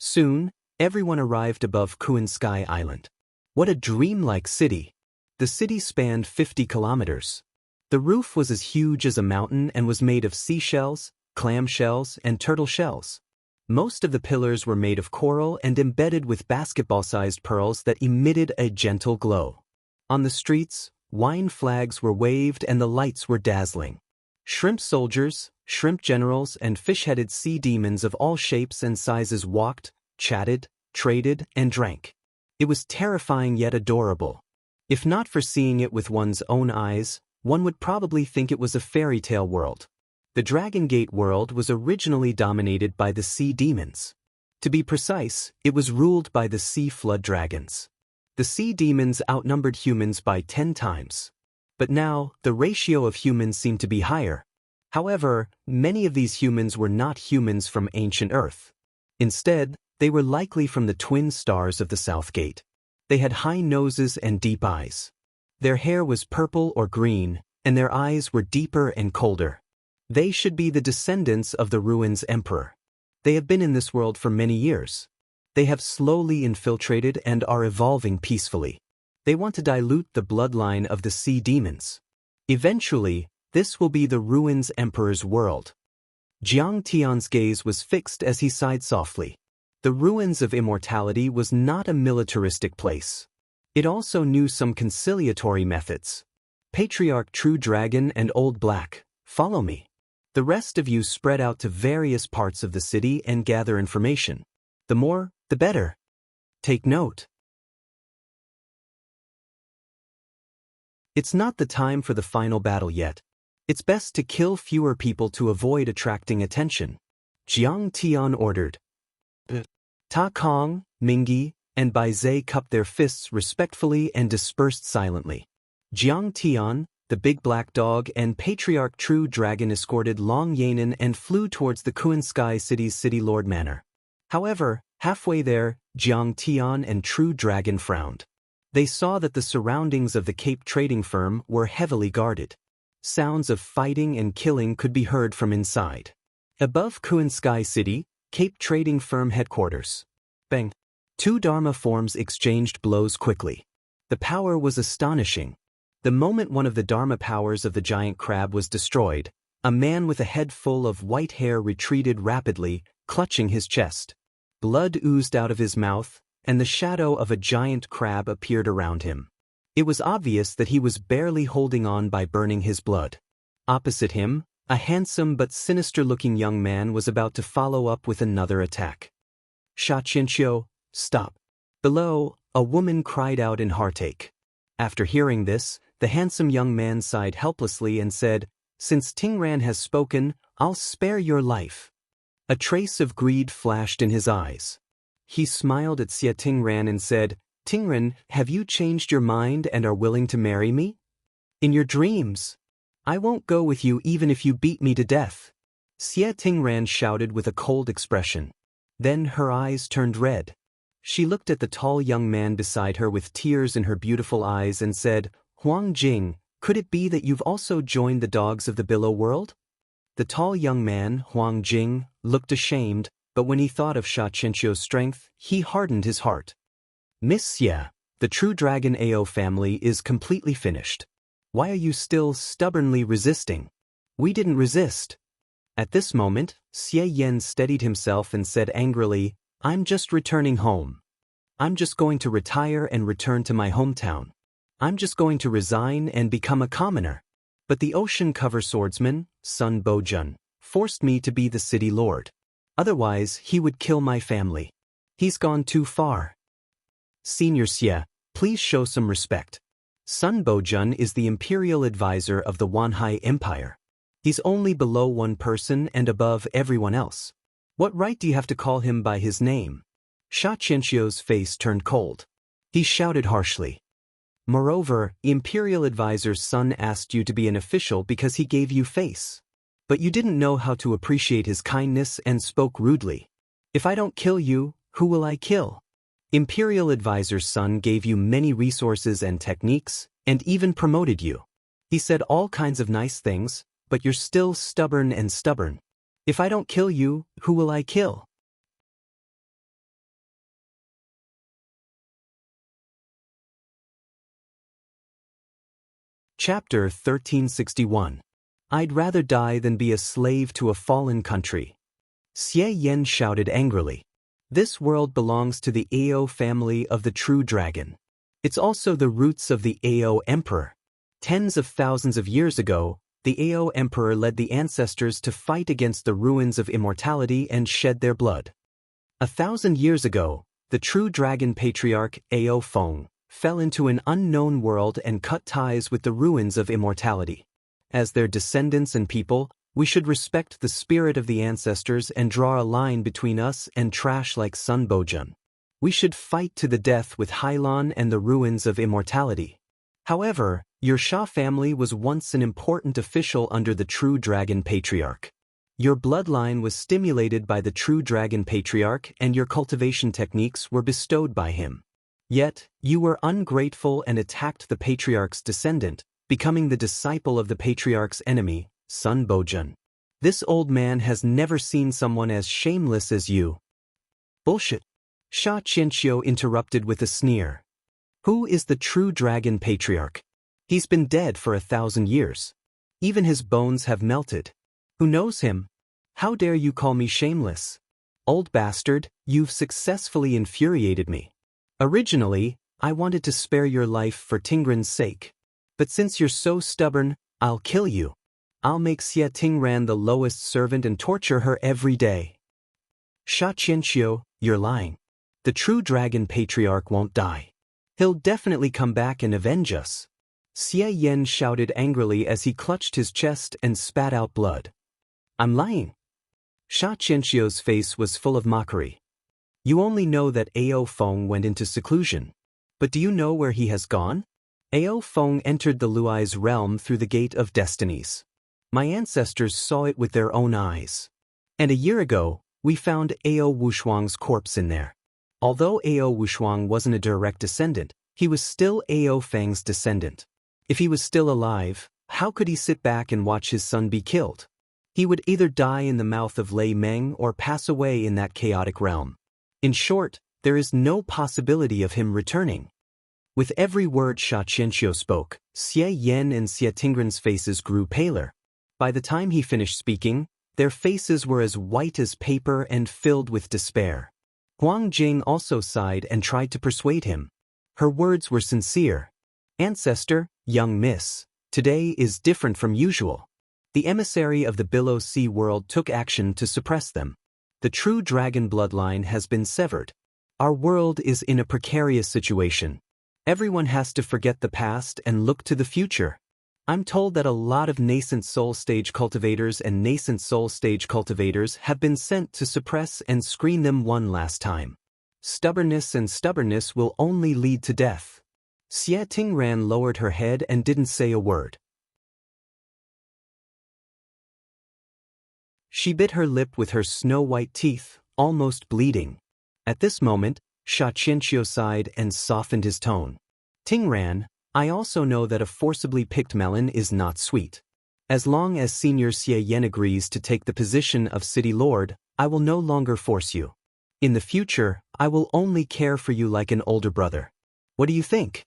Soon, everyone arrived above Sky Island. What a dreamlike city! The city spanned 50 kilometers. The roof was as huge as a mountain and was made of seashells, clam shells, and turtle shells. Most of the pillars were made of coral and embedded with basketball-sized pearls that emitted a gentle glow. On the streets, wine flags were waved and the lights were dazzling. Shrimp soldiers, shrimp generals, and fish-headed sea demons of all shapes and sizes walked, chatted, traded, and drank. It was terrifying yet adorable. If not for seeing it with one's own eyes, one would probably think it was a fairy tale world. The Dragon Gate world was originally dominated by the sea demons. To be precise, it was ruled by the sea flood dragons. The sea demons outnumbered humans by 10 times. But now, the ratio of humans seemed to be higher. However, many of these humans were not humans from ancient Earth. Instead, they were likely from the twin stars of the South Gate. They had high noses and deep eyes. Their hair was purple or green, and their eyes were deeper and colder. They should be the descendants of the Ruins Emperor. They have been in this world for many years. They have slowly infiltrated and are evolving peacefully. They want to dilute the bloodline of the sea demons. Eventually, this will be the Ruins Emperor's world. Jiang Tian's gaze was fixed as he sighed softly. The Ruins of Immortality was not a militaristic place. It also knew some conciliatory methods. Patriarch True Dragon and Old Black, follow me. The rest of you spread out to various parts of the city and gather information. The more, the better. Take note. It's not the time for the final battle yet. It's best to kill fewer people to avoid attracting attention. Jiang Tian ordered. Ta Kong, Mingyi, and Bai Zhe cupped their fists respectfully and dispersed silently. Jiang Tian, the big black dog, and Patriarch True Dragon escorted Long Yanan and flew towards the Sky City's City Lord Manor. However, halfway there, Jiang Tian and True Dragon frowned. They saw that the surroundings of the Cape trading firm were heavily guarded. Sounds of fighting and killing could be heard from inside. Above Sky City, Cape trading firm headquarters. Bang! 2 Dharma forms exchanged blows quickly. The power was astonishing. The moment one of the Dharma powers of the giant crab was destroyed, a man with a head full of white hair retreated rapidly, clutching his chest. Blood oozed out of his mouth, and the shadow of a giant crab appeared around him. It was obvious that he was barely holding on by burning his blood. Opposite him, a handsome but sinister-looking young man was about to follow up with another attack. Xianxia, stop. Below, a woman cried out in heartache. After hearing this, the handsome young man sighed helplessly and said, "Since Tingran has spoken, I'll spare your life." A trace of greed flashed in his eyes. He smiled at Xia Tingran and said, "Tingran, have you changed your mind and are willing to marry me? In your dreams. I won't go with you even if you beat me to death." Xia Tingran shouted with a cold expression. Then her eyes turned red. She looked at the tall young man beside her with tears in her beautiful eyes and said, "Huang Jing, could it be that you've also joined the dogs of the Billow World?" The tall young man, Huang Jing, looked ashamed, but when he thought of Xianxia's strength, he hardened his heart. "Miss Xia, the True Dragon AO family is completely finished. Why are you still stubbornly resisting?" "We didn't resist." At this moment, Xie Yan steadied himself and said angrily, "I'm just returning home. I'm just going to retire and return to my hometown. I'm just going to resign and become a commoner. But the ocean cover swordsman, Sun Bojun, forced me to be the city lord. Otherwise, he would kill my family. He's gone too far. Senior Xie, please show some respect. Sun Bojun is the imperial advisor of the Wanhai Empire. He's only below one person and above everyone else. What right do you have to call him by his name?" Xianxia's face turned cold. He shouted harshly. "Moreover, Imperial Advisor's son asked you to be an official because he gave you face. But you didn't know how to appreciate his kindness and spoke rudely. If I don't kill you, who will I kill? Imperial Advisor's son gave you many resources and techniques, and even promoted you. He said all kinds of nice things, but you're still stubborn and stubborn. If I don't kill you, who will I kill?" Chapter 1361. I'd rather die than be a slave to a fallen country. Xie Yan shouted angrily. This world belongs to the Ao family of the true dragon. It's also the roots of the Ao emperor. Tens of thousands of years ago, the Ao emperor led the ancestors to fight against the ruins of immortality and shed their blood. 1,000 years ago, the true dragon patriarch Ao Feng fell into an unknown world and cut ties with the ruins of immortality. As their descendants and people, we should respect the spirit of the ancestors and draw a line between us and trash like Sun Bojun. We should fight to the death with Hailan and the ruins of immortality. However, your Xia family was once an important official under the true dragon patriarch. Your bloodline was stimulated by the true dragon patriarch and your cultivation techniques were bestowed by him. Yet, you were ungrateful and attacked the patriarch's descendant, becoming the disciple of the patriarch's enemy, Sun Bojun. This old man has never seen someone as shameless as you. Bullshit. Xia Qianxia interrupted with a sneer. Who is the true dragon patriarch? He's been dead for 1,000 years. Even his bones have melted. Who knows him? How dare you call me shameless? Old bastard, you've successfully infuriated me. Originally, I wanted to spare your life for Tingran's sake. But since you're so stubborn, I'll kill you. I'll make Xie Tingran the lowest servant and torture her every day. Xia Qianxia, you're lying. The true dragon patriarch won't die. He'll definitely come back and avenge us. Xie Yan shouted angrily as he clutched his chest and spat out blood. I'm lying. Xia Qianxia's face was full of mockery. You only know that Ao Feng went into seclusion. But do you know where he has gone? Ao Feng entered the Luai's realm through the Gate of Destinies. My ancestors saw it with their own eyes. And a year ago, we found Ao Wushuang's corpse in there. Although Ao Wushuang wasn't a direct descendant, he was still Ao Feng's descendant. If he was still alive, how could he sit back and watch his son be killed? He would either die in the mouth of Lei Meng or pass away in that chaotic realm. In short, there is no possibility of him returning. With every word Xia Qianxia spoke, Xie Yan and Xie Tingran's faces grew paler. By the time he finished speaking, their faces were as white as paper and filled with despair. Huang Jing also sighed and tried to persuade him. Her words were sincere. Ancestor, young miss, today is different from usual. The emissary of the Below Sea world took action to suppress them. The true dragon bloodline has been severed. Our world is in a precarious situation. Everyone has to forget the past and look to the future. I'm told that a lot of nascent soul stage cultivators and nascent soul stage cultivators have been sent to suppress and screen them one last time. Stubbornness and stubbornness will only lead to death. Xie Tingran lowered her head and didn't say a word. She bit her lip with her snow-white teeth, almost bleeding. At this moment, Xia Qianxia sighed and softened his tone. Tingran, I also know that a forcibly picked melon is not sweet. As long as Senior Xie Yan agrees to take the position of City Lord, I will no longer force you. In the future, I will only care for you like an older brother. What do you think?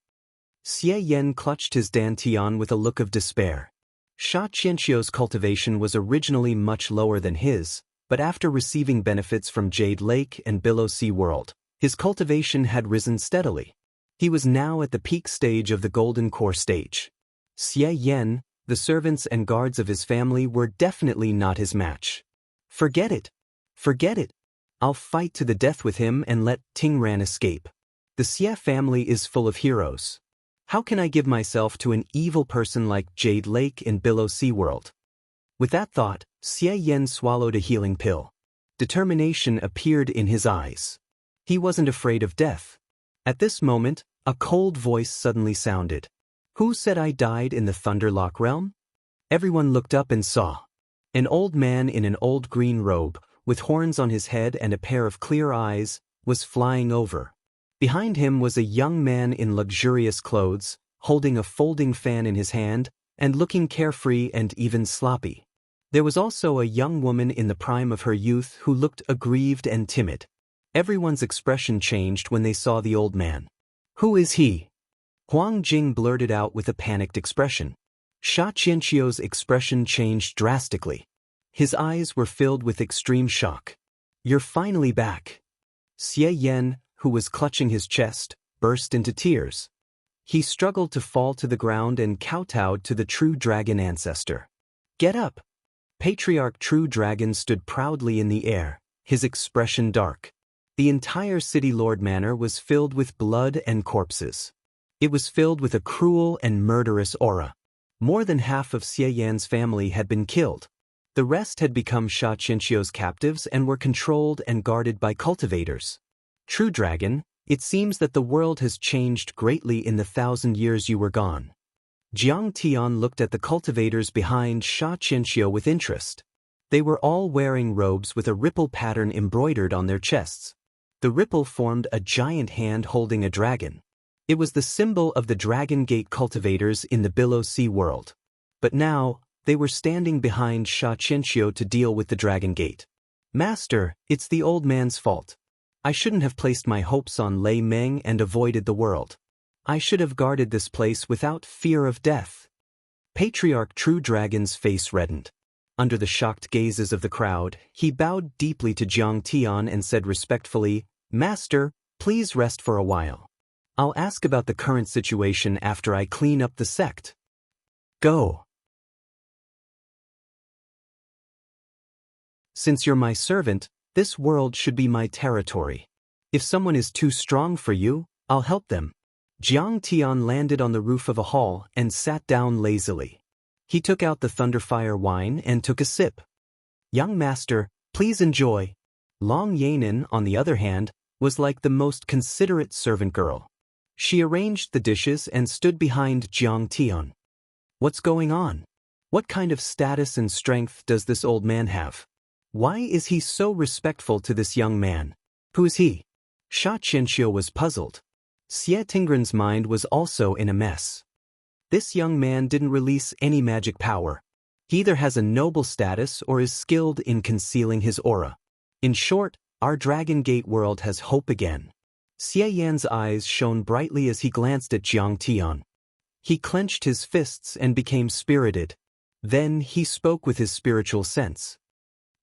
Xie Yan clutched his dantian with a look of despair. Xia Qianxia's cultivation was originally much lower than his, but after receiving benefits from Jade Lake and Below Sea World, his cultivation had risen steadily. He was now at the peak stage of the Golden Core stage. Xie Yan, the servants and guards of his family were definitely not his match. Forget it. Forget it. I'll fight to the death with him and let Tingran escape. The Xie family is full of heroes. How can I give myself to an evil person like Jade Lake in Below Sea World? With that thought, Xie Yan swallowed a healing pill. Determination appeared in his eyes. He wasn't afraid of death. At this moment, a cold voice suddenly sounded. Who said I died in the Thunderlock realm? Everyone looked up and saw. An old man in an old green robe, with horns on his head and a pair of clear eyes, was flying over. Behind him was a young man in luxurious clothes, holding a folding fan in his hand, and looking carefree and even sloppy. There was also a young woman in the prime of her youth who looked aggrieved and timid. Everyone's expression changed when they saw the old man. Who is he? Huang Jing blurted out with a panicked expression. Xianxia's expression changed drastically. His eyes were filled with extreme shock. "You're finally back." Xie Yan, who was clutching his chest, burst into tears. He struggled to fall to the ground and kowtowed to the true dragon ancestor. "Get up!" Patriarch True Dragon stood proudly in the air, his expression dark. The entire City Lord Manor was filled with blood and corpses. It was filled with a cruel and murderous aura. More than half of Xie Yan's family had been killed. The rest had become Xianxia's captives and were controlled and guarded by cultivators. "True Dragon, it seems that the world has changed greatly in the 1,000 years you were gone." Jiang Tian looked at the cultivators behind Xianxia with interest. They were all wearing robes with a ripple pattern embroidered on their chests. The ripple formed a giant hand holding a dragon. It was the symbol of the Dragon Gate cultivators in the Below Sea world. But now, they were standing behind Xianxia to deal with the Dragon Gate. "Master, it's the old man's fault. I shouldn't have placed my hopes on Lei Meng and avoided the world. I should have guarded this place without fear of death." Patriarch True Dragon's face reddened. Under the shocked gazes of the crowd, he bowed deeply to Jiang Tian and said respectfully, "Master, please rest for a while. I'll ask about the current situation after I clean up the sect. Go." "Since you're my servant, this world should be my territory. If someone is too strong for you, I'll help them." Jiang Tian landed on the roof of a hall and sat down lazily. He took out the Thunderfire wine and took a sip. "Young master, please enjoy." Long Yanin, on the other hand, was like the most considerate servant girl. She arranged the dishes and stood behind Jiang Tian. "What's going on? What kind of status and strength does this old man have? Why is he so respectful to this young man? Who is he?" Xianxia was puzzled. Xie Tingren's mind was also in a mess. This young man didn't release any magic power. He either has a noble status or is skilled in concealing his aura. In short, our Dragon Gate world has hope again. Xie Yan's eyes shone brightly as he glanced at Jiang Tian. He clenched his fists and became spirited. Then he spoke with his spiritual sense.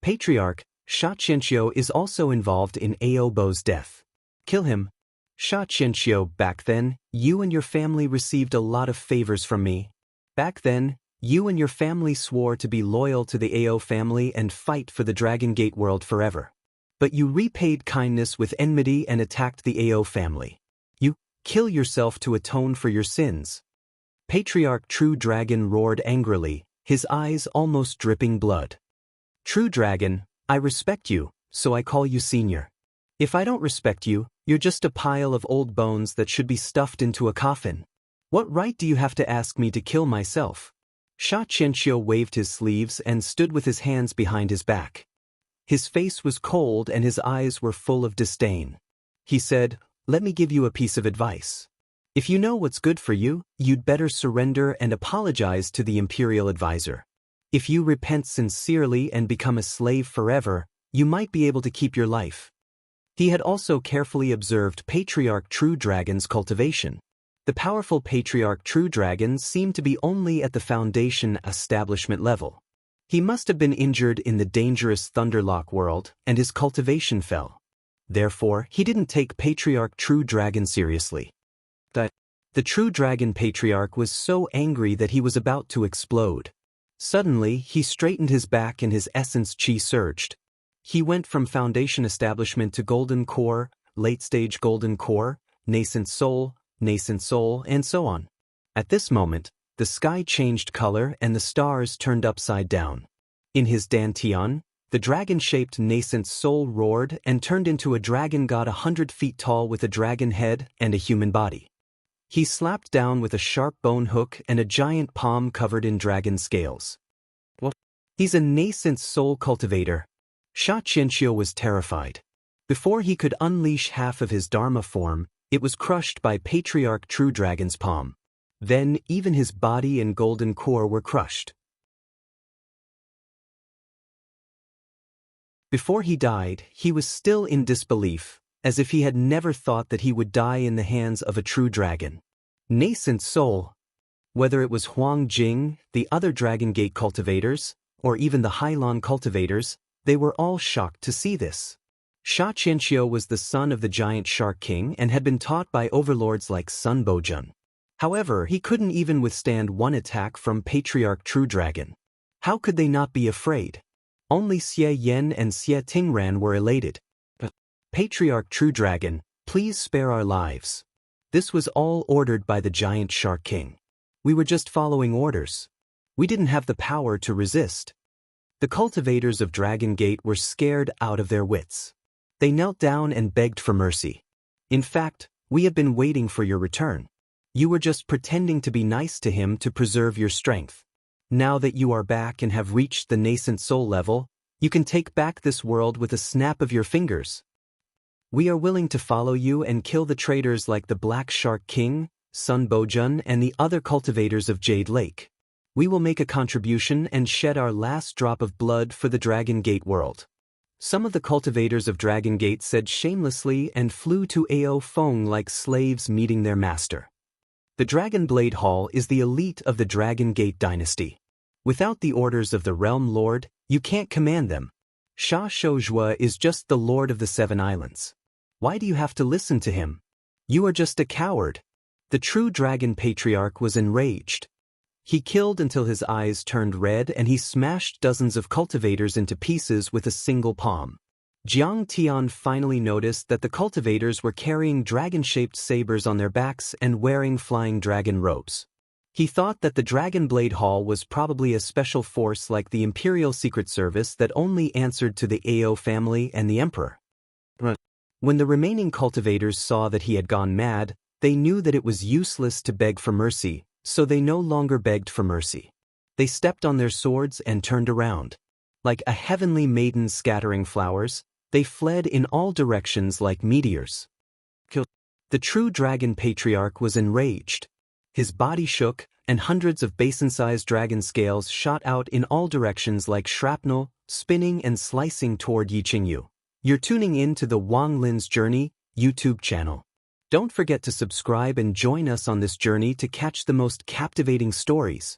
"Patriarch, Xianxia is also involved in Aobo's death. Kill him." "Xianxia, back then, you and your family received a lot of favors from me. Back then, you and your family swore to be loyal to the Ao family and fight for the Dragon Gate world forever. But you repaid kindness with enmity and attacked the Ao family. You kill yourself to atone for your sins." Patriarch True Dragon roared angrily, his eyes almost dripping blood. "True Dragon, I respect you, so I call you senior. If I don't respect you, you're just a pile of old bones that should be stuffed into a coffin. What right do you have to ask me to kill myself?" Xianxia waved his sleeves and stood with his hands behind his back. His face was cold and his eyes were full of disdain. He said, "Let me give you a piece of advice. If you know what's good for you, you'd better surrender and apologize to the imperial advisor. If you repent sincerely and become a slave forever, you might be able to keep your life." He had also carefully observed Patriarch True Dragon's cultivation. The powerful Patriarch True Dragon seemed to be only at the Foundation establishment level. He must have been injured in the dangerous Thunderlock world, and his cultivation fell. Therefore, he didn't take Patriarch True Dragon seriously. The True Dragon Patriarch was so angry that he was about to explode. Suddenly, he straightened his back and his essence chi surged. He went from Foundation establishment to Golden Core, late-stage Golden Core, nascent soul, and so on. At this moment, the sky changed color and the stars turned upside down. In his dantian, the dragon-shaped nascent soul roared and turned into a dragon god 100 feet tall with a dragon head and a human body. He slapped down with a sharp bone hook and a giant palm covered in dragon scales. "What? He's a nascent soul cultivator." Xianxia was terrified. Before he could unleash half of his Dharma form, it was crushed by Patriarch True Dragon's palm. Then even his body and golden core were crushed. Before he died, he was still in disbelief, as if he had never thought that he would die in the hands of a true dragon. "Nascent soul. Whether it was Huang Jing, the other Dragon Gate cultivators, or even the Hailon cultivators, they were all shocked to see this. Xianxia was the son of the giant Shark King and had been taught by overlords like Sun Bojun. However, he couldn't even withstand one attack from Patriarch True Dragon. How could they not be afraid? Only Xie Yan and Xie Tingran were elated. Patriarch True Dragon, please spare our lives. This was all ordered by the giant Shark King. We were just following orders. We didn't have the power to resist. The cultivators of Dragon Gate were scared out of their wits. They knelt down and begged for mercy. In fact, we have been waiting for your return. You were just pretending to be nice to him to preserve your strength. Now that you are back and have reached the nascent soul level, you can take back this world with a snap of your fingers. We are willing to follow you and kill the traitors like the Black Shark King, Sun Bojun, and the other cultivators of Jade Lake. We will make a contribution and shed our last drop of blood for the Dragon Gate world. Some of the cultivators of Dragon Gate said shamelessly and flew to Ao Feng like slaves meeting their master. The Dragon Blade Hall is the elite of the Dragon Gate dynasty. Without the orders of the Realm Lord, you can't command them. Sha Shouzhua is just the Lord of the Seven Islands. Why do you have to listen to him? You are just a coward. The true Dragon Patriarch was enraged. He killed until his eyes turned red and he smashed dozens of cultivators into pieces with a single palm. Jiang Tian finally noticed that the cultivators were carrying dragon-shaped sabers on their backs and wearing flying dragon robes. He thought that the Dragon Blade Hall was probably a special force like the Imperial Secret Service that only answered to the Ao family and the Emperor. When the remaining cultivators saw that he had gone mad, they knew that it was useless to beg for mercy, so they no longer begged for mercy. They stepped on their swords and turned around. Like a heavenly maiden scattering flowers, they fled in all directions like meteors. The true Dragon Patriarch was enraged. His body shook, and hundreds of basin-sized dragon scales shot out in all directions like shrapnel, spinning and slicing toward Yiqingyu. You're tuning in to the Wang Lin's Journey YouTube channel. Don't forget to subscribe and join us on this journey to catch the most captivating stories.